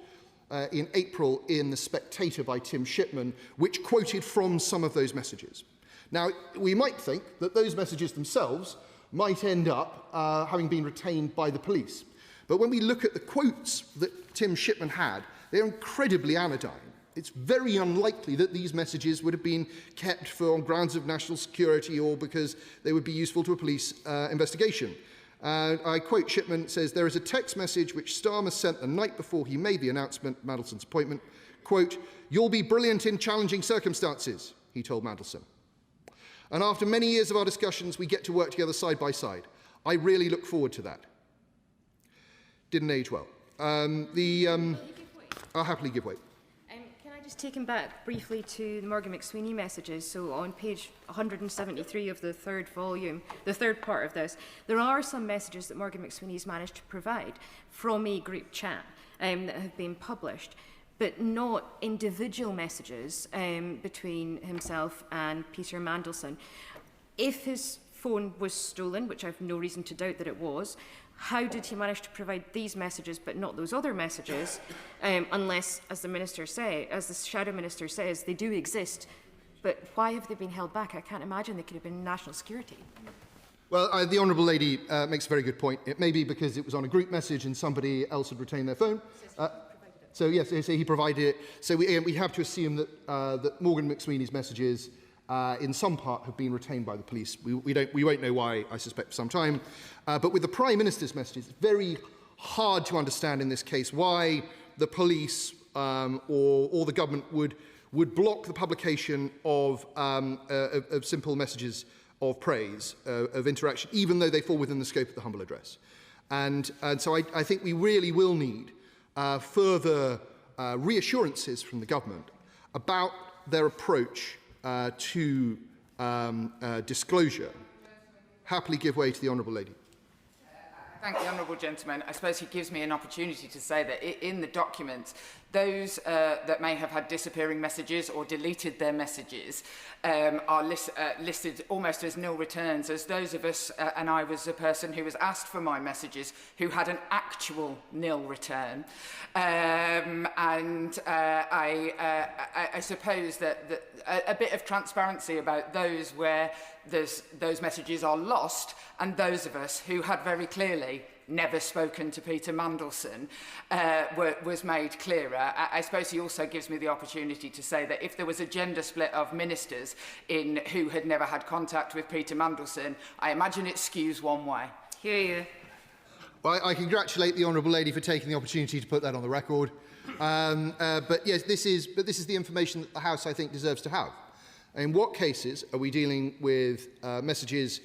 in April in The Spectator by Tim Shipman which quoted from some of those messages. Now, we might think that those messages themselves might end up having been retained by the police. But when we look at the quotes that Tim Shipman had, they're incredibly anodyne. It's very unlikely that these messages would have been kept on grounds of national security or because they would be useful to a police investigation. I quote Shipman, says, "There is a text message which Starmer sent the night before he made the announcement, Mandelson's appointment. Quote, 'You'll be brilliant in challenging circumstances,' he told Mandelson. And after many years of our discussions, we get to work together side by side. I really look forward to that." Didn't age well. I'll happily give way. Can I just take him back briefly to the Morgan McSweeney messages? So on page 173 of the third volume, the third part of this, there are some messages that Morgan McSweeney's managed to provide from a group chat that have been published, but not individual messages between himself and Peter Mandelson. If his phone was stolen, which I have no reason to doubt that it was, how did he manage to provide these messages but not those other messages, unless, as the Shadow Minister says, they do exist, but why have they been held back? I can't imagine they could have been national security. Well, the Honourable Lady makes a very good point. It may be because it was on a group message and somebody else had retained their phone. So yes, so he provided it. So we have to assume that that Morgan McSweeney's messages, in some part, have been retained by the police. We won't know why, I suspect, for some time. But with the Prime Minister's messages, it's very hard to understand in this case why the police or the government would block the publication of simple messages of praise, of interaction, even though they fall within the scope of the humble address. And so I think we really will need further reassurances from the government about their approach to disclosure. Happily give way to the Honourable Lady. Thank the Honourable Gentleman. I suppose he gives me an opportunity to say that in the documents, those that may have had disappearing messages or deleted their messages are listed almost as nil returns, as those of us, and I was a person who was asked for my messages, who had an actual nil return. I suppose that a bit of transparency about those where those messages are lost, and those of us who had very clearly never spoken to Peter Mandelson was made clearer. I suppose he also gives me the opportunity to say that if there was a gender split of ministers who had never had contact with Peter Mandelson, I imagine it skews one way. Hear you. Well, I congratulate the Honourable Lady for taking the opportunity to put that on the record. But yes, this is the information that the House, I think, deserves to have. In what cases are we dealing with messages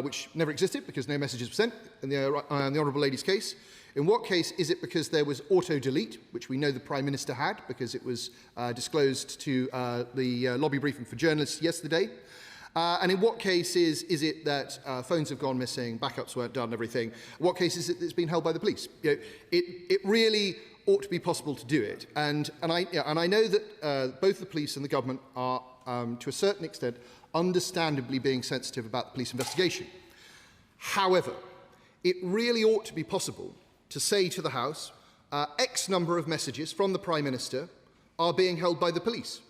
which never existed because no messages were sent in the Honourable Lady's case? In what case is it because there was auto-delete, which we know the Prime Minister had because it was disclosed to the lobby briefing for journalists yesterday? And in what case is it that phones have gone missing, backups weren't done, everything? What case is it that's been held by the police? You know, it really ought to be possible to do it. And I know that both the police and the government are, to a certain extent, understandably being sensitive about the police investigation. However, it really ought to be possible to say to the House, X number of messages from the Prime Minister are being held by the police.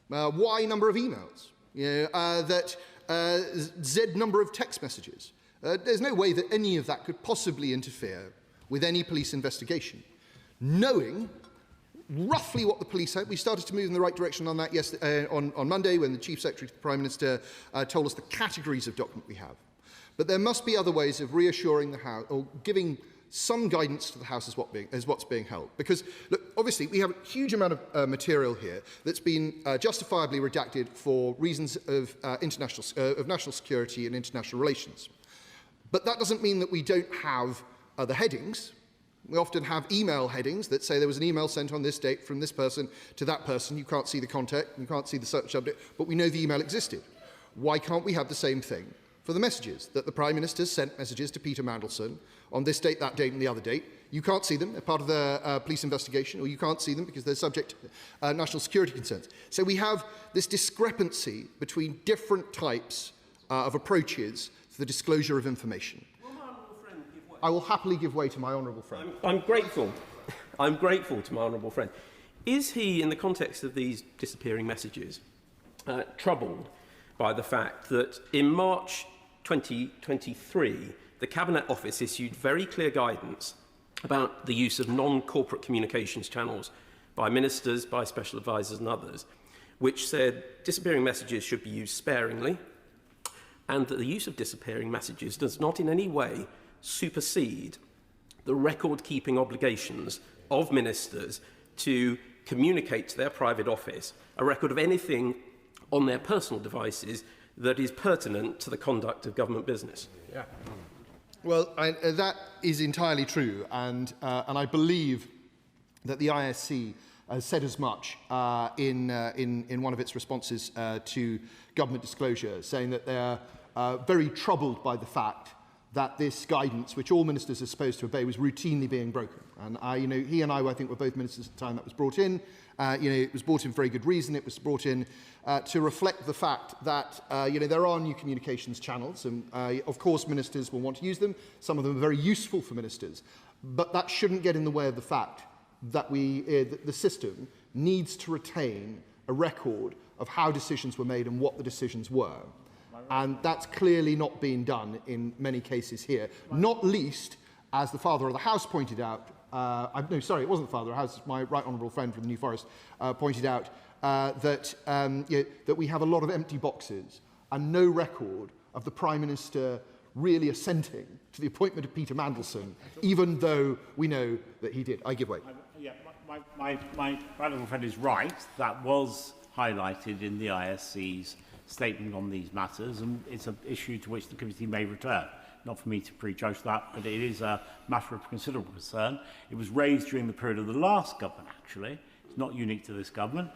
Y number of emails. You know, Z number of text messages. There's no way that any of that could possibly interfere with any police investigation. knowing roughly what the police had. We started to move in the right direction on that yesterday, on Monday, when the Chief Secretary to the Prime Minister told us the categories of document we have. But there must be other ways of reassuring the House, or giving some guidance to the House as what's being held. Because, look, obviously, we have a huge amount of material here that's been justifiably redacted for reasons of, national security and international relations. But that doesn't mean that we don't have the headings. We often have email headings that say there was an email sent on this date from this person to that person. You can't see the content, you can't see the subject, but we know the email existed. Why can't we have the same thing for the messages? That the Prime Minister sent messages to Peter Mandelson on this date, that date and the other date. You can't see them, they're part of the police investigation, or you can't see them because they're subject to national security concerns. So we have this discrepancy between different types of approaches to the disclosure of information. I will happily give way to my honourable friend. I'm grateful. I'm grateful to my honourable friend. Is he, in the context of these disappearing messages, troubled by the fact that in March 2023, the Cabinet Office issued very clear guidance about the use of non-corporate communications channels by ministers, by special advisers and others, which said disappearing messages should be used sparingly, and that the use of disappearing messages does not in any way supersede the record-keeping obligations of ministers to communicate to their private office a record of anything on their personal devices that is pertinent to the conduct of government business. Yeah. Well, that is entirely true, and I believe that the ISC has said as much in one of its responses to government disclosure, saying that they are very troubled by the fact that this guidance, which all ministers are supposed to obey, was routinely being broken. And he and I think, were both ministers at the time that was brought in. It was brought in for very good reason. It was brought in to reflect the fact that there are new communications channels, and of course ministers will want to use them. Some of them are very useful for ministers, but that shouldn't get in the way of the fact that the system needs to retain a record of how decisions were made and what the decisions were. And that's clearly not being done in many cases here, not least, as the Father of the House pointed out, no, sorry, it wasn't the Father of the House, my right honourable friend from the New Forest pointed out that we have a lot of empty boxes and no record of the Prime Minister really assenting to the appointment of Peter Mandelson, even though we know that he did. I give way. My right honourable friend is right. That was highlighted in the ISC's statement on these matters, and it's an issue to which the committee may return. Not for me to prejudge that, but it is a matter of considerable concern. It was raised during the period of the last government, actually. It's not unique to this government.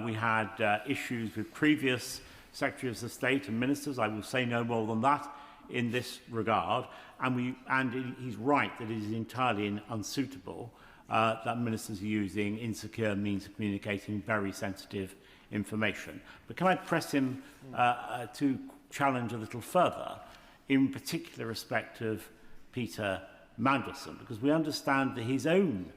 We had issues with previous Secretaries of State and ministers. I will say no more than that in this regard. And he's right that it is entirely unsuitable that ministers are using insecure means of communicating very sensitive information. But can I press him to challenge a little further, in particular respect of Peter Mandelson, because we understand that his own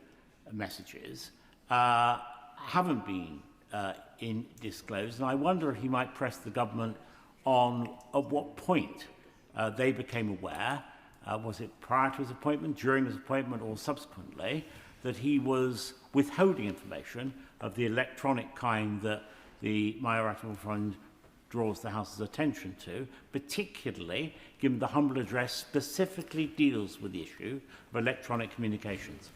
messages haven't been disclosed, and I wonder if he might press the government on at what point they became aware, was it prior to his appointment, during his appointment, or subsequently, that he was withholding information of the electronic kind that my right honourable friend draws the House's attention to, particularly given the humble address specifically deals with the issue of electronic communications.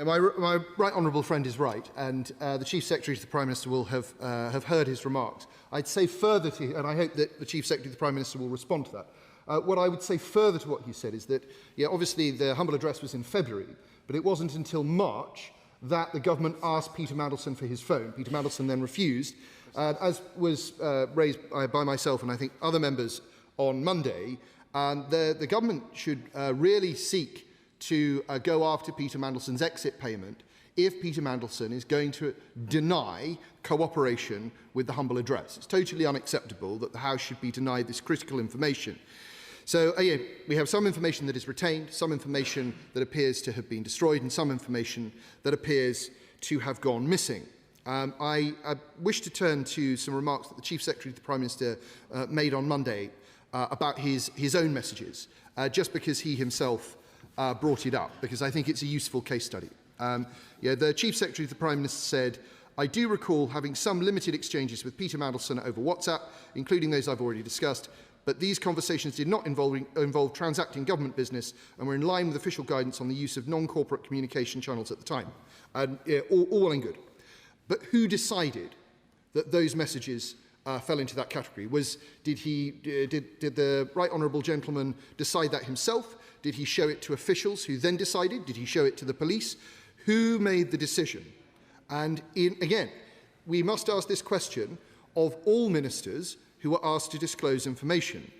My right honourable friend is right, and the Chief Secretary to the Prime Minister will have heard his remarks. I'd say further to, and I hope that the Chief Secretary to the Prime Minister will respond to that. What I would say further to what he said is that, obviously the humble address was in February, but it wasn't until March that the government asked Peter Mandelson for his phone. Peter Mandelson then refused, as was raised by myself and I think other members on Monday. The government should really seek to go after Peter Mandelson's exit payment if Peter Mandelson is going to deny cooperation with the humble address. It's totally unacceptable that the House should be denied this critical information. So we have some information that is retained, some information that appears to have been destroyed, and some information that appears to have gone missing. I wish to turn to some remarks that the Chief Secretary to the Prime Minister made on Monday about his own messages, just because he himself brought it up, because I think it's a useful case study. The Chief Secretary of the Prime Minister said, I do recall having some limited exchanges with Peter Mandelson over WhatsApp, including those I've already discussed, but these conversations did not involve transacting government business and were in line with official guidance on the use of non-corporate communication channels at the time. All well and good. But who decided that those messages fell into that category? Did the Right Honourable Gentleman decide that himself? Did he show it to officials who then decided? Did he show it to the police? Who made the decision? And again, we must ask this question of all ministers who are asked to disclose information.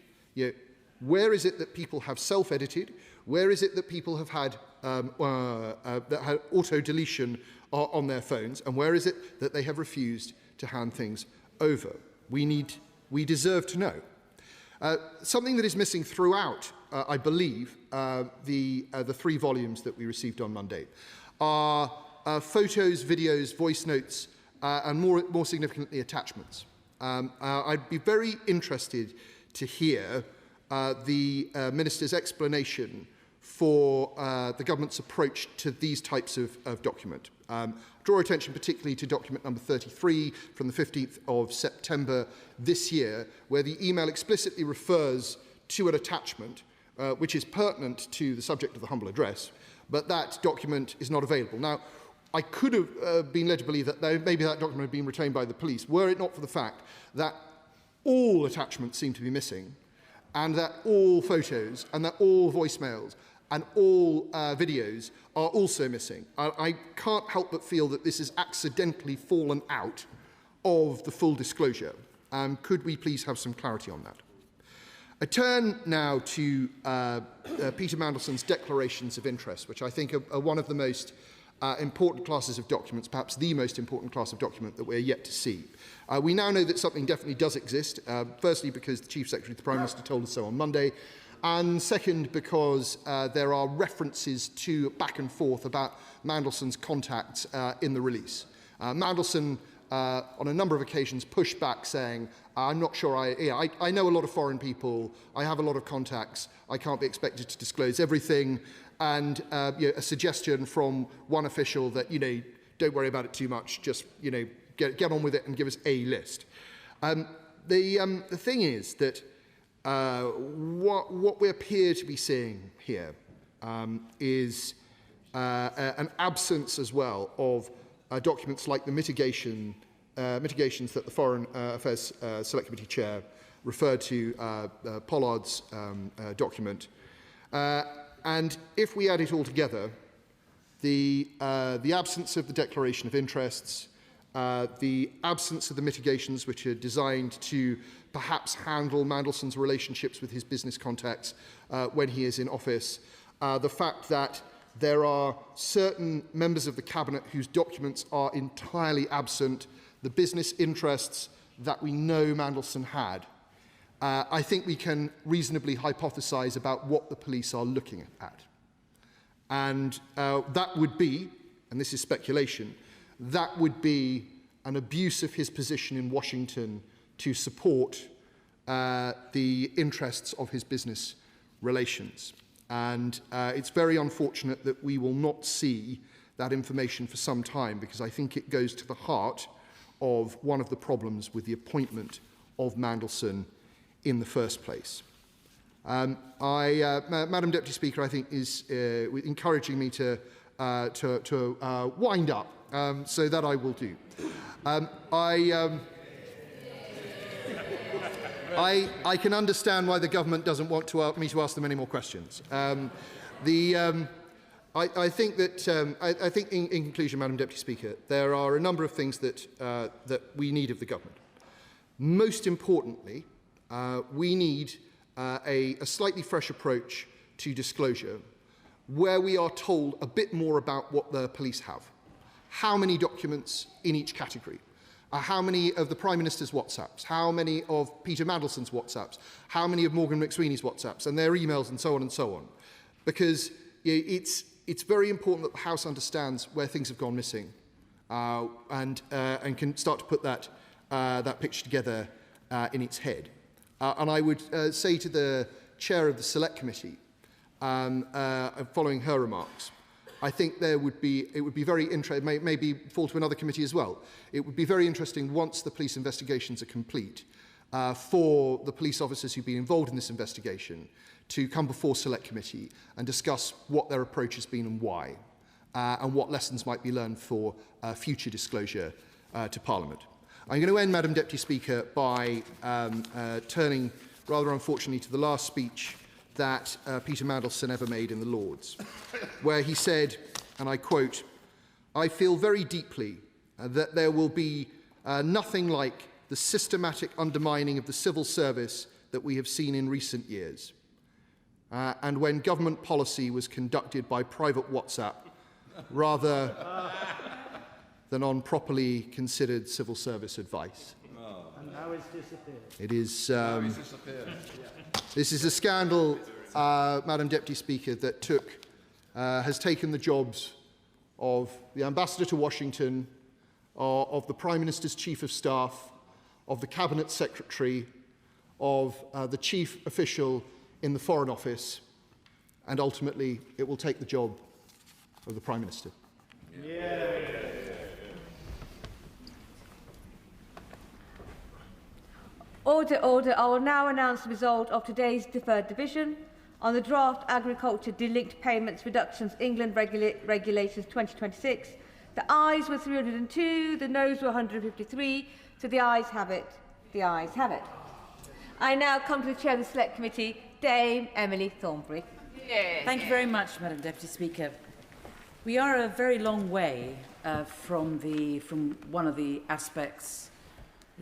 Where is it that people have self-edited? Where is it that people have had auto-deletion on their phones? And where is it that they have refused to hand things over? We deserve to know. Something that is missing throughout, I believe, the 3 volumes that we received on Monday are photos, videos, voice notes, and more significantly, attachments. I'd be very interested to hear the Minister's explanation for the government's approach to these types of document. Draw attention particularly to document number 33 from the 15th of September this year, where the email explicitly refers to an attachment which is pertinent to the subject of the humble address, but that document is not available. Now, I could have been led to believe that maybe that document had been retained by the police, were it not for the fact that all attachments seem to be missing, and that all photos, and that all voicemails, and all videos are also missing. I can't help but feel that this has accidentally fallen out of the full disclosure. Could we please have some clarity on that? I turn now to Peter Mandelson's declarations of interest, which I think are one of the most important classes of documents, perhaps the most important class of document that we're yet to see. We now know that something definitely does exist, firstly because the Chief Secretary of the Prime Minister told us so on Monday, and second because there are references to back and forth about Mandelson's contacts in the release. Mandelson, on a number of occasions, pushed back saying, I'm not sure, I know a lot of foreign people, I have a lot of contacts, I can't be expected to disclose everything, and a suggestion from one official that, don't worry about it too much, just, get on with it and give us a list. The thing is that what we appear to be seeing here is an absence as well of documents like the mitigations that the Foreign Affairs Select Committee Chair referred to, Pollard's document. And if we add it all together, the absence of the declaration of interests, the absence of the mitigations which are designed to perhaps handle Mandelson's relationships with his business contacts when he is in office, the fact that there are certain members of the Cabinet whose documents are entirely absent, the business interests that we know Mandelson had, I think we can reasonably hypothesize about what the police are looking at. And that would be, and this is speculation, that would be an abuse of his position in Washington to support the interests of his business relations. And it's very unfortunate that we will not see that information for some time, because I think it goes to the heart of one of the problems with the appointment of Mandelson in the first place. Madam Deputy Speaker, I think, is encouraging me to wind up, so that I will do. I can understand why the government doesn't want me to ask them any more questions. I think that, I think in conclusion, Madam Deputy Speaker, there are a number of things that we need of the government. Most importantly, we need a slightly fresh approach to disclosure, where we are told a bit more about what the police have. How many documents in each category? How many of the Prime Minister's WhatsApps? How many of Peter Mandelson's WhatsApps? How many of Morgan McSweeney's WhatsApps and their emails and so on and so on? Because it's very important that the House understands where things have gone missing and can start to put that picture together in its head. And I would say to the Chair of the Select Committee, following her remarks, I think it would be very interesting, maybe fall to another committee as well. It would be very interesting once the police investigations are complete for the police officers who've been involved in this investigation to come before Select Committee and discuss what their approach has been and why, and what lessons might be learned for future disclosure to Parliament. I'm going to end, Madam Deputy Speaker, by turning, rather unfortunately, to the last speech that Peter Mandelson ever made in the Lords, where he said, and I quote, "I feel very deeply that there will be nothing like the systematic undermining of the civil service that we have seen in recent years, and when government policy was conducted by private WhatsApp rather than on properly considered civil service advice." And now it's disappeared. It is. This is a scandal, Madam Deputy Speaker, that has taken the jobs of the Ambassador to Washington, of the Prime Minister's Chief of Staff, of the Cabinet Secretary, of the Chief Official in the Foreign Office, and ultimately it will take the job of the Prime Minister. Order, order. I will now announce the result of today's deferred division on the draft Agriculture Delinked Payments Reductions England Regulations 2026. The ayes were 302, the noes were 153, so the ayes have it. The ayes have it. I now come to the Chair of the Select Committee, Dame Emily Thornberry. Thank you very much, Madam Deputy Speaker. We are a very long way from one of the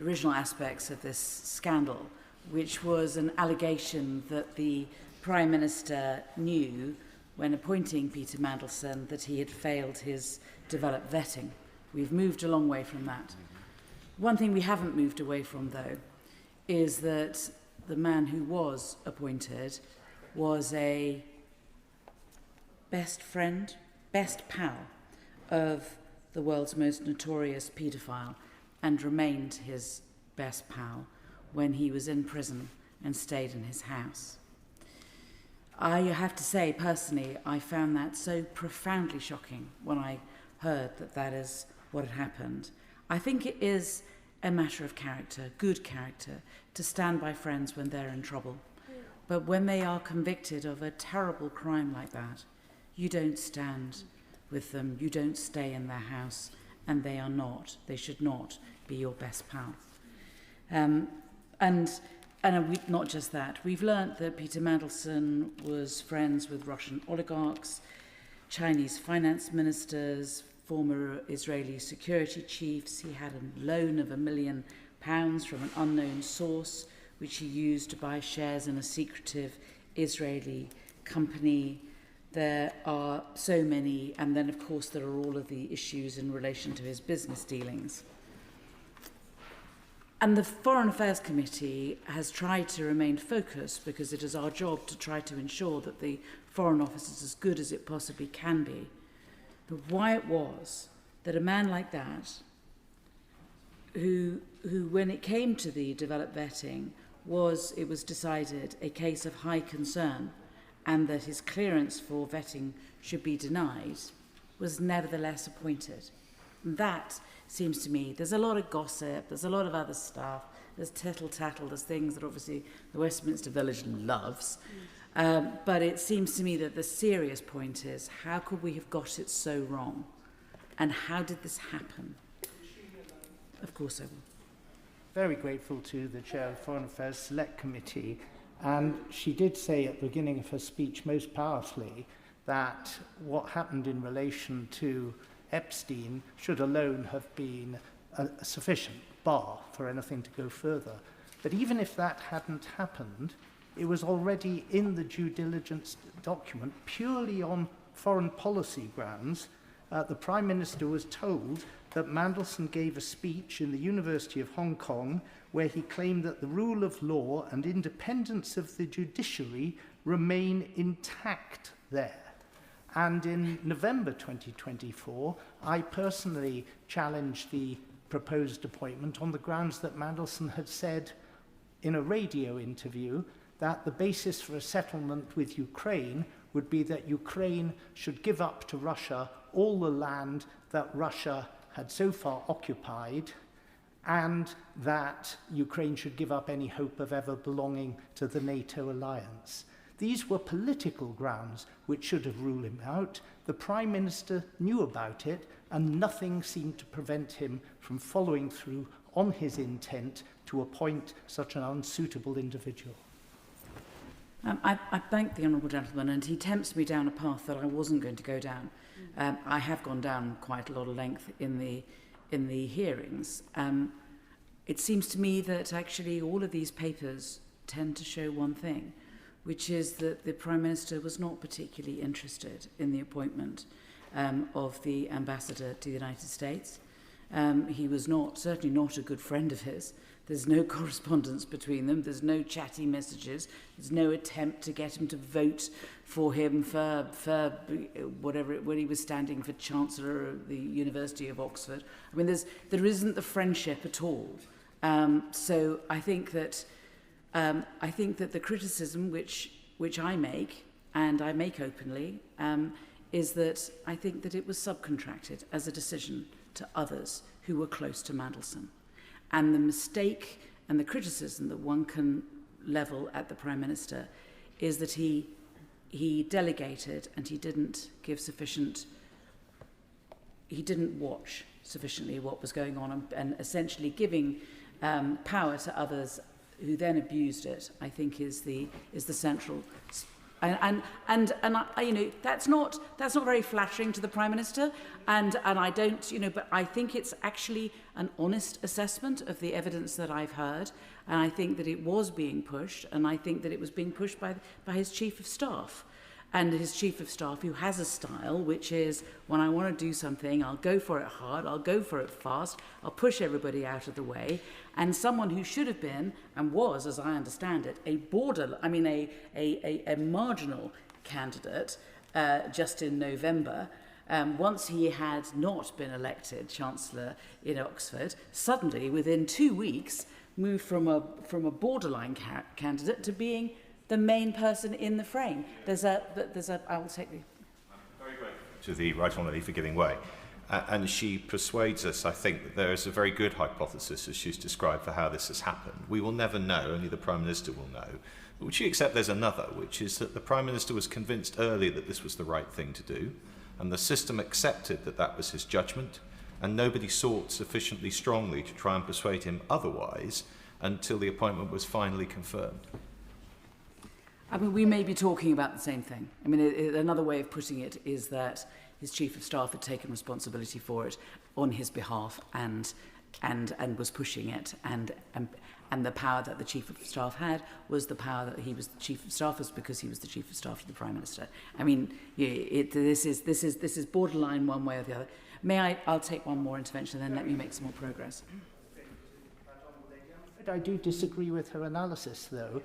original aspects of this scandal, which was an allegation that the Prime Minister knew when appointing Peter Mandelson that he had failed his developed vetting. We've moved a long way from that. One thing we haven't moved away from, though, is that the man who was appointed was a best friend, best pal of the world's most notorious paedophile, and remained his best pal when he was in prison and stayed in his house. I have to say, personally, I found that so profoundly shocking when I heard that that is what had happened. I think it is a matter of character, good character, to stand by friends when they're in trouble. But when they are convicted of a terrible crime like that, you don't stand with them, you don't stay in their house, and they should not be your best pal. Not just that, we've learnt that Peter Mandelson was friends with Russian oligarchs, Chinese finance ministers, former Israeli security chiefs. He had a loan of £1 million from an unknown source, which he used to buy shares in a secretive Israeli company. There are so many, and then of course there are all of the issues in relation to his business dealings. And the Foreign Affairs Committee has tried to remain focused because it is our job to try to ensure that the Foreign Office is as good as it possibly can be. But why it was that a man like that, who when it came to the developed vetting, it was decided a case of high concern and that his clearance for vetting should be denied, was nevertheless appointed. And that seems to me, there's a lot of gossip, there's a lot of other stuff, there's tittle-tattle, there's things that obviously the Westminster Village loves. But it seems to me that the serious point is, how could we have got it so wrong? And how did this happen? Of course I will. Very grateful to the Chair of the Foreign Affairs Select Committee. And she did say at the beginning of her speech most powerfully that what happened in relation to Epstein should alone have been a sufficient bar for anything to go further. But even if that hadn't happened, it was already in the due diligence document, purely on foreign policy grounds. The Prime Minister was told that Mandelson gave a speech in the University of Hong Kong where he claimed that the rule of law and independence of the judiciary remain intact there. And in November 2024, I personally challenged the proposed appointment on the grounds that Mandelson had said in a radio interview that the basis for a settlement with Ukraine would be that Ukraine should give up to Russia all the land that Russia had so far occupied, and that Ukraine should give up any hope of ever belonging to the NATO alliance. These were political grounds which should have ruled him out. The Prime Minister knew about it, and nothing seemed to prevent him from following through on his intent to appoint such an unsuitable individual. I thank the honourable gentleman, and he tempts me down a path that I wasn't going to go down. I have gone down quite a lot of length in the hearings. It seems to me that actually all of these papers tend to show one thing, which is that the Prime Minister was not particularly interested in the appointment of the ambassador to the United States. He was certainly not a good friend of his. There's no correspondence between them. There's no chatty messages. There's no attempt to get him to vote for him for whatever, when he was standing for Chancellor of the University of Oxford. I mean, there isn't the friendship at all. So I think that the criticism which I make, and I make openly, is that I think that it was subcontracted as a decision to others who were close to Mandelson. And the mistake and the criticism that one can level at the Prime Minister is that he delegated and he didn't watch sufficiently what was going on, and essentially giving power to others who then abused it, I think is the central. And you know, that's not very flattering to the Prime Minister, and I don't, you know, but I think it's actually an honest assessment of the evidence that I've heard, and I think that it was being pushed, and I think that it was being pushed by his Chief of Staff. And his Chief of Staff, who has a style, which is, when I want to do something, I'll go for it hard, I'll go for it fast, I'll push everybody out of the way. And someone who should have been, and was, as I understand it, a marginal candidate just in November, once he had not been elected Chancellor in Oxford, suddenly, within 2 weeks, moved from a borderline candidate to being the main person in the frame. I will take the... Very grateful to the Right Honourable for giving way. And she persuades us, I think, that there is a very good hypothesis, as she's described, for how this has happened. We will never know, only the Prime Minister will know. But would she accept there's another, which is that the Prime Minister was convinced early that this was the right thing to do, and the system accepted that that was his judgment, and nobody sought sufficiently strongly to try and persuade him otherwise until the appointment was finally confirmed? I mean, we may be talking about the same thing. I mean, another way of putting it is that his Chief of Staff had taken responsibility for it on his behalf and was pushing it, and the power that the Chief of Staff had was the power that he was the Chief of Staff was because he was the Chief of Staff to the Prime Minister. I mean, this is borderline one way or the other. I'll take one more intervention, then let me make some more progress. I do disagree with her analysis, though,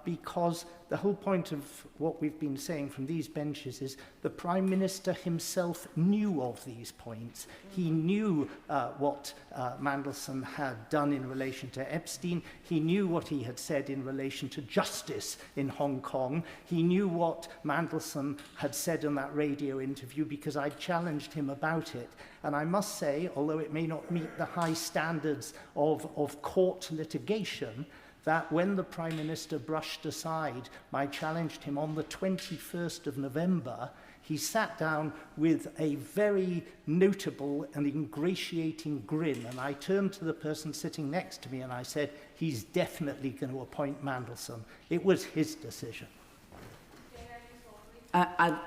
because the whole point of what we've been saying from these benches is the Prime Minister himself knew of these points. He knew what Mandelson had done in relation to Epstein. He knew what he had said in relation to justice in Hong Kong. He knew what Mandelson had said in that radio interview because I challenged him about it. And I must say, although it may not meet the high standards of court litigation, that when the Prime Minister brushed aside my challenge to him on the 21st of November, he sat down with a very notable and ingratiating grin. And I turned to the person sitting next to me and I said, he's definitely going to appoint Mandelson. It was his decision.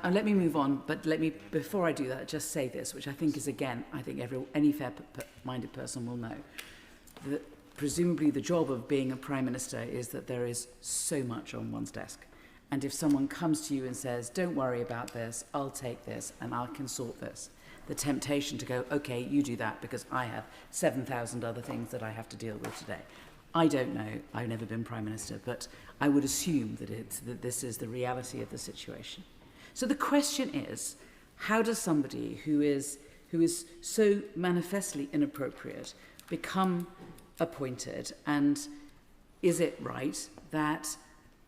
Let me move on, but let me, before I do that, just say this, which I think is, again, I think any fair-minded person will know. That presumably the job of being a Prime Minister is that there is so much on one's desk. And if someone comes to you and says, don't worry about this, I'll take this and I can sort this, the temptation to go, okay, you do that because I have 7,000 other things that I have to deal with today. I don't know, I've never been Prime Minister, but I would assume that this is the reality of the situation. So the question is, how does somebody who is so manifestly inappropriate become appointed, and is it right that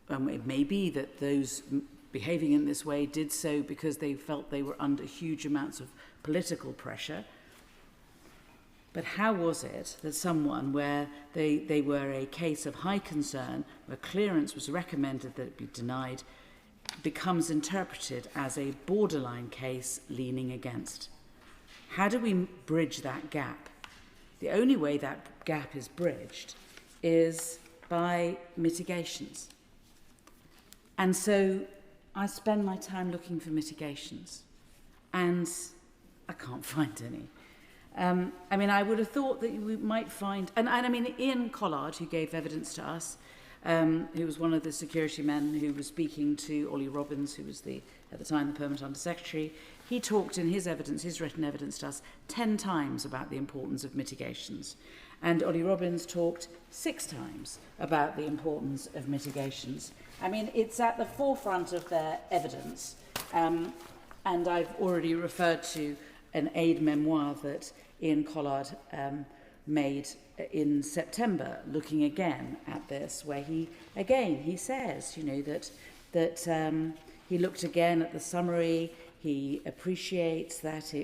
it may be that those behaving in this way did so because they felt they were under huge amounts of political pressure. But how was it that someone where they were a case of high concern, where clearance was recommended that it be denied, becomes interpreted as a borderline case leaning against? How do we bridge that gap? The only way that gap is bridged is by mitigations. And so I spend my time looking for mitigations, and I can't find any. I mean, I would have thought that we might find, and I mean, Ian Collard, who gave evidence to us, who was one of the security men who was speaking to Ollie Robbins, who was at the time the Permanent Under-Secretary, he talked in his evidence, his written evidence to us, 10 times about the importance of mitigations. And Ollie Robbins talked 6 times about the importance of mitigations. I mean, it's at the forefront of their evidence. And I've already referred to an aid memoir that Ian Collard made in September, looking again at this, where he says, you know, that he looked again at the summary. He appreciates that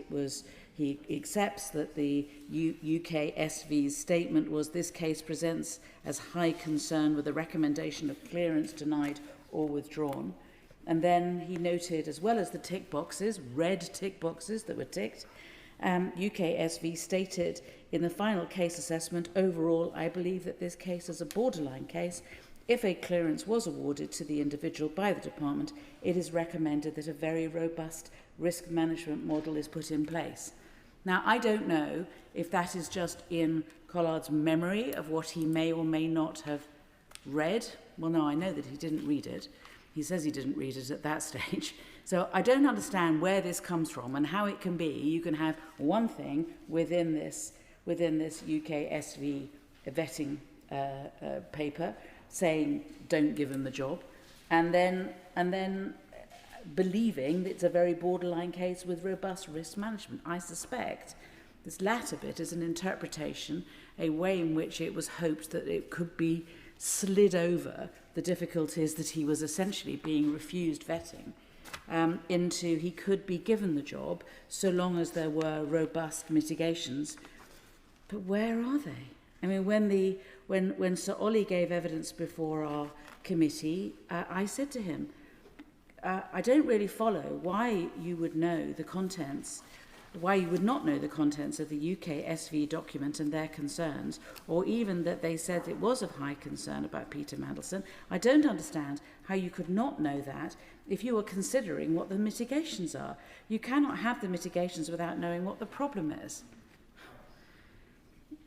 he accepts that the UK SV's statement was, this case presents as high concern with a recommendation of clearance denied or withdrawn. And then he noted, as well as the tick boxes, red tick boxes that were ticked, UK SV stated in the final case assessment, overall, I believe that this case is a borderline case. If a clearance was awarded to the individual by the department, it is recommended that a very robust risk management model is put in place. Now, I don't know if that is just in Collard's memory of what he may or may not have read. Well, no, I know that he didn't read it. He says he didn't read it at that stage. So I don't understand where this comes from and how it can be. You can have one thing within this UK SV vetting paper saying don't give him the job, and then believing that it's a very borderline case with robust risk management. I suspect this latter bit is an interpretation, a way in which it was hoped that it could be slid over the difficulties that he was essentially being refused vetting into he could be given the job so long as there were robust mitigations. But where are they? I mean, when Sir Ollie gave evidence before our committee, I said to him, I don't really follow why you would know the contents, why you would not know the contents of the UK SV document and their concerns, or even that they said it was of high concern about Peter Mandelson. I don't understand how you could not know that if you were considering what the mitigations are. You cannot have the mitigations without knowing what the problem is.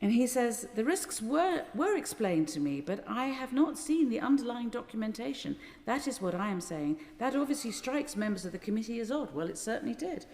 And he says, the risks were explained to me, but I have not seen the underlying documentation. That is what I am saying. That obviously strikes members of the committee as odd. Well, it certainly did.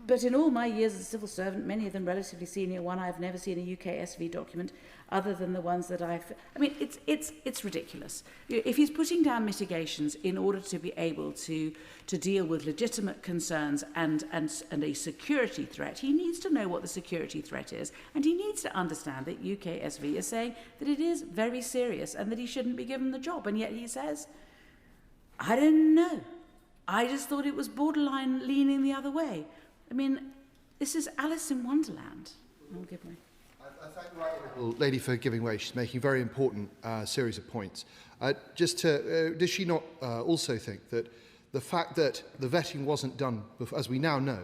But in all my years as a civil servant, many of them relatively senior one, I've never seen a UK SV document other than the ones that I mean, it's ridiculous. If he's putting down mitigations in order to be able to deal with legitimate concerns and a security threat, he needs to know what the security threat is, and he needs to understand that UK SV is saying that it is very serious and that he shouldn't be given the job. And yet he says, I don't know. I just thought it was borderline leaning the other way. I mean, this is Alice in Wonderland. I'll give way. I thank the right honourable lady for giving way. She's making a very important series of points. Does she not also think that the fact that the vetting wasn't done, as we now know,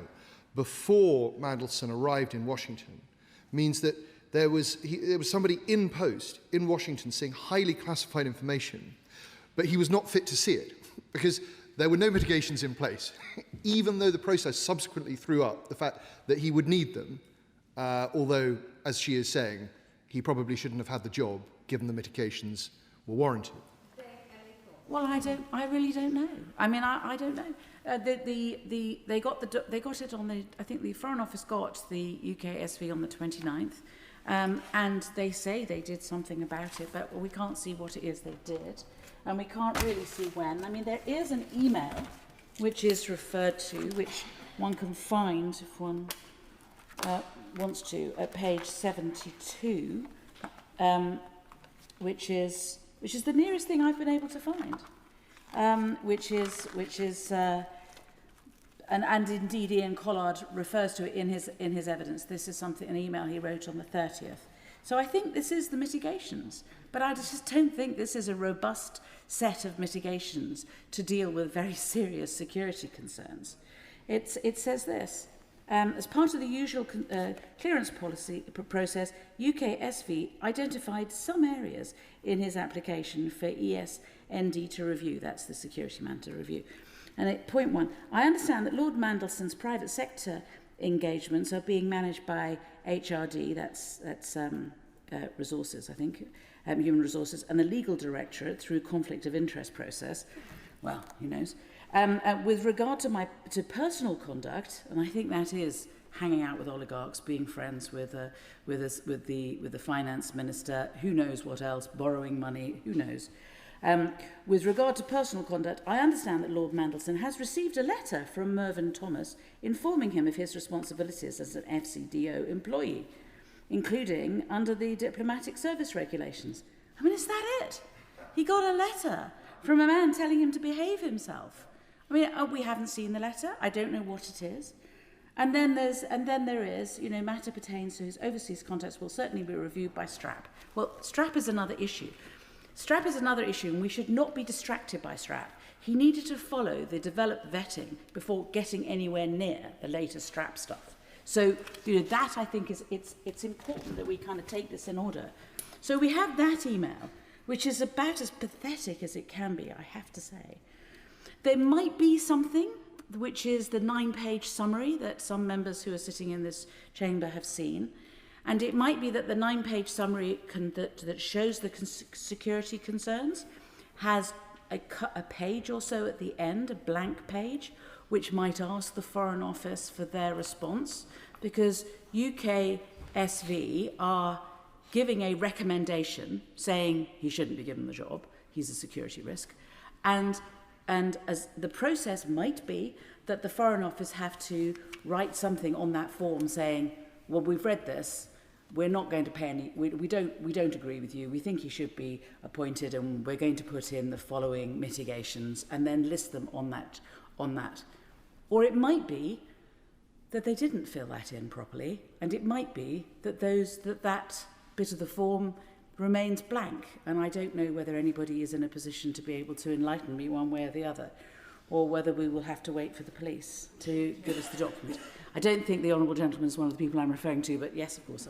before Mandelson arrived in Washington, means that there was somebody in post in Washington seeing highly classified information, but he was not fit to see it because there were no mitigations in place, even though the process subsequently threw up the fact that he would need them, although, as she is saying, he probably shouldn't have had the job given the mitigations were warranted. Well, I really don't know. I mean, I don't know. They got it on the. I think the Foreign Office got the UK SV on the 29th, and they say they did something about it, but we can't see what it is they did, and we can't really see when. I mean, there is an email which is referred to, which one can find if one wants to, at page 72, which is the nearest thing I've been able to find. which is and indeed Ian Collard refers to it in his evidence. This is an email he wrote on the 30th. So I think this is the mitigations, but I just don't think this is a robust set of mitigations to deal with very serious security concerns. It says this. As part of the usual clearance policy process, UKSV identified some areas in his application for ESND to review. That's the security man to review. And point 1, I understand that Lord Mandelson's private sector engagements are being managed by HRD, that's resources, I think, human resources, and the legal directorate through conflict of interest process. Well, who knows? With regard to personal conduct, and I think that is hanging out with oligarchs, being friends with the finance minister, who knows what else, borrowing money, who knows. With regard to personal conduct, I understand that Lord Mandelson has received a letter from Mervyn Thomas informing him of his responsibilities as an FCDO employee, including under the diplomatic service regulations. I mean, is that it? He got a letter from a man telling him to behave himself. I mean, we haven't seen the letter. I don't know what it is. And then there is, matter pertains to his overseas contacts will certainly be reviewed by STRAP. Well, STRAP is another issue. STRAP is another issue, and we should not be distracted by STRAP. He needed to follow the developed vetting before getting anywhere near the latest STRAP stuff. So, that I think is it's important that we kind of take this in order. So we have that email, which is about as pathetic as it can be, I have to say. There might be something, which is the 9-page summary that some members who are sitting in this chamber have seen. And it might be that the 9-page summary that shows the security concerns has a page or so at the end, a blank page, which might ask the Foreign Office for their response, because UKSV are giving a recommendation saying he shouldn't be given the job, he's a security risk, and as the process might be that the Foreign Office have to write something on that form saying, well, we've read this, we're not going to pay any, we don't agree with you, we think he should be appointed, and we're going to put in the following mitigations, and then list them on that. Or it might be that they didn't fill that in properly, and it might be that that bit of the form remains blank, and I don't know whether anybody is in a position to be able to enlighten me one way or the other, or whether we will have to wait for the police to give us the document. I don't think the Honourable Gentleman is one of the people I'm referring to, but yes, of course.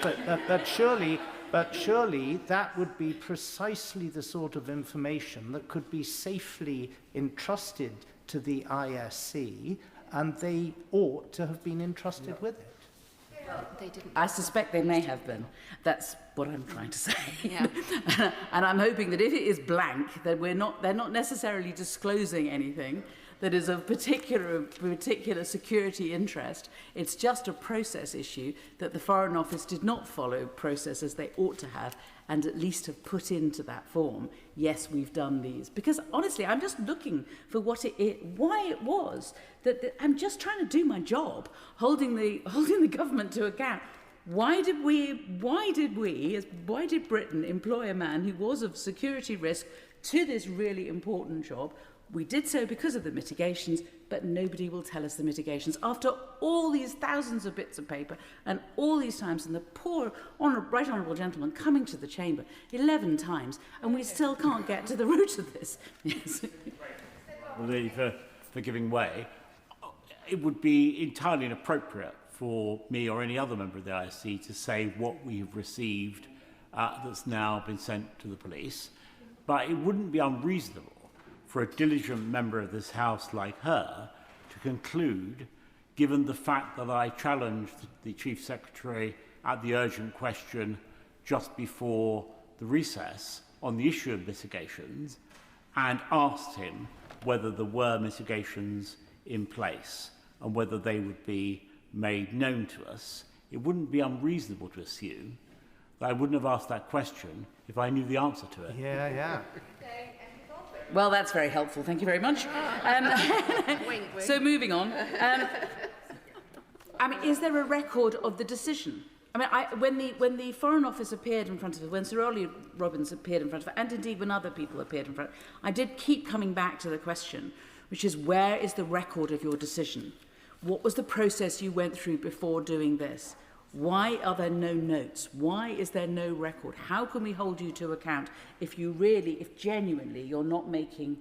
But surely that would be precisely the sort of information that could be safely entrusted to the ISC, and they ought to have been entrusted with it. They didn't. I suspect they may have been. That's what I'm trying to say. Yeah. And I'm hoping that if it is blank, that they're not necessarily disclosing anything that is of particular security interest. It's just a process issue that the Foreign Office did not follow process as they ought to have, and at least have put into that form, yes, we've done these. Because honestly, I'm just looking for why it was that I'm just trying to do my job, holding the government to account. Why did Britain employ a man who was of security risk to this really important job? We did so because of the mitigations, but nobody will tell us the mitigations. After all these thousands of bits of paper and all these times, and the poor right honourable gentleman coming to the chamber 11 times, and we still can't get to the root of this. Yes. Really, for giving way, it would be entirely inappropriate for me or any other member of the ISC to say what we've received that's now been sent to the police, but it wouldn't be unreasonable for a diligent member of this House like her to conclude, given the fact that I challenged the Chief Secretary at the urgent question just before the recess on the issue of mitigations and asked him whether there were mitigations in place and whether they would be made known to us, it wouldn't be unreasonable to assume that I wouldn't have asked that question if I knew the answer to it. Yeah. Well, that's very helpful. Thank you very much. Wink, wink. So moving on. Is there a record of the decision? I mean, when the Foreign Office appeared in front of us, when Sir Ollie Robbins appeared in front of us, and indeed when other people appeared in front, I did keep coming back to the question, which is, where is the record of your decision? What was the process you went through before doing this? Why are there no notes? Why is there no record? How can we hold you to account if genuinely you're not making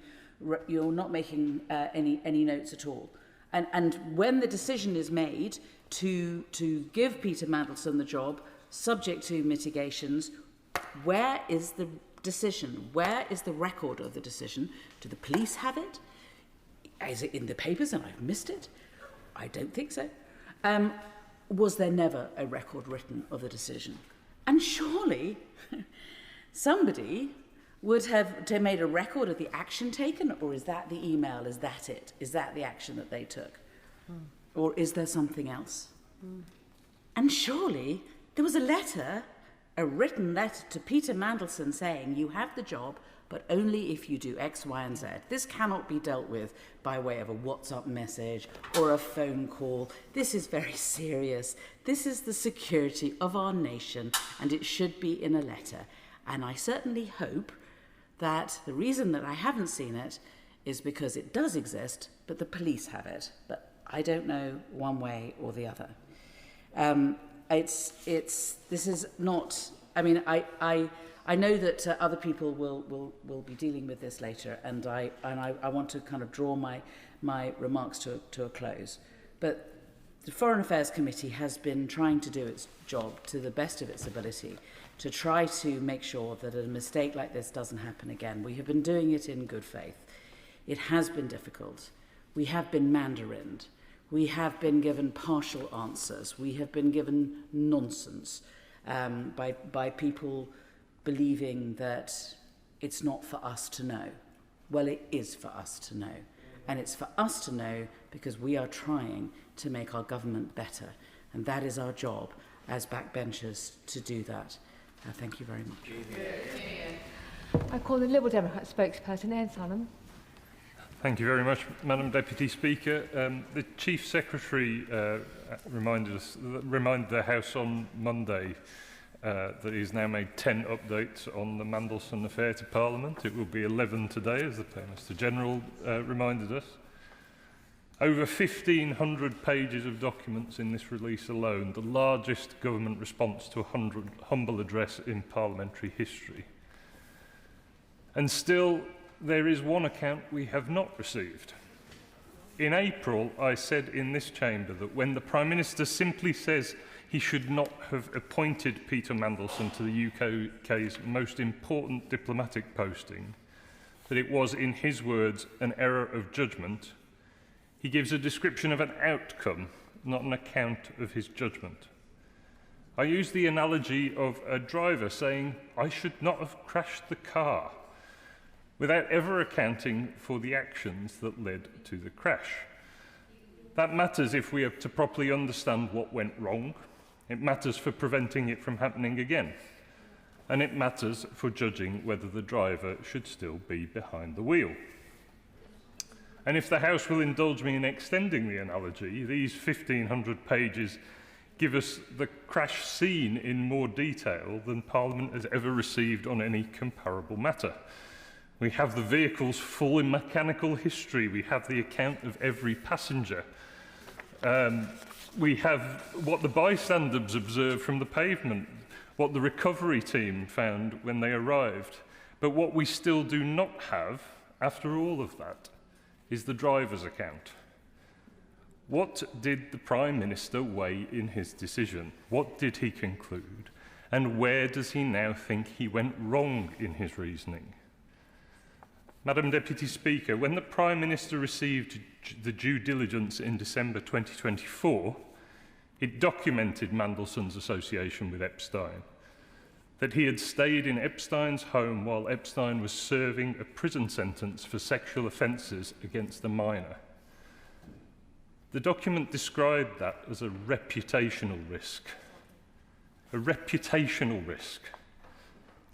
any notes at all? And when the decision is made to give Peter Mandelson the job, subject to mitigations, where is the decision? Where is the record of the decision? Do the police have it? Is it in the papers and I've missed it? I don't think so. Was there never a record written of the decision? And surely somebody would have made a record of the action taken, or is that the email? Is that it? Is that the action that they took? Or is there something else? And surely there was a written letter to Peter Mandelson saying, you have the job, but only if you do X, Y, and Z. This cannot be dealt with by way of a WhatsApp message or a phone call. This is very serious. This is the security of our nation, and it should be in a letter. And I certainly hope that the reason that I haven't seen it is because it does exist, but the police have it. But I don't know one way or the other. This is not, I mean, I know that other people will be dealing with this later, and I want to kind of draw my remarks to a close. But the Foreign Affairs Committee has been trying to do its job to the best of its ability to try to make sure that a mistake like this doesn't happen again. We have been doing it in good faith. It has been difficult. We have been mandarined. We have been given partial answers. We have been given nonsense by people believing that it's not for us to know. Well, it is for us to know. And it's for us to know because we are trying to make our government better. And that is our job as backbenchers to do that. Thank you very much. I call the Liberal Democrat spokesperson, Ian Salmon. Thank you very much, Madam Deputy Speaker. The Chief Secretary reminded the House on Monday that he's now made 10 updates on the Mandelson affair to Parliament. It will be 11 today, as the Minister General reminded us. Over 1,500 pages of documents in this release alone, the largest government response to a humble address in parliamentary history. And still, there is one account we have not received. In April, I said in this chamber that when the Prime Minister simply says he should not have appointed Peter Mandelson to the UK's most important diplomatic posting, that it was, in his words, an error of judgment. He gives a description of an outcome, not an account of his judgment. I use the analogy of a driver saying, I should not have crashed the car, without ever accounting for the actions that led to the crash. That matters if we are to properly understand what went wrong. It matters for preventing it from happening again. And it matters for judging whether the driver should still be behind the wheel. And if the House will indulge me in extending the analogy, these 1,500 pages give us the crash scene in more detail than Parliament has ever received on any comparable matter. We have the vehicle's full mechanical history. We have the account of every passenger. We have what the bystanders observed from the pavement, what the recovery team found when they arrived. But what we still do not have, after all of that, is the driver's account. What did the Prime Minister weigh in his decision? What did he conclude? And where does he now think he went wrong in his reasoning? Madam Deputy Speaker, when the Prime Minister received the due diligence in December 2024, it documented Mandelson's association with Epstein, that he had stayed in Epstein's home while Epstein was serving a prison sentence for sexual offences against a minor. The document described that as a reputational risk. A reputational risk.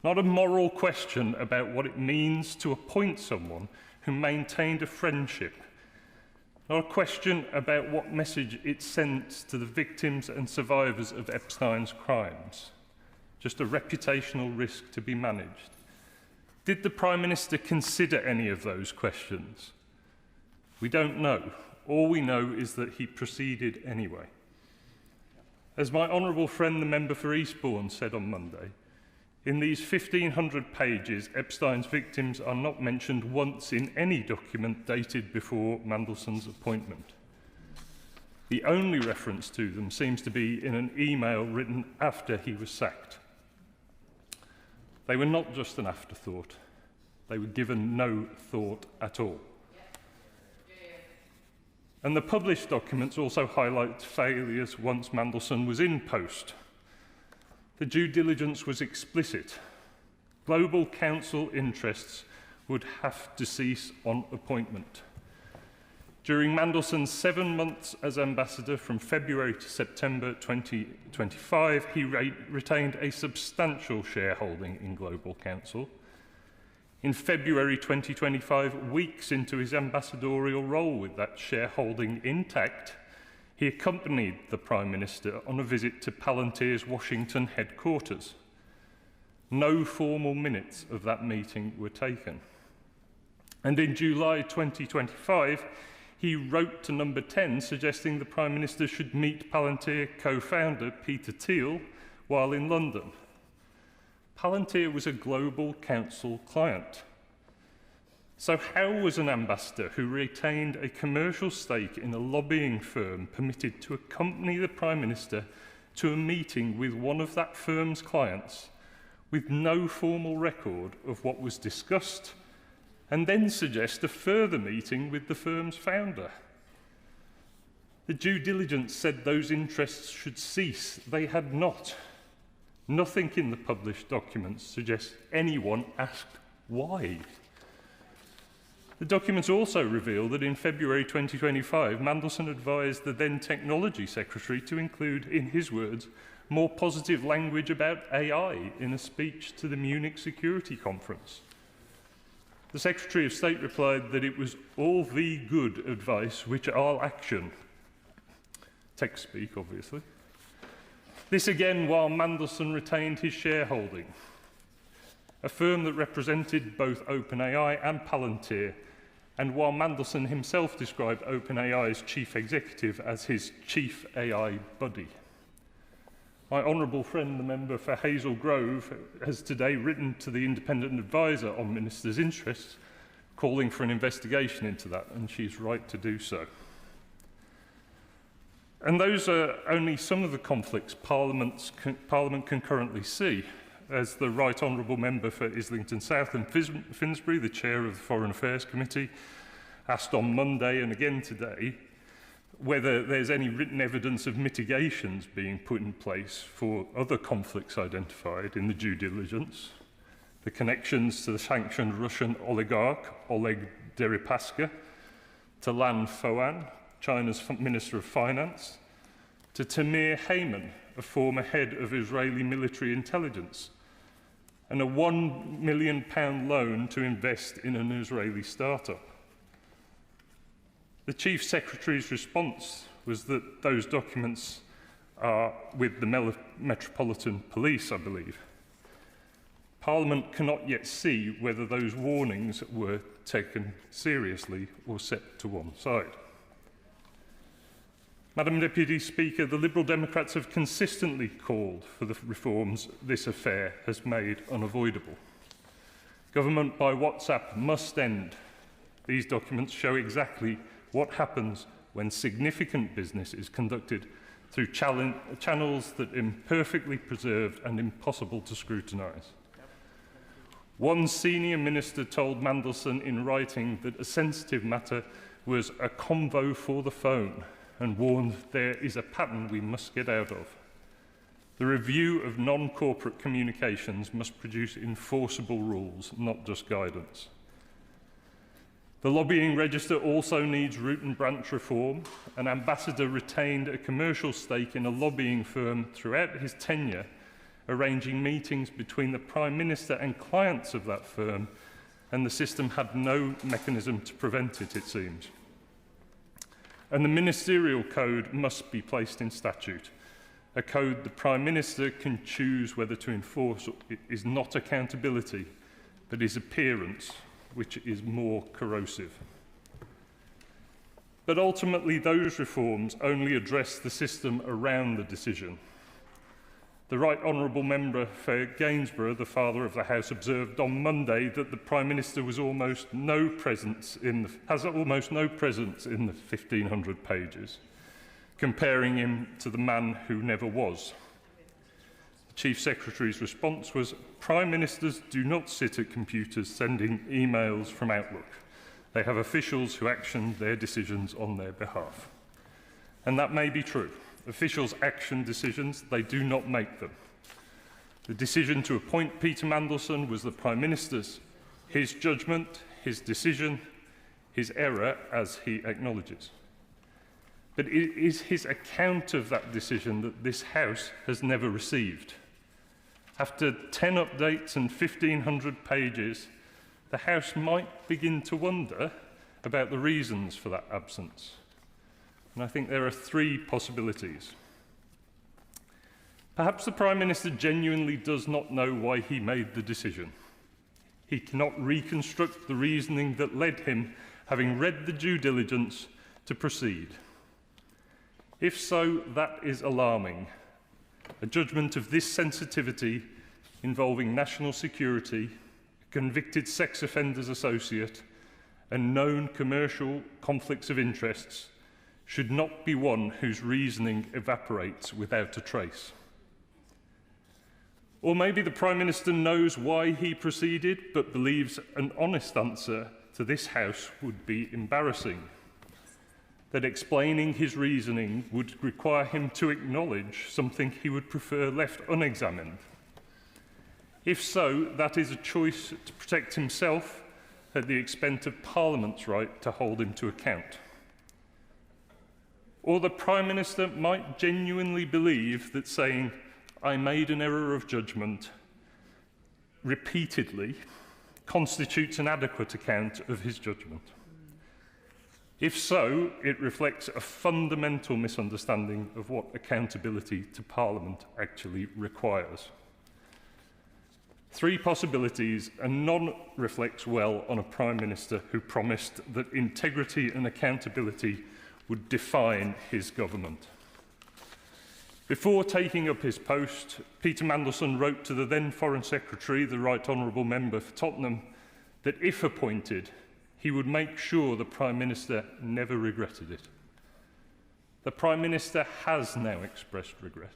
Not a moral question about what it means to appoint someone who maintained a friendship Not a question about what message it sends to the victims and survivors of Epstein's crimes, just a reputational risk to be managed. Did the Prime Minister consider any of those questions? We don't know. All we know is that he proceeded anyway. As my honourable friend, the member for Eastbourne, said on Monday, in these 1,500 pages, Epstein's victims are not mentioned once in any document dated before Mandelson's appointment. The only reference to them seems to be in an email written after he was sacked. They were not just an afterthought. They were given no thought at all. And the published documents also highlight failures once Mandelson was in post. The due diligence was explicit. Global council interests would have to cease on appointment. During Mandelson's 7 months as ambassador from February to September 2025, he retained a substantial shareholding in Global Council. In February 2025, weeks into his ambassadorial role with that shareholding intact, he accompanied the Prime Minister on a visit to Palantir's Washington headquarters. No formal minutes of that meeting were taken. And in July 2025, he wrote to Number 10 suggesting the Prime Minister should meet Palantir co-founder Peter Thiel while in London. Palantir was a Global Council client. So how was an ambassador who retained a commercial stake in a lobbying firm permitted to accompany the Prime Minister to a meeting with one of that firm's clients with no formal record of what was discussed, and then suggest a further meeting with the firm's founder? The due diligence said those interests should cease. They had not. Nothing in the published documents suggests anyone asked why. The documents also reveal that in February 2025, Mandelson advised the then Technology Secretary to include, in his words, more positive language about AI in a speech to the Munich Security Conference. The Secretary of State replied that it was all the good advice which I'll action. Text speak, obviously. This again while Mandelson retained his shareholding. A firm that represented both OpenAI and Palantir, and while Mandelson himself described OpenAI's chief executive as his chief AI buddy. My honourable friend, the member for Hazel Grove, has today written to the independent advisor on ministers' interests, calling for an investigation into that, and she's right to do so. And those are only some of the conflicts Parliament can currently see. As the Right Honourable Member for Islington South and Finsbury, the Chair of the Foreign Affairs Committee, asked on Monday and again today whether there's any written evidence of mitigations being put in place for other conflicts identified in the due diligence, the connections to the sanctioned Russian oligarch Oleg Deripaska, to Lan Foan, China's Minister of Finance, to Tamir Heyman, a former head of Israeli military intelligence, and a £1 million loan to invest in an Israeli startup. The Chief Secretary's response was that those documents are with the Metropolitan Police, I believe. Parliament cannot yet see whether those warnings were taken seriously or set to one side. Madam Deputy Speaker, the Liberal Democrats have consistently called for the reforms this affair has made unavoidable. Government by WhatsApp must end. These documents show exactly what happens when significant business is conducted through channels that are imperfectly preserved and impossible to scrutinise. One senior minister told Mandelson in writing that a sensitive matter was a convo for the phone and warned there is a pattern we must get out of. The review of non-corporate communications must produce enforceable rules, not just guidance. The lobbying register also needs root and branch reform. An ambassador retained a commercial stake in a lobbying firm throughout his tenure, arranging meetings between the Prime Minister and clients of that firm, and the system had no mechanism to prevent it, it seems. And the ministerial code must be placed in statute. A code the Prime Minister can choose whether to enforce is not accountability, but is appearance, which is more corrosive. But ultimately, those reforms only address the system around the decision. The Right Honourable Member for Gainsborough, the Father of the House, observed on Monday that the Prime Minister has almost no presence in the 1,500 pages, comparing him to the man who never was. The Chief Secretary's response was, Prime Ministers do not sit at computers sending emails from Outlook. They have officials who action their decisions on their behalf. And that may be true. Officials action decisions, they do not make them. The decision to appoint Peter Mandelson was the Prime Minister's. His judgment, his decision, his error, as he acknowledges. But it is his account of that decision that this House has never received. After 10 updates and 1,500 pages, the House might begin to wonder about the reasons for that absence. And I think there are three possibilities. Perhaps the Prime Minister genuinely does not know why he made the decision. He cannot reconstruct the reasoning that led him, having read the due diligence, to proceed. If so, that is alarming. A judgment of this sensitivity involving national security, a convicted sex offenders associate, and known commercial conflicts of interests should not be one whose reasoning evaporates without a trace. Or maybe the Prime Minister knows why he proceeded, but believes an honest answer to this House would be embarrassing. That explaining his reasoning would require him to acknowledge something he would prefer left unexamined. If so, that is a choice to protect himself at the expense of Parliament's right to hold him to account. Or the Prime Minister might genuinely believe that saying, I made an error of judgment, repeatedly constitutes an adequate account of his judgment. If so, it reflects a fundamental misunderstanding of what accountability to Parliament actually requires. Three possibilities, and none reflects well on a Prime Minister who promised that integrity and accountability would define his government. Before taking up his post, Peter Mandelson wrote to the then Foreign Secretary, the Right Honourable Member for Tottenham, that if appointed, he would make sure the Prime Minister never regretted it. The Prime Minister has now expressed regret.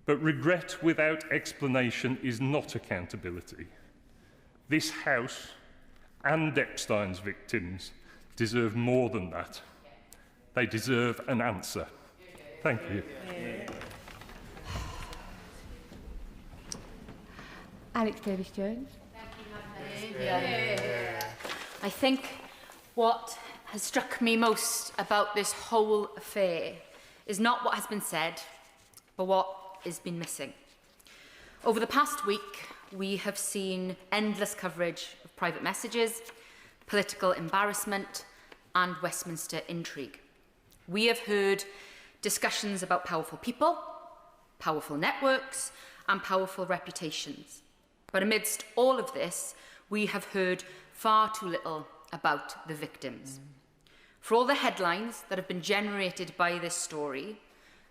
But regret without explanation is not accountability. This House and Epstein's victims deserve more than that. They deserve an answer. Thank you. Alex Davis-Jones. I think what has struck me most about this whole affair is not what has been said, but what has been missing. Over the past week, we have seen endless coverage of private messages, political embarrassment, and Westminster intrigue. We have heard discussions about powerful people, powerful networks, and powerful reputations. But amidst all of this, we have heard far too little about the victims. For all the headlines that have been generated by this story,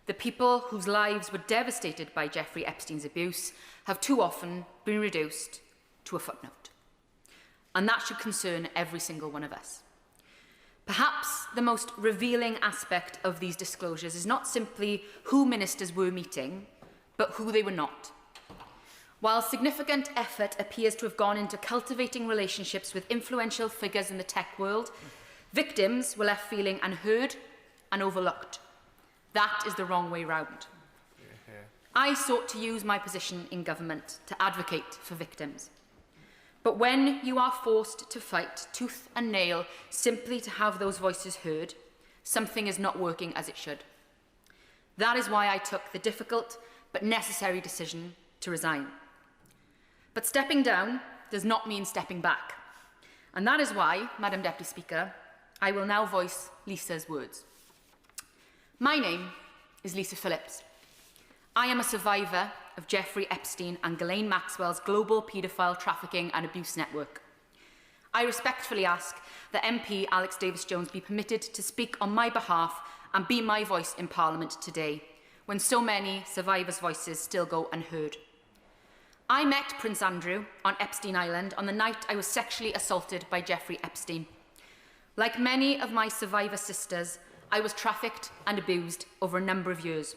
the people whose lives were devastated by Jeffrey Epstein's abuse have too often been reduced to a footnote. And that should concern every single one of us. Perhaps the most revealing aspect of these disclosures is not simply who ministers were meeting, but who they were not. While significant effort appears to have gone into cultivating relationships with influential figures in the tech world, victims were left feeling unheard and overlooked. That is the wrong way round. I sought to use my position in government to advocate for victims. But when you are forced to fight tooth and nail simply to have those voices heard, something is not working as it should. That is why I took the difficult but necessary decision to resign. But stepping down does not mean stepping back. And that is why, Madam Deputy Speaker, I will now voice Lisa's words. My name is Lisa Phillips. I am a survivor of Jeffrey Epstein and Ghislaine Maxwell's global paedophile trafficking and abuse network. I respectfully ask that MP Alex Davis-Jones be permitted to speak on my behalf and be my voice in Parliament today, when so many survivors' voices still go unheard. I met Prince Andrew on Epstein Island on the night I was sexually assaulted by Jeffrey Epstein. Like many of my survivor sisters, I was trafficked and abused over a number of years.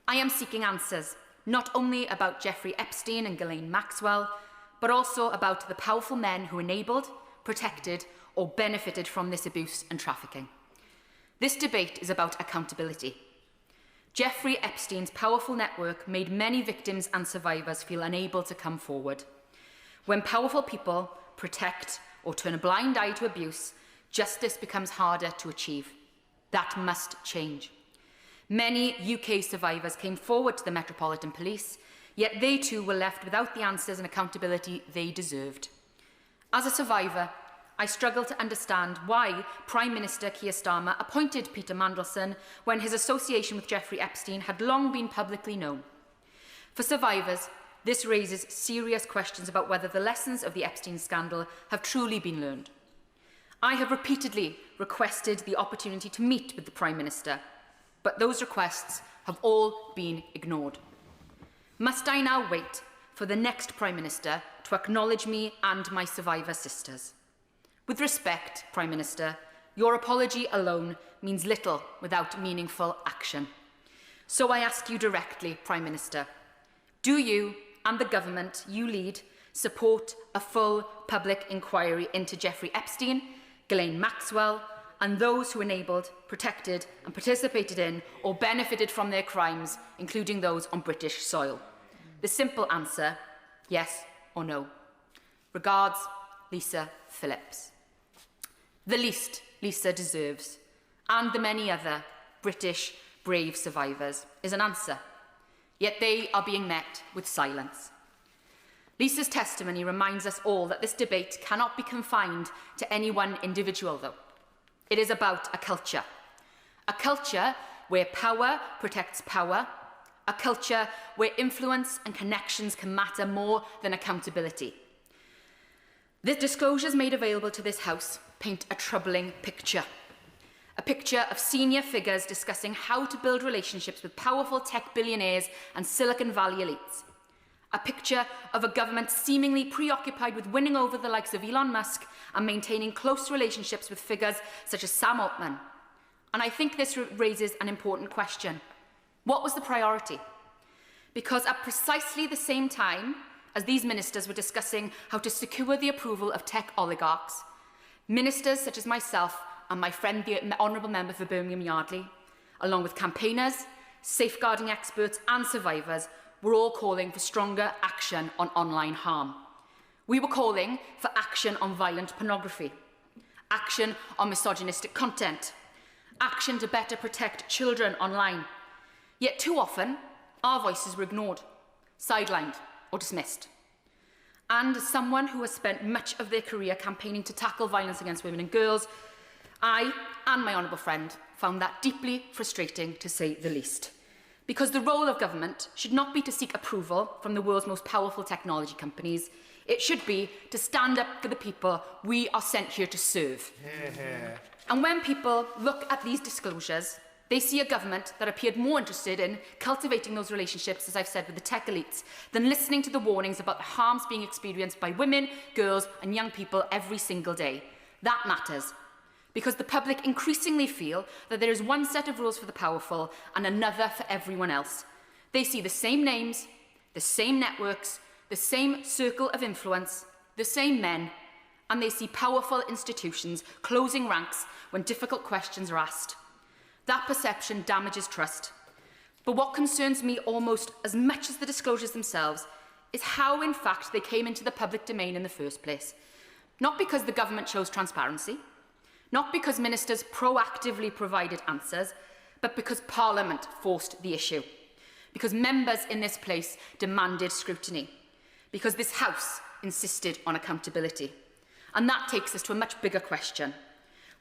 I am seeking answers, not only about Jeffrey Epstein and Ghislaine Maxwell, but also about the powerful men who enabled, protected, or benefited from this abuse and trafficking. This debate is about accountability. Jeffrey Epstein's powerful network made many victims and survivors feel unable to come forward. When powerful people protect or turn a blind eye to abuse, justice becomes harder to achieve. That must change. Many UK survivors came forward to the Metropolitan Police, yet they too were left without the answers and accountability they deserved. As a survivor, I struggle to understand why Prime Minister Keir Starmer appointed Peter Mandelson when his association with Jeffrey Epstein had long been publicly known. For survivors, this raises serious questions about whether the lessons of the Epstein scandal have truly been learned. I have repeatedly requested the opportunity to meet with the Prime Minister, but those requests have all been ignored. Must I now wait for the next Prime Minister to acknowledge me and my survivor sisters? With respect, Prime Minister, your apology alone means little without meaningful action. So I ask you directly, Prime Minister, do you and the government you lead support a full public inquiry into Jeffrey Epstein, Ghislaine Maxwell, and those who enabled, protected and participated in or benefited from their crimes, including those on British soil? The simple answer, yes or no. Regards, Lisa Phillips. The least Lisa deserves, and the many other British brave survivors, is an answer. Yet they are being met with silence. Lisa's testimony reminds us all that this debate cannot be confined to any one individual, though. It is about a culture where power protects power, a culture where influence and connections can matter more than accountability. The disclosures made available to this House paint a troubling picture. A picture of senior figures discussing how to build relationships with powerful tech billionaires and Silicon Valley elites. A picture of a government seemingly preoccupied with winning over the likes of Elon Musk and maintaining close relationships with figures such as Sam Altman. And I think this raises an important question. What was the priority? Because at precisely the same time as these ministers were discussing how to secure the approval of tech oligarchs, ministers such as myself and my friend, the Honourable Member for Birmingham Yardley, along with campaigners, safeguarding experts and survivors, were all calling for stronger action on online harm. We were calling for action on violent pornography, action on misogynistic content, action to better protect children online. Yet too often, our voices were ignored, sidelined or dismissed. And as someone who has spent much of their career campaigning to tackle violence against women and girls, I and my honourable friend found that deeply frustrating, to say the least. Because the role of government should not be to seek approval from the world's most powerful technology companies. It should be to stand up for the people we are sent here to serve. And when people look at these disclosures, they see a government that appeared more interested in cultivating those relationships, as I've said, with the tech elites, than listening to the warnings about the harms being experienced by women, girls and young people every single day. That matters. Because the public increasingly feel that there is one set of rules for the powerful and another for everyone else. They see the same names, the same networks, the same circle of influence, the same men, and they see powerful institutions closing ranks when difficult questions are asked. That perception damages trust. But what concerns me almost as much as the disclosures themselves is how, in fact, they came into the public domain in the first place. Not because the government chose transparency, not because ministers proactively provided answers, but because Parliament forced the issue. Because members in this place demanded scrutiny. Because this House insisted on accountability. And that takes us to a much bigger question.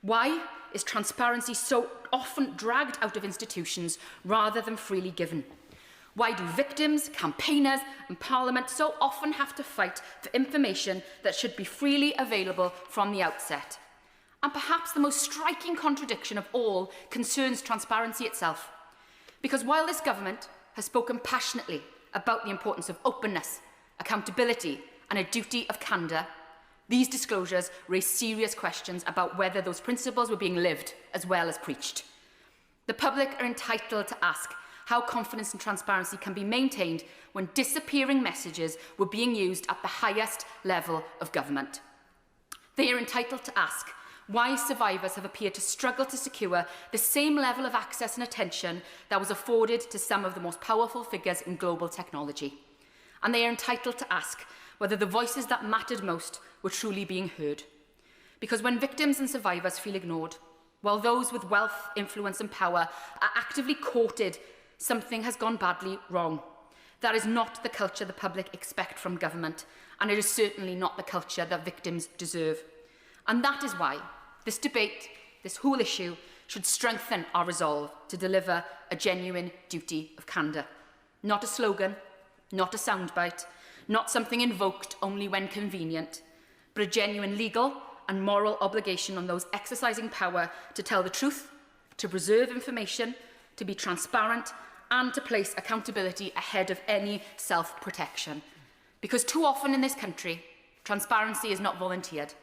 Why is transparency so often dragged out of institutions rather than freely given? Why do victims, campaigners and Parliament so often have to fight for information that should be freely available from the outset? And perhaps the most striking contradiction of all concerns transparency itself. Because while this government has spoken passionately about the importance of openness, accountability and a duty of candour, these disclosures raise serious questions about whether those principles were being lived as well as preached. The public are entitled to ask how confidence and transparency can be maintained when disappearing messages were being used at the highest level of government. They are entitled to ask why survivors have appeared to struggle to secure the same level of access and attention that was afforded to some of the most powerful figures in global technology. And they are entitled to ask whether the voices that mattered most were truly being heard. Because when victims and survivors feel ignored, while those with wealth, influence and power are actively courted, something has gone badly wrong. That is not the culture the public expect from government, and it is certainly not the culture that victims deserve. And that is why this debate, this whole issue, should strengthen our resolve to deliver a genuine duty of candour. Not a slogan, not a soundbite, not something invoked only when convenient, but a genuine legal and moral obligation on those exercising power to tell the truth, to preserve information, to be transparent, and to place accountability ahead of any self-protection. Because too often in this country, transparency is not volunteered.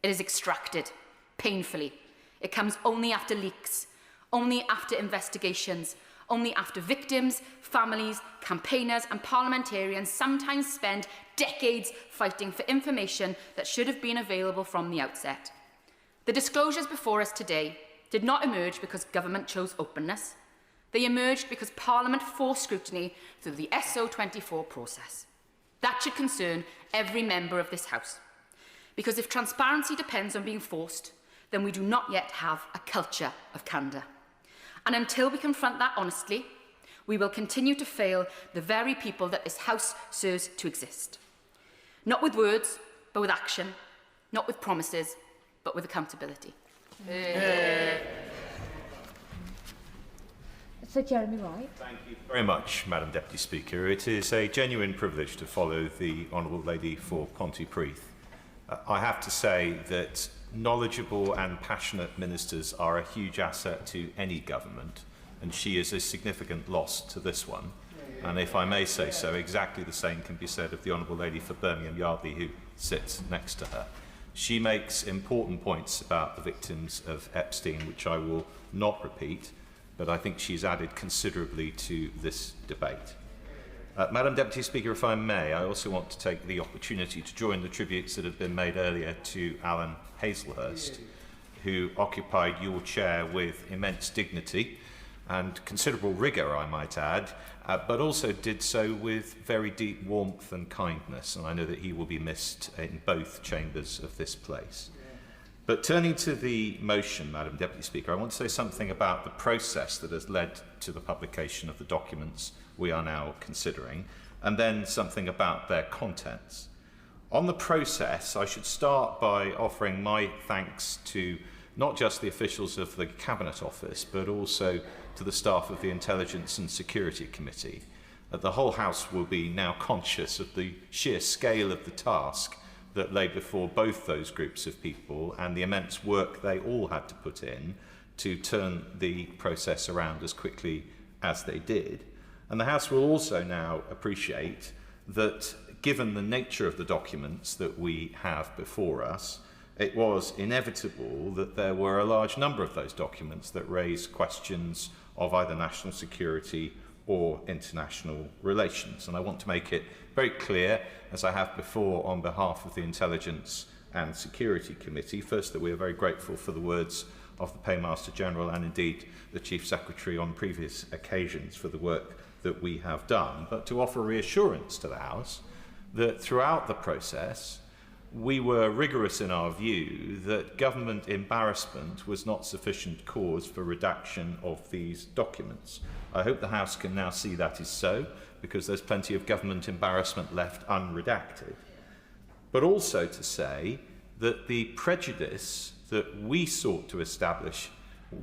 It is extracted, painfully. It comes only after leaks, only after investigations, only after victims, families, campaigners and parliamentarians sometimes spend decades fighting for information that should have been available from the outset. The disclosures before us today did not emerge because government chose openness. They emerged because Parliament forced scrutiny through the SO24 process. That should concern every member of this House. Because if transparency depends on being forced, then we do not yet have a culture of candour. And until we confront that honestly, we will continue to fail the very people that this House serves to exist. Not with words, but with action. Not with promises, but with accountability. Sir Jeremy Wright. Thank you very much, Madam Deputy Speaker. It is a genuine privilege to follow the Honourable Lady for Pontypridd. I have to say that knowledgeable and passionate ministers are a huge asset to any government, and she is a significant loss to this one. And if I may say so, exactly the same can be said of the Honourable Lady for Birmingham Yardley, who sits next to her. She makes important points about the victims of Epstein, which I will not repeat, but I think she's added considerably to this debate. Madam Deputy Speaker, if I may, I also want to take the opportunity to join the tributes that have been made earlier to Alan Hazelhurst, who occupied your chair with immense dignity and considerable rigour, I might add, but also did so with very deep warmth and kindness, and I know that he will be missed in both chambers of this place. But turning to the motion, Madam Deputy Speaker, I want to say something about the process that has led to the publication of the documents we are now considering, and then something about their contents. On the process, I should start by offering my thanks to not just the officials of the Cabinet Office, but also to the staff of the Intelligence and Security Committee. The whole House will be now conscious of the sheer scale of the task that lay before both those groups of people and the immense work they all had to put in to turn the process around as quickly as they did. And the House will also now appreciate that, given the nature of the documents that we have before us, it was inevitable that there were a large number of those documents that raised questions of either national security or international relations. And I want to make it very clear, as I have before on behalf of the Intelligence and Security Committee, first that we are very grateful for the words of the Paymaster General and indeed the Chief Secretary on previous occasions for the work that we have done, but to offer reassurance to the House that throughout the process we were rigorous in our view that government embarrassment was not sufficient cause for redaction of these documents. I hope the House can now see that is so, because there's plenty of government embarrassment left unredacted. But also to say that the prejudice that we sought to establish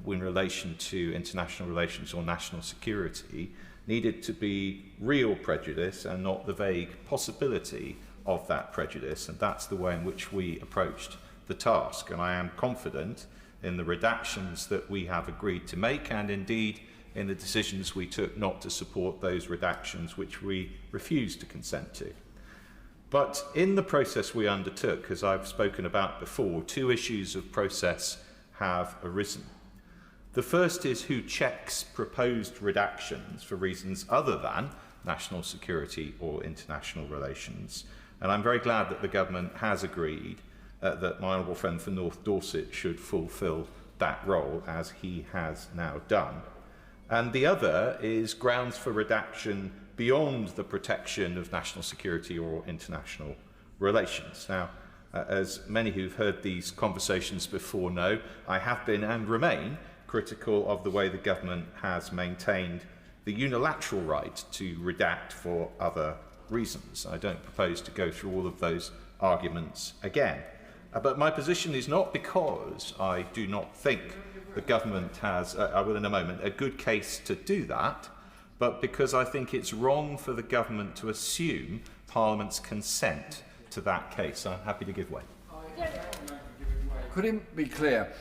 in relation to international relations or national security needed to be real prejudice and not the vague possibility of that prejudice, and that's the way in which we approached the task. And I am confident in the redactions that we have agreed to make, and indeed in the decisions we took not to support those redactions which we refused to consent to. But in the process we undertook, as I've spoken about before, two issues of process have arisen. The first is who checks proposed redactions for reasons other than national security or international relations. And I'm very glad that the government has agreed that my honourable friend for North Dorset should fulfil that role, as he has now done. And the other is grounds for redaction beyond the protection of national security or international relations. Now, as many who've heard these conversations before know, I have been and remain critical of the way the government has maintained the unilateral right to redact for other reasons. I don't propose to go through all of those arguments again. But my position is not because I do not think the government has, I will in a moment, a good case to do that, but because I think it's wrong for the government to assume Parliament's consent to that case. I'm happy to give way. Could it be clear,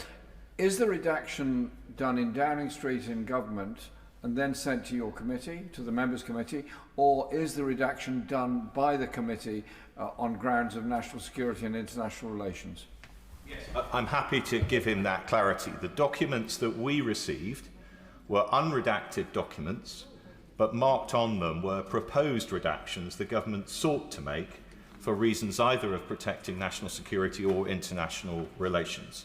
is the redaction done in Downing Street in government and then sent to your committee, to the members' committee, or is the redaction done by the committee on grounds of national security and international relations? Yes. I'm happy to give him that clarity. The documents that we received were unredacted documents, but marked on them were proposed redactions the government sought to make for reasons either of protecting national security or international relations.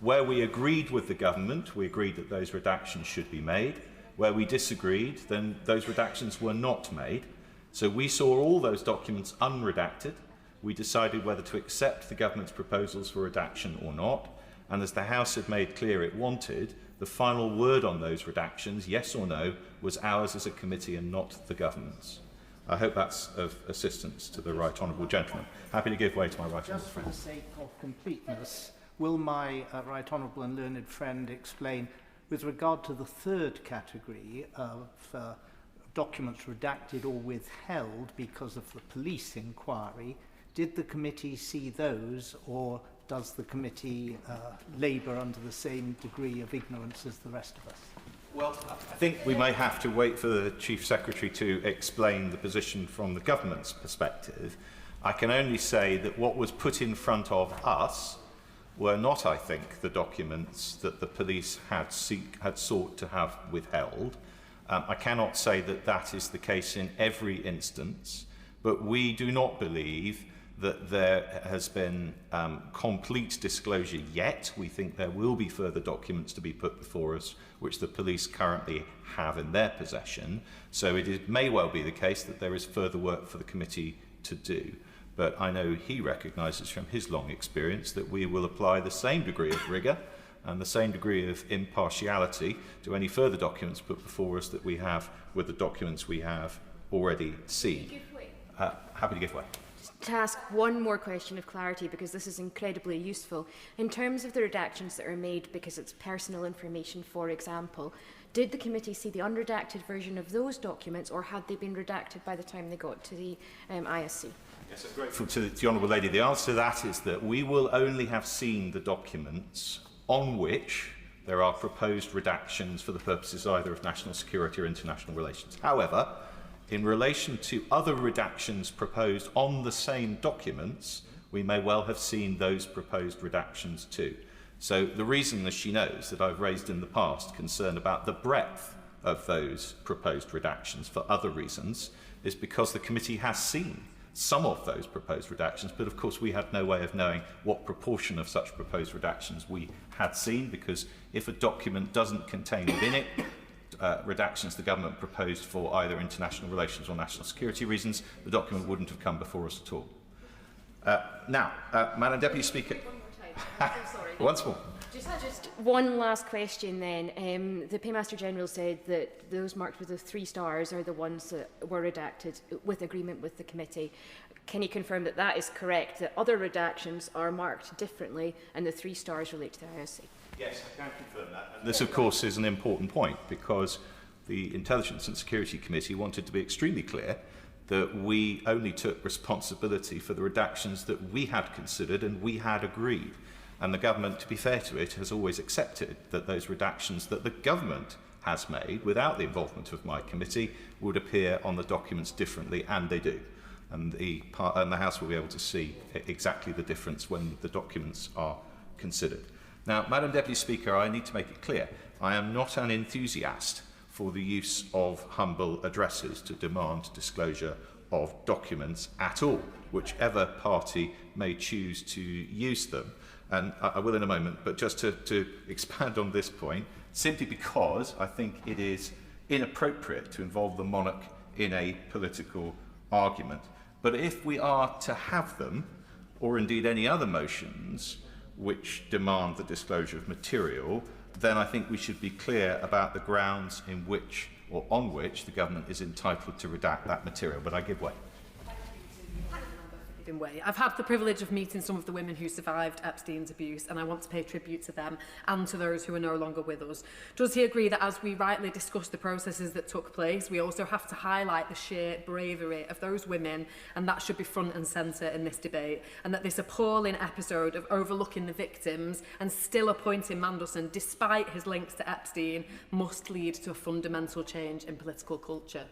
Where we agreed with the government, we agreed that those redactions should be made. Where we disagreed, then those redactions were not made. So we saw all those documents unredacted. We decided whether to accept the government's proposals for redaction or not. And as the House had made clear it wanted, the final word on those redactions, yes or no, was ours as a committee and not the government's. I hope that's of assistance to the right honourable gentleman. Happy to give way to my right honourable friend. Just for the sake of completeness, will my right honourable and learned friend explain, with regard to the third category of documents redacted or withheld because of the police inquiry, did the committee see those, or does the committee labour under the same degree of ignorance as the rest of us? Well, I think we may have to wait for the Chief Secretary to explain the position from the government's perspective. I can only say that what was put in front of us were not, I think, the documents that the police had sought to have withheld. I cannot say that that is the case in every instance, but we do not believe that there has been complete disclosure yet. We think there will be further documents to be put before us, which the police currently have in their possession. So it may well be the case that there is further work for the committee to do. But I know he recognises from his long experience that we will apply the same degree of rigour and the same degree of impartiality to any further documents put before us that we have with the documents we have already seen. Happy to give way. To ask one more question of clarity, because this is incredibly useful. In terms of the redactions that are made because it's personal information, for example, did the committee see the unredacted version of those documents, or had they been redacted by the time they got to the ISC? Yes, I'm grateful to the Honourable Lady. The answer to that is that we will only have seen the documents on which there are proposed redactions for the purposes either of national security or international relations. However, in relation to other redactions proposed on the same documents, we may well have seen those proposed redactions too. So the reason, as she knows, that I've raised in the past concern about the breadth of those proposed redactions for other reasons is because the committee has seen some of those proposed redactions, but of course we had no way of knowing what proportion of such proposed redactions we had seen, because if a document doesn't contain within it redactions the government proposed for either international relations or national security reasons, the document wouldn't have come before us at all. Now, Madam Deputy Speaker, once more. Just one last question then. The Paymaster General said that those marked with the 3 stars are the ones that were redacted with agreement with the committee. Can you confirm that that is correct, that other redactions are marked differently and the 3 stars relate to the ISC? Yes, I can confirm that. And this, of course, is an important point because the Intelligence and Security Committee wanted to be extremely clear that we only took responsibility for the redactions that we had considered and we had agreed. And the government, to be fair to it, has always accepted that those redactions that the government has made, without the involvement of my committee, would appear on the documents differently, and they do. And the House will be able to see exactly the difference when the documents are considered. Now, Madam Deputy Speaker, I need to make it clear, I am not an enthusiast for the use of humble addresses to demand disclosure of documents at all, whichever party may choose to use them. And I will in a moment, but just to expand on this point, simply because I think it is inappropriate to involve the monarch in a political argument. But if we are to have them, or indeed any other motions which demand the disclosure of material, then I think we should be clear about the grounds in which or on which the government is entitled to redact that material. But I give way. Way. I've had the privilege of meeting some of the women who survived Epstein's abuse, and I want to pay tribute to them and to those who are no longer with us. Does he agree that as we rightly discuss the processes that took place, we also have to highlight the sheer bravery of those women, and that should be front and centre in this debate, and that this appalling episode of overlooking the victims and still appointing Mandelson, despite his links to Epstein, must lead to a fundamental change in political culture?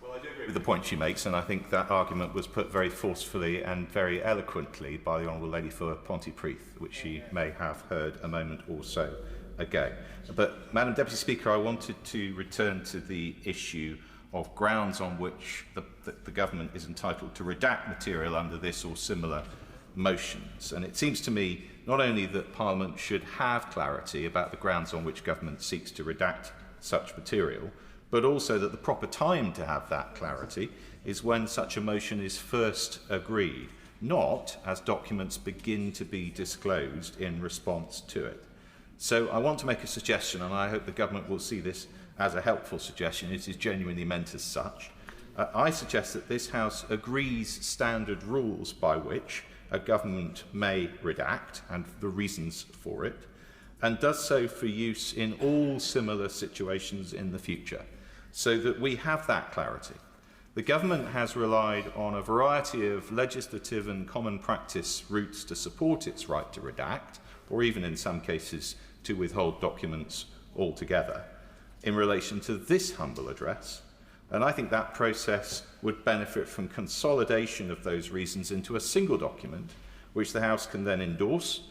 Well, I do agree with the point she makes, and I think that argument was put very forcefully and very eloquently by the Honourable Lady for Pontypridd, which she may have heard a moment or so ago. But, Madam Deputy Speaker, I wanted to return to the issue of grounds on which the government is entitled to redact material under this or similar motions. And it seems to me not only that Parliament should have clarity about the grounds on which government seeks to redact such material, but also that the proper time to have that clarity is when such a motion is first agreed, not as documents begin to be disclosed in response to it. So I want to make a suggestion, and I hope the government will see this as a helpful suggestion. It is genuinely meant as such. I suggest that this House agrees standard rules by which a government may redact and the reasons for it, and does so for use in all similar situations in the future, so that we have that clarity. The government has relied on a variety of legislative and common practice routes to support its right to redact, or even in some cases to withhold documents altogether, in relation to this humble address. And I think that process would benefit from consolidation of those reasons into a single document, which the House can then endorse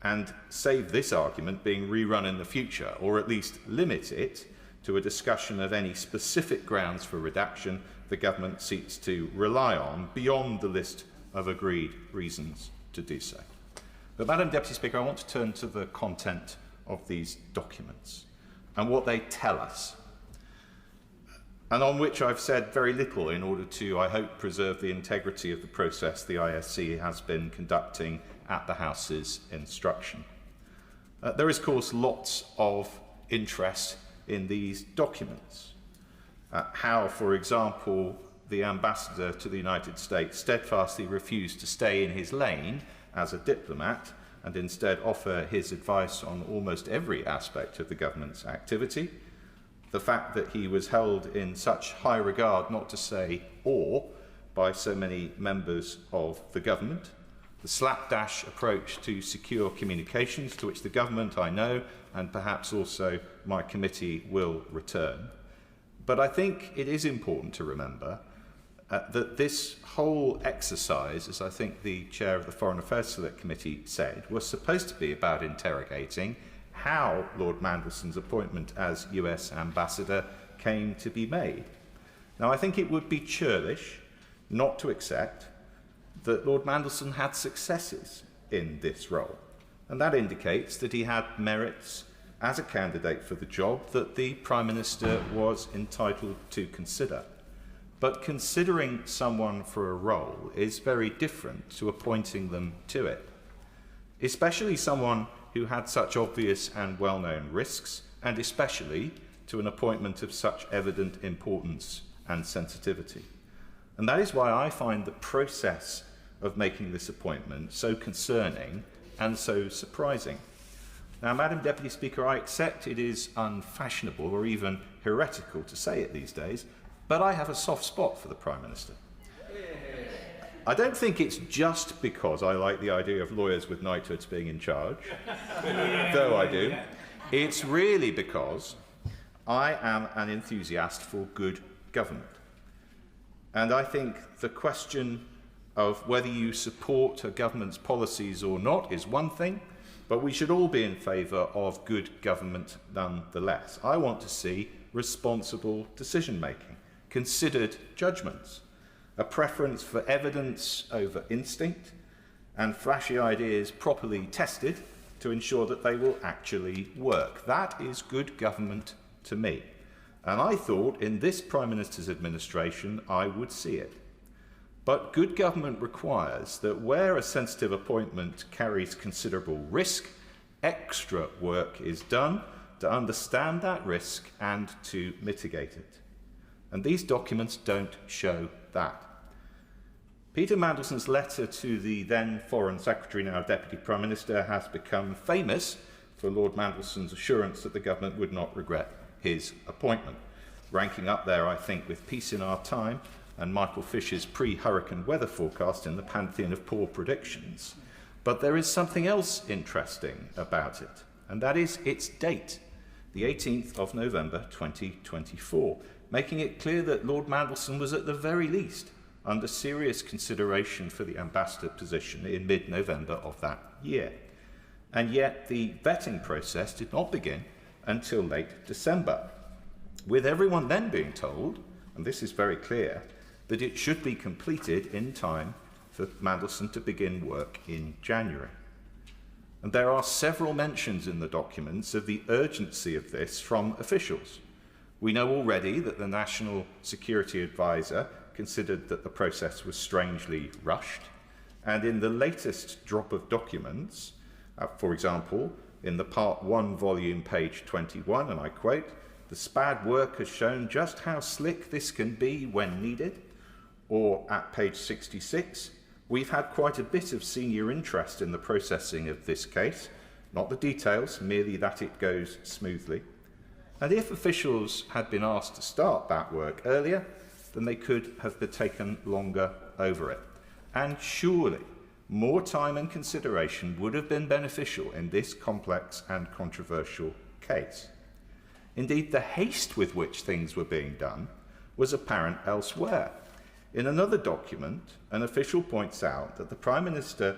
and save this argument being rerun in the future, or at least limit it to a discussion of any specific grounds for redaction the government seeks to rely on beyond the list of agreed reasons to do so. But, Madam Deputy Speaker, I want to turn to the content of these documents and what they tell us, and on which I've said very little in order to, I hope, preserve the integrity of the process the ISC has been conducting at the House's instruction. There is, of course, lots of interest in these documents. How, for example, the ambassador to the United States steadfastly refused to stay in his lane as a diplomat and instead offer his advice on almost every aspect of the government's activity. The fact that he was held in such high regard, not to say awe, by so many members of the government. The slapdash approach to secure communications, to which the government, I know, and perhaps also my committee will return. But I think it is important to remember that this whole exercise, as I think the chair of the Foreign Affairs Select Committee said, was supposed to be about interrogating how Lord Mandelson's appointment as US ambassador came to be made. Now, I think it would be churlish not to accept that Lord Mandelson had successes in this role, and that indicates that he had merits as a candidate for the job that the Prime Minister was entitled to consider. But considering someone for a role is very different to appointing them to it, especially someone who had such obvious and well-known risks, and especially to an appointment of such evident importance and sensitivity. And that is why I find the process of making this appointment so concerning and so surprising. Now, Madam Deputy Speaker, I accept it is unfashionable or even heretical to say it these days, but I have a soft spot for the Prime Minister. I don't think it's just because I like the idea of lawyers with knighthoods being in charge, though I do. It's really because I am an enthusiast for good government. And I think the question of whether you support a government's policies or not is one thing, but we should all be in favour of good government nonetheless. I want to see responsible decision-making, considered judgments, a preference for evidence over instinct, and flashy ideas properly tested to ensure that they will actually work. That is good government to me. And I thought in this Prime Minister's administration I would see it. But good government requires that where a sensitive appointment carries considerable risk, extra work is done to understand that risk and to mitigate it. And these documents don't show that. Peter Mandelson's letter to the then Foreign Secretary, now Deputy Prime Minister, has become famous for Lord Mandelson's assurance that the government would not regret his appointment, ranking up there, I think, with Peace in Our Time and Michael Fisher's pre-hurricane weather forecast in the pantheon of poor predictions. But there is something else interesting about it, and that is its date, the 18th of November 2024, making it clear that Lord Mandelson was at the very least under serious consideration for the ambassador position in mid-November of that year. And yet the vetting process did not begin until late December, with everyone then being told, and this is very clear, that it should be completed in time for Mandelson to begin work in January. And there are several mentions in the documents of the urgency of this from officials. We know already that the National Security Advisor considered that the process was strangely rushed, and in the latest drop of documents, for example, in the Part 1 volume, page 21, and I quote, "The SPAD work has shown just how slick this can be when needed," or at page 66, "We've had quite a bit of senior interest in the processing of this case, not the details, merely that it goes smoothly." And if officials had been asked to start that work earlier, then they could have taken longer over it. And surely more time and consideration would have been beneficial in this complex and controversial case. Indeed, the haste with which things were being done was apparent elsewhere. In another document, an official points out that the Prime Minister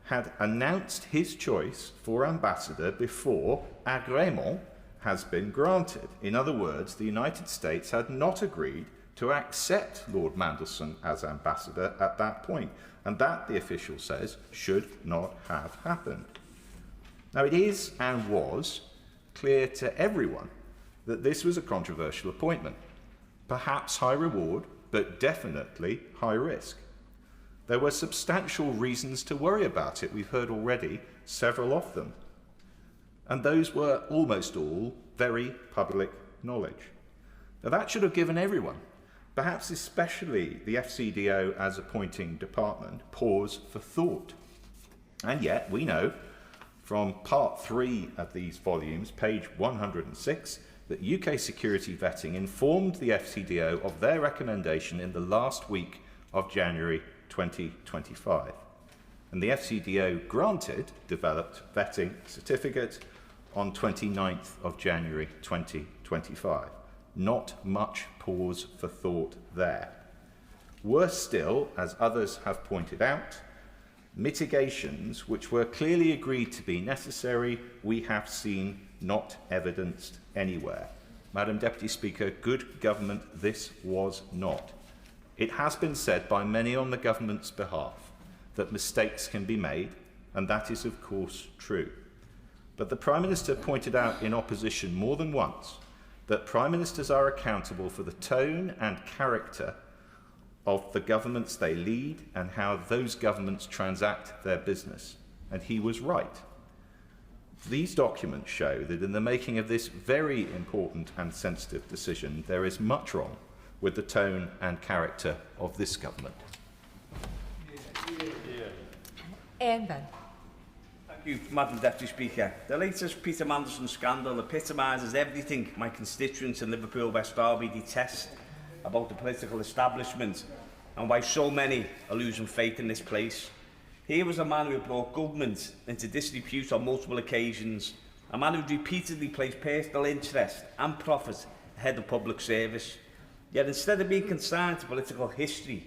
had announced his choice for ambassador before agrément has been granted. In other words, the United States had not agreed to accept Lord Mandelson as ambassador at that point, and that, the official says, should not have happened. Now, it is and was clear to everyone that this was a controversial appointment, perhaps high reward, but definitely high risk. There were substantial reasons to worry about it. We've heard already several of them. And those were almost all very public knowledge. Now, that should have given everyone, perhaps especially the FCDO as appointing department, pause for thought. And yet we know from Part 3 of these volumes, page 106, that UK security vetting informed the FCDO of their recommendation in the last week of January 2025. And the FCDO granted developed vetting certificate on 29th of January 2025. Not much pause for thought there. Worse still, as others have pointed out, mitigations which were clearly agreed to be necessary, we have seen not evidenced anywhere. Madam Deputy Speaker, good government this was not. It has been said by many on the government's behalf that mistakes can be made, and that is of course true. But the Prime Minister pointed out in opposition more than once that Prime Ministers are accountable for the tone and character of the governments they lead and how those governments transact their business. And he was right. These documents show that in the making of this very important and sensitive decision, there is much wrong with the tone and character of this government? Thank you, Madam Deputy Speaker. The latest Peter Mandelson scandal epitomises everything my constituents in Liverpool West Derby detest about the political establishment and why so many are losing faith in this place. Here was a man who brought government into disrepute on multiple occasions, a man who repeatedly placed personal interest and profit ahead of public service. Yet instead of being consigned to political history,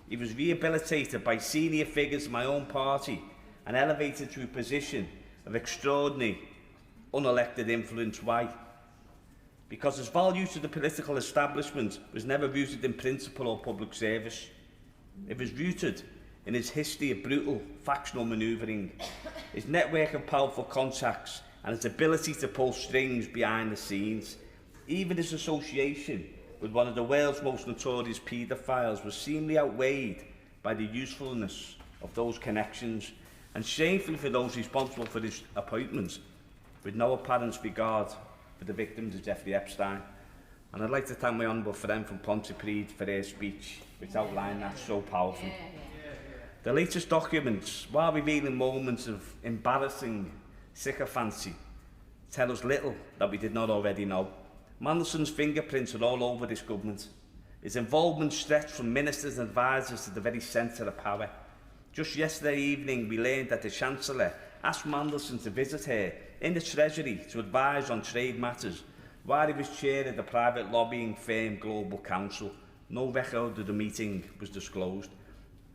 he was rehabilitated by senior figures in my own party and elevated to a position of extraordinary, unelected influence. Why? Because his value to the political establishment was never rooted in principle or public service. It was rooted in his history of brutal factional manoeuvring, his network of powerful contacts and his ability to pull strings behind the scenes. Even his association with one of the world's most notorious paedophiles was seemingly outweighed by the usefulness of those connections, and shamefully for those responsible for his appointments, with no apparent regard for the victims of Jeffrey Epstein. And I'd like to thank my honourable friend from Pontypridd for her speech, which outlined that so powerfully. The latest documents, while revealing moments of embarrassing sycophancy, tell us little that we did not already know. Mandelson's fingerprints are all over this government. His involvement stretched from ministers and advisers to the very centre of power. Just yesterday evening, we learned that the Chancellor asked Mandelson to visit her in the Treasury to advise on trade matters while he was chair of the private lobbying firm Global Counsel. No record of the meeting was disclosed.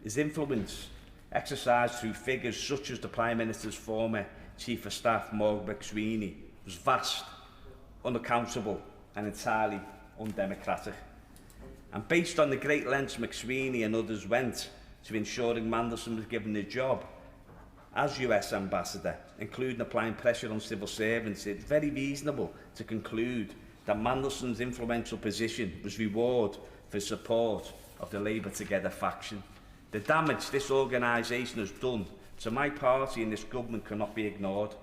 His influence, exercised through figures such as the Prime Minister's former Chief of Staff, Morgan McSweeney, was vast, unaccountable and entirely undemocratic. And based on the great lengths McSweeney and others went to ensuring Mandelson was given a job as US Ambassador, including applying pressure on civil servants, it's very reasonable to conclude that Mandelson's influential position was reward for support of the Labour Together faction. The damage this organisation has done to my party and this government cannot be ignored.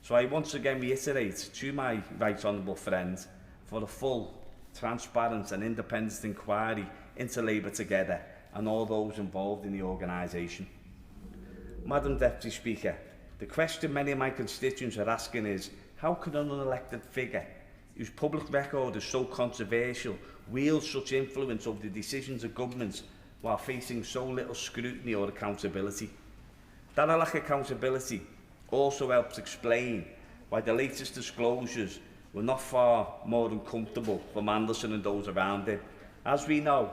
So I once again reiterate to my right honourable friend for a full, transparent and independent inquiry into Labour Together and all those involved in the organisation. Madam Deputy Speaker, the question many of my constituents are asking is, how can an unelected figure whose public record is so controversial wield such influence over the decisions of governments while facing so little scrutiny or accountability? That lack of accountability also helps explain why the latest disclosures were not far more uncomfortable for Mandelson and those around him. As we know,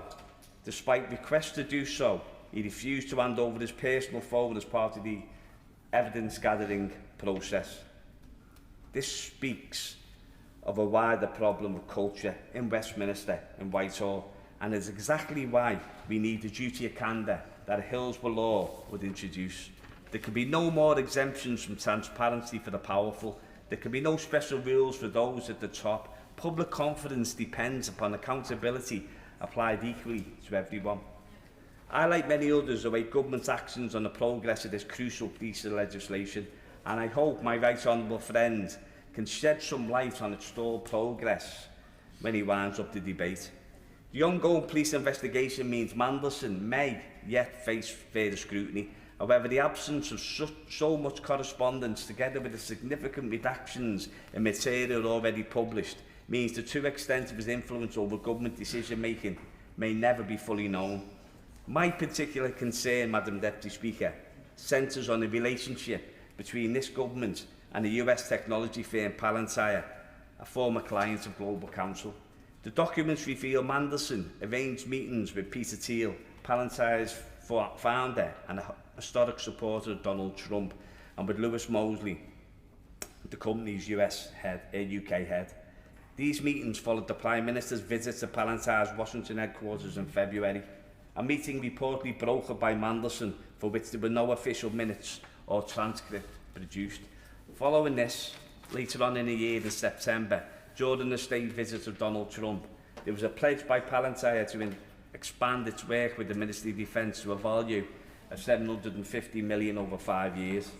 despite requests to do so, he refused to hand over his personal phone as part of the evidence-gathering process. This speaks of a wider problem of culture in Westminster and Whitehall, and is exactly why we need the duty of candour that a Hillsborough law would introduce. There can be no more exemptions from transparency for the powerful. There can be no special rules for those at the top. Public confidence depends upon accountability applied equally to everyone. I, like many others, await government's actions on the progress of this crucial piece of legislation, and I hope my right honourable friend can shed some light on its stalled progress when he winds up the debate. The ongoing police investigation means Mandelson may yet face further scrutiny. However, the absence of so much correspondence, together with the significant redactions in material already published, means the true extent of his influence over government decision-making may never be fully known. My particular concern, Madam Deputy Speaker, centres on the relationship between this government and the US technology firm Palantir, a former client of Global Counsel. The documents reveal Mandelson arranged meetings with Peter Thiel, Palantir's founder and a historic supporter of Donald Trump, and with Lewis Mosley, the company's UK head. These meetings followed the Prime Minister's visit to Palantir's Washington headquarters in February, a meeting reportedly brokered by Mandelson, for which there were no official minutes or transcript produced. Following this, later on in the year in September, during the state visit of Donald Trump, there was a pledge by Palantir to expand its work with the Ministry of Defence to a value of $750 million over 5 years.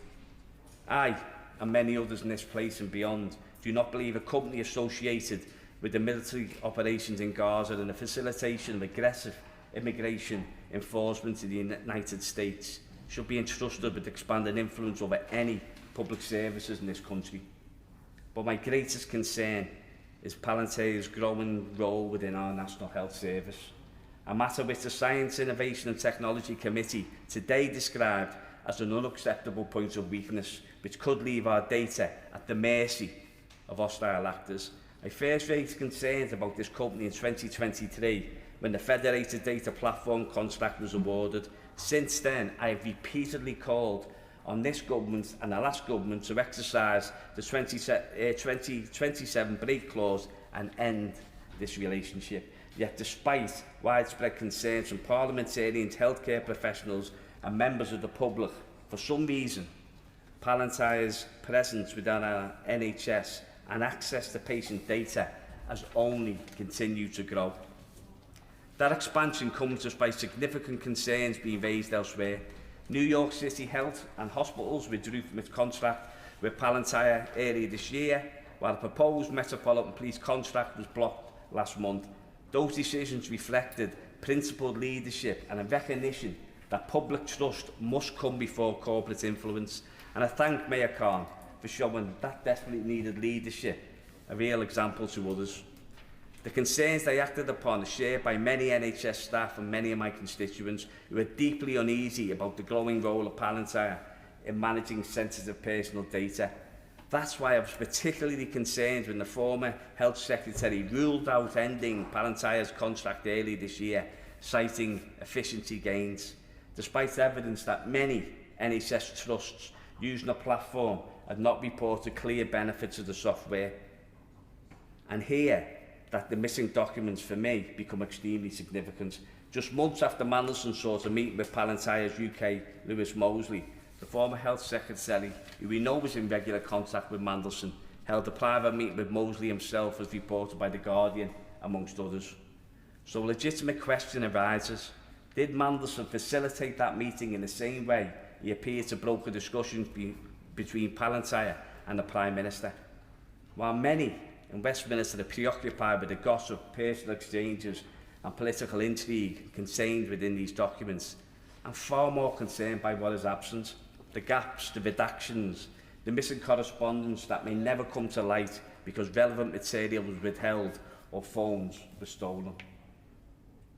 I, and many others in this place and beyond, do not believe a company associated with the military operations in Gaza and the facilitation of aggressive immigration enforcement in the United States should be entrusted with expanded influence over any public services in this country. But my greatest concern is Palantir's growing role within our National Health Service, a matter which the Science, Innovation and Technology Committee today described as an unacceptable point of weakness, which could leave our data at the mercy of hostile actors. I first raised concerns about this company in 2023 when the Federated Data Platform contract was awarded. Since then, I have repeatedly called on this government and the last government to exercise the 2027 break clause and end this relationship. Yet despite widespread concerns from parliamentarians, healthcare professionals and members of the public, for some reason, Palantir's presence within our NHS and access to patient data has only continued to grow. That expansion comes despite significant concerns being raised elsewhere. New York City Health and Hospitals withdrew from its contract with Palantir earlier this year, while a proposed Metropolitan Police contract was blocked last month. Those decisions reflected principled leadership and a recognition that public trust must come before corporate influence. And I thank Mayor Khan for showing that desperately needed leadership, a real example to others. The concerns they acted upon are shared by many NHS staff and many of my constituents who are deeply uneasy about the growing role of Palantir in managing sensitive personal data. That's why I was particularly concerned when the former Health Secretary ruled out ending Palantir's contract early this year, citing efficiency gains, despite evidence that many NHS trusts using the platform had not reported clear benefits of the software. And here, that the missing documents for me become extremely significant. Just months after Mandelson sought a meeting with Palantir's UK Lewis Mosley, the former Health Secretary, who we know was in regular contact with Mandelson, held a private meeting with Mosley himself, as reported by The Guardian, amongst others. So a legitimate question arises: did Mandelson facilitate that meeting in the same way he appeared to broker discussions between Palantir and the Prime Minister? While many in Westminster are preoccupied with the gossip, personal exchanges and political intrigue contained within these documents, I'm far more concerned by what is absent: the gaps, the redactions, the missing correspondence that may never come to light because relevant material was withheld or phones were stolen.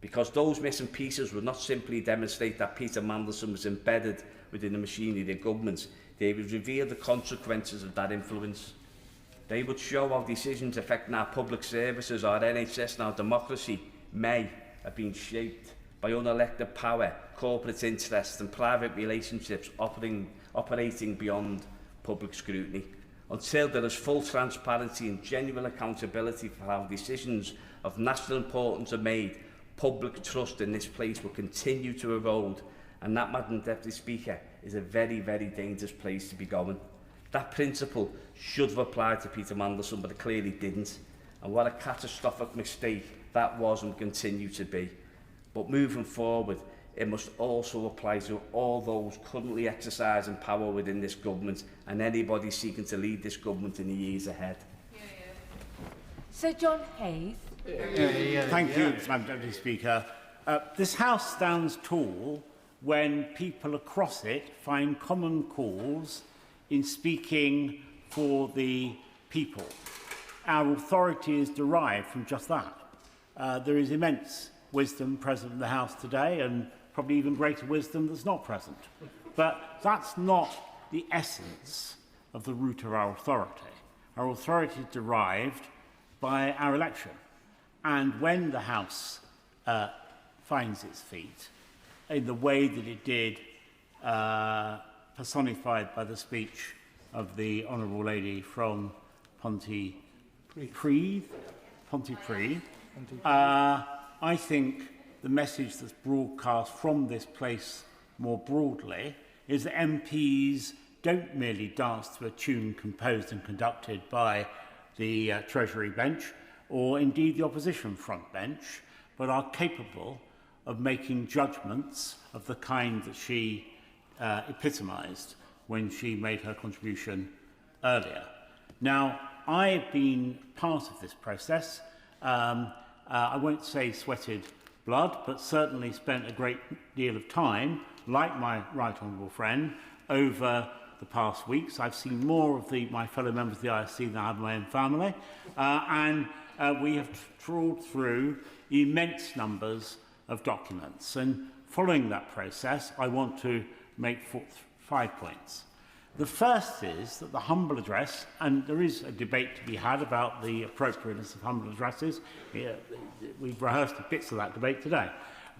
Because those missing pieces would not simply demonstrate that Peter Mandelson was embedded within the machinery of the government, they would reveal the consequences of that influence. They would show how decisions affecting our public services, our NHS and our democracy may have been shaped by unelected power, corporate interests and private relationships operating beyond public scrutiny. Until there is full transparency and genuine accountability for how decisions of national importance are made, public trust in this place will continue to erode, and that, Madam Deputy Speaker, is a very, very dangerous place to be going. That principle should have applied to Peter Mandelson, but it clearly didn't. And what a catastrophic mistake that was and continue to be. But moving forward, it must also apply to all those currently exercising power within this government and anybody seeking to lead this government in the years ahead. Sir John Hayes. Thank you, Madam Deputy Speaker. This House stands tall when people across it find common cause in speaking for the people. Our authority is derived from just that. There is immense wisdom present in the House today, and probably even greater wisdom that's not present. But that's not the essence of the root of our authority. Our authority is derived by our election. And when the House finds its feet in the way that it did, personified by the speech of the Honourable Lady from Pontypridd, I think the message that's broadcast from this place more broadly is that MPs don't merely dance to a tune composed and conducted by the Treasury bench, or indeed the opposition front bench, but are capable of making judgments of the kind that she epitomised when she made her contribution earlier. Now, I've been part of this process. I won't say sweated blood, but certainly spent a great deal of time, like my right honourable friend, over the past weeks. I've seen more of my fellow members of the ISC than I have my own family, and we have trawled through immense numbers of documents. And following that process, I want to make 5 points. The first is that the humble address, and there is a debate to be had about the appropriateness of humble addresses. We've rehearsed bits of that debate today.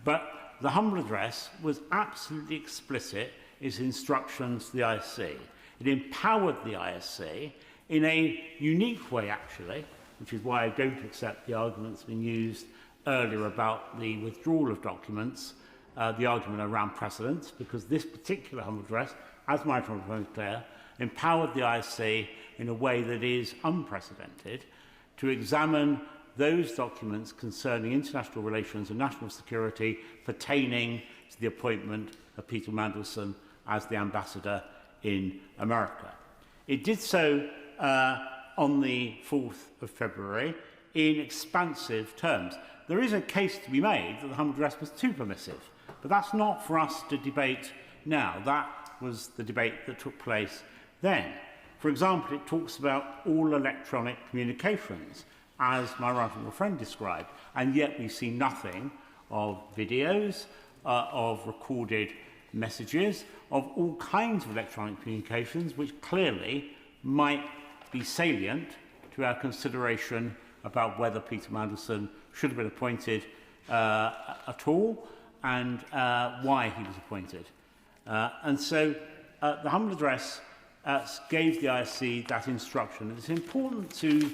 But the humble address was absolutely explicit in its instructions to the ISC. It empowered the ISC in a unique way, actually, which is why I don't accept the argument that's been used earlier about the withdrawal of documents, the argument around precedence, because this particular humble address, as my friend Claire, empowered the ISC in a way that is unprecedented to examine those documents concerning international relations and national security pertaining to the appointment of Peter Mandelson as the ambassador in America. It did so on the 4th of February in expansive terms. There is a case to be made that the humble address was too permissive, but that's not for us to debate now. That was the debate that took place then. For example, it talks about all electronic communications, as my right honourable friend described, and yet we see nothing of videos, of recorded messages, of all kinds of electronic communications, which clearly might be salient to our consideration about whether Peter Mandelson should have been appointed at all, and why he was appointed. And so the humble address gave the ISC that instruction. It's important to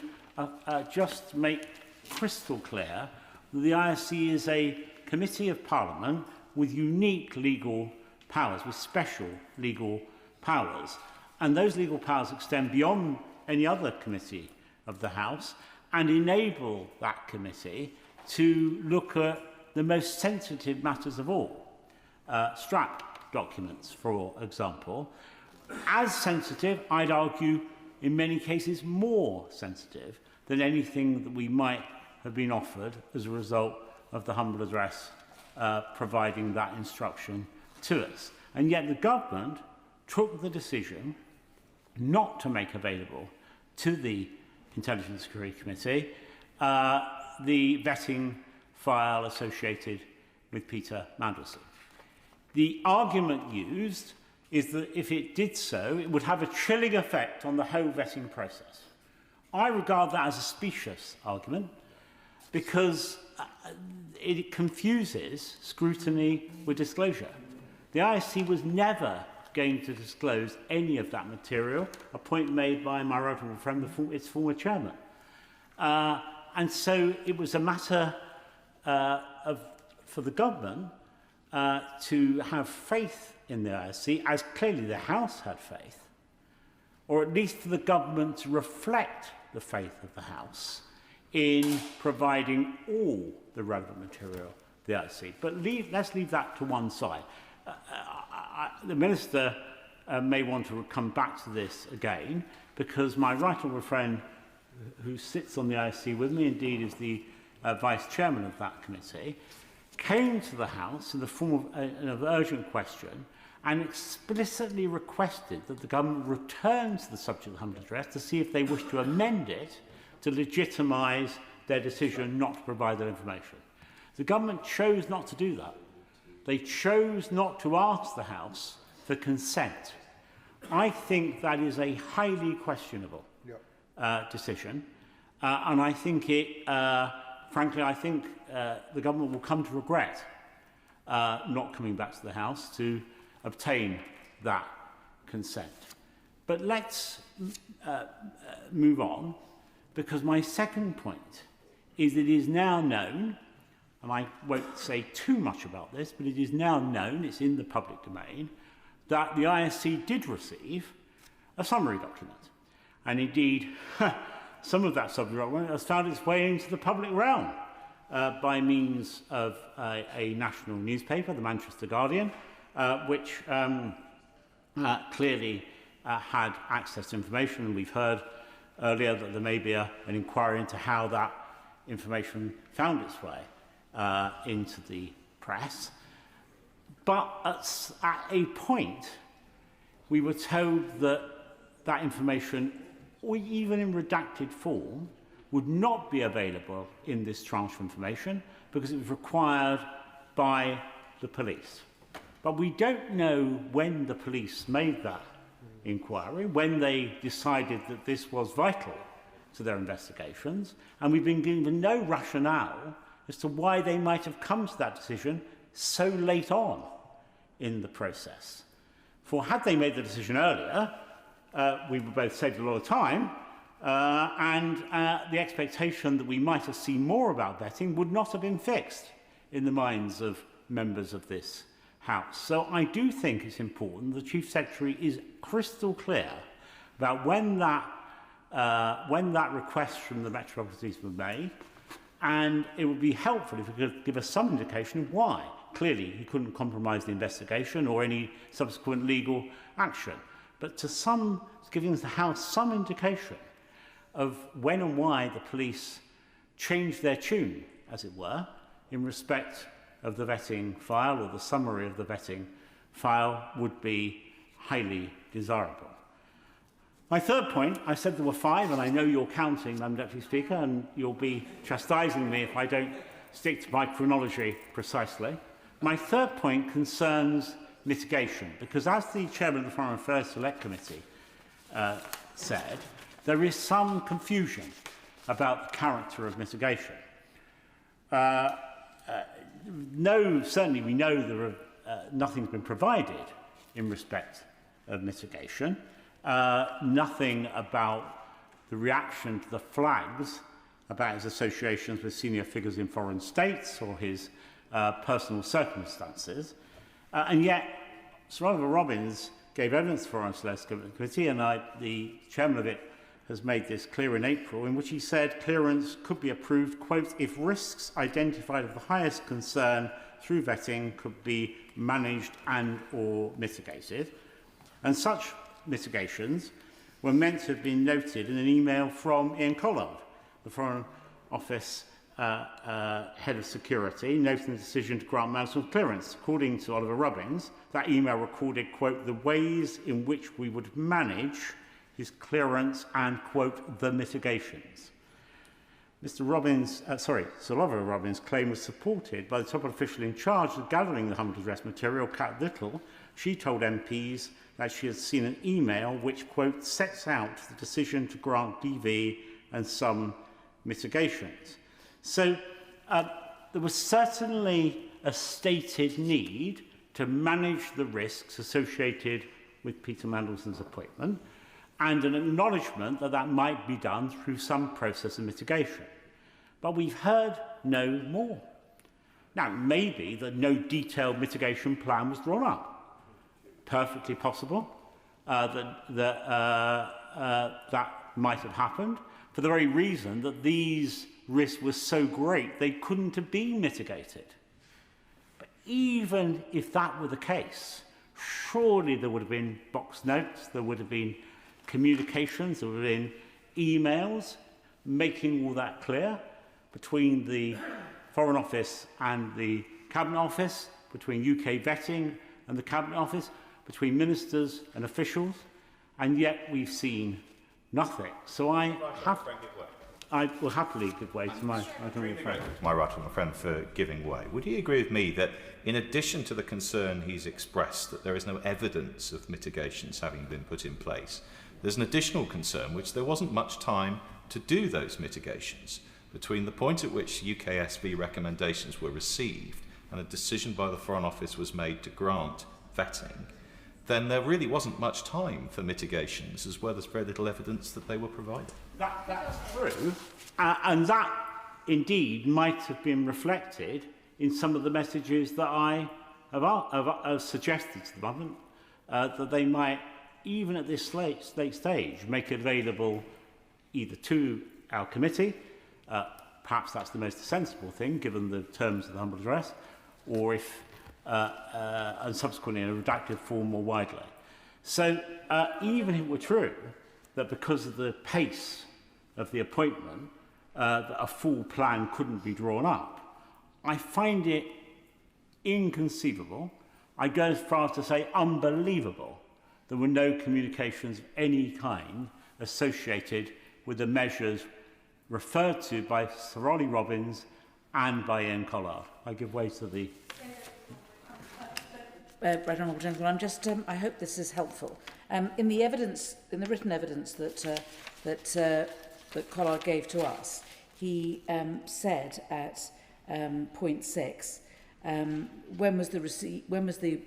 just make crystal clear that the ISC is a committee of Parliament with unique legal powers, with special legal powers. And those legal powers extend beyond any other committee of the House and enable that committee to look at the most sensitive matters of all. Strap documents, for example. As sensitive, I'd argue, in many cases more sensitive than anything that we might have been offered as a result of the humble address providing that instruction to us. And yet the government took the decision not to make available to the Intelligence and Security Committee the vetting file associated with Peter Mandelson. The argument used is that if it did so, it would have a chilling effect on the whole vetting process. I regard that as a specious argument because it confuses scrutiny with disclosure. The ISC was never going to disclose any of that material, a point made by my right honourable friend, its former chairman. And so it was a matter for the government to have faith in the ISC, as clearly the House had faith, or at least for the government to reflect the faith of the House in providing all the relevant material to the ISC. But let's leave that to one side. The Minister may want to come back to this again, because my right honourable friend who sits on the ISC with me, indeed is the Vice Chairman of that committee, came to the House in the form of an urgent question and explicitly requested that the government return to the subject of the humble address to see if they wish to amend it to legitimise their decision not to provide that information. The government chose not to do that. They chose not to ask the House for consent. I think that is a highly questionable decision, and I think frankly, I think the government will come to regret not coming back to the House to obtain that consent. But let's move on, because my second point is that it is now known, and I won't say too much about this, but it is now known, it's in the public domain, that the ISC did receive a summary document. And indeed, some of that summary document has found its way into the public realm by means of a national newspaper, the Manchester Guardian, which clearly had access to information. And we've heard earlier that there may be an inquiry into how that information found its way into the press. But at a point, we were told that that information, or even in redacted form, would not be available in this tranche of information because it was required by the police. But we don't know when the police made that inquiry, when they decided that this was vital to their investigations, and we've been given no rationale as to why they might have come to that decision so late on in the process. For had they made the decision earlier, we would both saved a lot of time, and the expectation that we might have seen more about vetting would not have been fixed in the minds of members of this House. So I do think it's important the Chief Secretary is crystal clear about when that request from the Metropolitan Police was made, and it would be helpful if he could give us some indication of why. Clearly, he couldn't compromise the investigation or any subsequent legal action, but giving the House some indication of when and why the police changed their tune, as it were, in respect of the vetting file, or the summary of the vetting file, would be highly desirable. My third point, I said there were 5, and I know you're counting, Madam Deputy Speaker, and you'll be chastising me if I don't stick to my chronology precisely. My third point concerns mitigation, because as the Chairman of the Foreign Affairs Select Committee said, there is some confusion about the character of mitigation. Certainly we know nothing's been provided in respect of mitigation. Nothing about the reaction to the flags about his associations with senior figures in foreign states or his personal circumstances. And yet, Sir Oliver Robbins gave evidence for Foreign Select Committee, and the chairman of it has made this clear in April, in which he said clearance could be approved, quote, if risks identified of the highest concern through vetting could be managed and or mitigated. And such mitigations were meant to have been noted in an email from Ian Collard, the Foreign Office Head of Security, noting the decision to grant Mandelson clearance. According to Oliver Robbins, that email recorded, quote, the ways in which we would manage his clearance and, quote, the mitigations. Sir Oliver Robbins' claim was supported by the top official in charge of gathering the humble address material, Kat Little. She told MPs that she had seen an email which, quote, sets out the decision to grant DV and some mitigations. So there was certainly a stated need to manage the risks associated with Peter Mandelson's appointment, and an acknowledgement that that might be done through some process of mitigation. But we've heard no more. Now, maybe that no detailed mitigation plan was drawn up. Perfectly possible that might have happened, for the very reason that these risks were so great they couldn't have been mitigated. But even if that were the case, surely there would have been box notes, there would have been communications, there would have been emails making all that clear between the Foreign Office and the Cabinet Office, between UK vetting and the Cabinet Office, between ministers and officials, and yet we've seen nothing. So I will happily give way to my honourable friend. My right honourable friend for giving way. Would he agree with me that in addition to the concern he's expressed that there is no evidence of mitigations having been put in place, there's an additional concern which there wasn't much time to do those mitigations between the point at which UKSV recommendations were received and a decision by the Foreign Office was made to grant vetting? Then there really wasn't much time for mitigations, as well as very little evidence that they were provided. That's true, and that indeed might have been reflected in some of the messages that I have suggested to the government, that they might, even at this late stage, make it available either to our committee, perhaps that's the most sensible thing given the terms of the humble address, or if and subsequently in a redacted form more widely. So even if it were true that because of the pace of the appointment, that a full plan couldn't be drawn up. I find it inconceivable, I go as far as to say unbelievable, there were no communications of any kind associated with the measures referred to by Sir Ollie Robbins and by Ian Collard. I give way to the... Right Honourable Gentleman, I hope this is helpful. In the evidence, in the written evidence that Collard gave to us, he said at point 6, when was the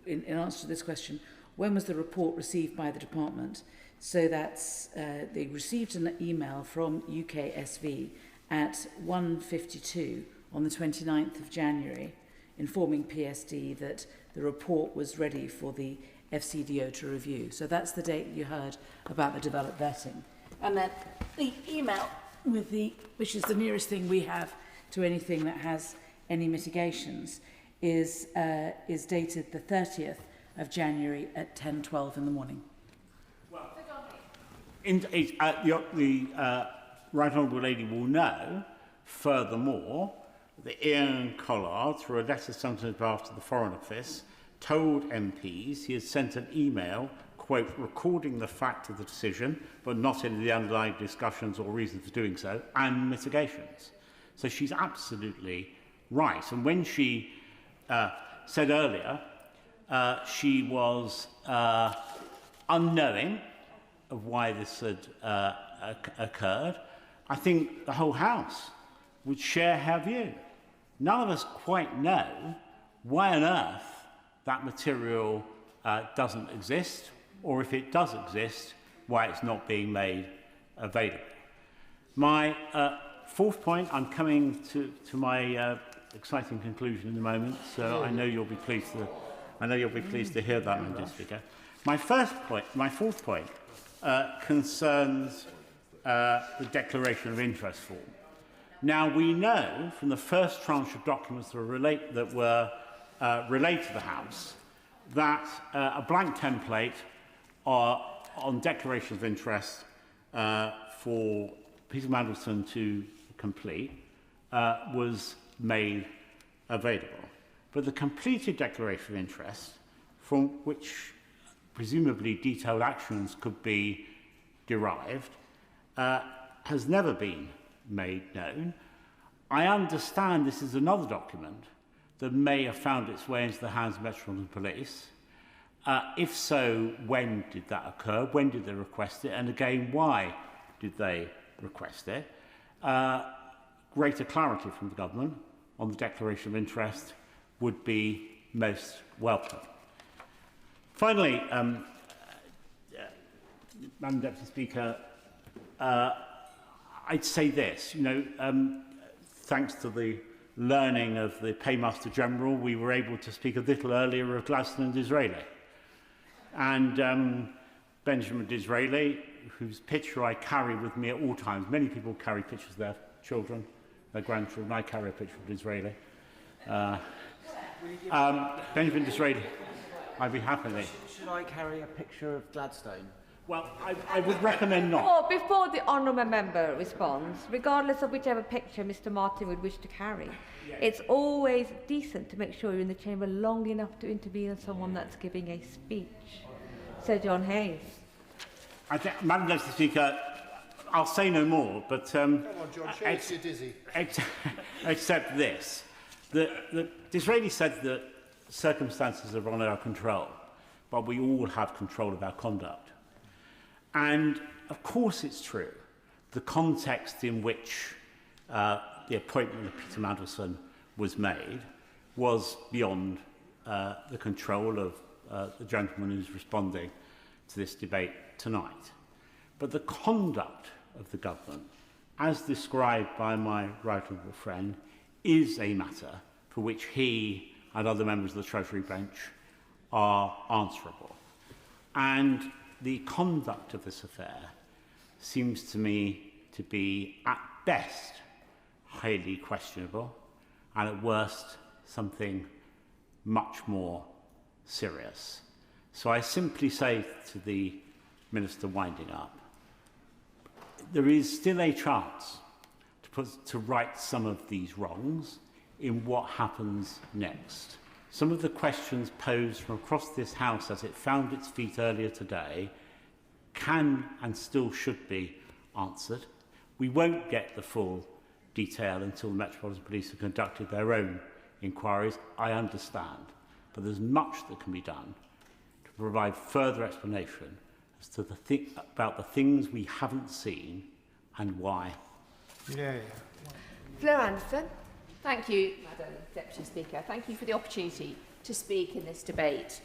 in answer to this question, when was the report received by the department? So that's they received an email from UKSV at 1:52 on the 29th of January, informing PSD that the report was ready for the FCDO to review. So that's the date you heard about the developed vetting. And then the email with which is the nearest thing we have to anything that has any mitigations, is dated the 30th of January at 10:12 in the morning. The Right Honourable Lady will know, furthermore, that Ian Collard, through a letter sent on behalf to the Foreign Office, told MPs he had sent an email, quote, recording the fact of the decision, but not any of the underlying discussions or reasons for doing so, and mitigations. So she's absolutely right. And when she said earlier she was unknowing of why this had occurred, I think the whole House would share her view. None of us quite know why on earth that material doesn't exist, or if it does exist, why it's not being made available. My fourth point, I'm coming to my exciting conclusion in a moment, so I know you'll be pleased to hear that, Mr. Speaker. My fourth point concerns the declaration of interest form. Now, we know from the first tranche of documents that were relayed to the House that a blank template on declaration of interest for Peter Mandelson to complete was made available. But the completed declaration of interest, from which presumably detailed actions could be derived, has never been made known. I understand this is another document that may have found its way into the hands of Metropolitan Police. If so, when did that occur? When did they request it? And again, why did they request it? Greater clarity from the government on the declaration of interest would be most welcome. Finally, Madam Deputy Speaker, I'd say this, thanks to the learning of the Paymaster General, we were able to speak a little earlier of Gladstone and Disraeli. And Benjamin Disraeli, whose picture I carry with me at all times. Many people carry pictures of their children, their grandchildren. I carry a picture of Disraeli. Benjamin Disraeli, I'd be happy. Should I carry a picture of Gladstone? Well, I would recommend not. Before the honourable member responds, regardless of whichever picture Mr Martin would wish to carry, it's always decent to make sure you're in the chamber long enough to intervene on someone that's giving a speech. Sir John Hayes. Madam Deputy Speaker, I'll say no more, but Come on, John, show us you're dizzy. Except this. Disraeli said that circumstances are beyond our control, but we all have control of our conduct. And, of course, it's true. The context in which the appointment of Peter Mandelson was made was beyond the control of the gentleman who's responding to this debate tonight. But the conduct of the government, as described by my right honourable friend, is a matter for which he and other members of the Treasury bench are answerable. And the conduct of this affair seems to me to be, at best, highly questionable, and at worst, something much more serious. So I simply say to the Minister winding up, there is still a chance to right some of these wrongs in what happens next. Some of the questions posed from across this House as it found its feet earlier today can and still should be answered. We won't get the full detail until the Metropolitan Police have conducted their own inquiries, I understand. But there's much that can be done to provide further explanation as to about the things we haven't seen and why. Flo Anderson. Thank you, Madam Deputy Speaker. Thank you for the opportunity to speak in this debate.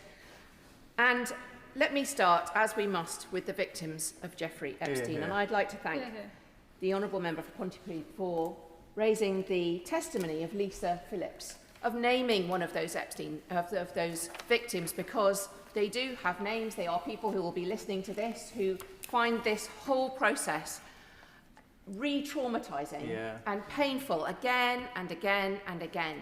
And let me start, as we must, with the victims of Jeffrey Epstein. And I'd like to thank the Honourable Member for Pontypridd for raising the testimony of Lisa Phillips, of naming one of those of those victims, because they do have names. They are people who will be listening to this, who find this whole process re-traumatising and painful again and again and again.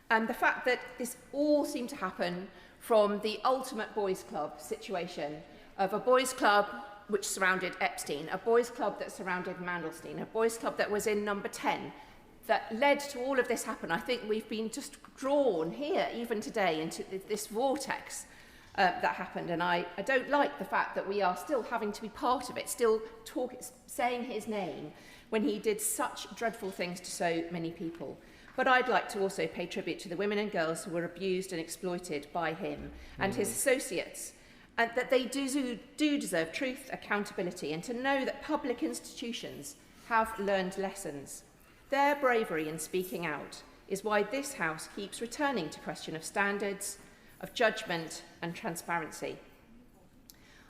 And the fact that this all seemed to happen from the ultimate boys' club situation of a boys' club which surrounded Epstein, a boys' club that surrounded Mandelson, a boys' club that was in number 10, that led to all of this happen. I think we've been just drawn here, even today, into this vortex that happened. And I don't like the fact that we are still having to be part of it, still saying his name when he did such dreadful things to so many people. But I'd like to also pay tribute to the women and girls who were abused and exploited by him and his associates, and that they do deserve truth, accountability, and to know that public institutions have learned lessons. Their bravery in speaking out is why this House keeps returning to question of standards, of judgment and transparency.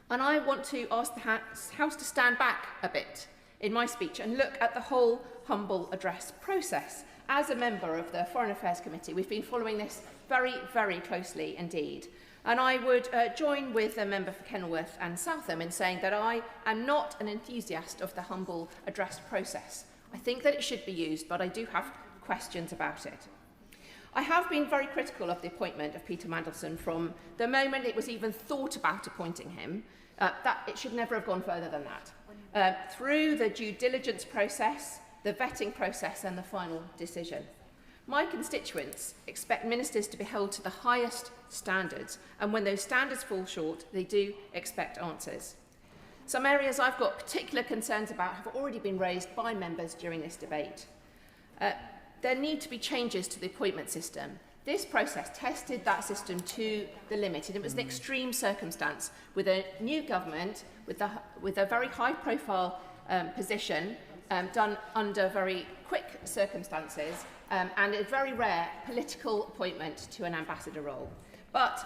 And I want to ask the House to stand back a bit in my speech and look at the whole humble address process. As a member of the Foreign Affairs Committee, we've been following this very, very closely indeed. And I would join with the member for Kenilworth and Southam in saying that I am not an enthusiast of the humble address process. I think that it should be used, but I do have questions about it. I have been very critical of the appointment of Peter Mandelson from the moment it was even thought about appointing him, that it should never have gone further than that. Through the due diligence process, the vetting process and the final decision. My constituents expect ministers to be held to the highest standards, and when those standards fall short, they do expect answers. Some areas I've got particular concerns about have already been raised by members during this debate. There need to be changes to the appointment system. This process tested that system to the limit, and it was an extreme circumstance with a new government, with a very high-profile position, done under very quick circumstances, and a very rare political appointment to an ambassador role. But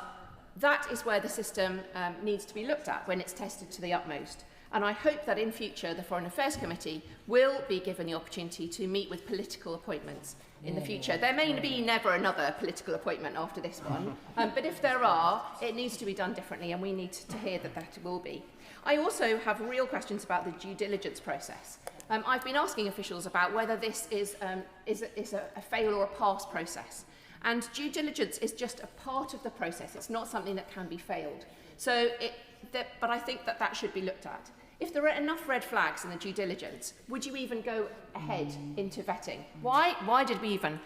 that is where the system needs to be looked at when it's tested to the utmost. And I hope that in future the Foreign Affairs Committee will be given the opportunity to meet with political appointments in the future. There may be never another political appointment after this one, but if there are, it needs to be done differently, and we need to hear that that will be. I also have real questions about the due diligence process. I've been asking officials about whether this is a fail or a pass process. And due diligence is just a part of the process. It's not something that can be failed. But I think that that should be looked at. If there are enough red flags in the due diligence, would you even go ahead into vetting? Why did we even?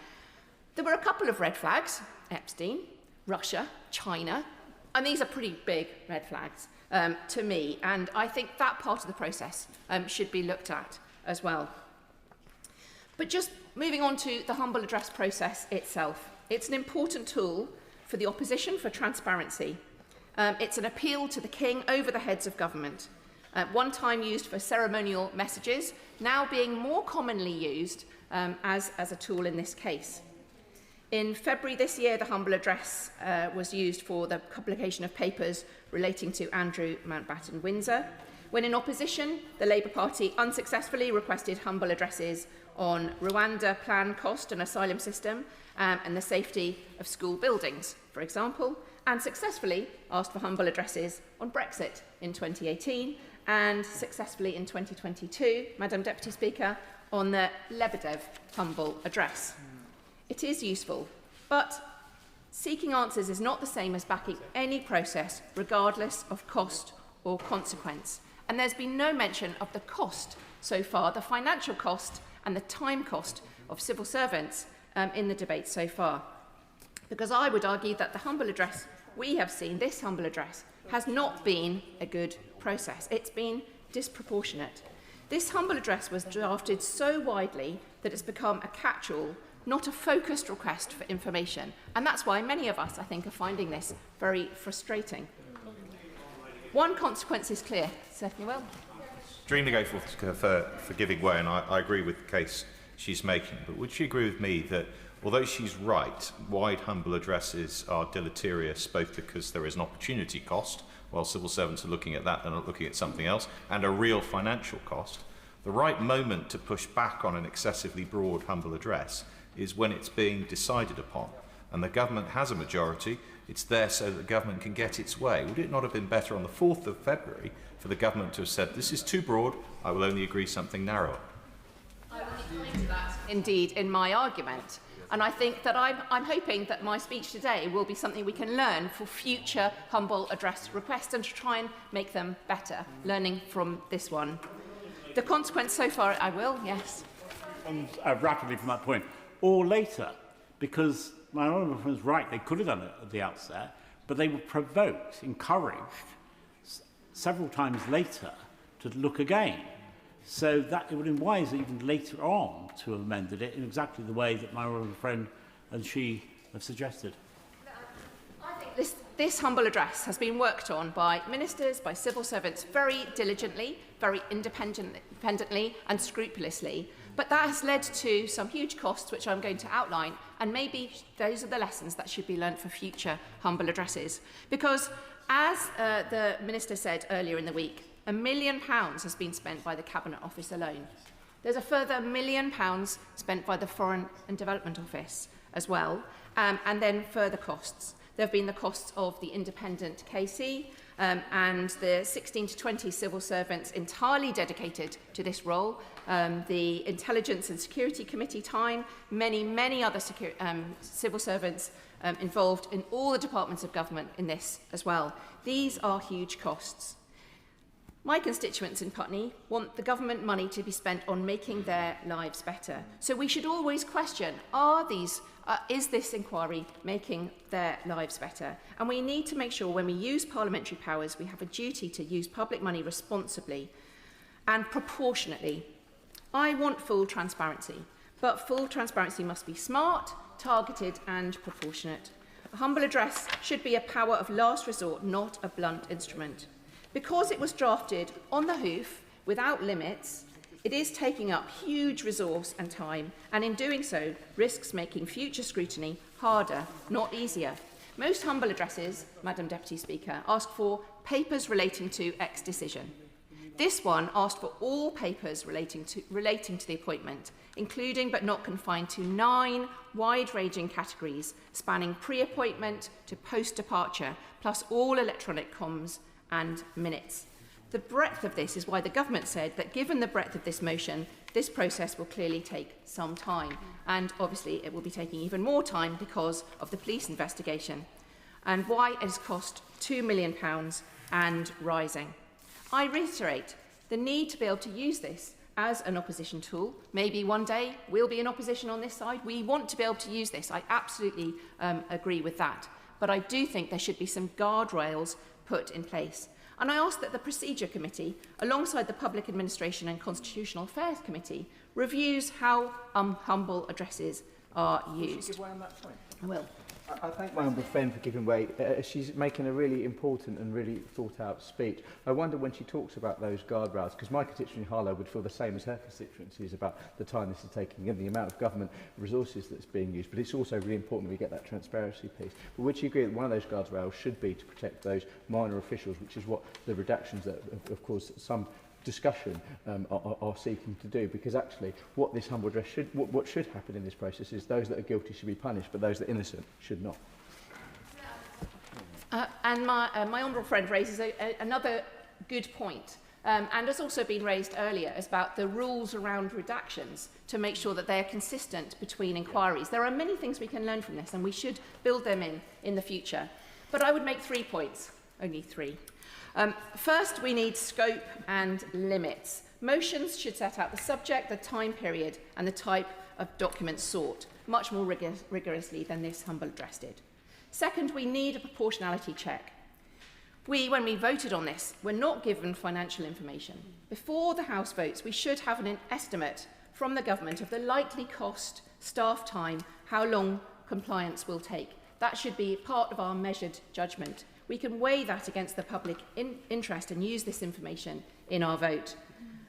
There were a couple of red flags: Epstein, Russia, China, and these are pretty big red flags to me. And I think that part of the process should be looked at as well. But just moving on to the humble address process itself, it's an important tool for the opposition for transparency. It's an appeal to the King over the heads of government. One time used for ceremonial messages, now being more commonly used as a tool in this case. In February this year, the humble address was used for the publication of papers relating to Andrew Mountbatten Windsor. When in opposition, the Labour Party unsuccessfully requested humble addresses on Rwanda plan cost and asylum system and the safety of school buildings, for example, and successfully asked for humble addresses on Brexit in 2018 and successfully in 2022, Madam Deputy Speaker, on the Lebanon humble address. It is useful, but seeking answers is not the same as backing any process, regardless of cost or consequence. And there's been no mention of the cost so far, the financial cost and the time cost of civil servants in the debate so far. Because I would argue that the humble address we have seen, this humble address, has not been a good process. It's been disproportionate. This humble address was drafted so widely that it's become a catch-all, not a focused request for information. And that's why many of us, I think, are finding this very frustrating. One consequence is clear. Certainly will. Extremely grateful for giving way, and I agree with the case she's making. But would she agree with me that although she's right, wide humble addresses are deleterious both because there is an opportunity cost, while civil servants are looking at that, they're not looking at something else, and a real financial cost, the right moment to push back on an excessively broad humble address is when it's being decided upon. And the government has a majority. It's there so that the government can get its way. Would it not have been better on the 4th of February for the government to have said, this is too broad, I will only agree something narrower? I will include that, indeed, in my argument. And I think that I'm hoping that my speech today will be something we can learn for future humble address requests and to try and make them better, learning from this one. The consequence so far, I will, yes. And rapidly from that point, or later, because my honourable friend's right, they could have done it at the outset, but they were provoked, encouraged, several times later to look again. So that it would have been wise even later on to have amended it in exactly the way that my honourable friend and she have suggested. I think this humble address has been worked on by ministers, by civil servants very diligently, very independently and scrupulously. But that has led to some huge costs, which I'm going to outline, and maybe those are the lessons that should be learnt for future humble addresses. Because, as the Minister said earlier in the week, £1 million has been spent by the Cabinet Office alone. There's a further £1 million spent by the Foreign and Development Office as well, and then further costs. There have been the costs of the independent KC and the 16 to 20 civil servants entirely dedicated to this role, the Intelligence and Security Committee time, many other civil servants involved in all the departments of government in this as well. These are huge costs. My constituents in Putney want the government money to be spent on making their lives better. So we should always question, is this inquiry making their lives better? And we need to make sure when we use parliamentary powers, we have a duty to use public money responsibly and proportionately. I want full transparency, but full transparency must be smart, targeted and proportionate. A humble address should be a power of last resort, not a blunt instrument. Because it was drafted on the hoof, without limits, it is taking up huge resource and time, and in doing so, risks making future scrutiny harder, not easier. Most humble addresses, Madam Deputy Speaker, ask for papers relating to X decision. This one asked for all papers relating to the appointment, including but not confined to 9 wide-ranging categories, spanning pre-appointment to post-departure, plus all electronic comms and minutes. The breadth of this is why the government said that given the breadth of this motion, this process will clearly take some time. And obviously it will be taking even more time because of the police investigation. And why it has cost £2 million and rising. I reiterate the need to be able to use this as an opposition tool. Maybe one day we'll be in opposition on this side. We want to be able to use this. I absolutely agree with that. But I do think there should be some guardrails put in place. And I ask that the Procedure Committee, alongside the Public Administration and Constitutional Affairs Committee, reviews how humble addresses are used. Give way on that point? I will. I thank my humble friend for giving way. She's making a really important and really thought-out speech. I wonder when she talks about those guardrails, because my constituency Harlow would feel the same as her constituencies about the time this is taking and the amount of government resources that's being used. But it's also really important we get that transparency piece. But would you agree that one of those guardrails should be to protect those minor officials, which is what the redactions that, of course, some discussion are seeking to do, because actually what this humble address what should happen in this process is those that are guilty should be punished, but those that are innocent should not. And my honourable friend raises another good point, and has also been raised earlier, is about the rules around redactions to make sure that they are consistent between inquiries. There are many things we can learn from this, and we should build them in the future. But I would make 3 points, only 3. First, we need scope and limits Motions should set out the subject, the time period and the type of documents sought, much more rigorously than this humble address did. Second, we need a proportionality check. When we voted on this, were not given financial information. Before the House votes, we should have an estimate from the government of the likely cost, staff time, how long compliance will take. That should be part of our measured judgment. We can weigh that against the public interest and use this information in our vote.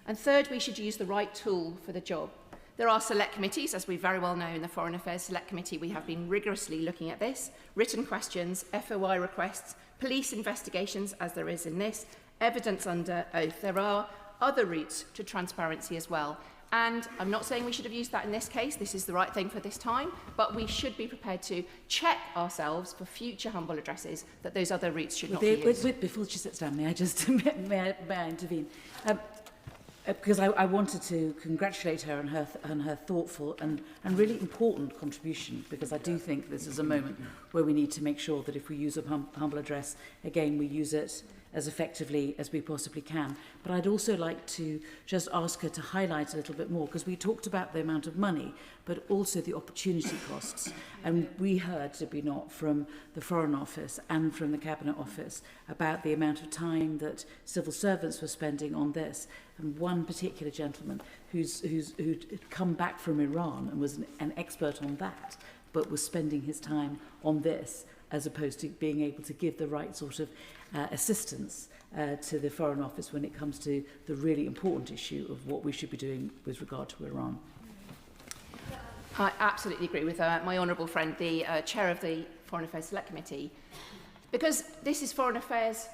And third, we should use the right tool for the job. There are select committees, as we very well know in the Foreign Affairs Select Committee, we have been rigorously looking at this, written questions, FOI requests, police investigations, as there is in this, evidence under oath. There are other routes to transparency as well. And I'm not saying we should have used that in this case, this is the right thing for this time, but we should be prepared to check ourselves for future humble addresses that those other routes should not be used. Before she sits down, may I just may I intervene? Because I wanted to congratulate her on her thoughtful and really important contribution, because I do think this is a moment where we need to make sure that if we use a humble address, again, we use it as effectively as we possibly can. But I'd also like to just ask her to highlight a little bit more, because we talked about the amount of money, but also the opportunity costs. And we heard, did we not, from the Foreign Office and from the Cabinet Office about the amount of time that civil servants were spending on this. And one particular gentleman who'd come back from Iran and was an expert on that, but was spending his time on this, as opposed to being able to give the right sort of assistance to the Foreign Office when it comes to the really important issue of what we should be doing with regard to Iran. I absolutely agree with my honourable friend, the chair of the Foreign Affairs Select Committee, because this is foreign affairs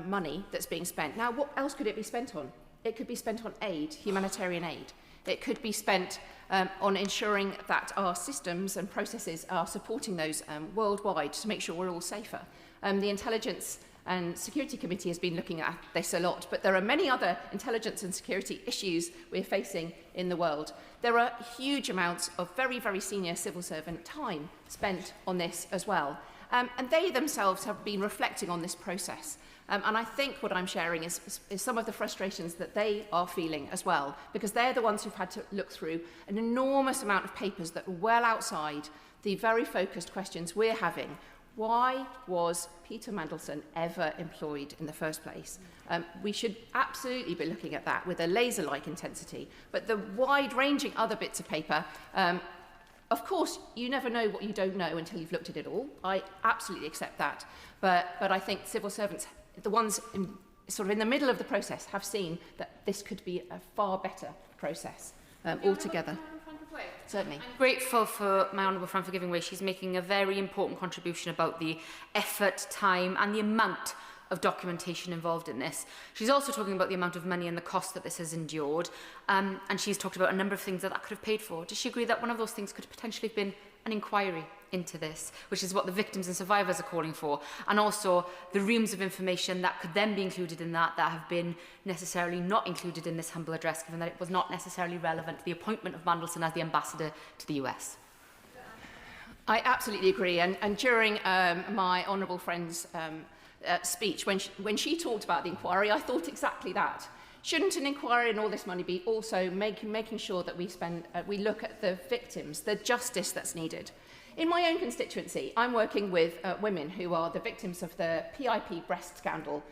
money that's being spent. Now, what else could it be spent on? It could be spent on aid, humanitarian aid. It could be spent on ensuring that our systems and processes are supporting those worldwide to make sure we're all safer. The Intelligence and Security Committee has been looking at this a lot, but there are many other intelligence and security issues we're facing in the world. There are huge amounts of very, very senior civil servant time spent on this as well. And they themselves have been reflecting on this process. And I think what I'm sharing is some of the frustrations that they are feeling as well, because they're the ones who've had to look through an enormous amount of papers that are well outside the very focused questions we're having. Why was Peter Mandelson ever employed in the first place? We should absolutely be looking at that with a laser-like intensity. But the wide-ranging other bits of paper, of course, you never know what you don't know until you've looked at it all. I absolutely accept that. But I think civil servants, the ones sort of in the middle of the process, have seen that this could be a far better process altogether. Certainly. I'm grateful for my honourable friend for giving way. She's making a very important contribution about the effort, time and the amount of documentation involved in this. She's also talking about the amount of money and the cost that this has endured. And she's talked about a number of things that could have paid for. Does she agree that one of those things could potentially have been an inquiry into this, which is what the victims and survivors are calling for, and also the reams of information that could then be included in that have been necessarily not included in this humble address, given that it was not necessarily relevant to the appointment of Mandelson as the ambassador to the US? I absolutely agree. And during my honourable friend's speech, when she talked about the inquiry, I thought exactly that. Shouldn't an inquiry and all this money be also making sure that we look at the victims, the justice that's needed? In my own constituency, I'm working with women who are the victims of the PIP breast scandal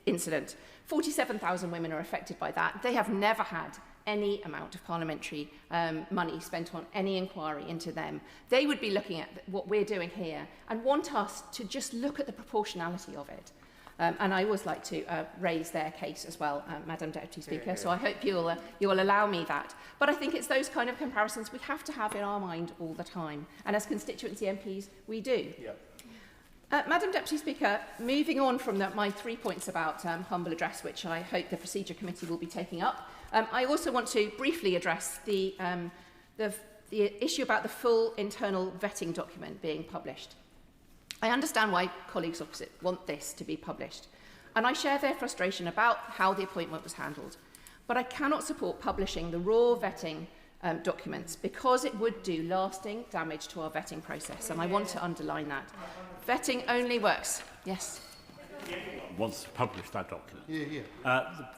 incident. 47,000 women are affected by that. They have never had any amount of parliamentary money spent on any inquiry into them. They would be looking at what we're doing here and want us to just look at the proportionality of it. And I always like to raise their case as well, Madam Deputy Speaker, so I hope you'll allow me that. But I think it's those kind of comparisons we have to have in our mind all the time, and as constituency MPs, we do. Yep. Madam Deputy Speaker, moving on from my 3 points about humble address, which I hope the Procedure Committee will be taking up, I also want to briefly address the issue about the full internal vetting document being published. I understand why colleagues opposite want this to be published, and I share their frustration about how the appointment was handled. But I cannot support publishing the raw vetting documents because it would do lasting damage to our vetting process, and I want to underline that. Vetting only works. Yes. wants to publish that document.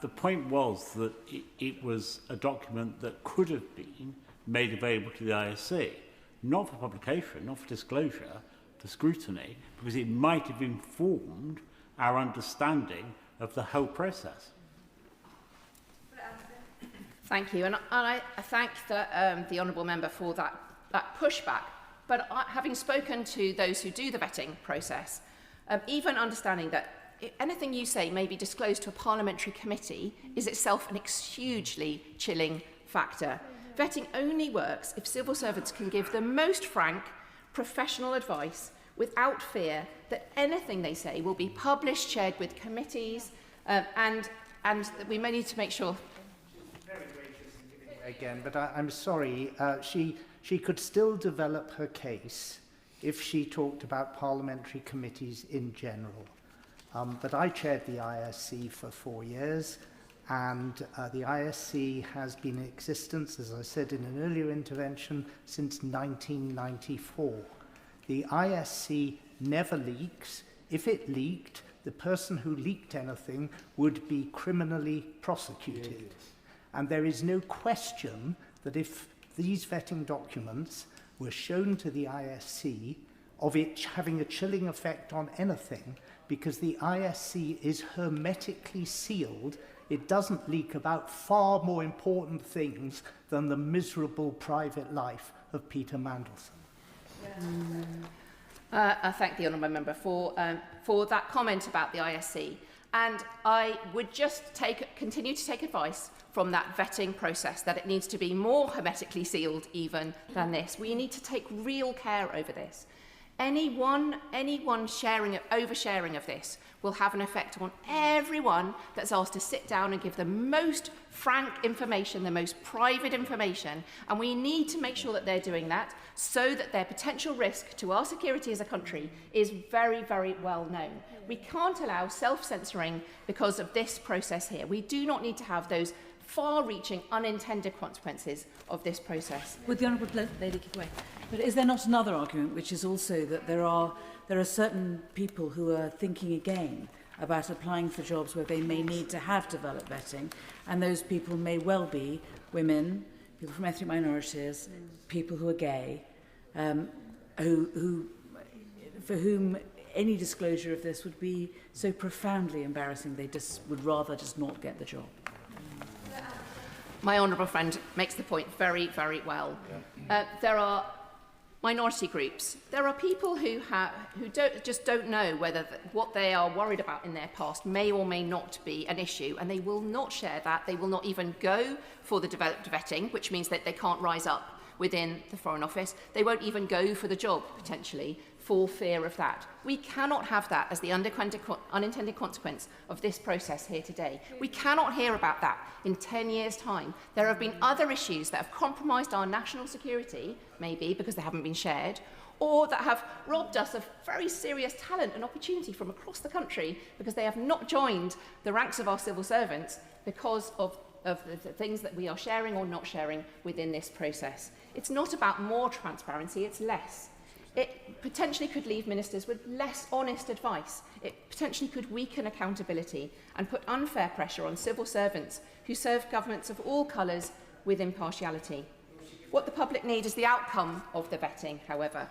The point was that it was a document that could have been made available to the ISC, not for publication, not for disclosure, for scrutiny, because it might have informed our understanding of the whole process. Thank you, and I thank the honourable member for that pushback. But having spoken to those who do the vetting process, even understanding that anything you say may be disclosed to a parliamentary committee is itself an hugely chilling factor. Vetting only works if civil servants can give the most frank, professional advice without fear that anything they say will be published, shared with committees, and we may need to make sure. Again, but I'm sorry, she could still develop her case if she talked about parliamentary committees in general. But I chaired the ISC for 4 years, and the ISC has been in existence, as I said in an earlier intervention, since 1994. The ISC never leaks. If it leaked, the person who leaked anything would be criminally prosecuted. And there is no question that if these vetting documents were shown to the ISC, of it having a chilling effect on anything, because the ISC is hermetically sealed, it doesn't leak about far more important things than the miserable private life of Peter Mandelson. I thank the honourable member for that comment about the ISC. And I would just continue to take advice from that vetting process, that it needs to be more hermetically sealed even than this. We need to take real care over this. Anyone oversharing of this will have an effect on everyone that's asked to sit down and give the most frank information, the most private information, and we need to make sure that they're doing that so that their potential risk to our security as a country is very, very well known. We can't allow self-censoring because of this process here. We do not need to have those far-reaching unintended consequences of this process. Would the Honourable Lady keep away? But is there not another argument, which is also that there are certain people who are thinking again about applying for jobs where they may need to have developed vetting, and those people may well be women, people from ethnic minorities, people who are gay, for whom any disclosure of this would be so profoundly embarrassing they just would rather just not get the job. My honourable friend makes the point very, very well. There are minority groups. There are people who don't know whether what they are worried about in their past may or may not be an issue, and they will not share that. They will not even go for the developed vetting, which means that they can't rise up within the Foreign Office. They won't even go for the job, potentially, for fear of that. We cannot have that as the unintended consequence of this process here today. We cannot hear about that in 10 years' time. There have been other issues that have compromised our national security, maybe because they haven't been shared, or that have robbed us of very serious talent and opportunity from across the country because they have not joined the ranks of our civil servants because of the things that we are sharing or not sharing within this process. It's not about more transparency, it's less. It potentially could leave ministers with less honest advice. It potentially could weaken accountability and put unfair pressure on civil servants who serve governments of all colours with impartiality. What the public need is the outcome of the vetting, however.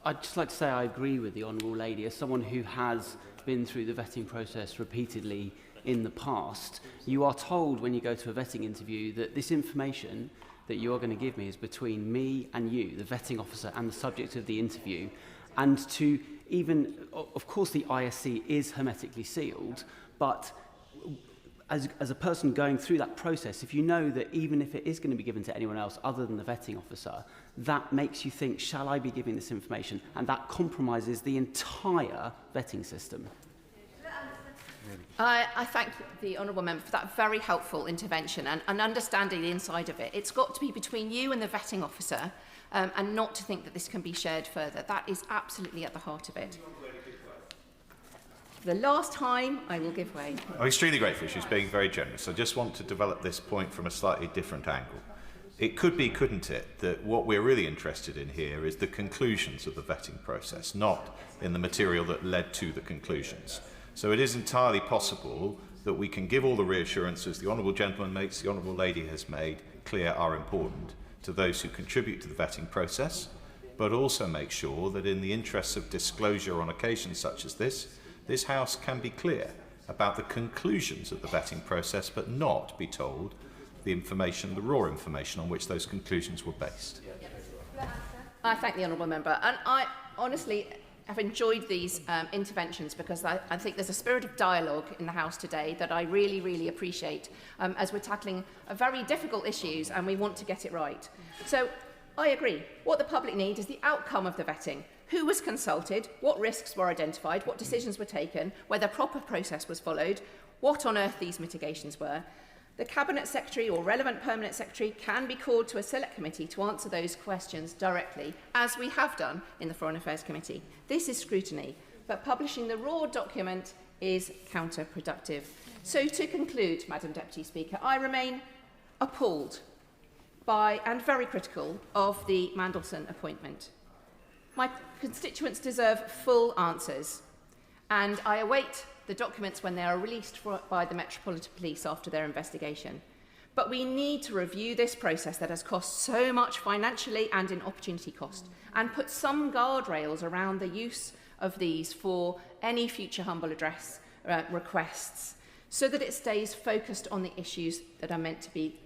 I'd just like to say I agree with the Honourable Lady. As someone who has been through the vetting process repeatedly in the past, you are told when you go to a vetting interview that this information that you are going to give me is between me and you, the vetting officer, and the subject of the interview. And to even, of course, the ISC is hermetically sealed, but as a person going through that process, if you know that even if it is going to be given to anyone else other than the vetting officer, that makes you think, shall I be giving this information? And that compromises the entire vetting system. I thank the honourable member for that very helpful intervention and understanding the inside of it. It's got to be between you and the vetting officer and not to think that this can be shared further. That is absolutely at the heart of it. The last time I will give way. I'm extremely grateful. She's being very generous. I just want to develop this point from a slightly different angle. It could be, couldn't it, that what we're really interested in here is the conclusions of the vetting process, not in the material that led to the conclusions. So it is entirely possible that we can give all the reassurances the Honourable Gentleman makes, the Honourable Lady has made clear are important to those who contribute to the vetting process, but also make sure that in the interests of disclosure on occasions such as this House can be clear about the conclusions of the vetting process, but not be told the information, the raw information on which those conclusions were based. I thank the honourable member, and I honestly have enjoyed these interventions because I think there's a spirit of dialogue in the House today that I really, really appreciate as we're tackling very difficult issues and we want to get it right. So I agree. What the public need is the outcome of the vetting. Who was consulted, what risks were identified, what decisions were taken, whether proper process was followed, what on earth these mitigations were. The Cabinet Secretary or relevant Permanent Secretary can be called to a Select Committee to answer those questions directly, as we have done in the Foreign Affairs Committee. This is scrutiny, but publishing the raw document is counterproductive. So to conclude, Madam Deputy Speaker, I remain appalled by and very critical of the Mandelson appointment. My constituents deserve full answers, and I await the documents when they are released by the Metropolitan Police after their investigation. But we need to review this process that has cost so much financially and in opportunity cost, and put some guardrails around the use of these for any future humble address requests, so that it stays focused on the issues that are meant to be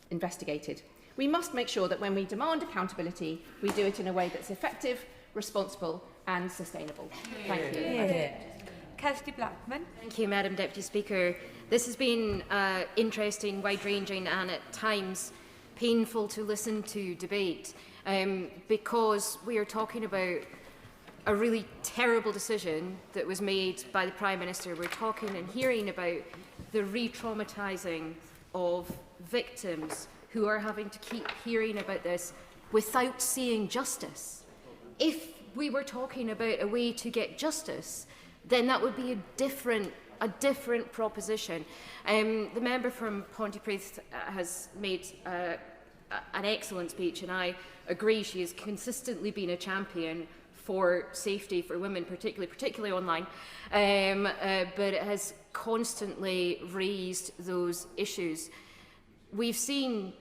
investigated. We must make sure that when we demand accountability, we do it in a way that's effective, responsible and sustainable. Thank you. Kirsty Blackman. Thank you, Madam Deputy Speaker. This has been interesting, wide-ranging and at times painful to listen to debate because we are talking about a really terrible decision that was made by the Prime Minister. We're talking and hearing about the re-traumatising of victims who are having to keep hearing about this without seeing justice. If we were talking about a way to get justice, then that would be a different proposition. The member from Pontypridd has made an excellent speech, and I agree she has consistently been a champion for safety for women, particularly online, but it has constantly raised those issues. We've seen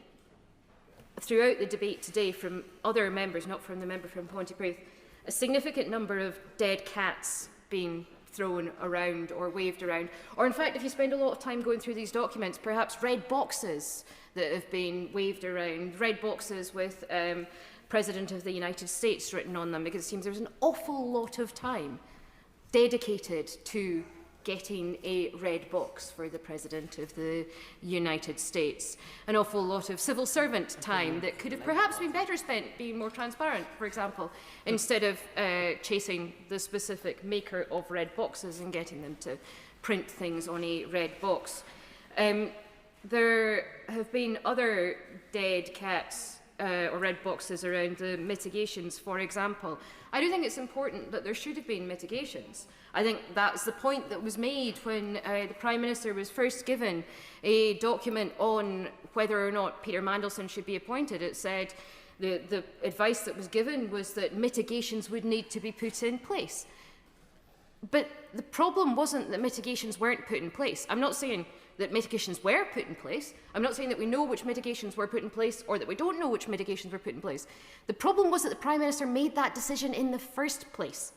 throughout the debate today from other members, not from the member from Pontypridd, a significant number of dead cats being thrown around or waved around. Or in fact, if you spend a lot of time going through these documents, perhaps red boxes that have been waved around, red boxes with President of the United States written on them, because it seems there's an awful lot of time dedicated to getting a red box for the President of the United States. An awful lot of civil servant time that could have perhaps been better spent being more transparent, for example, instead of chasing the specific maker of red boxes and getting them to print things on a red box. There have been other dead cats or red boxes around the mitigations, for example. I do think it's important that there should have been mitigations. I think that's the point that was made when the Prime Minister was first given a document on whether or not Peter Mandelson should be appointed. It said the advice that was given was that mitigations would need to be put in place. But the problem wasn't that mitigations weren't put in place. I'm not saying that mitigations were put in place. I'm not saying that we know which mitigations were put in place or that we don't know which mitigations were put in place. The problem was that the Prime Minister made that decision in the first place.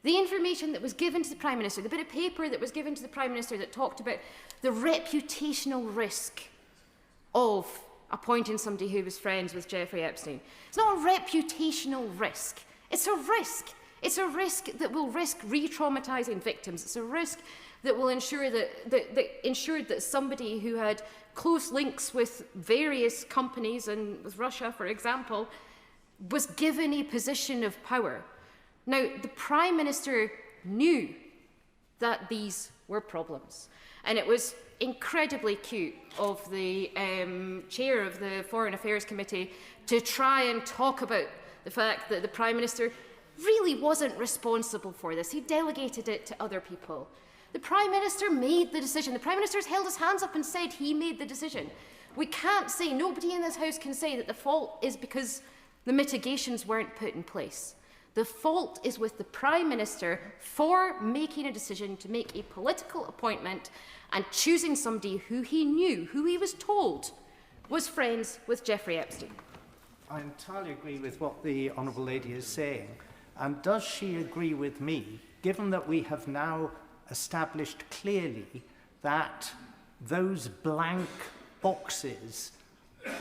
The information that was given to the Prime Minister, the bit of paper that was given to the Prime Minister that talked about the reputational risk of appointing somebody who was friends with Jeffrey Epstein. It's not a reputational risk. It's a risk. It's a risk that will risk re-traumatising victims. It's a risk that will ensure that ensured that somebody who had close links with various companies and with Russia, for example, was given a position of power. Now, the Prime Minister knew that these were problems, and it was incredibly cute of the chair of the Foreign Affairs Committee to try and talk about the fact that the Prime Minister really wasn't responsible for this. He delegated it to other people. The Prime Minister made the decision. The Prime Minister has held his hands up and said he made the decision. We can't say, nobody in this House can say that the fault is because the mitigations weren't put in place. The fault is with the Prime Minister for making a decision to make a political appointment and choosing somebody who he knew, who he was told was friends with Jeffrey Epstein. I entirely agree with what the Honourable Lady is saying. And does she agree with me, given that we have now established clearly that those blank boxes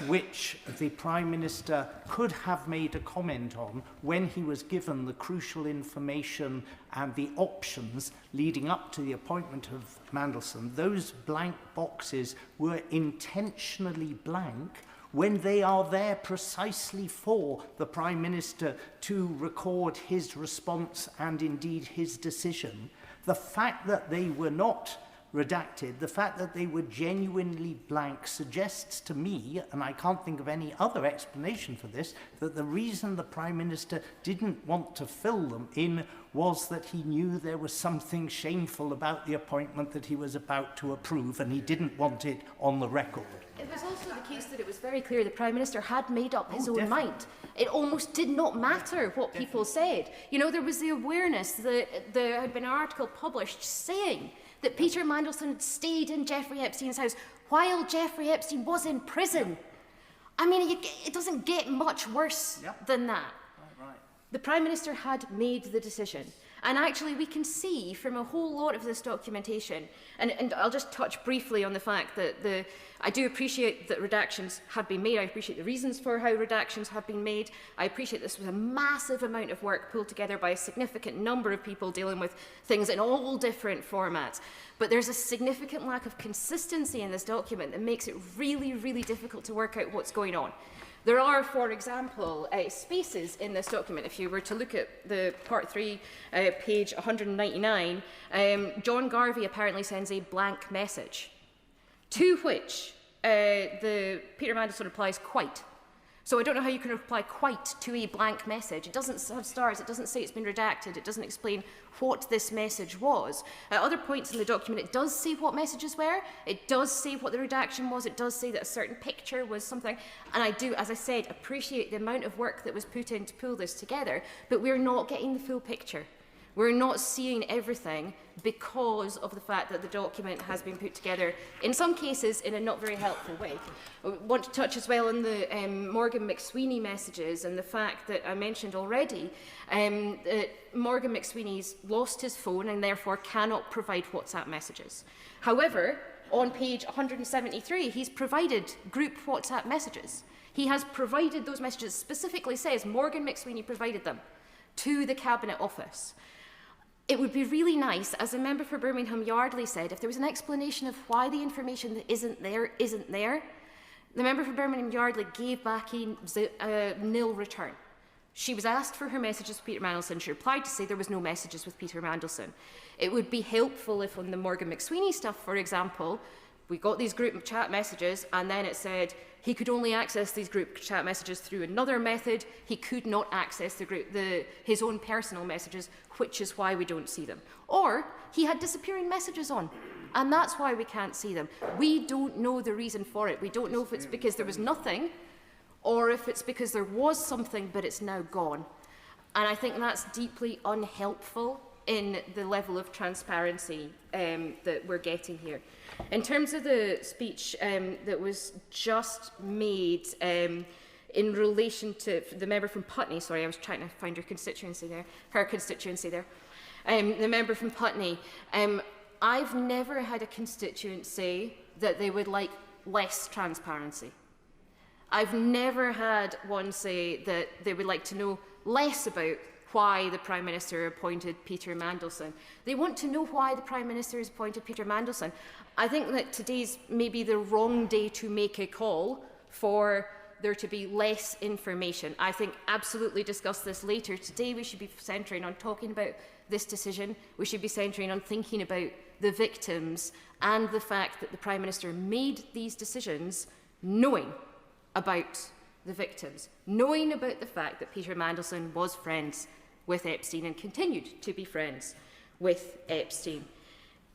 which the Prime Minister could have made a comment on when he was given the crucial information and the options leading up to the appointment of Mandelson, those blank boxes were intentionally blank when they are there precisely for the Prime Minister to record his response and indeed his decision. The fact that they were not redacted, the fact that they were genuinely blank suggests to me, and I can't think of any other explanation for this, that the reason the Prime Minister didn't want to fill them in was that he knew there was something shameful about the appointment that he was about to approve, and he didn't want it on the record. It was also the case that it was very clear the Prime Minister had made up his own mind. It almost did not matter what people said. You know, there was the awareness that there had been an article published saying that Peter Mandelson had stayed in Jeffrey Epstein's house while Jeffrey Epstein was in prison. I mean, it doesn't get much worse than that. The Prime Minister had made the decision. And actually, we can see from a whole lot of this documentation, and I'll just touch briefly on the fact that I do appreciate that redactions have been made. I appreciate the reasons for how redactions have been made. I appreciate this was a massive amount of work pulled together by a significant number of people dealing with things in all different formats. But there's a significant lack of consistency in this document that makes it really, really difficult to work out what's going on. There are, for example, spaces in this document. If you were to look at the Part 3, page 199, John Garvey apparently sends a blank message, to which the Peter Mandelson replies, quite. So I don't know how you can reply quite to a blank message. It doesn't have stars, it doesn't say it's been redacted, it doesn't explain what this message was. At other points in the document, it does say what messages were, it does say what the redaction was, it does say that a certain picture was something, and I do, as I said, appreciate the amount of work that was put in to pull this together, but we're not getting the full picture. We're not seeing everything because of the fact that the document has been put together, in some cases, in a not very helpful way. I want to touch as well on the Morgan McSweeney messages and the fact that I mentioned already that Morgan McSweeney's lost his phone and therefore cannot provide WhatsApp messages. However, on page 173, he's provided group WhatsApp messages. He has provided those messages, specifically says Morgan McSweeney provided them to the Cabinet Office. It would be really nice, as a member for Birmingham Yardley said, if there was an explanation of why the information that isn't there. The member for Birmingham Yardley gave back a nil return. She was asked for her messages with Peter Mandelson. She replied to say there was no messages with Peter Mandelson. It would be helpful if on the Morgan McSweeney stuff, for example, we got these group chat messages and then it said he could only access these group chat messages through another method. He could not access his own personal messages, which is why we don't see them. Or he had disappearing messages on, and that's why we can't see them. We don't know the reason for it. We don't know if it's because there was nothing or if it's because there was something but it's now gone. And I think that's deeply unhelpful in the level of transparency that we're getting here. In terms of the speech that was just made in relation to the member from Putney, sorry, I was trying to find her constituency there, the member from Putney, I've never had a constituent say that they would like less transparency. I've never had one say that they would like to know less about why the Prime Minister appointed Peter Mandelson. They want to know why the Prime Minister has appointed Peter Mandelson. I think that today's maybe the wrong day to make a call for there to be less information. I think absolutely discuss this later. Today we should be centring on talking about this decision. We should be centring on thinking about the victims and the fact that the Prime Minister made these decisions knowing about the victims, knowing about the fact that Peter Mandelson was friends with Epstein and continued to be friends with Epstein.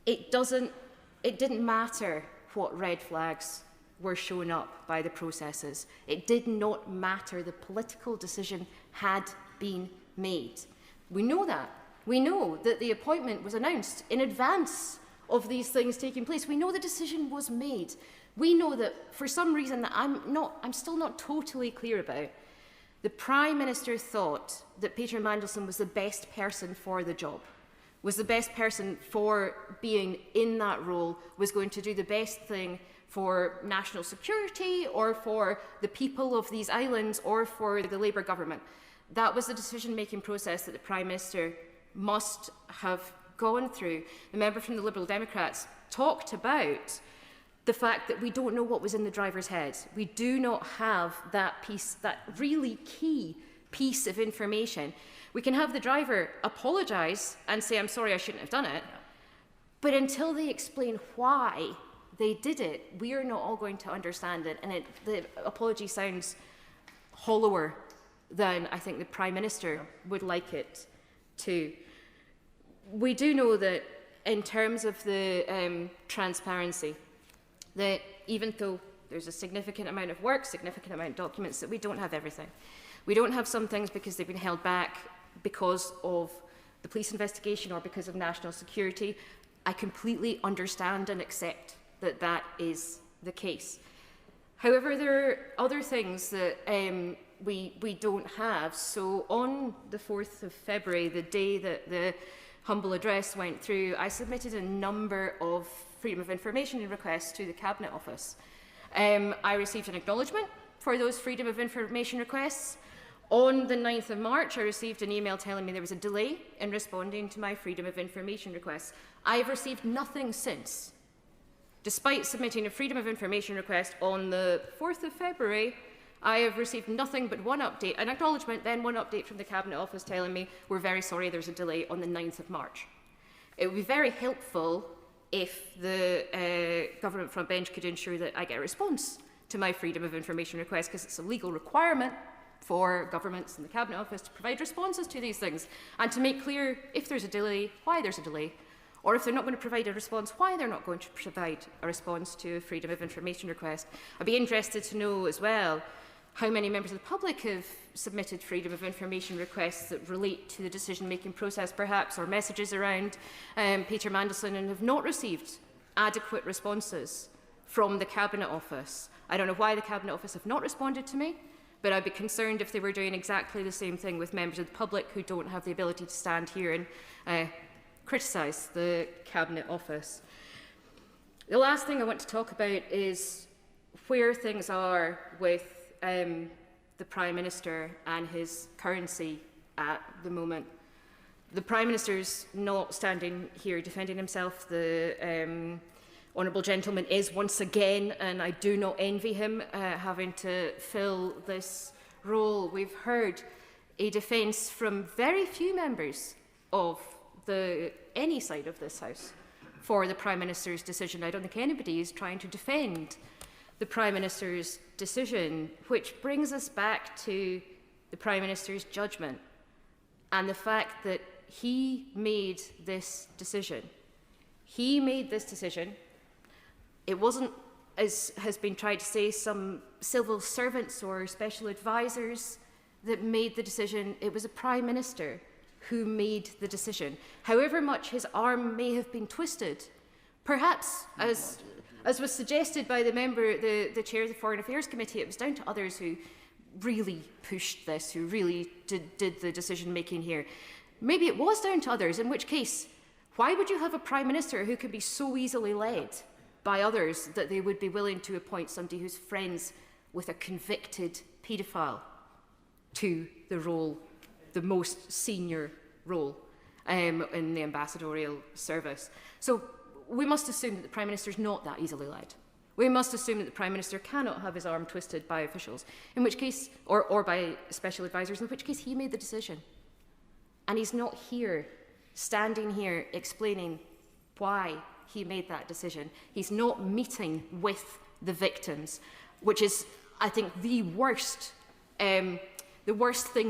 It didn't matter what red flags were shown up by the processes. It did not matter. The political decision had been made. We know that. We know that the appointment was announced in advance of these things taking place. We know the decision was made. We know that for some reason that I'm still not totally clear about, the Prime Minister thought that Peter Mandelson was the best person for the job, was the best person for being in that role, was going to do the best thing for national security or for the people of these islands or for the Labour government. That was the decision-making process that the Prime Minister must have gone through. The member from the Liberal Democrats talked about the fact that we don't know what was in the driver's head. We do not have that piece, that really key piece of information. We can have the driver apologise and say, I'm sorry, I shouldn't have done it. But until they explain why they did it, we are not all going to understand it. And the apology sounds hollower than I think the Prime Minister would like it to. We do know that in terms of the transparency, that even though there's a significant amount of work, significant amount of documents, that we don't have everything. We don't have some things because they've been held back because of the police investigation or because of national security. I completely understand and accept that that is the case. However, there are other things that we don't have. So on the 4th of February, the day that the humble address went through, I submitted a number of Freedom of Information requests to the Cabinet Office. I received an acknowledgement for those Freedom of Information requests. On the 9th of March, I received an email telling me there was a delay in responding to my Freedom of Information requests. I have received nothing since. Despite submitting a Freedom of Information request on the 4th of February, I have received nothing but one update, an acknowledgement, then one update from the Cabinet Office telling me we're very sorry there's a delay on the 9th of March. It would be very helpful if the government front bench could ensure that I get a response to my Freedom of Information request, because it's a legal requirement for governments and the Cabinet Office to provide responses to these things and to make clear if there's a delay, why there's a delay, or if they're not going to provide a response, why they're not going to provide a response to a Freedom of Information request. I'd be interested to know as well how many members of the public have submitted Freedom of Information requests that relate to the decision-making process, perhaps, or messages around Peter Mandelson, and have not received adequate responses from the Cabinet Office. I don't know why the Cabinet Office have not responded to me, but I'd be concerned if they were doing exactly the same thing with members of the public who don't have the ability to stand here and criticise the Cabinet Office. The last thing I want to talk about is where things are with the Prime Minister and his currency at the moment. The Prime Minister's not standing here defending himself. The Honourable Gentleman is once again, and I do not envy him, having to fill this role. We've heard a defence from very few members of any side of this House for the Prime Minister's decision. I don't think anybody is trying to defend the Prime Minister's decision, which brings us back to the Prime Minister's judgment and the fact that he made this decision. He made this decision. It wasn't, as has been tried to say, some civil servants or special advisors that made the decision. It was a Prime Minister who made the decision. However much his arm may have been twisted, perhaps, as was suggested by the member, the chair of the Foreign Affairs Committee, it was down to others who really pushed this, who really did the decision-making here. Maybe it was down to others, in which case, why would you have a Prime Minister who could be so easily led by others that they would be willing to appoint somebody who's friends with a convicted paedophile to the role, the most senior role in the ambassadorial service? So we must assume that the Prime Minister is not that easily led. We must assume that the Prime Minister cannot have his arm twisted by officials, in which case, or by special advisors, in which case he made the decision. And he's not here, standing here, explaining why he made that decision. He's not meeting with the victims, which is, I think, the worst thing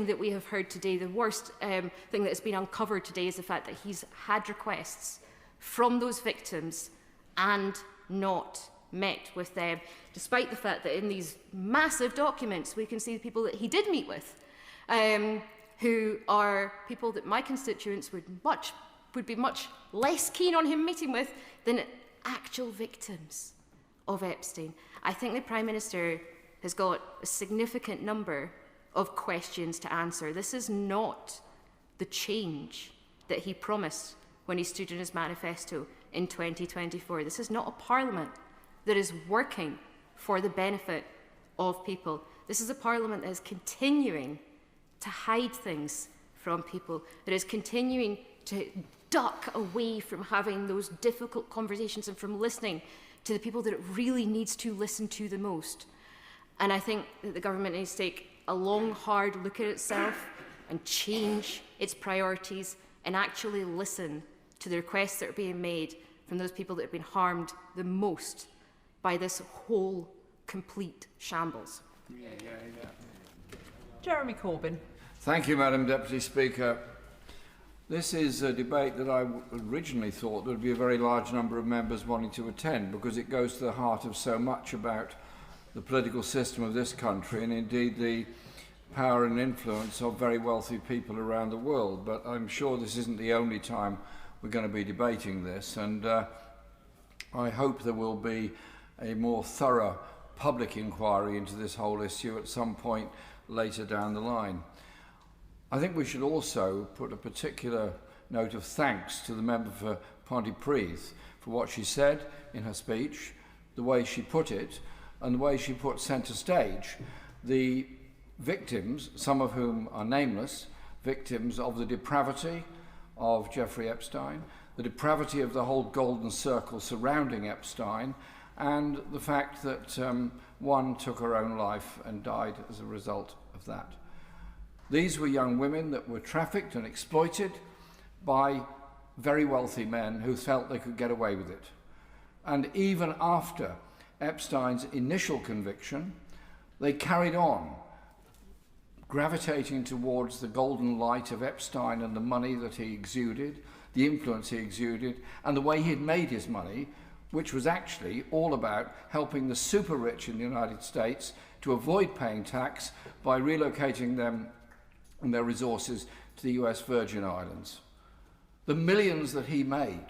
that we have heard today, the worst thing that has been uncovered today is the fact that he's had requests from those victims and not met with them, despite the fact that in these massive documents we can see the people that he did meet with, who are people that my constituents would be much less keen on him meeting with than actual victims of Epstein. I think the Prime Minister has got a significant number of questions to answer. This is not the change that he promised when he stood in his manifesto in 2024. This is not a parliament that is working for the benefit of people. This is a parliament that is continuing to hide things from people, that is continuing to duck away from having those difficult conversations and from listening to the people that it really needs to listen to the most. And I think that the government needs to take a long, hard look at itself and change its priorities and actually listen to the requests that are being made from those people that have been harmed the most by this whole complete shambles. Jeremy Corbyn. Thank you, Madam Deputy Speaker. This is a debate that I originally thought there would be a very large number of members wanting to attend, because it goes to the heart of so much about the political system of this country and indeed the power and influence of very wealthy people around the world. But I'm sure this isn't the only time we're going to be debating this, and I hope there will be a more thorough public inquiry into this whole issue at some point later down the line. I think we should also put a particular note of thanks to the member for Pontypridd for what she said in her speech, the way she put it, and the way she put centre stage the victims, some of whom are nameless, victims of the depravity of Jeffrey Epstein, the depravity of the whole golden circle surrounding Epstein, and the fact that one took her own life and died as a result of that. These were young women that were trafficked and exploited by very wealthy men who felt they could get away with it. And even after Epstein's initial conviction, they carried on gravitating towards the golden light of Epstein and the money that he exuded, the influence he exuded, and the way he had made his money, which was actually all about helping the super rich in the United States to avoid paying tax by relocating them and their resources to the US Virgin Islands. The millions that he made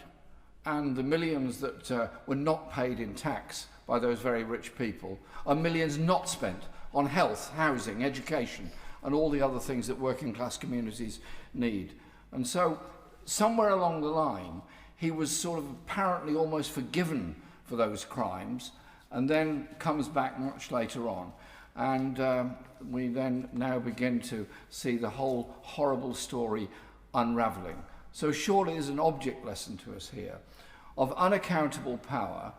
and the millions that were not paid in tax by those very rich people are millions not spent on health, housing, education, and all the other things that working class communities need. And so somewhere along the line, he was sort of apparently almost forgiven for those crimes, and then comes back much later on. And we then now begin to see the whole horrible story unravelling. So surely there's an object lesson to us here of unaccountable power,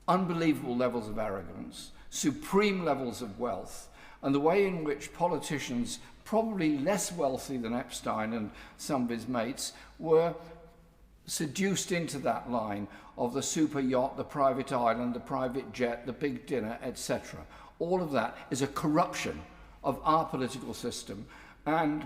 unbelievable levels of arrogance, supreme levels of wealth, and the way in which politicians, probably less wealthy than Epstein and some of his mates, were seduced into that line of the super yacht, the private island, the private jet, the big dinner, etc. All of that is a corruption of our political system, and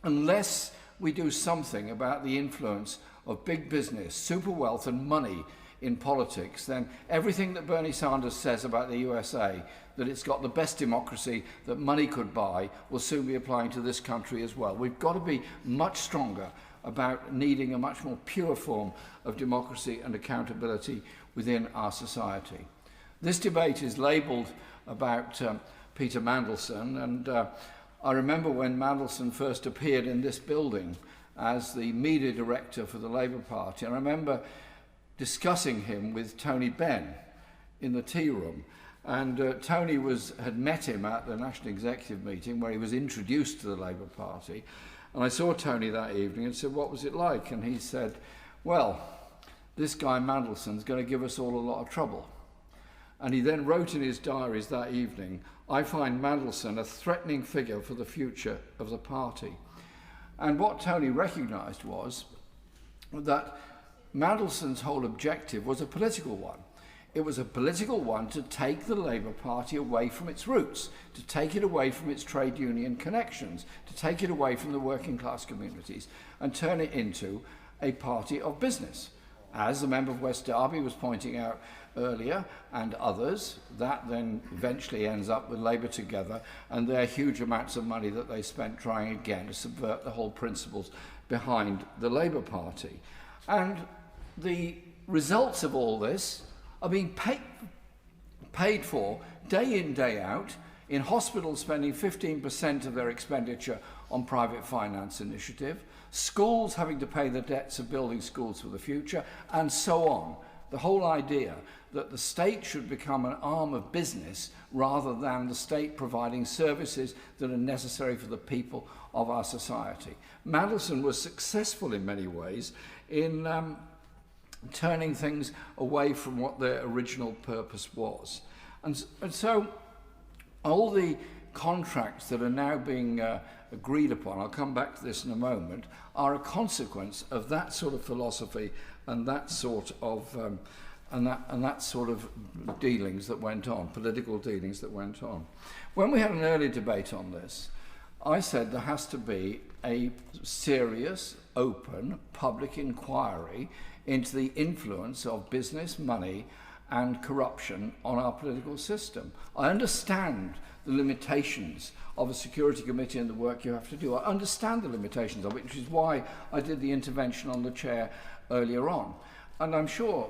unless we do something about the influence of big business, super wealth and money in politics, then everything that Bernie Sanders says about the USA, that it's got the best democracy that money could buy, will soon be applying to this country as well. We've got to be much stronger about needing a much more pure form of democracy and accountability within our society. This debate is labelled about Peter Mandelson, and I remember when Mandelson first appeared in this building as the media director for the Labour Party. I remember discussing him with Tony Benn in the tea room, and Tony had met him at the National Executive meeting where he was introduced to the Labour Party, and I saw Tony that evening and said, what was it like? And he said, well, this guy Mandelson's going to give us all a lot of trouble. And he then wrote in his diaries that evening, I find Mandelson a threatening figure for the future of the party. And what Tony recognised was that Mandelson's whole objective was a political one. It was a political one to take the Labour Party away from its roots, to take it away from its trade union connections, to take it away from the working class communities and turn it into a party of business. As the member of West Derby was pointing out earlier, and others. That then eventually ends up with Labour together, and there are huge amounts of money that they spent trying again to subvert the whole principles behind the Labour Party. And the results of all this are being paid for day in, day out, in hospitals spending 15% of their expenditure on private finance initiative, schools having to pay the debts of building schools for the future, and so on. The whole idea that the state should become an arm of business rather than the state providing services that are necessary for the people of our society. Mandelson was successful in many ways in turning things away from what their original purpose was. And so all the contracts that are now being agreed upon, I'll come back to this in a moment, are a consequence of that sort of philosophy and that sort of dealings that went on, political dealings that went on. When we had an early debate on this, I said there has to be a serious, open, public inquiry into the influence of business, money, and corruption on our political system. I understand the limitations of a security committee and the work you have to do. I understand the limitations of it, which is why I did the intervention on the chair earlier on. And I'm sure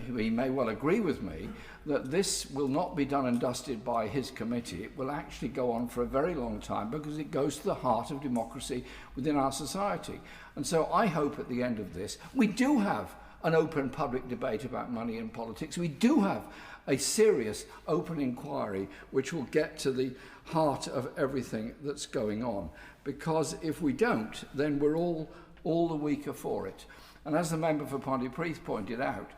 he may well agree with me that this will not be done and dusted by his committee. It will actually go on for a very long time because it goes to the heart of democracy within our society. And so I hope at the end of this, we do have an open public debate about money and politics. We do have a serious open inquiry which will get to the heart of everything that's going on. Because if we don't, then we're all the weaker for it. And as the member for Pontypridd pointed out,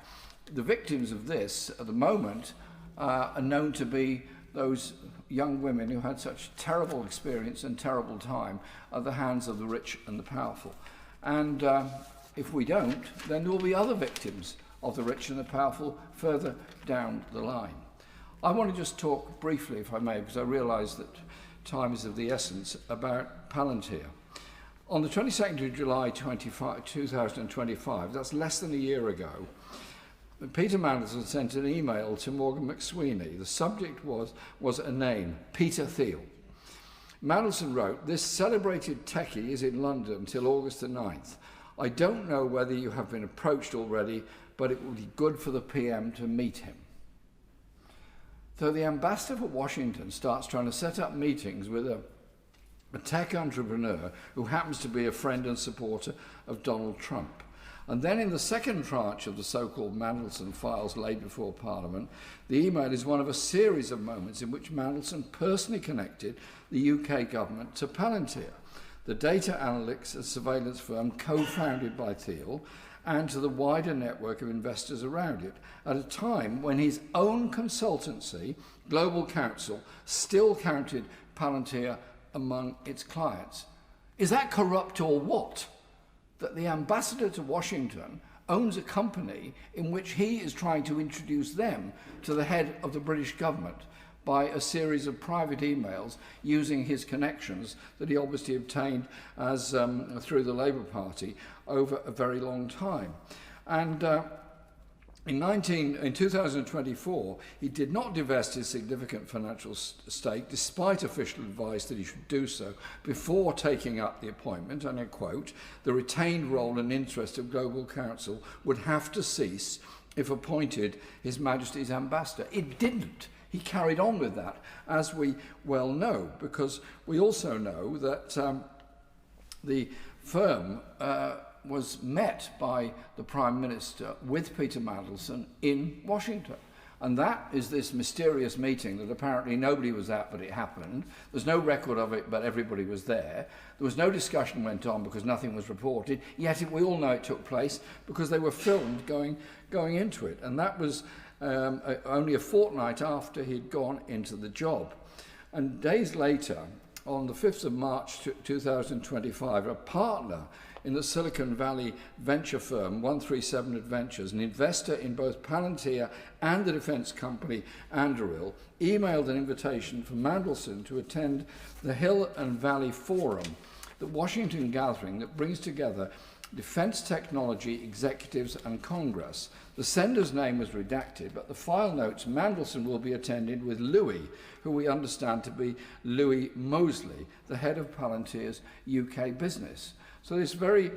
the victims of this at the moment are known to be those young women who had such terrible experience and terrible time at the hands of the rich and the powerful. And if we don't, then there will be other victims of the rich and the powerful further down the line. I want to just talk briefly, if I may, because I realise that time is of the essence, about Palantir. On the 22nd of July 2025, that's less than a year ago, Peter Mandelson sent an email to Morgan McSweeney. The subject was a name, Peter Thiel. Mandelson wrote, "This celebrated techie is in London until August the 9th. I don't know whether you have been approached already, but it would be good for the PM to meet him." So the ambassador for Washington starts trying to set up meetings with a tech entrepreneur who happens to be a friend and supporter of Donald Trump. And then in the second tranche of the so-called Mandelson files laid before Parliament, the email is one of a series of moments in which Mandelson personally connected the UK government to Palantir, the data analytics and surveillance firm co-founded by Thiel, and to the wider network of investors around it, at a time when his own consultancy, Global Counsel, still counted Palantir among its clients. Is that corrupt or what? That the ambassador to Washington owns a company in which he is trying to introduce them to the head of the British government by a series of private emails using his connections that he obviously obtained as through the Labour Party over a very long time. And in 2024, he did not divest his significant financial stake, despite official advice that he should do so, before taking up the appointment, and I quote, "The retained role and interest of Global Counsel would have to cease if appointed His Majesty's ambassador." It didn't. He carried on with that, as we well know, because we also know that the firm was met by the Prime Minister with Peter Mandelson in Washington. And that is this mysterious meeting that apparently nobody was at, but it happened. There's no record of it, but everybody was there. There was no discussion went on because nothing was reported, yet we all know it took place because they were filmed going into it. And that was only a fortnight after he'd gone into the job. And days later, on the 5th of March 2025, a partner in the Silicon Valley venture firm 137 Adventures, an investor in both Palantir and the defense company Anduril, emailed an invitation for Mandelson to attend the Hill and Valley Forum, the Washington gathering that brings together Defence Technology Executives and Congress. The sender's name was redacted, but the file notes Mandelson will be attending with Louis, who we understand to be Louis Mosley, the head of Palantir's UK business. So this very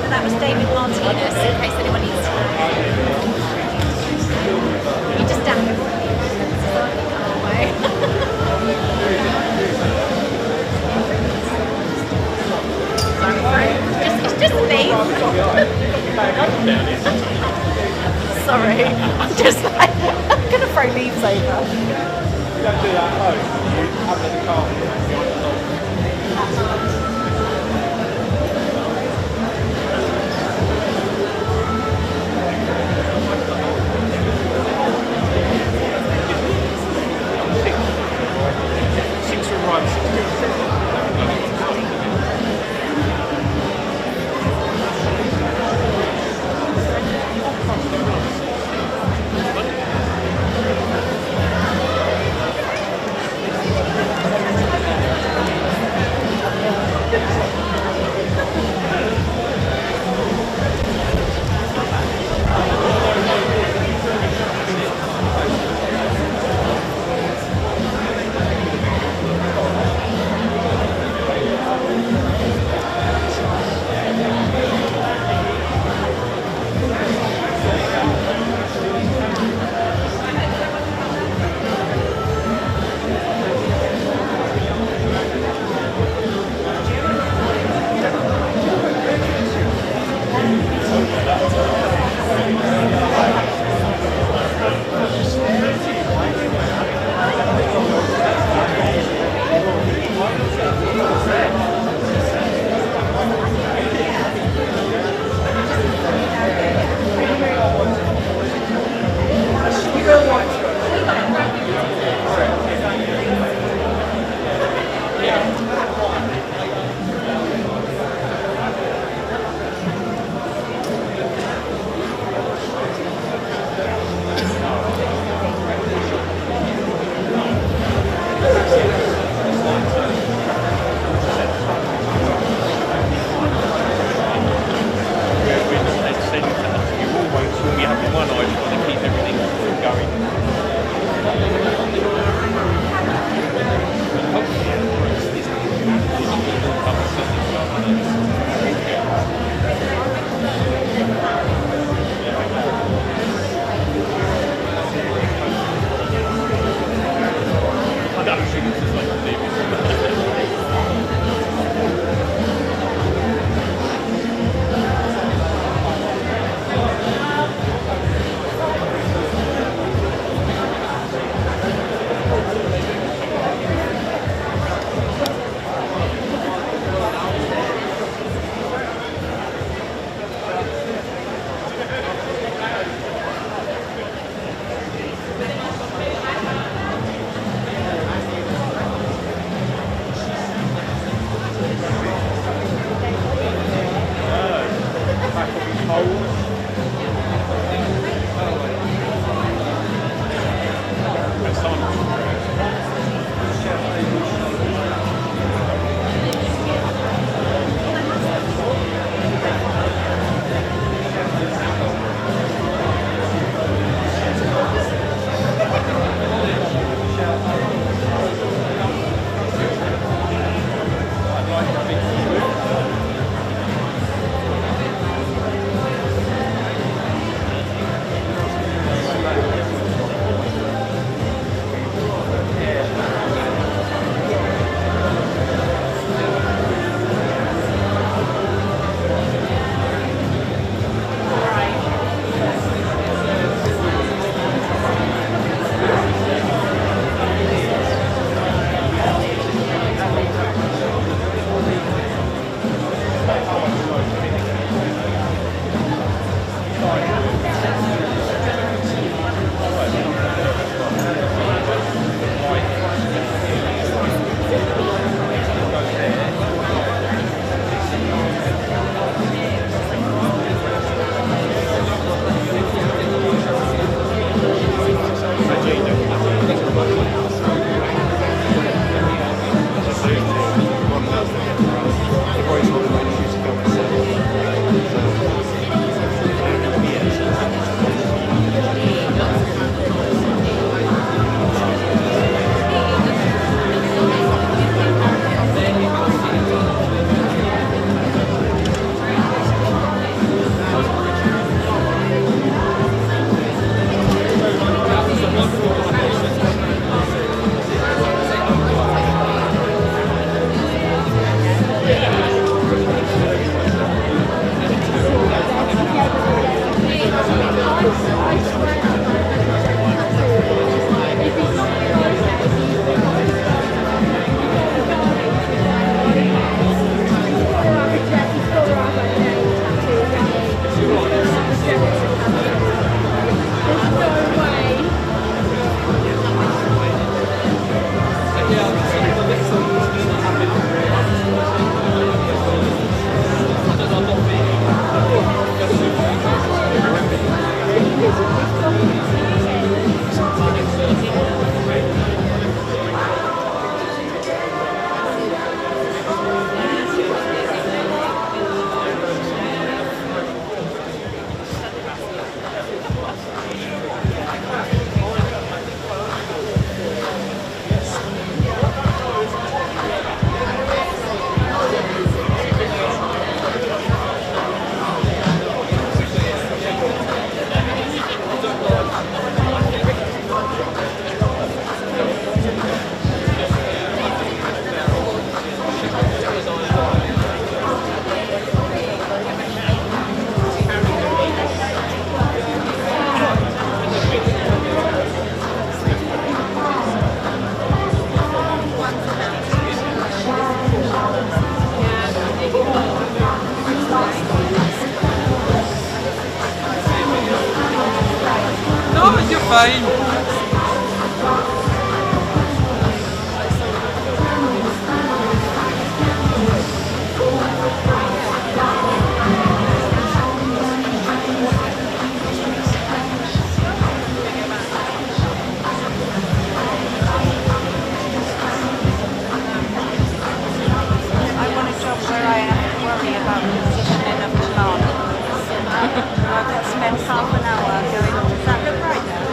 and that was David Martinez, in case anyone needs to know. You just stand there. It's just me. Sorry, I'm just like, I'm going to throw leaves over. You don't do that at home. You have the carpet behind the door. Six from right, six from fame. Where I have to worry about the positioning of the plant. I've spent half an hour going, does that look right there?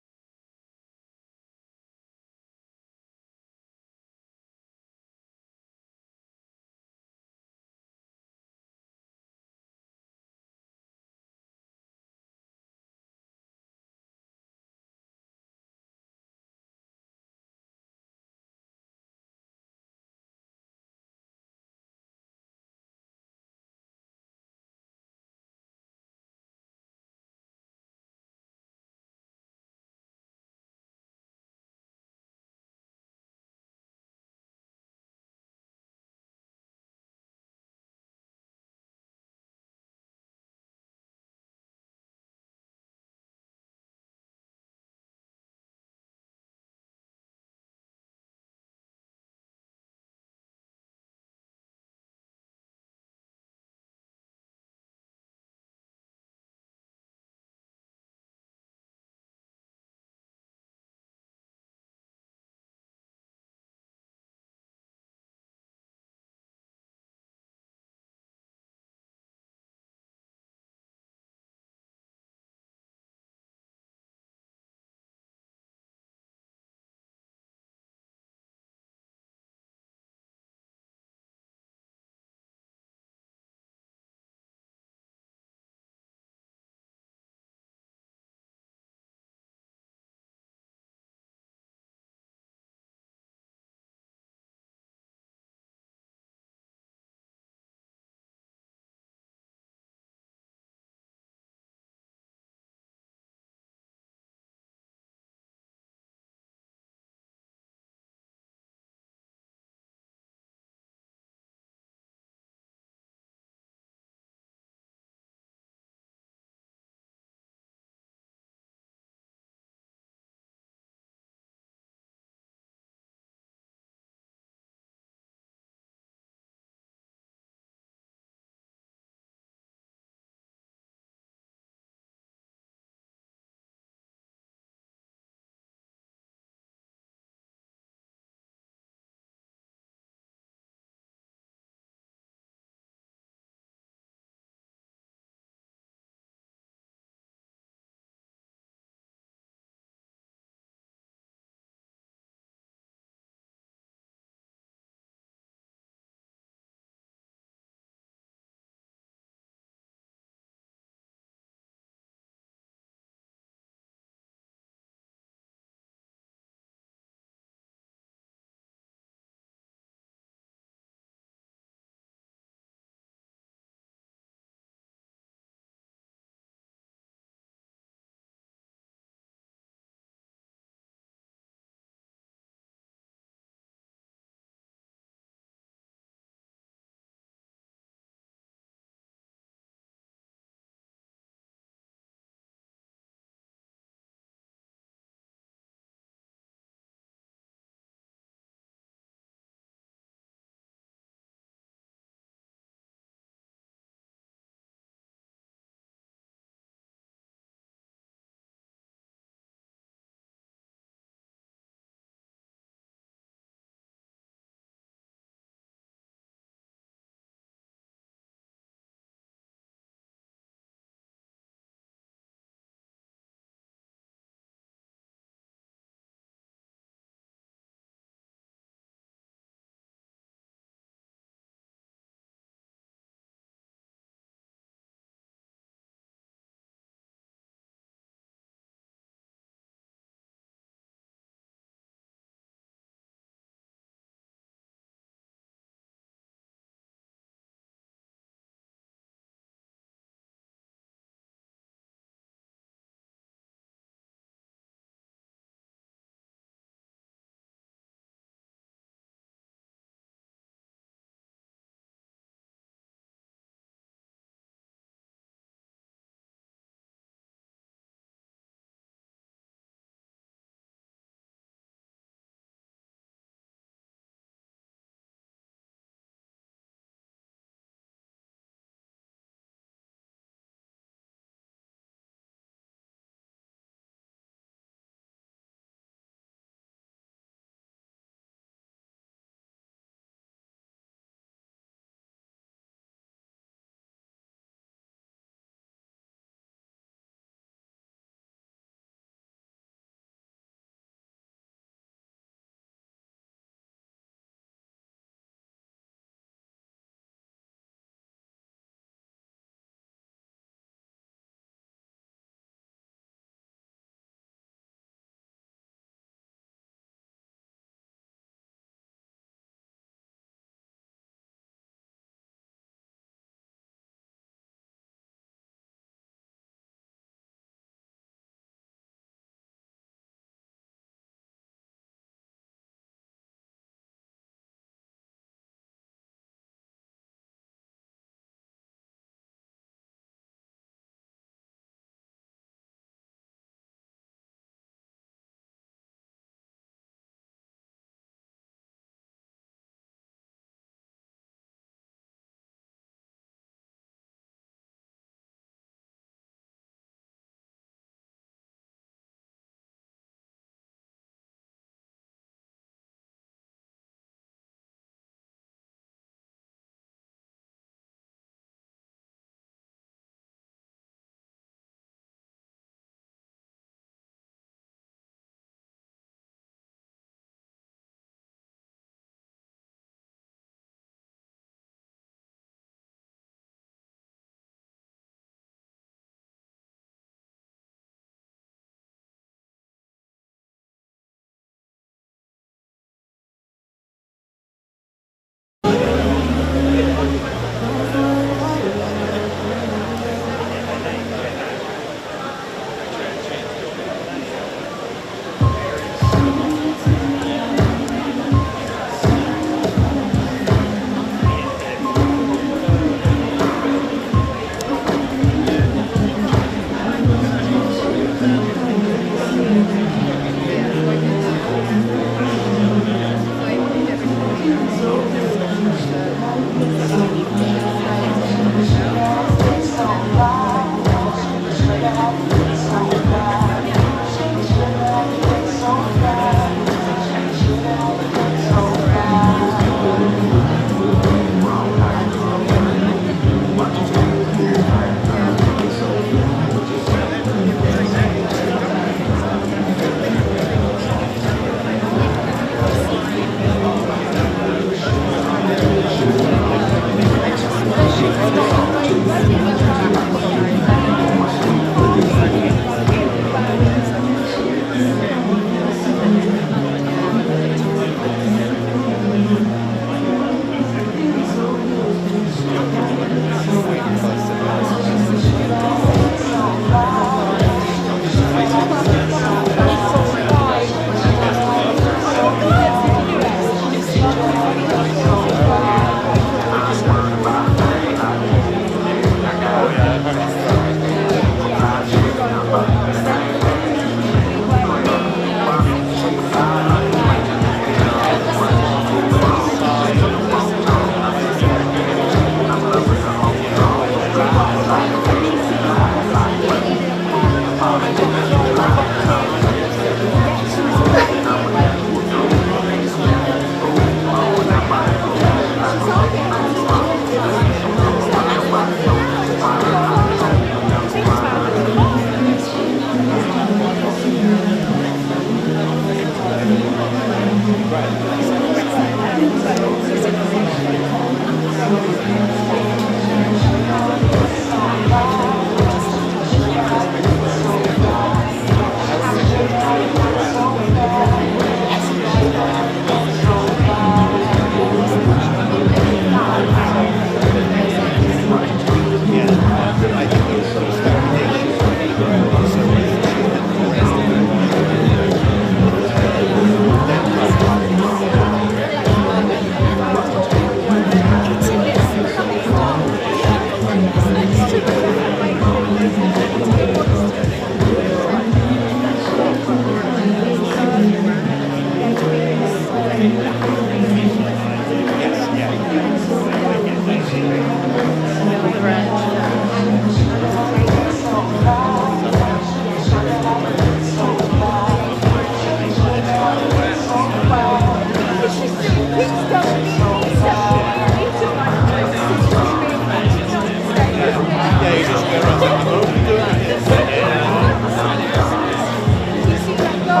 I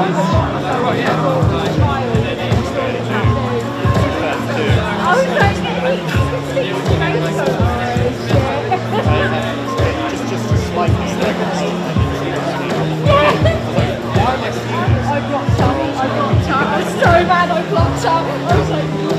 blocked out. I was so mad I blocked out. I was like,